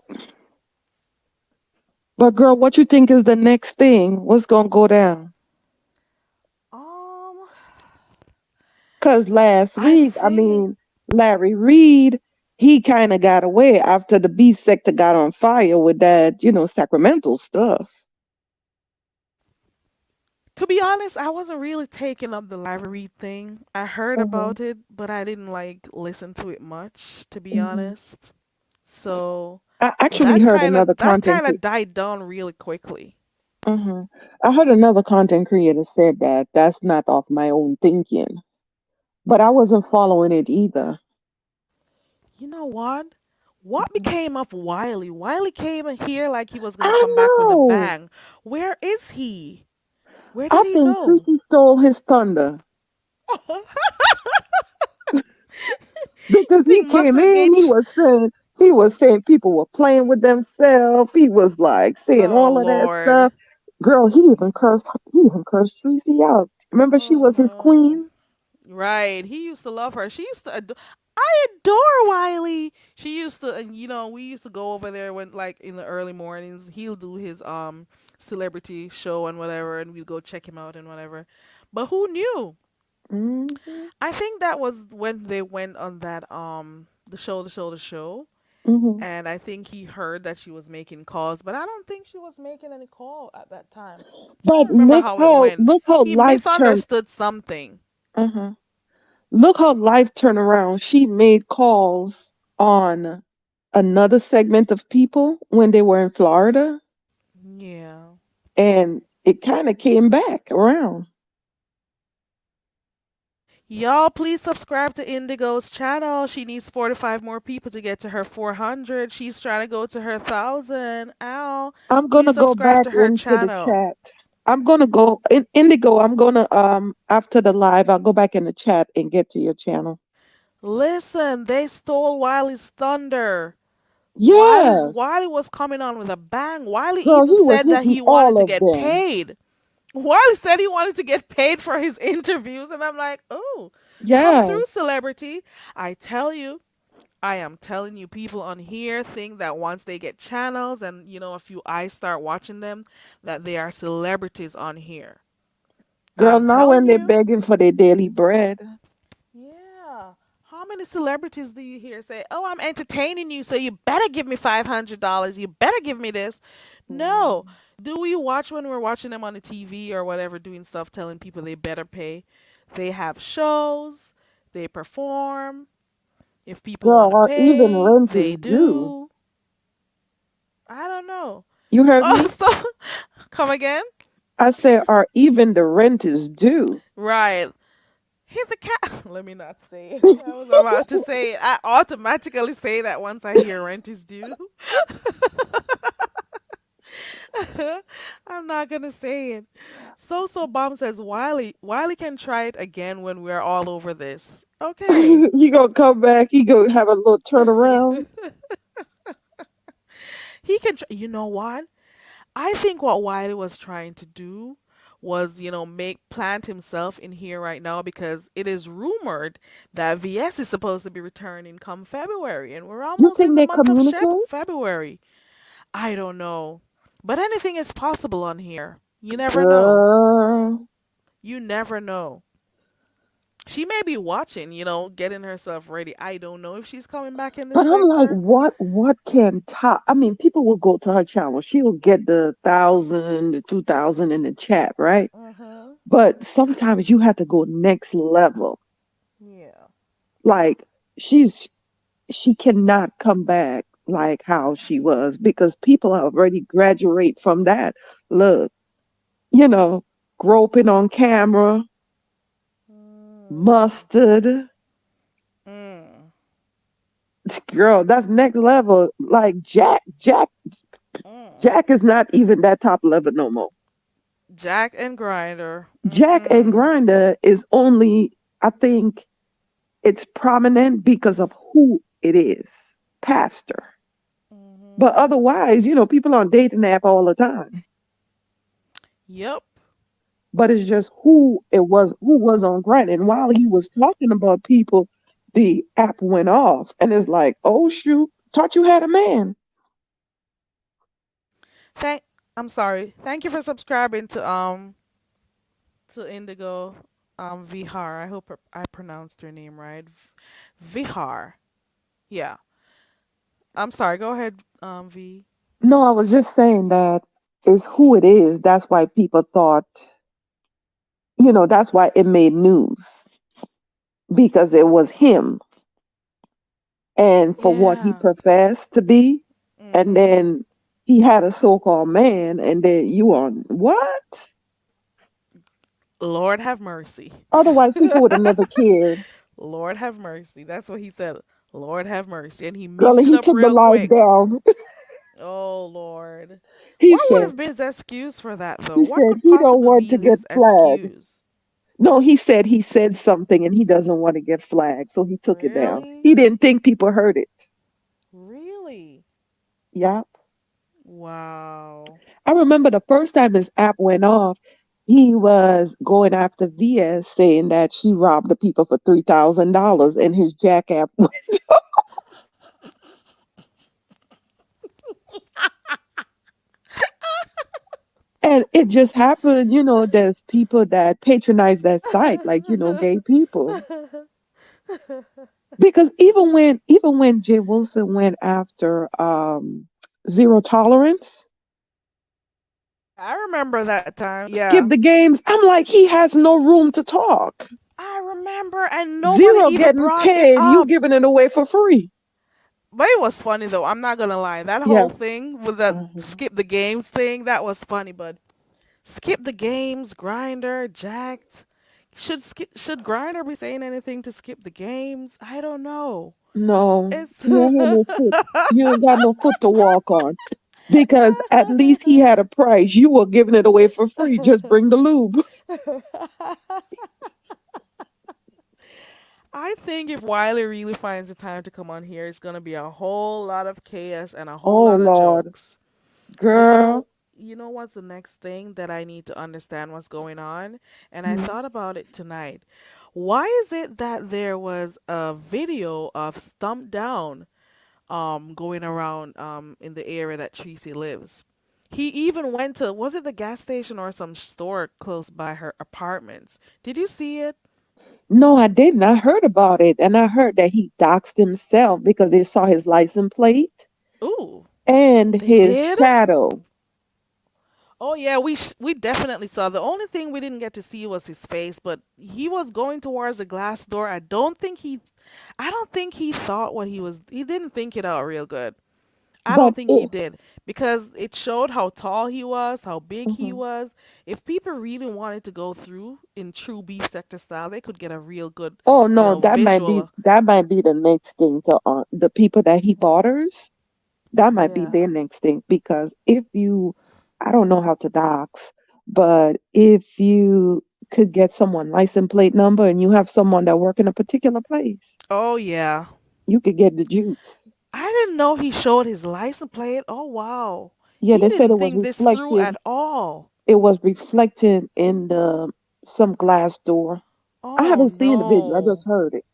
But girl, what you think is the next thing? What's gonna go down? Um, Cause last I week, I think mean, Larry Reed, he kind of got away after the beef sector got on fire with that, Sacramento stuff. to be honest, I wasn't really taking up the library thing. I heard Mm-hmm, about it, but I didn't like listen to it much, to be mm-hmm. honest. So I actually that heard kind another of that content kind of died down really quickly. hmm I heard another content creator said that that's not off my own thinking, but I wasn't following it either. You know what? What Mhm. became of Wiley? Wiley came in here like he was gonna I come back with a know. bang. Where is he? Where I did he think go? Tracy stole his thunder You because he think came Mustard in. Gate? He was saying people were playing with themselves. He was like saying Oh all of that Lord. stuff. Girl, he even cursed Tracy out. Remember, she Oh was his no. queen. Right. He used to love her. She used to I adore Wiley. She used to, and we used to go over there when, like, in the early mornings. He'll do his celebrity show and whatever, and we'd go check him out and whatever. But who knew? Hmm. I think that was when they went on that the show, Hmm. and I think he heard that she was making calls, but I don't think she was making any call at that time. I But don't remember how it went. look how He life turned. misunderstood something. Uh-huh. Look how life turned around. She made calls on another segment of people when they were in Florida, Yeah. and it kind of came back around. Y'all, please subscribe to Indigo's channel. She needs 45 more people to get to her 400. She's trying to go to her 1,000. Ow. I'm Please gonna go subscribe back to her into the channel. chat. I'm gonna go in Indigo. I'm gonna after the live, I'll go back in the chat and get to your channel. Listen, they stole Wiley's thunder. Wiley, Yeah, Wiley was coming on with a bang. Wiley girl, even he was said that hitting he wanted all to of get them. paid. Wiley said he wanted to get paid for his interviews, and I'm like, oh, come Yeah, through, celebrity. I tell you, I am telling you, people on here think that once they get channels and a few eyes start watching them, that they are celebrities on here. girl. I'm Now telling when they're you. begging for their daily bread, Yeah. How many celebrities do you hear say, "Oh, I'm entertaining you, so you better give me $500. You better give me this." No. mm, Do we watch when we're watching them on the TV or whatever, doing stuff, telling people they better pay? They have shows. They perform. If people want girl, to or even pay, rent they is due. do. I don't know. You heard Oh, me? so come again? I said, or even the rent is due. Right. Hit the cat. Let me not say it. I was about to say it. I automatically say that once I hear rent is due. I'm not gonna say it. So Bomb says Wiley can try it again when we're all over this. Okay. He gonna come back. He gonna have a little turnaround. He can. You know what? I think what Wiley was trying to do was, make plant himself in here right now because it is rumored that VS is supposed to be returning come February, and we're You almost in think the they month of communicate? February. I don't know, but anything is possible on here. You never know. Girl. You never know. She may be watching, getting herself ready. I don't know if she's coming back in this But I'm like, sector. what can top? I mean, people will go to her channel. She'll get the 1,000, the 2,000 in the chat, right? Mhm. But sometimes you have to go next level. Yeah. Like she cannot come back like how she was because people have already graduate from that. Look, you know, groping on camera, Mm. mustard, Mm. girl, that's next level. Like Mm. Jack is not even that top level no more. Jack and Grinder. Jack and Mm-mm. Grinder is only, I think, it's prominent because of who it is, pastor. But Mhm. otherwise, people on dating app all the time. Yep. But it's just who was on Grindr. And while he was talking about people, the app went off, and it's like, oh shoot, thought you had a man. Thank. I'm sorry. Thank you for subscribing to Indigo Vihar. I hope I pronounced your name right. Vihar. Yeah. I'm sorry. Go ahead, V. No, I was just saying that is who it is. That's why people thought, that's why it made news because it was him and for what he Yeah. professed to be. And Mhm. then he had a so called man, and then you on what? Lord have mercy. Otherwise, people would have never cared. Lord have mercy. That's what he said. Lord have mercy. And he Girl, mutes it he up took the real life quick. down. Oh, Lord. He What would said, have been his excuse for that, though? he What said could he don't possibly want be to get his flagged. excuse? No, he said something and he doesn't want to get flagged, so he took it down. Really? He didn't think people heard it. Really? Yeah. Wow. I remember the first time this app went off, he was going after VS saying that she robbed the people for $3,000 and his Jack app. And it just happened, there's people that patronize that site, like, gay people. Because even when Jay Wilson went after Zero Tolerance, I remember that time. skip Yeah. the games, I'm like, he has no room to talk. I remember, and nobody Zero even getting brought it paid, you up. giving it away for free. But it was funny though. I'm not gonna lie. That Yeah. whole thing with the Mhm. skip the games thing, that was funny. But skip the games, Grinder, Jacked. Should Grinder be saying anything to skip the games? I don't know. No, It's he don't have no foot. You ain't got no foot to walk on. Because at least he had a price. You were giving it away for free. Just bring the lube. I think if Wiley really finds the time to come on here, it's gonna be a whole lot of chaos and a whole Oh lot of Lord. jokes. But Girl. what's the next thing that I need to understand what's going on? And I Mhm. thought about it tonight. Why is it that there was a video of Stump Down going around in the area that Tracy lives? He even went to, was it the gas station or some store close by her apartments? Did you see it? No, I didn't. I heard about it, and I heard that he doxed himself because they saw his license plate Ooh, and they his did? shadow. Oh yeah, we definitely saw. The only thing we didn't get to see was his face, but he was going towards the glass door. I don't think he thought what he didn't think it out real good. I don't But think he it, did because it showed how tall he was, how big he mhm. was. If people really wanted to go through in true beef sector style, they could get a real good, Oh no, visual. that might be the next thing to the people that he bothers. That might be Yeah. their next thing because if you, I don't know how to dox, but if you could get someone license plate number and you have someone that work in a particular place, Oh yeah. you could get the juice. I didn't know he showed his license plate. Oh wow. Yeah, He they said didn't think this through at all. it was reflected in the some glass door. I Oh haven't seen the video, I just no. heard it.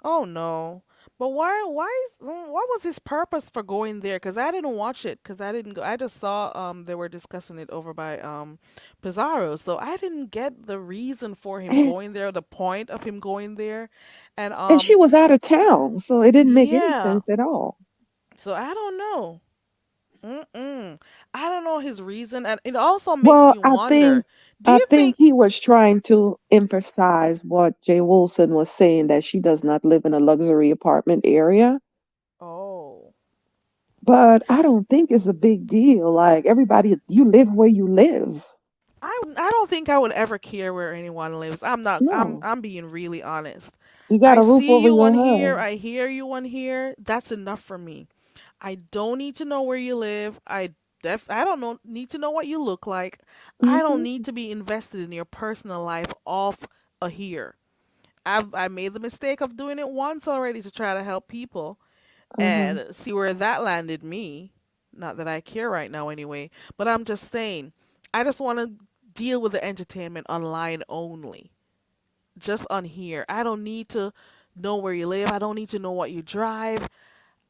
Oh no. But what was his purpose for going there? Because I didn't watch it. Because I didn't go. I just saw they were discussing it over by Pizarro. So I didn't get the reason for him And, going there, the point of him going there, and and she was out of town, so it didn't make any yeah. sense at all. So I don't know. Mm-mm. I don't know his reason, and it also makes Well, me wonder. Do I you think think? he was trying to emphasize what Jay Wilson was saying, that she does not live in a luxury apartment area. Oh, But I don't think it's a big deal. Like everybody, you live where you live. I don't think I would ever care where anyone lives. I'm not. No, I'm being really honest. you got I a roof see over you on your here. head. I hear you on here. That's enough for me. I don't need to know where you live. I don't know need to know what you look like. I don't Hmm. need to be invested in your personal life off a here. I made the mistake of doing it once already to try to help people Uh-huh. and see where that landed me. Not that I care right now anyway, but I'm just saying I just want to deal with the entertainment online only. Just on here. I don't need to know where you live. I don't need to know what you drive.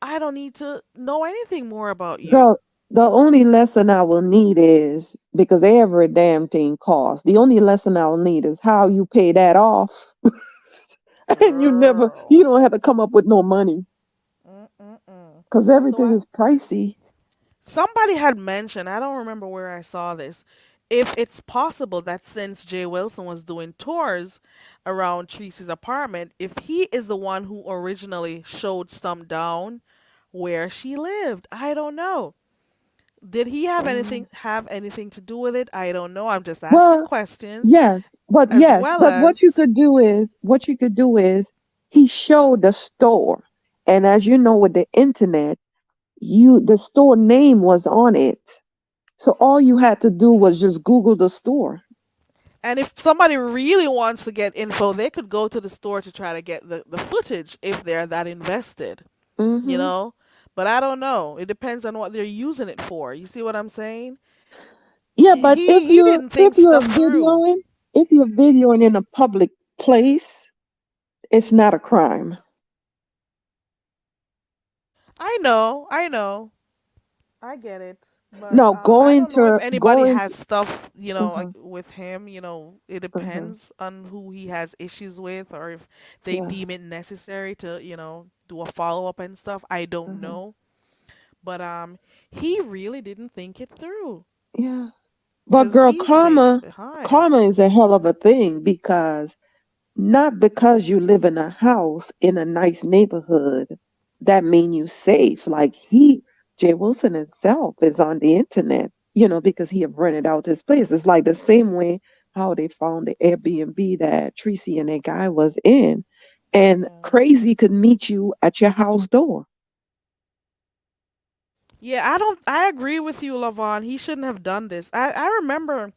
I don't need to know anything more about you. Girl, the only lesson I will need is, because every damn thing costs. The only lesson I'll need is how you pay that off. And Girl. you don't have to come up with no money Mm-mm-mm. because So everything is pricey. somebody had mentioned, I don't remember where I saw this, if it's possible that since Jay Wilson was doing tours around Tracy's apartment, if he is the one who originally showed some down where she lived. I don't know. Did he Oh. have anything to do with it? I don't know. I'm just asking Well, questions yes, as well but as what you could do is he showed the store, and as you know, with the internet, the store name was on it, so all you had to do was just Google the store. and if somebody really wants to get info, they could go to the store to try to get the footage if they're that invested, you Hmm. know? But I don't know. It depends on what they're using it for. You see what I'm saying? Yeah, but He didn't if think you're stuff through. videoing if you're videoing in a public place, it's not a crime. I know. I get it, but No, I don't know if anybody going has stuff, like uh-huh, with him. It uh-huh, depends on who he has issues with, or if they yeah, deem it necessary to, do a follow up and stuff. I don't uh-huh, know, but he really didn't think it through, yeah. But cause girl, he's behind. karma is a hell of a thing, because not because you live in a house in a nice neighborhood, that mean you safe. Like Jay Wilson himself is on the internet, because he have rented out his place. It's like the same way how they found the Airbnb that Tracy and that guy was in. And Yeah. crazy could meet you at your house door. Yeah, I don't. I agree with you, Lavon. He shouldn't have done this. I remember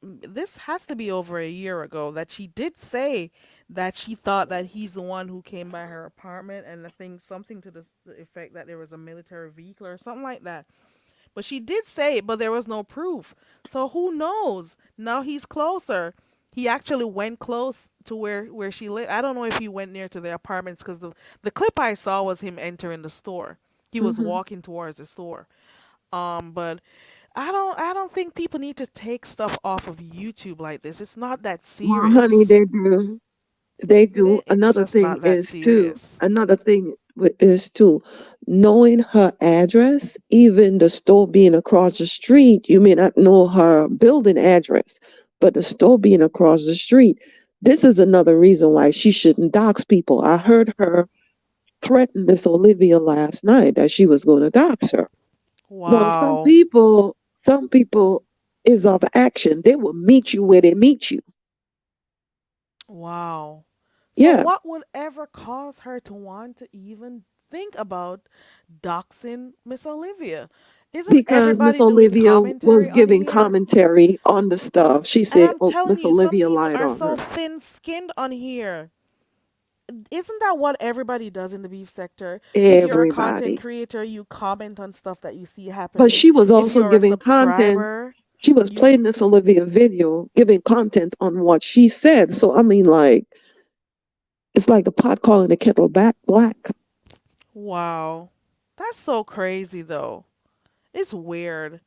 this has to be over a year ago that she did say that she thought that he's the one who came by her apartment, and I think something to this the effect that there was a military vehicle or something like that. But she did say it, but there was no proof. So who knows? Now he's closer. He actually went close to where she lived. I don't know if he went near to the apartments because the clip I saw was him entering the store. He was Hmm. walking towards the store. But I don't think people need to take stuff off of YouTube like this. It's not that Well, honey, serious. they It do. ain't, it's just not that serious. Another thing is too, knowing her address, even the store being across the street. You may not know her building address, but the store being across the street, this is another reason why she shouldn't dox people. I heard her threaten Miss Olivia last night that she was going to dox her. Now, Wow. some people is of action. They will meet you where they meet you. Wow. So Yeah, what would ever cause her to want to even think about doxing Miss Olivia? Isn't because Miss everybody doing Olivia was commentary on giving here? commentary on the stuff. She And said, I'm "Oh, telling Miss you, some Olivia people lied are on so her." thin-skinned on here. Isn't that what everybody does in the beef sector? If you're a content Everybody. creator, you comment on stuff that you see But happening. she was If also you're a giving content. subscriber, She was you playing Miss Olivia video, giving content on what she said. So I mean, like, it's like the pot calling the kettle back black. Wow. That's so crazy though. It's weird.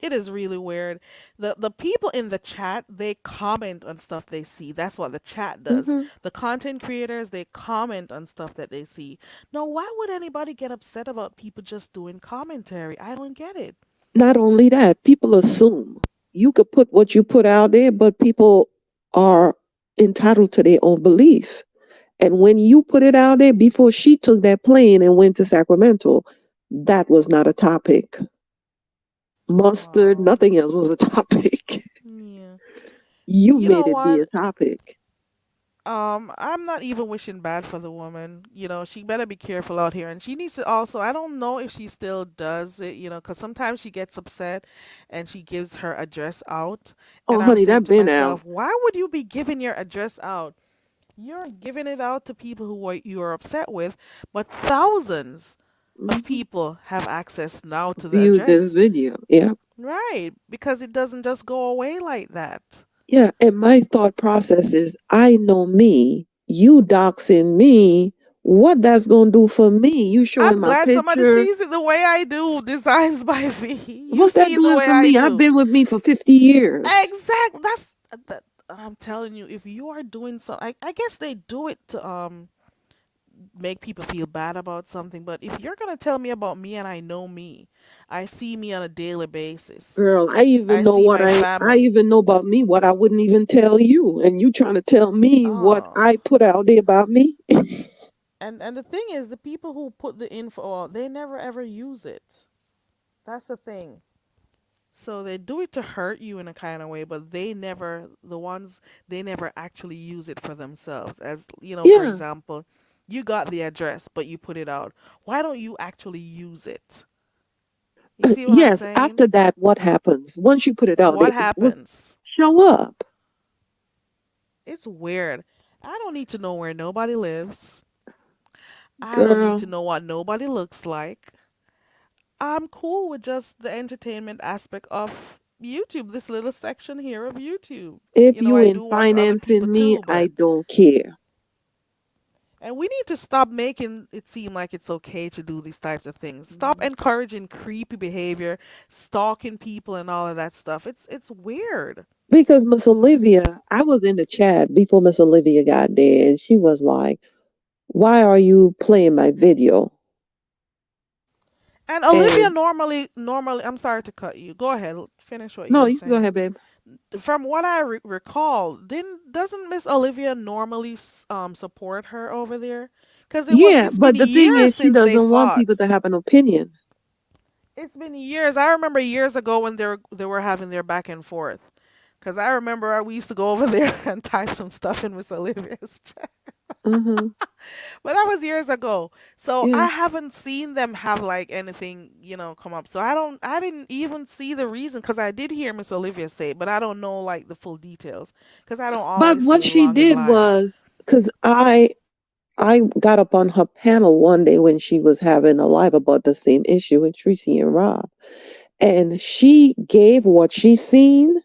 It is really weird. The people in the chat, they comment on stuff they see. That's what the chat does. Hmm. The content creators, they comment on stuff that they see. Now, why would anybody get upset about people just doing commentary? I don't get it. Not only that, people assume you could put what you put out there, but people are entitled to their own belief. And when you put it out there before she took that plane and went to Sacramento, that was not a topic. Mustard, Wow. nothing else was a topic. Yeah. You You made know it be what? a topic. I'm not even wishing bad for the woman. She better be careful out here. And she needs to also, I don't know if she still does it, because sometimes she gets upset and she gives her address out. Oh, And I'm honey, saying that to been out. myself, why would you be giving your address out? You're giving it out to people you are upset with, but thousands of Hmm. people have access now to the Viewed this address. video. Yeah. Right, because it doesn't just go away like that. Yeah. And my thought process is I know me, you doxing me. What that's going to do for me? You showing I'm my glad somebody picture. sees it the way I do. Designs by V. You What's that see it the doing way for I me? I've do. been with me for 50 years. Exactly. That. I'm telling you, if you are doing so, I guess they do it to make people feel bad about something. But if you're gonna tell me about me and I know me, I see me on a daily basis. Girl, I see my I family. even know about me what I wouldn't even tell you. And you trying to tell me what Oh, I put out there about me? and the thing is, the people who put the info out, they never ever use it. That's the thing. So they do it to hurt you in a kind of way, but they never actually use it for themselves. As for Yeah. example, you got the address, but you put it out. Why don't you actually use it? You see what I'm Yes. saying? After that, what happens? Once you put it out there, What happens? show up. It's weird. I don't need to know where nobody lives. I don't need to Girl, know what nobody looks like. I'm cool with just the entertainment aspect of YouTube, this little section here of YouTube. if you I in do watch other people financing me, too, I but don't care. and we need to stop making it seem like it's okay to do these types of things. Stop Mhm. encouraging creepy behavior, stalking people and all of that stuff. It's weird. Because Miss Olivia, I was in the chat before Miss Olivia got there, and she was like, "Why are you playing my video?" And Olivia And normally I'm sorry to cut you. Go ahead, finish what you no, were you can go saying. ahead, babe. From what I recall, didn't doesn't Miss Olivia normally support her over there? Because Yeah, it's been but the thing years is, she since they doesn't want people fought. to have an opinion. It's been years. I remember years ago when they were having their back and forth. Because I remember we used to go over there and type some stuff in Miss Olivia's chat. Hmm. But that was years ago. So Yeah. I haven't seen them have like anything, come up. So I didn't even see the reason because I did hear Miss Olivia say it, but I don't know like the full details because I don't But always what stay she long in did lives. was, because I got up on her panel one day when she was having a live about the same issue with Tracy and Rob. And she gave what she seen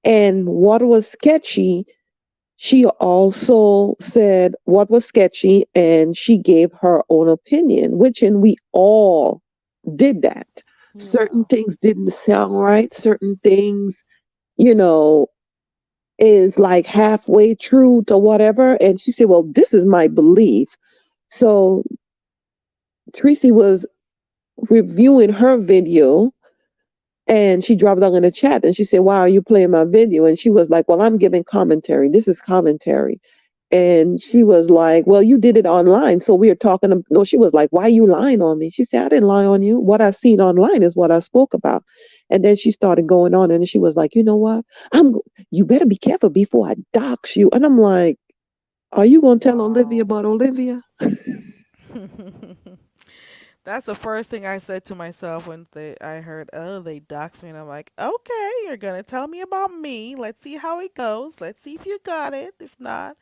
and what was sketchy. She also said what was sketchy and she gave her own opinion, which and we all did that. Certain Yeah. things didn't sound right, certain things, you know, is like halfway true to whatever. And she said, well, this is my belief. So Tracy was reviewing her video and she dropped down in the chat and she said, why are you playing my video? And she was like, well, I'm giving commentary. This is commentary. And she was like, well, you did it online. So we were talking. No, she was like, why are you lying on me? She said, I didn't lie on you. What I seen online is what I spoke about. And then she started going on and she was like, you know what? You better be careful before I dox you. And I'm like, are you going to tell Olivia Wow. about Olivia? That's the first thing I said to myself when I heard, oh, they doxed me. And I'm like, okay, you're going to tell me about me. Let's see how it goes. Let's see if you got it. If not,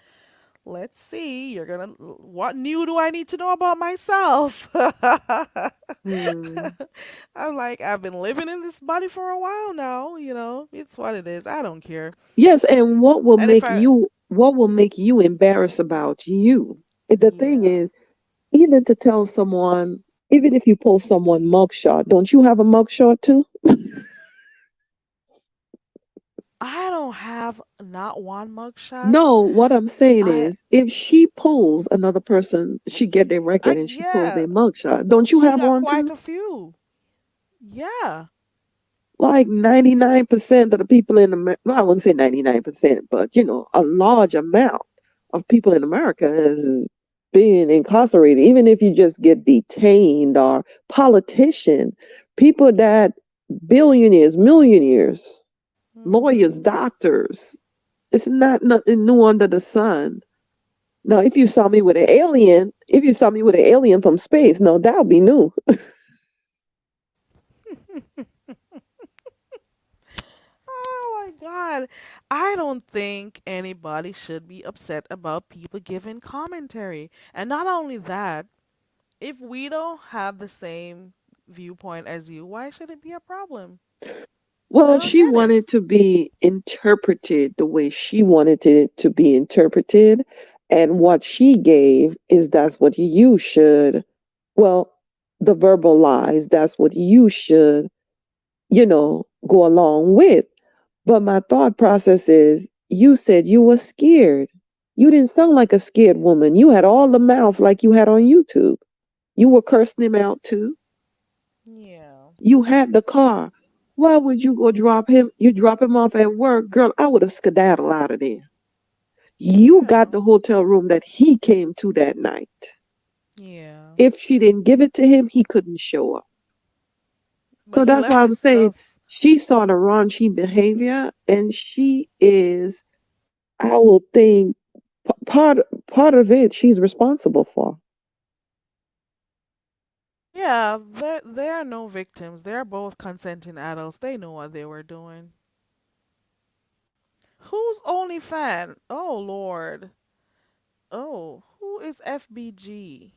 let's see. What new do I need to know about myself? Hmm. I'm like, I've been living in this body for a while now. It's what it is. I don't care. Yes, and And if I, what will make you embarrassed about you? The thing yeah. is, even to tell someone, even if you post someone mugshot, don't you have a mugshot too? I don't have not one mugshot. No, what I'm saying I is, if she pulls another person, she get their record and she pulls yeah, their mugshot. Don't you she have got one quite too? a few. Yeah. Like 99% of the people in America, well, I wouldn't say 99%, but a large amount of people in America is being incarcerated. Even if you just get detained or politician, people that billionaires, millionaires, lawyers, Mhm. doctors, it's not nothing new under the sun. Now, if you saw me with an alien, if you saw me with an alien from space, no, that would be new. Oh my God. I don't think anybody should be upset about people giving commentary. And not only that, if we don't have the same viewpoint as you, why should it be a problem? I Well, don't she get wanted it. to be interpreted the way she wanted it to be interpreted. And what she gave is that's what you should, well, the verbal lies, that's what you should, go along with. But my thought process is you said you were scared. You didn't sound like a scared woman. You had all the mouth like you had on YouTube. You were cursing him out too. Yeah. You had the car. Why would you go drop him? You drop him off at work, girl. I would have skedaddled out of there. You Yeah. got the hotel room that he came to that night. Yeah. If she didn't give it to him, he couldn't show up. But So he that's why left I'm his saying stuff. she saw the raunchy behavior, and she is, I will think, part of it she's responsible for. Yeah, they are no victims. They're both consenting adults. They know what they were doing. Who's only fan? Oh Lord. Oh, who is FBG?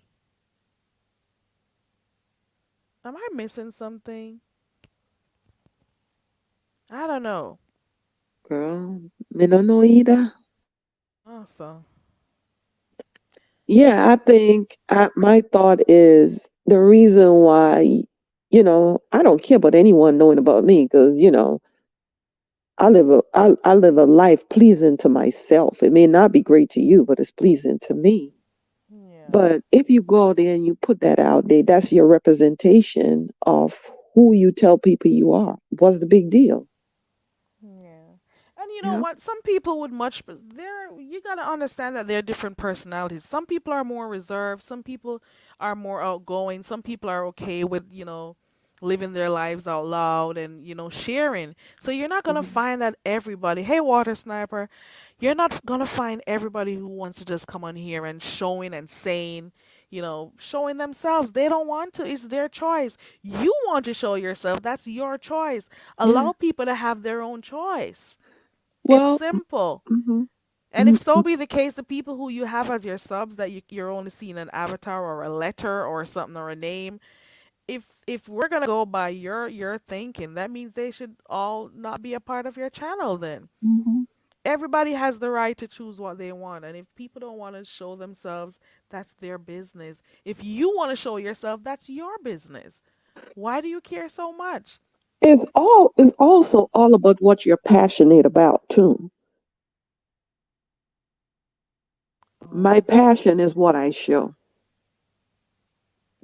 Am I missing something? I don't know. Girl, me no know either. Awesome. Yeah, I think my thought is the reason why, I don't care about anyone knowing about me because, I live a life pleasing to myself. It may not be great to you, but it's pleasing to me. Yeah. But if you go out there and you put that out there, that's your representation of who you tell people you are. What's the big deal? Yeah. And you know Yeah. what? Some people would much there you got to understand that they're different personalities. Some people are more reserved, some people are more outgoing, some people are okay with, living their lives out loud and, sharing. So you're not going to Mhm. find that everybody, hey water sniper, you're not going to find everybody who wants to just come on here and showing and saying, showing themselves. They don't want to. It's their choice. You want to show yourself. That's your choice. Yeah. Allow people to have their own choice. It's Well, simple. mhm. And if Mm, so be the case, the people who you have as your subs that you're only seeing an avatar or a letter or something or a name, if we're gonna go by your thinking, that means they should all not be a part of your channel then. mhm. Everybody has the right to choose what they want, and if people don't want to show themselves, that's their business. If you want to show yourself, that's your business. Why do you care so much? It's also all about what you're passionate about too. My passion Okay. is what I show.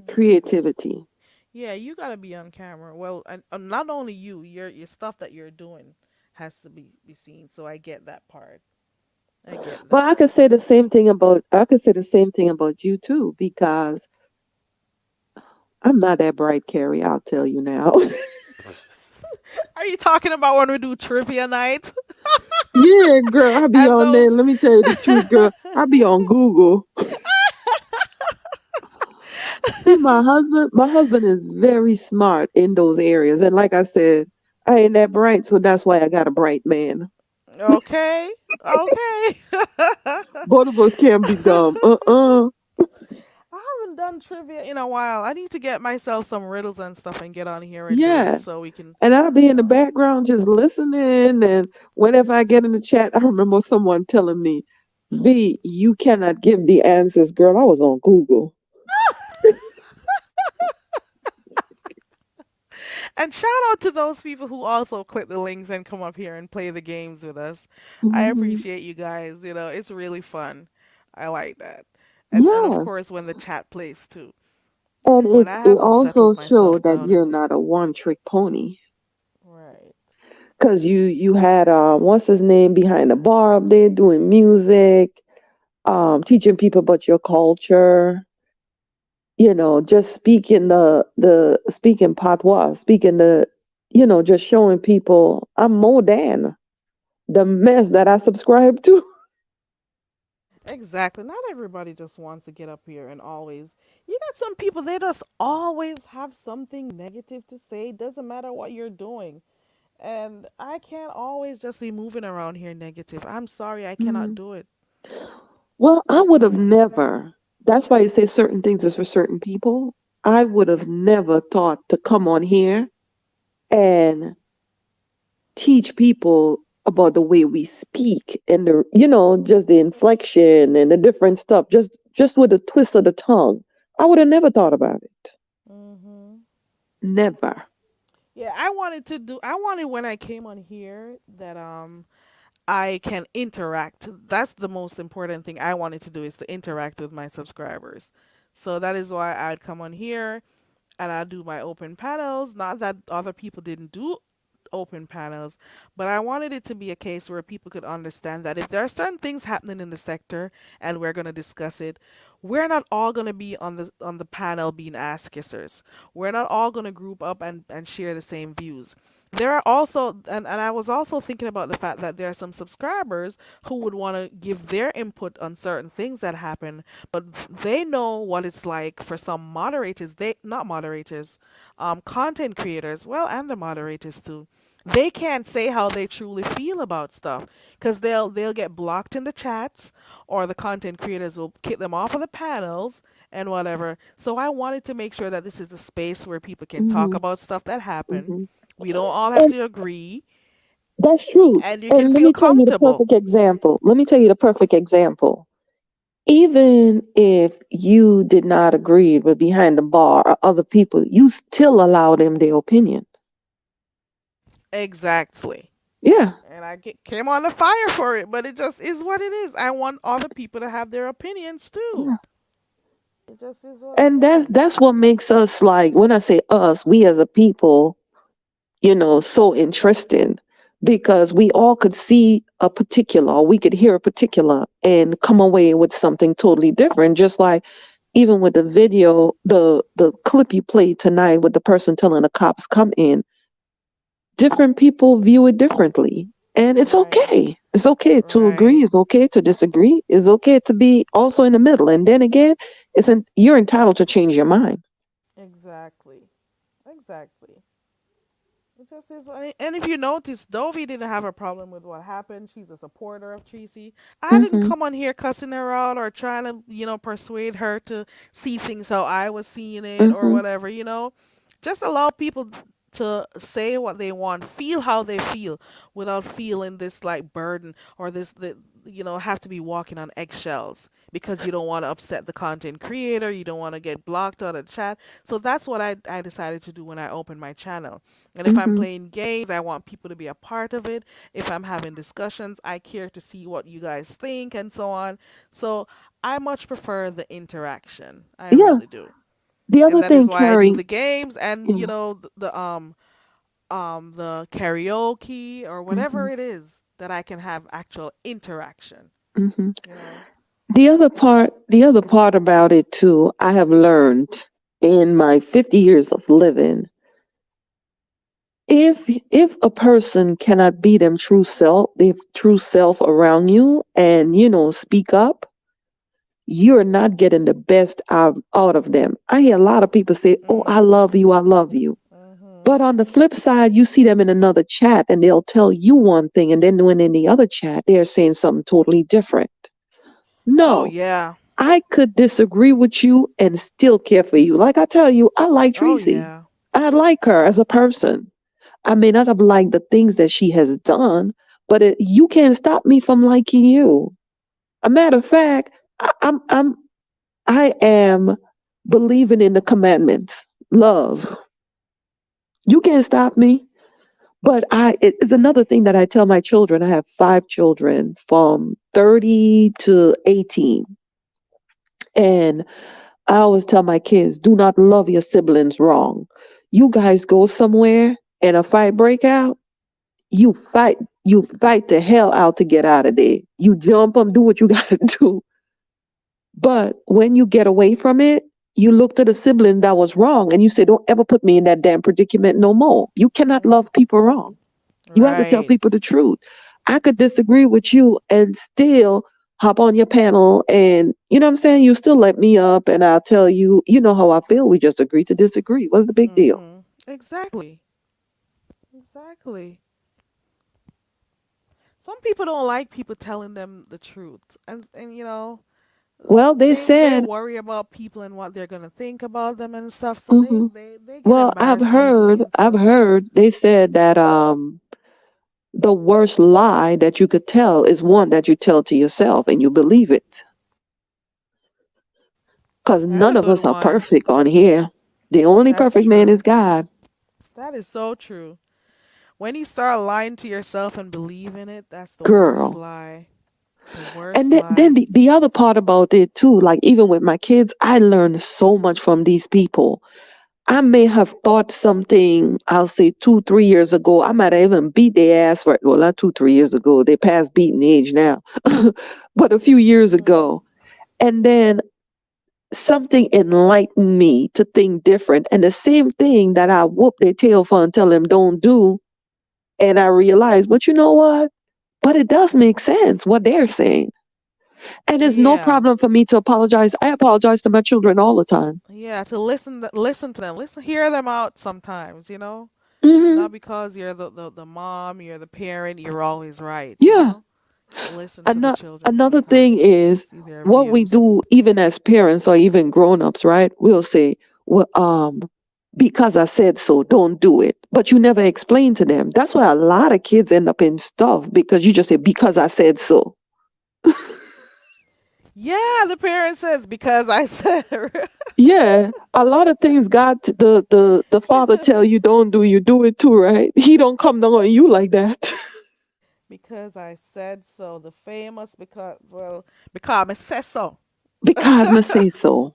Okay. Creativity. Yeah, you gotta be on camera. Well, and not only you, your stuff that you're doing has to be seen. So I get that part. I get But that. I could say the same thing about you too, because I'm not that bright, Carrie, I'll tell you now. Are you talking about when we do trivia night Yeah, girl, I be and on there. those? Let me tell you the truth, girl. I be on Google. See, my husband is very smart in those areas. And like I said, I ain't that bright, so that's why I got a bright man. Okay, okay. Both of us can't be dumb. I haven't done trivia in a while. I need to get myself some riddles and stuff and get on here and do it Yeah. so we can, And I'll be you in the know. background just listening. And whenever I get in the chat, I remember someone telling me, V, you cannot give the answers, girl. I was on Google. And shout out to those people who also click the links and come up here and play the games with us. I Hmm. appreciate you guys. It's really fun. I like that. And of Yeah. course when the chat plays too. And When it, I it haven't also settled showed myself that down you're enough. not a one trick pony. Right. Cause you had what's his name behind the bar up there doing music, teaching people about your culture, just speaking the speaking patois, speaking just showing people I'm more than the mess that I subscribe to. Exactly. Not everybody just wants to get up here and always. You got some people, they just always have something negative to say. Doesn't matter what you're doing. And I can't always just be moving around here negative. I'm sorry, I cannot Mhm. do it. Well, I would have Mm-mm. never. That's why you say certain things is for certain people. I would have never thought to come on here and teach people about the way we speak and just the inflection and the different stuff, just with a twist of the tongue. I would have never thought about it. Hmm. Never. Yeah, I wanted when I came on here that I can interact. That's the most important thing I wanted to do is to interact with my subscribers. So that is why I'd come on here and I do my open panels. Not that other people didn't do open panels, but I wanted it to be a case where people could understand that if there are certain things happening in the sector and we're going to discuss it, we're not all going to be on the panel being ass kissers. We're not all going to group up and share the same views. There are also, and I was also thinking about the fact that there are some subscribers who would want to give their input on certain things that happen, but they know what it's like for some moderators, they not moderators, content creators, well, and the moderators too. They can't say how they truly feel about stuff because they'll get blocked in the chats, or the content creators will kick them off of the panels and whatever. So I wanted to make sure that this is the space where people can talk Hmm. about stuff that happen. Hmm. We don't all have And to agree, that's true. and you can And let feel me tell you the comfortable. perfect example. Let me tell you the perfect example. Even if you did not agree with behind the bar or other people, you still allow them their opinion. Exactly. Yeah. And came on the fire for it, but it just is what it is. I want other people to have their opinions too. Yeah. It just is what it And that's is. that's what makes us, like, when I say us, we as a people, so interesting, because we all could see a particular, or we could hear a particular and come away with something totally different. Just like even with the video, the clip you played tonight with the person telling the cops come in, different people view it differently. And it's Right. okay. It's okay to agree. Right. It's okay to disagree. It's okay to be also in the middle. And then again, you're entitled to change your mind. Exactly. Exactly. It just is what. And if you notice, Dovey didn't have a problem with what happened. She's a supporter of Tracy. I didn't Hmm. come on here cussing her out or trying to, persuade her to see things how I was seeing it or Hmm. whatever. Just allow people to say what they want, feel how they feel without feeling this like burden or this that have to be walking on eggshells because you don't want to upset the content creator, you don't want to get blocked out of the chat. So that's what I decided to do when I opened my channel. And if I'm Hmm. playing games, I want people to be a part of it. If I'm having discussions, I care to see what you guys think and so on. So I much prefer the interaction. I Yeah. really do. The And other that thing, is why I do Carrie, the games and yeah. the karaoke or whatever Hmm. it is that I can have actual interaction, Hmm. you know. The other part about it too, I have learned in my 50 years of living, if a person cannot be them true self around you and speak up, you're not getting the best out of them. I hear a lot of people say, "Oh, I love Mhm. you, I love you." Mhm. But on the flip side, you see them in another chat and they'll tell you one thing, and then when in the other chat, they're saying something totally different. Oh No, yeah. I could disagree with you and still care for you. Like I tell you, I like Oh Tracy. yeah. I like her as a person. I may not have liked the things that she has done, but you can't stop me from liking you. A matter of fact, I am believing in the commandments. Love. You can't stop me. But it's another thing that I tell my children. I have 5 children from 30 to 18. And I always tell my kids, do not love your siblings wrong. You guys go somewhere and a fight break out, you fight you fight the hell out to get out of there. You jump them, do what you gotta do. But when you get away from it, you look to the sibling that was wrong and you say, don't ever put me in that damn predicament no more. You cannot love people wrong. You have to tell Right. people the truth. I could disagree with you and still hop on your panel and you know what I'm saying? You still let me up and I'll tell you, you know how I feel. We just agree to disagree. What's the big deal? Exactly. Exactly. Some people don't like people telling them the truth, and Well, they they said, worry about people and what they're gonna think about them and stuff. So they hmm they they get well, embarrassed easily and I've stuff. heard they said that the worst lie that you could tell is one that you tell to yourself and you believe it. Because That's a none of good us are one. perfect on here. The only That's perfect man is true. God. That is so true. When you start lying to yourself and believe in it, that's the worst Girl. lie. The And worst then lie. the other part about it too, like even with my kids, I learned so much from these people. I may have thought something, I'll say 2, 3 years ago. I might have even beat their ass for well, not 2, 3 years ago. They past beating age now. But a few years Mhm. ago. And then something enlightened me to think different. And the same thing that I whoop their tail for and tell them don't do. And I realized, but you know what? But it does make sense what they're saying. And it's no Yeah. problem for me to apologize. I apologize to my children all the time. Yeah, to listen to them. Listen, hear them out sometimes. Hmm. Not because you're the mom, you're the parent, you're always right? Yeah. Listen to the Ano- children Another thing sometimes. is See their what we views. do, even as parents or even grown-ups, right? We'll say, well, because I said so, don't do it. But you never explain to them. That's why a lot of kids end up in stuff because you just say, because I said so. Yeah, the parent says because I said Yeah, a lot of things God, the father tell you don't do, you do it too, right? He don't come down on you like that. because I said so. The famous because I said so. Because I say so.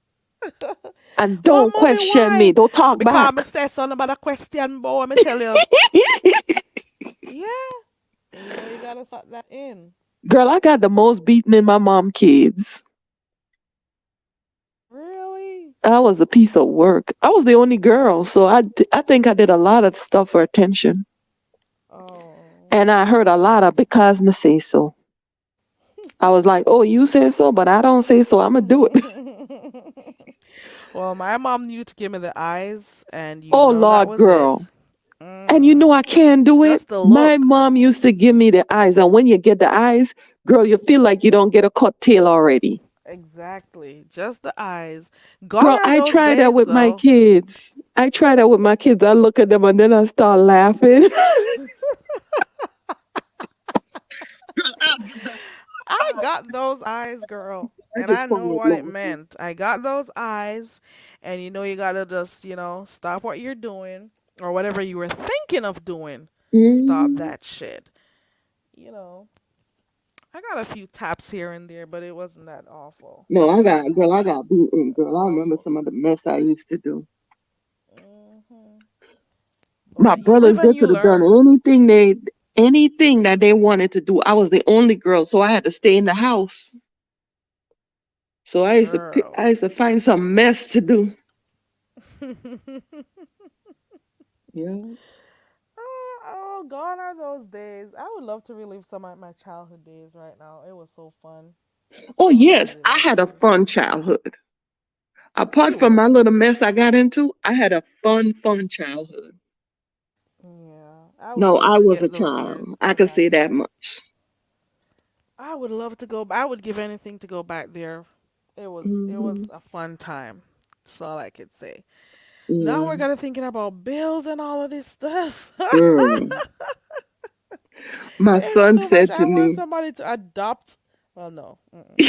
And But don't mommy, question me. why? Don't talk Because I back. said so. Nobody question, boy. Let me tell you. Yeah, you gotta start that in. Girl, I got the most beaten in my mom kids. Really? I was a piece of work. I was the only girl, so I think I did a lot of stuff for attention. Oh. And I heard a lot of because me say so. I was like, oh, you say so, but I don't say so. I'm going to do it. Well, my mom knew to give me the eyes, and Oh, that Lord, was it. girl. And you know I can't do it. Just the My look. mom used to give me the eyes. And when you get the eyes, girl, you feel like you don't get a cut tail already. Exactly. Just the eyes. Gone Girl, are I those try that days, with my though. kids. I try that with my kids. I look at them and then I start laughing. I'll give the I got those eyes, girl. I And just I know started what it laughing. meant. I got those eyes, and you gotta just stop what you're doing or whatever you were thinking of doing. Stop Hmm. that shit. You know, I got a few taps here and there, but it wasn't that awful. No, I got beaten, girl. I remember some of the mess I used to do. Hmm. My But you brothers, live they and you could have done learn, anything that they wanted to do. I was the only girl, so I had to stay in the house. So I girl. used to find some mess to do. Yeah. Gone are those days. I would love to relive some of my childhood days right now. It was so fun. Oh I would yes, really I love had a to. fun childhood. Apart from my Cool. little mess I got into, I had a fun childhood. Yeah, I would No, love I to was get a those years, child. I go could back say that there. much. I would love to go. I would give anything to go back there. It was Hmm. a fun time. That's all I could say. Now Yeah, we're gonna thinking about bills and all of this stuff. girl. My It's son too much. said I to want me, somebody to adopt. Well, no. Mm-mm.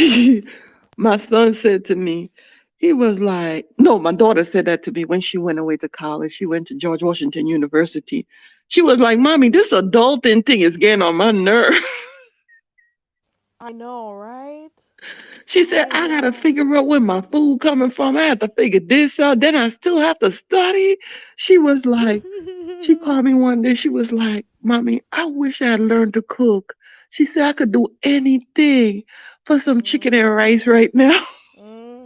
my son said to me, He was like, no, my daughter said that to me when she went away to college. She went to George Washington University. She was like, Mommy, this adulting thing is getting on my nerve. I know, right? She said, I I gotta know. figure out where my food coming from. I have to figure this out. Then I still have to study. She was like, she called me one day. She was like, Mommy, I wish I had learned to cook. She said I could do anything for some chicken and rice Mhm. right now.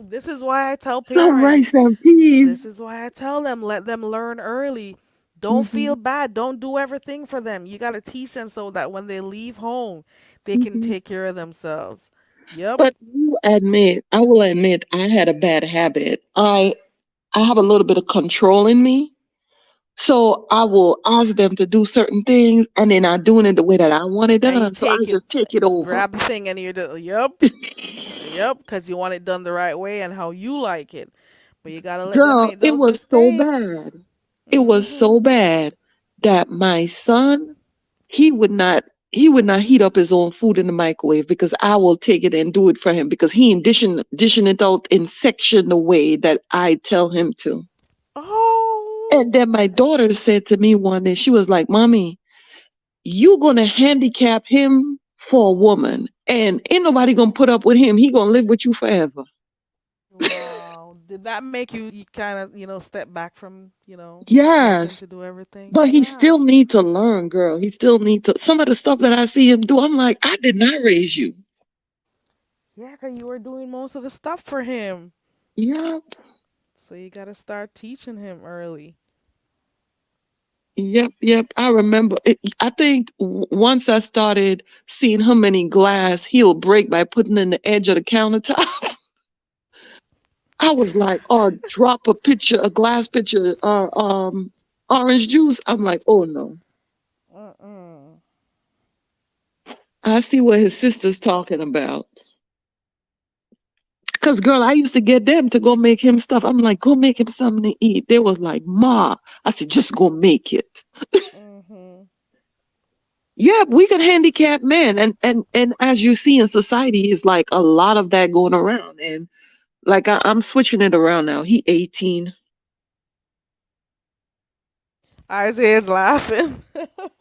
This is why I tell Some rice parents. and This peas. is why I tell them, let them learn early. Don't Hmm. feel bad. Don't do everything for them. You got to teach them so that when they leave home, they can Hmm. take care of themselves. Yep. But I will admit, I had a bad habit. I have a little bit of control in me. So I will ask them to do certain things and they're not doing it the way that I want it And you done. So I take it, just take it over. grab the thing, and you do, yep, yep, because you want it done the right way and how you like it. But you got to let them Girl, make it those was so mistakes. bad. It was Hmm. so bad that my son, he would not he would not heat up his own food in the microwave because I will take it and do it for him because he ain't dishing it out in section the way that I tell him to. And then my Oh. daughter said to me one day, she was like, Mommy, you gonna handicap him for a woman and ain't nobody gonna put up with him. He gonna live with you forever. Wow. Did that make you kind of, step back from, letting him Yes. to do everything? But he Yeah. still need to learn, girl. He still need to some of the stuff that I see him do, I'm like, I did not raise you. Yeah, 'cause you were doing most of the stuff for him. Yep. So you got to start teaching him early. Yep. I remember it, I think once I started seeing how many glass he'll break by putting in the edge of the countertop, I was like, oh, drop a glass pitcher, orange juice. I'm like, oh no. Uh-uh. I see what his sister's talking about. Cause girl, I used to get them to go make him stuff. I'm like, go make him something to eat. They was like, Ma. I said, just go make it. Mm-hmm. Yeah, we could handicap men, and as you see in society, is like a lot of that going around. And like I'm switching it around now. He 18. Isaiah's laughing.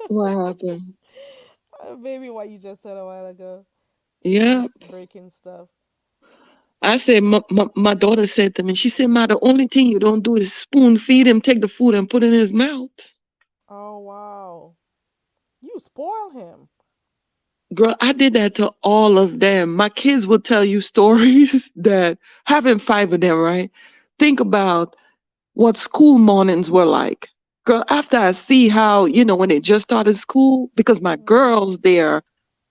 What happened? Maybe what you just said a while ago. Yeah, He's breaking stuff. I said, my daughter said to me, she said, Ma, the only thing you don't do is spoon feed him, take the food and put it in his mouth. Oh, wow. You spoil him. Girl, I did that to all of them. My kids will tell you stories that having five of them, right? Think about what school mornings were like. Girl, after I see how, when they just started school, because my Mm-hmm. girls, they're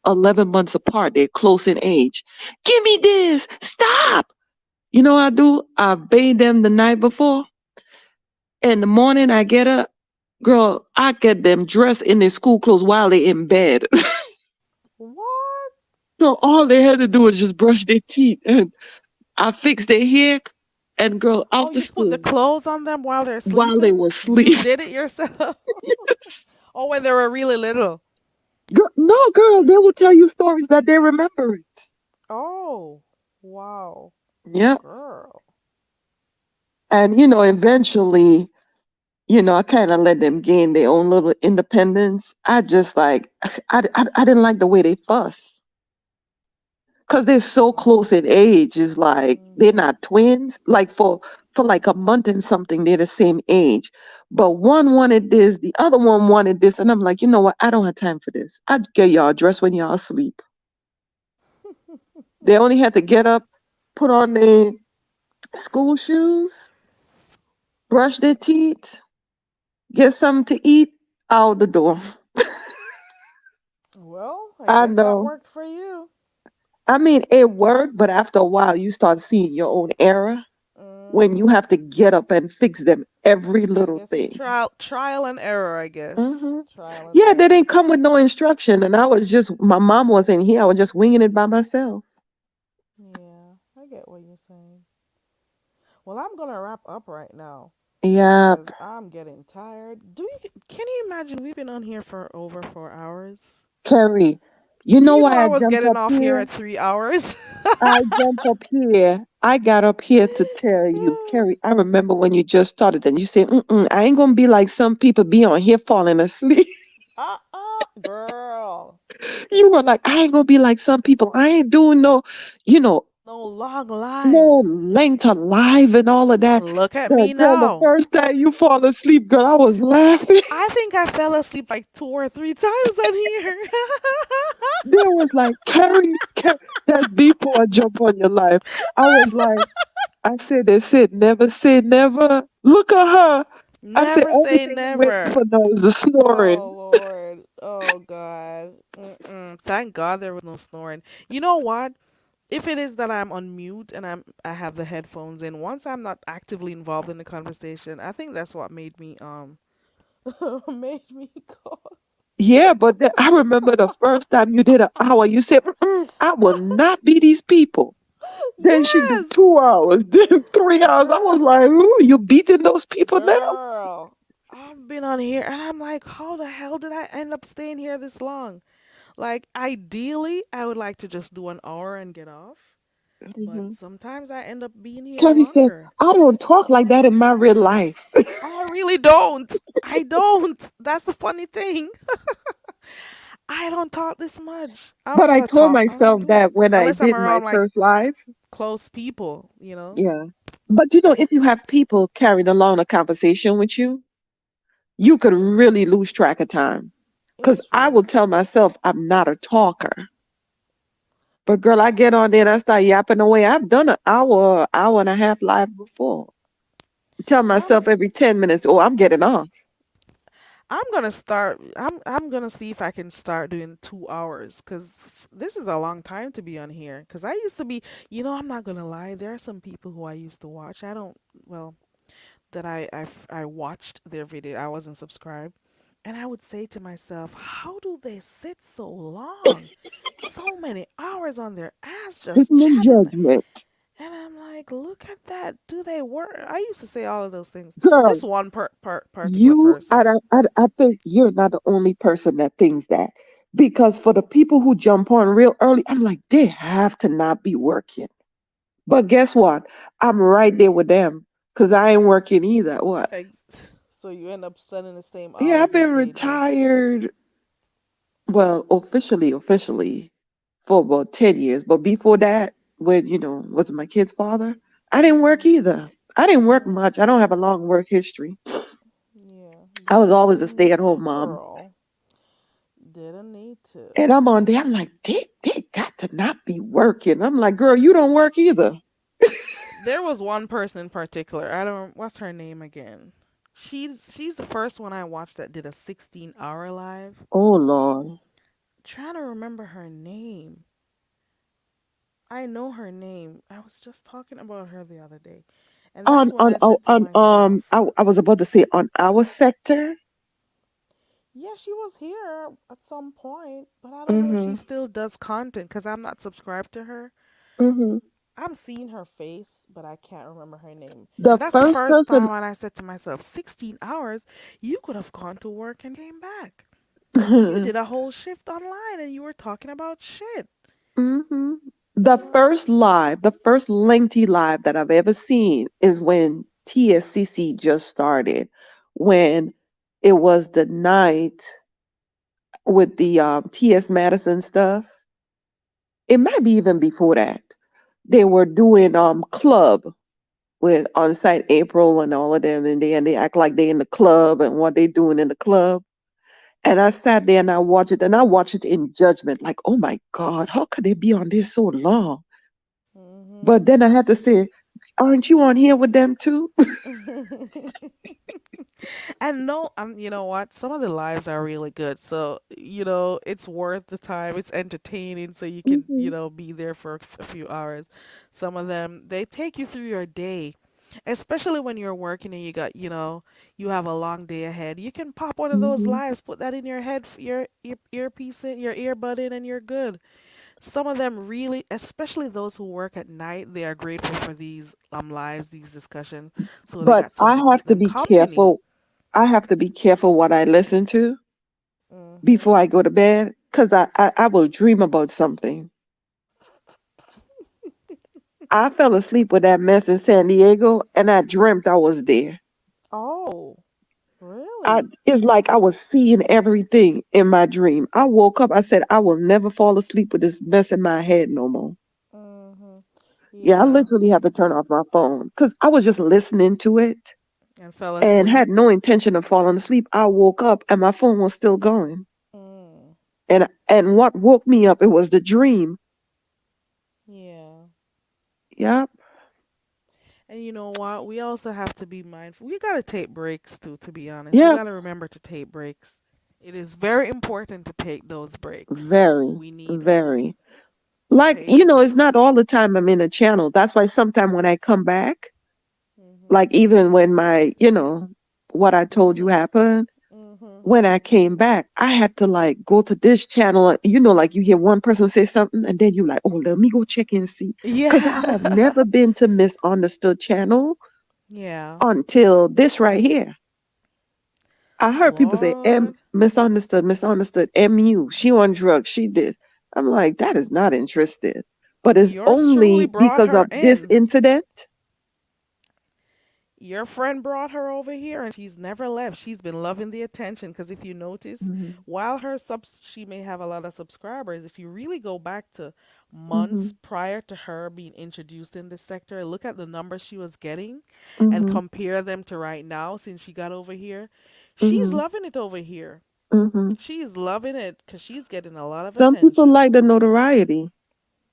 11 months apart, they're close in age. Give me this. Stop. You know what I do? I bathe them the night before. In the morning, I get up. Girl, I get them dressed in their school clothes while they're in bed. What? So all they had to do was just brush their teeth. And I fixed their hair. And girl, Oh, after you put the school, clothes on them while they're while they sleeping? were You asleep. did it yourself? Oh, when they were really little. Girl, no, girl, they will tell you stories that they remember it. Oh, wow. Yep. Girl. And, eventually, I kind of let them gain their own little independence. I just like, I didn't like the way they fuss. Because they're so close in age. It's like, they're Mm-hmm. not twins. Like for like a month and something, they're the same age. But one wanted this, the other one wanted this. And I'm like, you know what? I don't have time for this. I'd get y'all dressed when y'all asleep. They only had to get up, put on their school shoes, brush their teeth, get something to eat, out the door. Well, I I guess that know. worked for you. I mean, it worked, but after a while, you start seeing your own error when you Mm-hmm. have to get up and fix them every I little guess it's thing. trial and error, I guess. Hmm. Trial and Yeah, they error. didn't come with no instruction, and my mom wasn't here. I was just winging it by myself. Yeah, I get what you're saying. Well, I'm gonna wrap up right now Yep, because I'm getting tired. Can you imagine we've been on here for over 4 hours? Carrie. You Do know you know why I I was jumped getting up off here here? at 3 hours? I jumped up here I got up here to tell you, Carrie. I remember when you just started, and you said, "I ain't gonna be like some people be on here falling asleep." Girl. You were like, "I ain't gonna be like some people. I ain't doing no, you know, No long no lives. length of live and all of that." Look at The me girl, the now. first time you fall asleep, girl, I was laughing. I think I fell asleep like 2 or 3 times on here. There was like, Carrie, that's before I jump on your life. I was like, I said, they said, never say never. Look at her. I said, Never only say thing I'm waiting never. for now is the snoring. Oh Lord. Oh God. Thank God there was no snoring. You know what? If it is that I'm on mute and I have the headphones in, once I'm not actively involved in the conversation, I think that's what made me made me go. Yeah, but then I remember the first time you did an hour, you said, I will not be these people. Then she did Yes, 2 hours, then 3 hours. I was like, ooh, you beating those people now? girl. I've been on here and I'm like, how the hell did I end up staying here this long? Like, ideally, I would like to just do an hour and get off, but Hmm. sometimes I end up being here Carrie said, longer. I don't talk like that in my real life. I really don't. I don't. That's the funny thing. I don't talk this much. I'm But not I a told talk. I don't myself do it that when I unless I'm did my around like first live. close people. Yeah. But you know, if you have people carrying along a conversation with you could really lose track of time. Because It's I true. will tell myself I'm not a talker. But girl, I get on there and I start yapping away. I've done an hour and a half live before. Tell I'm myself every 10 minutes, oh, I'm getting off. I'm gonna start. I'm gonna see if I can start doing 2 hours because this is a long time to be on here. Because I used to be, I'm not gonna lie. There are some people who I used to watch. I don't. Well, that I watched their video. I wasn't subscribed, and I would say to myself, how do they sit so long, so many hours on their ass just Sitting in chatting? judgment. And I'm like, look at that. Do they work? I used to say all of those things. Girl, This one particular person. I think you're not the only person that thinks that. Because for the people who jump on real early, I'm like, they have to not be working. But guess what? I'm right there with them because I ain't working either. What? Ex- So you end up spending the same Yeah, I've hours as been they do. retired, well, officially for about 10 years. But before that, when, was my kid's father, I didn't work Hmm. either. I didn't work Hmm. much. I don't have a long work history. Yeah, I was because you always a didn't need to, stay-at-home mom. girl. Didn't need to. And I'm on there. I'm like, they got to not be working. I'm like, girl, you don't work either. There was one person in particular. I don't. What's her name again? She's the first one I watched that did a 16-hour live. Oh Lord. Trying to remember her name. I know her name. I was just talking about her the other day. And that's when I said to myself, I was about to say on our sector. yeah, she was here at some point, but I don't know if she Mm-hmm. still does content because I'm not subscribed to her. Mm-hmm. I'm seeing her face, but I can't remember her name. The And that's the first first person time when I said to myself, 16 hours, you could have gone to work and came back. You did a whole shift online and you were talking about shit. hmm the first lengthy live that I've ever seen is when TSCC just started, when it was the night with the TS Madison stuff. It might be even before that. They were doing club with on site April and all of them, and they act like they in the club and what they doing in the club. And I sat there and I watched it, and I watched it in judgment, like, oh my God, how could they be on this so long? But then I had to say, aren't you on here with them too? Hmm. And no, you know what? Some of the lives are really good. So, it's worth the time. It's entertaining so you can, Hmm. be there for a few hours. Some of them, they take you through your day. Especially when you're working and you have a long day ahead. You can pop one of those Hmm. lives, put that in your head, your earpiece in, your earbud in, and you're good. Some of them really, especially those who work at night, they are grateful for these lives, these discussions, so they But got I something to have keep to them be company. careful. I have to be careful what I listen to Hmm. before I go to bed because I will dream about something. I fell asleep with that mess in San Diego, and I dreamt I was there. Oh, really? It's like I was seeing everything in my dream. I woke up. I said, I will never fall asleep with this mess in my head no more. Mm-hmm. Yeah, I Yeah. literally had to turn off my phone because I was just listening to it And fell and asleep. had no intention of falling asleep. I woke up and my phone was still going. Mm. And what woke me up, it was the dream. Yeah. Yep, And you know what? We also have to be mindful. We gotta take breaks too, to be honest. We yep, gotta remember to take breaks. It is very important to take those breaks. very, We need it. very. Like, Take it's not all the time I'm in a channel. That's why sometimes when I come back, mhm. like even when what I told you Mhm. happened, Mhm. when I came back, I had to like go to this channel. Like you hear one person say something and then you like, oh, let me go check and see. Because I have Yeah. never been to Misunderstood channel Yeah. until this right here. I heard people say M Lord. misunderstood, misunderstood, MU. She on drugs, she did. I'm like, that is not interested. But it's Yours truly only brought because her of this in. incident. Your friend brought her over here and she's never left. She's been loving the attention because if you notice, Hmm. while her subs she may have a lot of subscribers, if you really go back to months Hmm. prior to her being introduced in this sector, look at the numbers she was getting and Hmm. compare them to right now since she got over here. She's Hmm. loving it over here. Hmm. She's loving it because she's getting a lot of Some people attention. like the notoriety,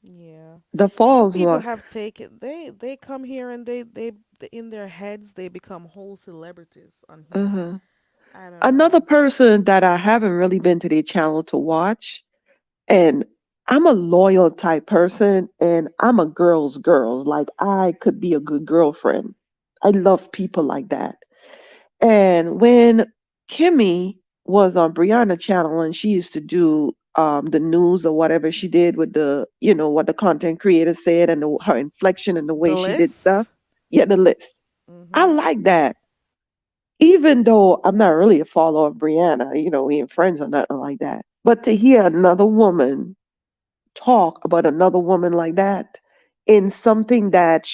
Yeah. the Some falls people one. have taken they come here and in their heads they become whole celebrities on here. Uh-huh. I don't Another know. person that I haven't really been to their channel to watch, and I'm a loyal type person, and I'm a girl's. Like I could be a good girlfriend. I love people like that. And when Kimmy was on Brianna channel and she used to do the news or whatever she did with what the content creator said and her inflection and the way The she did stuff. list? Yeah, the list. I Mhm. like that. Even though I'm not really a follower of Brianna, we ain't friends or nothing like that. But to hear another woman talk about another woman like that in something that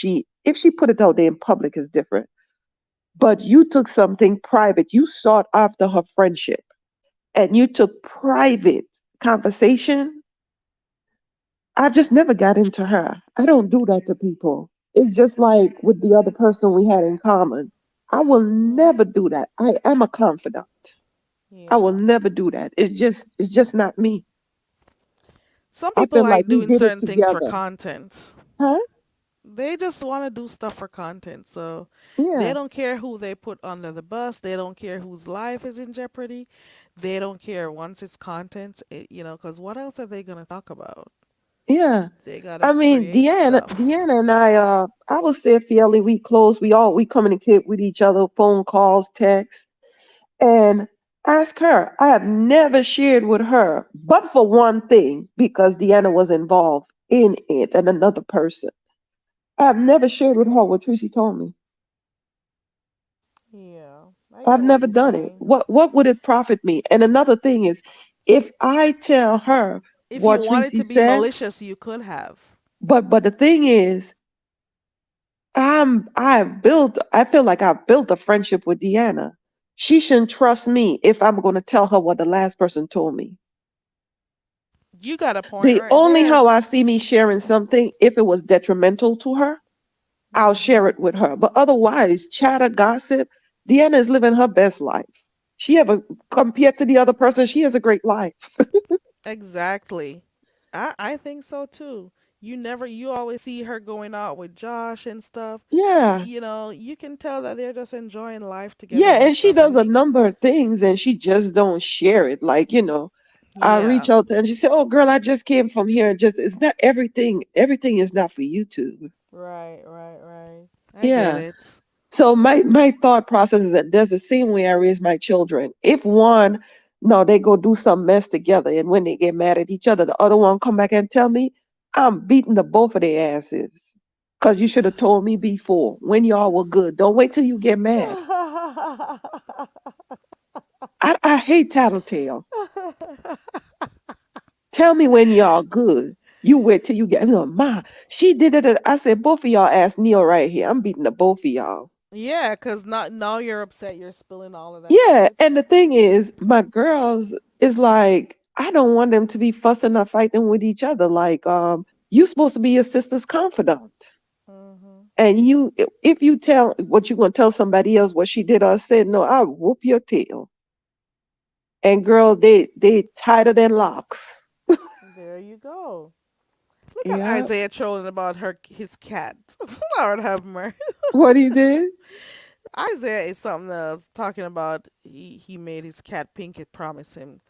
if she put it out there in public is different. But you took something private, you sought after her friendship, and you took private conversation. I've just never got into her. I don't do that to people. It's just like with the other person we had in common. I will Mhm. never do that. I am a confidant. I will Yeah. never do that. It's just not me. Some I people feel like like we doing did it certain things for together. content. Huh? They just want to do stuff for content. So they Yeah. don't care who they put under the bus. They don't care whose life is in jeopardy. They don't care once it's content, because what else are they going to talk about? Yeah. They got to I mean, create stuff. Deanna and I would say fairly we close. We communicate with each other, phone calls, texts, and ask her. I have never shared with her, but for one thing, because Deanna was involved in it and another person. I have never shared with her what Tracy told me. Yeah, I I've get what never you're done it. saying. What would it profit me? And another thing is, if I tell her If you what wanted Tracy to be said, malicious, you could have. but the thing is, I feel like I've built a friendship with Deanna. She shouldn't trust me if I'm going to tell her what the last person told me. You got a point The right only there. how I see me sharing something, if it was detrimental to her, I'll share Mhm. it with her. But otherwise, chatter, gossip, Deanna is living her best life. She ever compared to the other person, she has a great life. Exactly. I think so too. You always see her going out with Josh and stuff. Yeah. You can tell that they're just enjoying life together Yeah, and and she stuff. does And a they, number of things and she just don't share it. Like, I yeah, reach out to her and she said, "Oh girl, I just came from here." And just it's not everything is not for YouTube. right, right, right. I get Yeah. it. So my thought process is that there's the same way I raise my children. If one no, they go do some mess together and when they get mad at each other, the other one come back and tell me, I'm beating the both of their asses. Cause you should have told me before when y'all were good. Don't wait till you get mad. I hate tattletale. Tell me when y'all good. You wait till you get, Ma, She did it. I said, both of y'all ass kneel right here. I'm beating the both of y'all. Yeah, cause not now you're upset. You're spilling all of that Yeah, shit. and the thing is, my girls is like, I don't want them to be fussing or fighting with each other. Like, you supposed to be your sister's confidant. Mhm. And if you tell what you gonna tell somebody else what she did or said, no, I'll whoop your tail. And girl, they tighter than locks. There you go. Look at Yeah. Isaiah trolling about his cat. Lord have mercy. What he did? Isaiah is something else. Talking about he made his cat pink. It promised him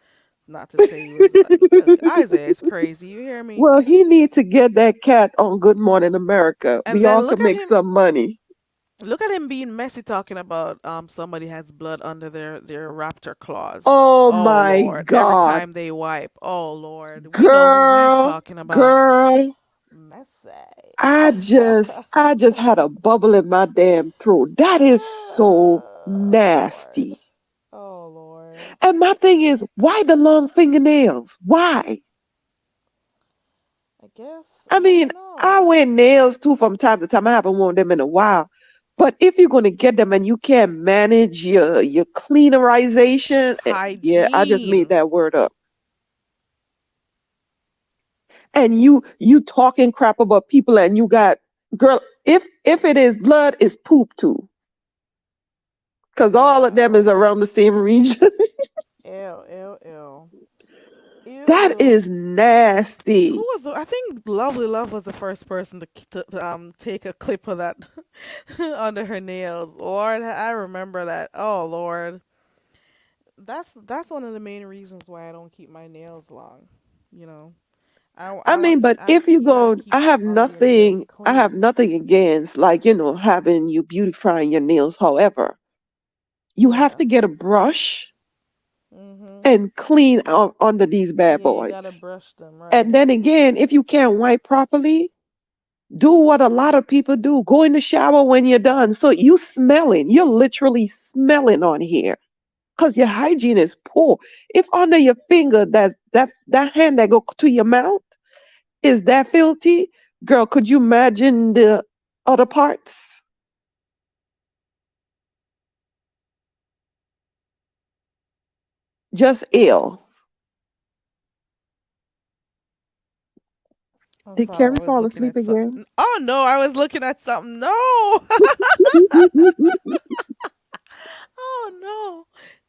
not to say he was. Isaiah is crazy. You hear me? Well, he need to get that cat on Good Morning America. And We all then could make some money. look at him being messy talking about somebody has blood under their raptor claws. Oh Oh my Lord. Every God. time they wipe. Oh Lord. We know who he's Girl, talking about. girl, Messy. I just had a bubble in my damn throat. That is so Oh Lord. nasty. Oh Lord. And my thing is, why the long fingernails? Why? I guess I I mean, don't I know. wear nails too from time to time. I haven't worn them in a while. But if you're gonna get them and you can't manage your cleanerization, yeah, I just made Hygiene. that word up. And you talking crap about people and you got girl, if it is blood, it's poop too. Cause all of them Yeah. is around the same region. Ew, ew, ew. Ew, That ew. is Who nasty. was the? I think Lovely Love was the first person to take a clip of that under her nails. Lord, I remember that. Oh Lord, that's one of the main reasons why I don't keep my nails long. You know, I I mean, like but if you you gotta go, keep all of your nails I have clean. nothing against like, having you beautifying your nails. However, you have Yeah. to get a brush Mhm. and clean out under these bad Yeah, you gotta boys. brush them And right. then again, if you can't wipe properly, do what a lot of people do. Go in the shower when you're done. So you smelling, you're literally smelling on here because your hygiene is poor. If under your finger, that hand that go to your mouth is that filthy, girl, could you imagine the other parts? Just ill. I'm Did sorry, I Carrie was fall looking asleep at again? something. Oh no, I was looking at something. No. Oh no.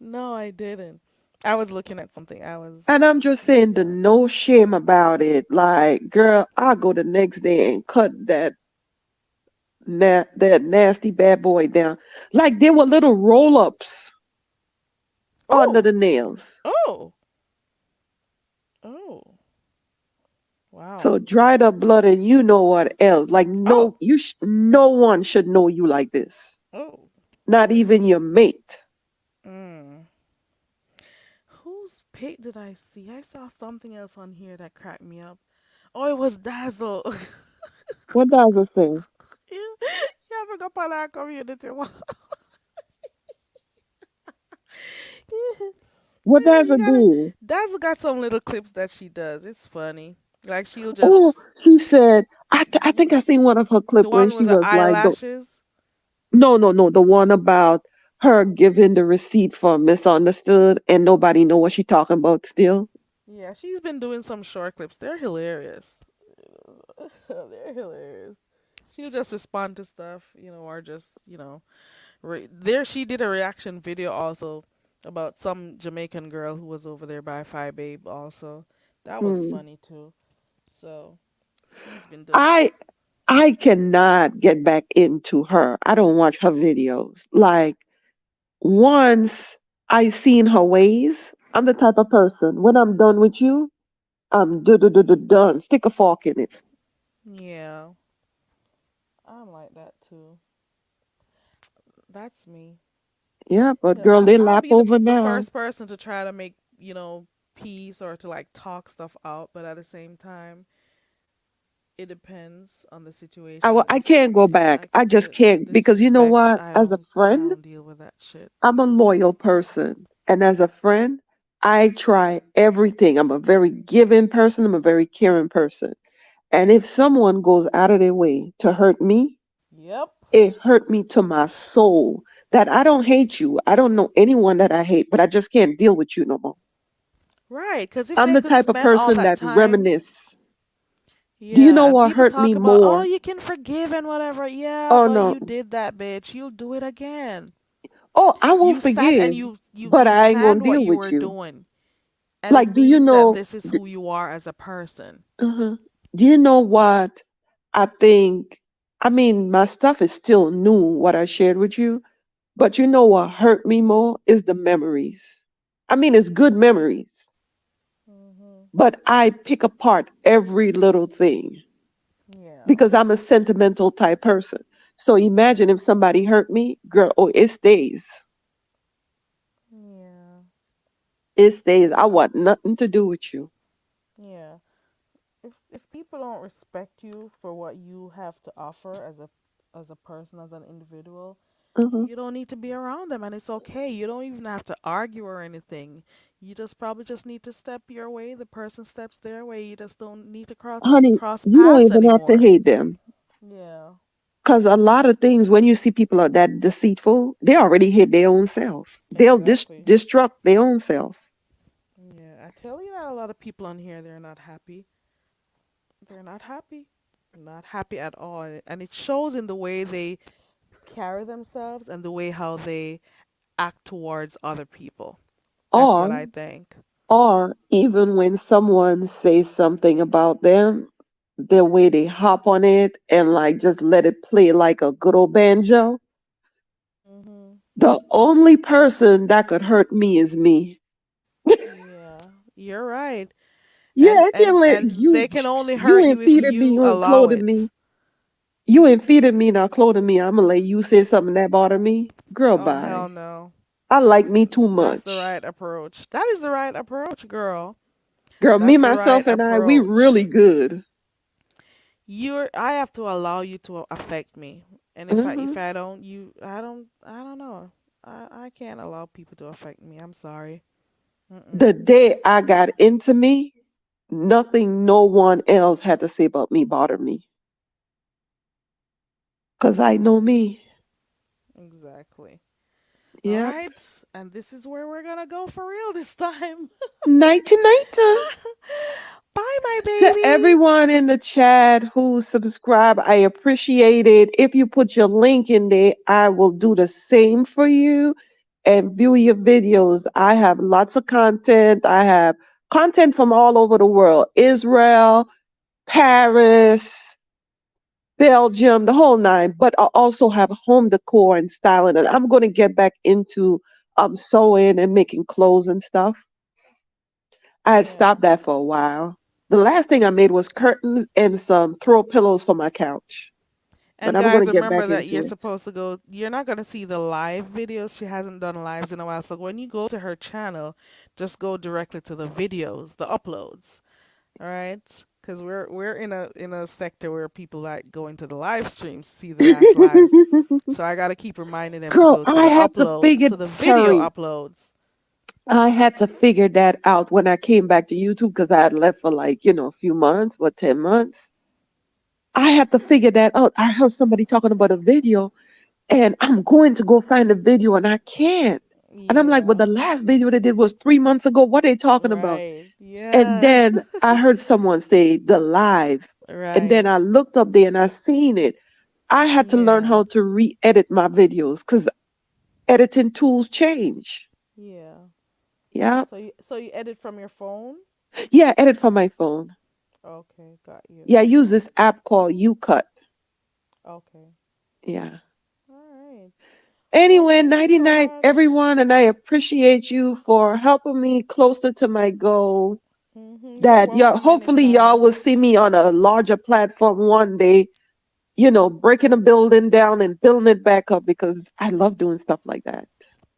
No, I didn't. I was looking at something. I was And I'm just saying looking the at. no shame about it. Like, girl, I'll go the next day and cut that nasty bad boy down. Like there were little roll ups under Oh. the nails. Oh. Oh. Wow. So dried up blood and you know what else. Like Oh. no one should know you like this. Oh. Not even your mate. Mm. Whose pic did I see? I saw something else on here that cracked me up. Oh, it was Dazzle. What does it say? you, you ever go on our community? What does You it gotta. do? Dazzle got some little clips that she does. It's funny. Like she'll Oh, just she said, I think I seen one of her clip the when one she with the was like, eyelashes. no, no, no, the one about her giving the receipt for misunderstood and nobody know what she talking about still. Yeah, she's been doing some short clips. They're hilarious. They're hilarious. She'll just respond to stuff, or just, there she did a reaction video also about some Jamaican girl who was over there by Phi Babe also. That was Hmm. funny too. So she's been doing. I I cannot get back into her. I don't watch her videos. Like once I seen her ways, I'm the type of person when I'm done with you, I'm done. Stick a fork in it. Yeah, I'm like that too. That's me. Yeah, but Yeah, girl, they I'll lap be the over the now. first person to try to make peace or to like talk stuff out, but at the same time, it depends on the situation. I If can't go back. like I just the can't because you know disrespect, what? As a I friend, don't deal with that shit. I'm a loyal person. And as a friend, I try everything. I'm a very giving person. I'm a very caring person. And if someone goes out of their way to hurt me, Yep. it hurt me to my soul. That I don't hate you. I don't know anyone that I hate, but I just can't deal with you no more. Right, because if I'm they the could type of spend all person that that time, reminisce. Do you know yeah, and what people hurt me talk about, oh, more? you can forgive and whatever. Yeah, Oh but no. you did that, bitch. You'll do it again. Oh, I will You sat and forgive, you but you I ain't gonna planned what deal you with were you. doing, and it Like, do you means that know? this is who you are as a person. Uh-huh. Do you know what I think? I mean, my stuff is still new, what I shared with you, but you know what hurt me more is the memories. I mean, it's good memories, Hmm. but I pick apart every little thing Yeah. because I'm a sentimental type person. So imagine if somebody hurt me, girl, oh, it stays. Yeah. It stays. I want nothing to do with you. Yeah. If people don't respect you for what you have to offer as a person, as an individual, Uh-huh. you don't need to be around them, and it's okay. You don't even have to argue or anything. You just probably just need to step your way. The person steps their way. You just don't need to Honey, cross you don't paths even have to anymore. hate them. Yeah. Because a lot of things, when you see people are that deceitful, they already hit their own self. They'll Exactly. destruct their own self. Yeah. I tell you that a lot of people on here, they're not happy. They're not happy. Not happy at all. And it shows in the way they carry themselves and the way how they act towards other people. That's what Or, I think. or even when someone says something about them, the way they hop on it and like just let it play like a good old banjo. Hmm. The only person that could hurt me is me. Yeah, you're right. Yeah, I can't let And they can only you hurt you ain't if feeding me, you you ain't allow clothing me. it. You ain't feeding me, not clothing me. I'ma let you say something that bother me. Girl, Oh hell bye. no. I like me too That's the much. right approach. That is the right approach, girl. Girl, me, That's the right myself, and I, we really approach. good. I have to allow you to affect me. And Hmm. if I don't you I don't know. I can't allow people to affect me. I'm sorry. Mm-mm. The day I got into me, nothing no one else had to say about me bothered me. Because I know me. Exactly. All Yep. right. And this is where we're going to go for real this time. Nighty night. Bye, my To baby. everyone in the chat who subscribe, I appreciate it. If you put your link in there, I will do the same for you and view your videos. I have lots of content. I have content from all over the world: Israel, Paris, Belgium, the whole nine. But I also have home decor and styling, and I'm going to get back into sewing and making clothes and stuff. I had Yeah. stopped that for a while. The last thing I made was curtains and some throw pillows for my couch. But And I'm going guys, to get remember back that into you're it. supposed to go. You're not gonna see the live videos. She hasn't done lives in a while. So when you go to her channel, just go directly to the videos, the uploads. All right, because we're in a sector where people like going to the live streams to see the last lives. So I gotta keep reminding them to Girl, go to I the had to uploads, figure, to the video Terry, uploads. I had to figure that out when I came back to YouTube because I had left for like, a few months, what, 10 months. I had to figure that out. I heard somebody talking about a video and I'm going to go find the video and I can't. And I'm like, but Yeah. the last video they did was 3 months ago. What are they talking about? Right. And Yeah. then I heard someone say the live. And then Right. I looked up there and I seen it. I had to learn Yeah. how to re-edit my videos because editing tools change. Yeah. Yeah. So you edit from your phone? Yeah, edit from my phone. Okay, got you. Yeah, I use this app called UCut. Okay. Yeah. All right. Well, Anyway, thank you nighty so night, much. everyone, and I appreciate you for helping me closer to my goal. You're That y'all, welcome hopefully, y'all anytime. will see me on a larger platform one day. Breaking a building down and building it back up because I love doing stuff like that.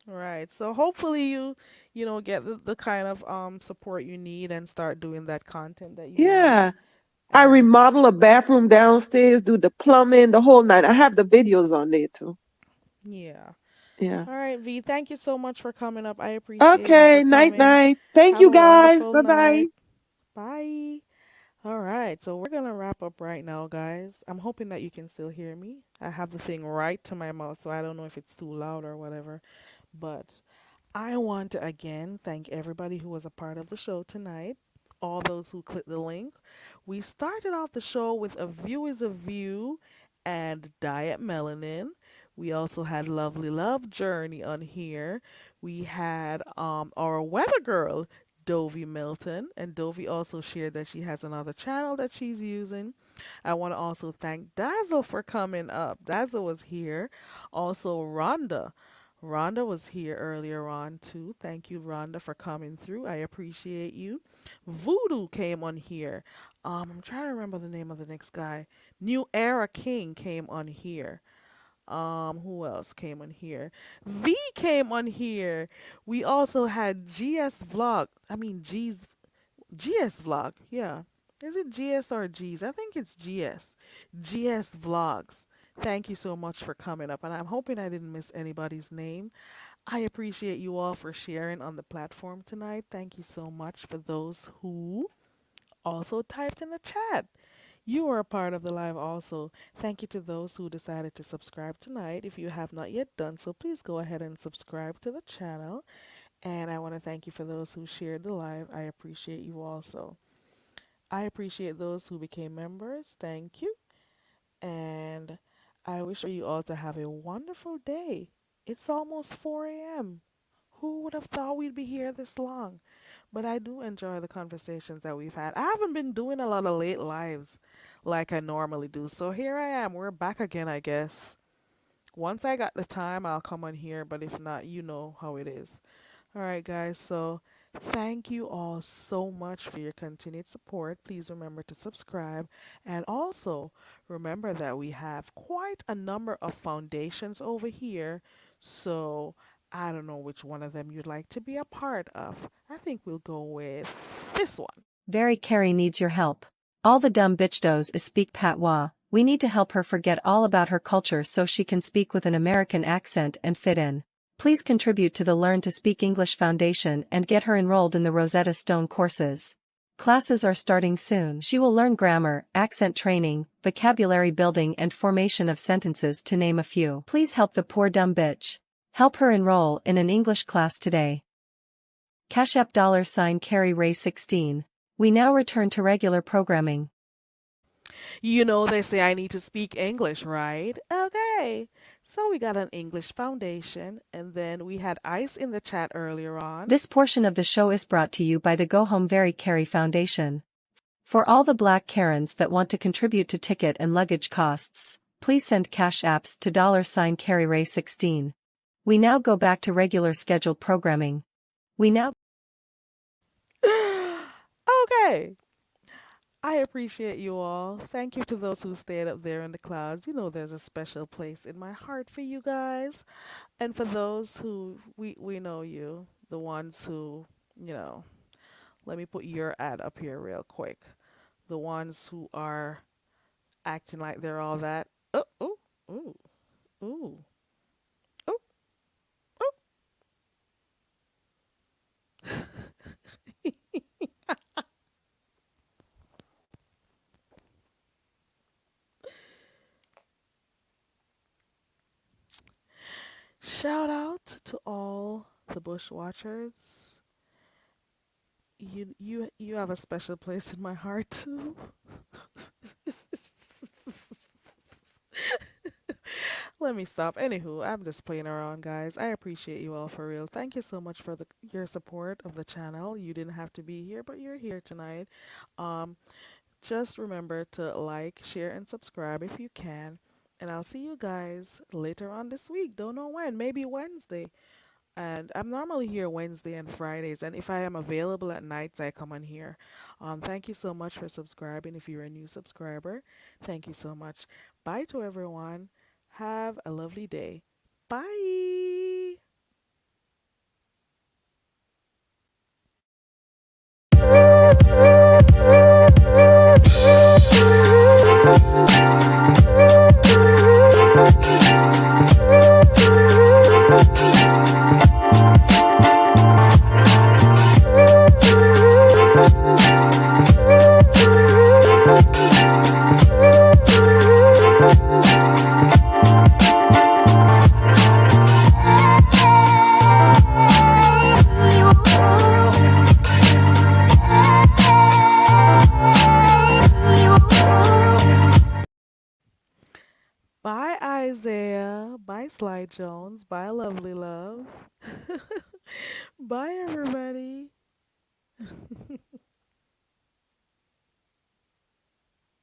Right. So hopefully you get the kind of support you need and start doing that content that you want. Yeah. I And remodel a bathroom downstairs, do the plumbing, the whole night. I have the videos on there too. yeah. Yeah. All right, V, thank you so much for coming up. I appreciate you for Okay. Night coming. night. Thank Have you a guys. wonderful Bye bye. night. Bye. All right, so we're gonna wrap up right now, guys. I'm hoping that you can still hear me. I have the thing right to my mouth, so I don't know if it's too loud or whatever. But I want to again thank everybody who was a part of the show tonight, all those who clicked the link. We started off the show with A View is a View and Diet Melanin. We also had Lovely Love Journey on here. We had our weather girl, Dovie Milton, and Dovie also shared that she has another channel that she's using. I want to also thank Dazzle for coming up. Dazzle was here. Also, Rhonda. Rhonda was here earlier on too. Thank you, Rhonda, for coming through. I appreciate you. Voodoo came on here. I'm trying to remember the name of the next guy. New Era King came on here. Who else came on here? V came on here. We also had GS Vlog. I mean, GS Vlog. Yeah. Is it GS or G's? I think it's GS. GS Vlogs. Thank you so much for coming up, and I'm hoping I didn't miss anybody's name. I appreciate you all for sharing on the platform tonight. Thank you so much for those who also typed in the chat. You are a part of the live also. Thank you to those who decided to subscribe tonight. If you have not yet done so, please go ahead and subscribe to the channel. And I want to thank you for those who shared the live. I appreciate you also. I appreciate those who became members. Thank you. And I wish for you all to have a wonderful day. It's almost 4 a.m. Who would have thought we'd be here this long? But I do enjoy the conversations that we've had. I haven't been doing a lot of late lives like I normally do. So here I am. We're back again, I guess. Once I got the time, I'll come on here. But if not, you know how it is. All right, guys. So thank you all so much for your continued support. Please remember to subscribe. And also remember that we have quite a number of foundations over here. So I don't know which one of them you'd like to be a part of. I think we'll go with this one. Very Carrie needs your help. All the dumb bitch does is speak patois. We need to help her forget all about her culture so she can speak with an American accent and fit in. Please contribute to the Learn to Speak English Foundation and get her enrolled in the Rosetta Stone courses. Classes are starting soon. She will learn grammar, accent training, vocabulary building and formation of sentences to name a few. Please help the poor dumb bitch. Help her enroll in an English class today. Cash App $Carrie Ray 16. We now return to regular programming. You know, they say I need to speak English, right? Okay. So we got an English foundation, and then we had Ice in the chat earlier on. This portion of the show is brought to you by the Go Home Very Carry Foundation. For all the black Karens that want to contribute to ticket and luggage costs, please send cash apps to $Carrie Ray 16. We now go back to regular scheduled programming. Okay. I appreciate you all. Thank you to those who stayed up there in the clouds. You know there's a special place in my heart for you guys. And for those who we know you, the ones who, let me put your ad up here real quick. The ones who are acting like they're all that. Oh, oh, ooh, ooh, oh, oh. Shout out to all the bushwatchers. You have a special place in my heart too. Let me stop. Anywho, I'm just playing around, guys. I appreciate you all for real. Thank you so much for your support of the channel. You didn't have to be here, but you're here tonight. Um, just remember to like, share, and subscribe if you can. And I'll see you guys later on this week. Don't know when. Maybe Wednesday. And I'm normally here Wednesday and Fridays. And if I am available at nights, I come on here. Thank you so much for subscribing. If you're a new subscriber, thank you so much. Bye to everyone. Have a lovely day. Bye. Isaiah. Bye, Sly Jones. Bye, Lovely Love. Bye, everyone.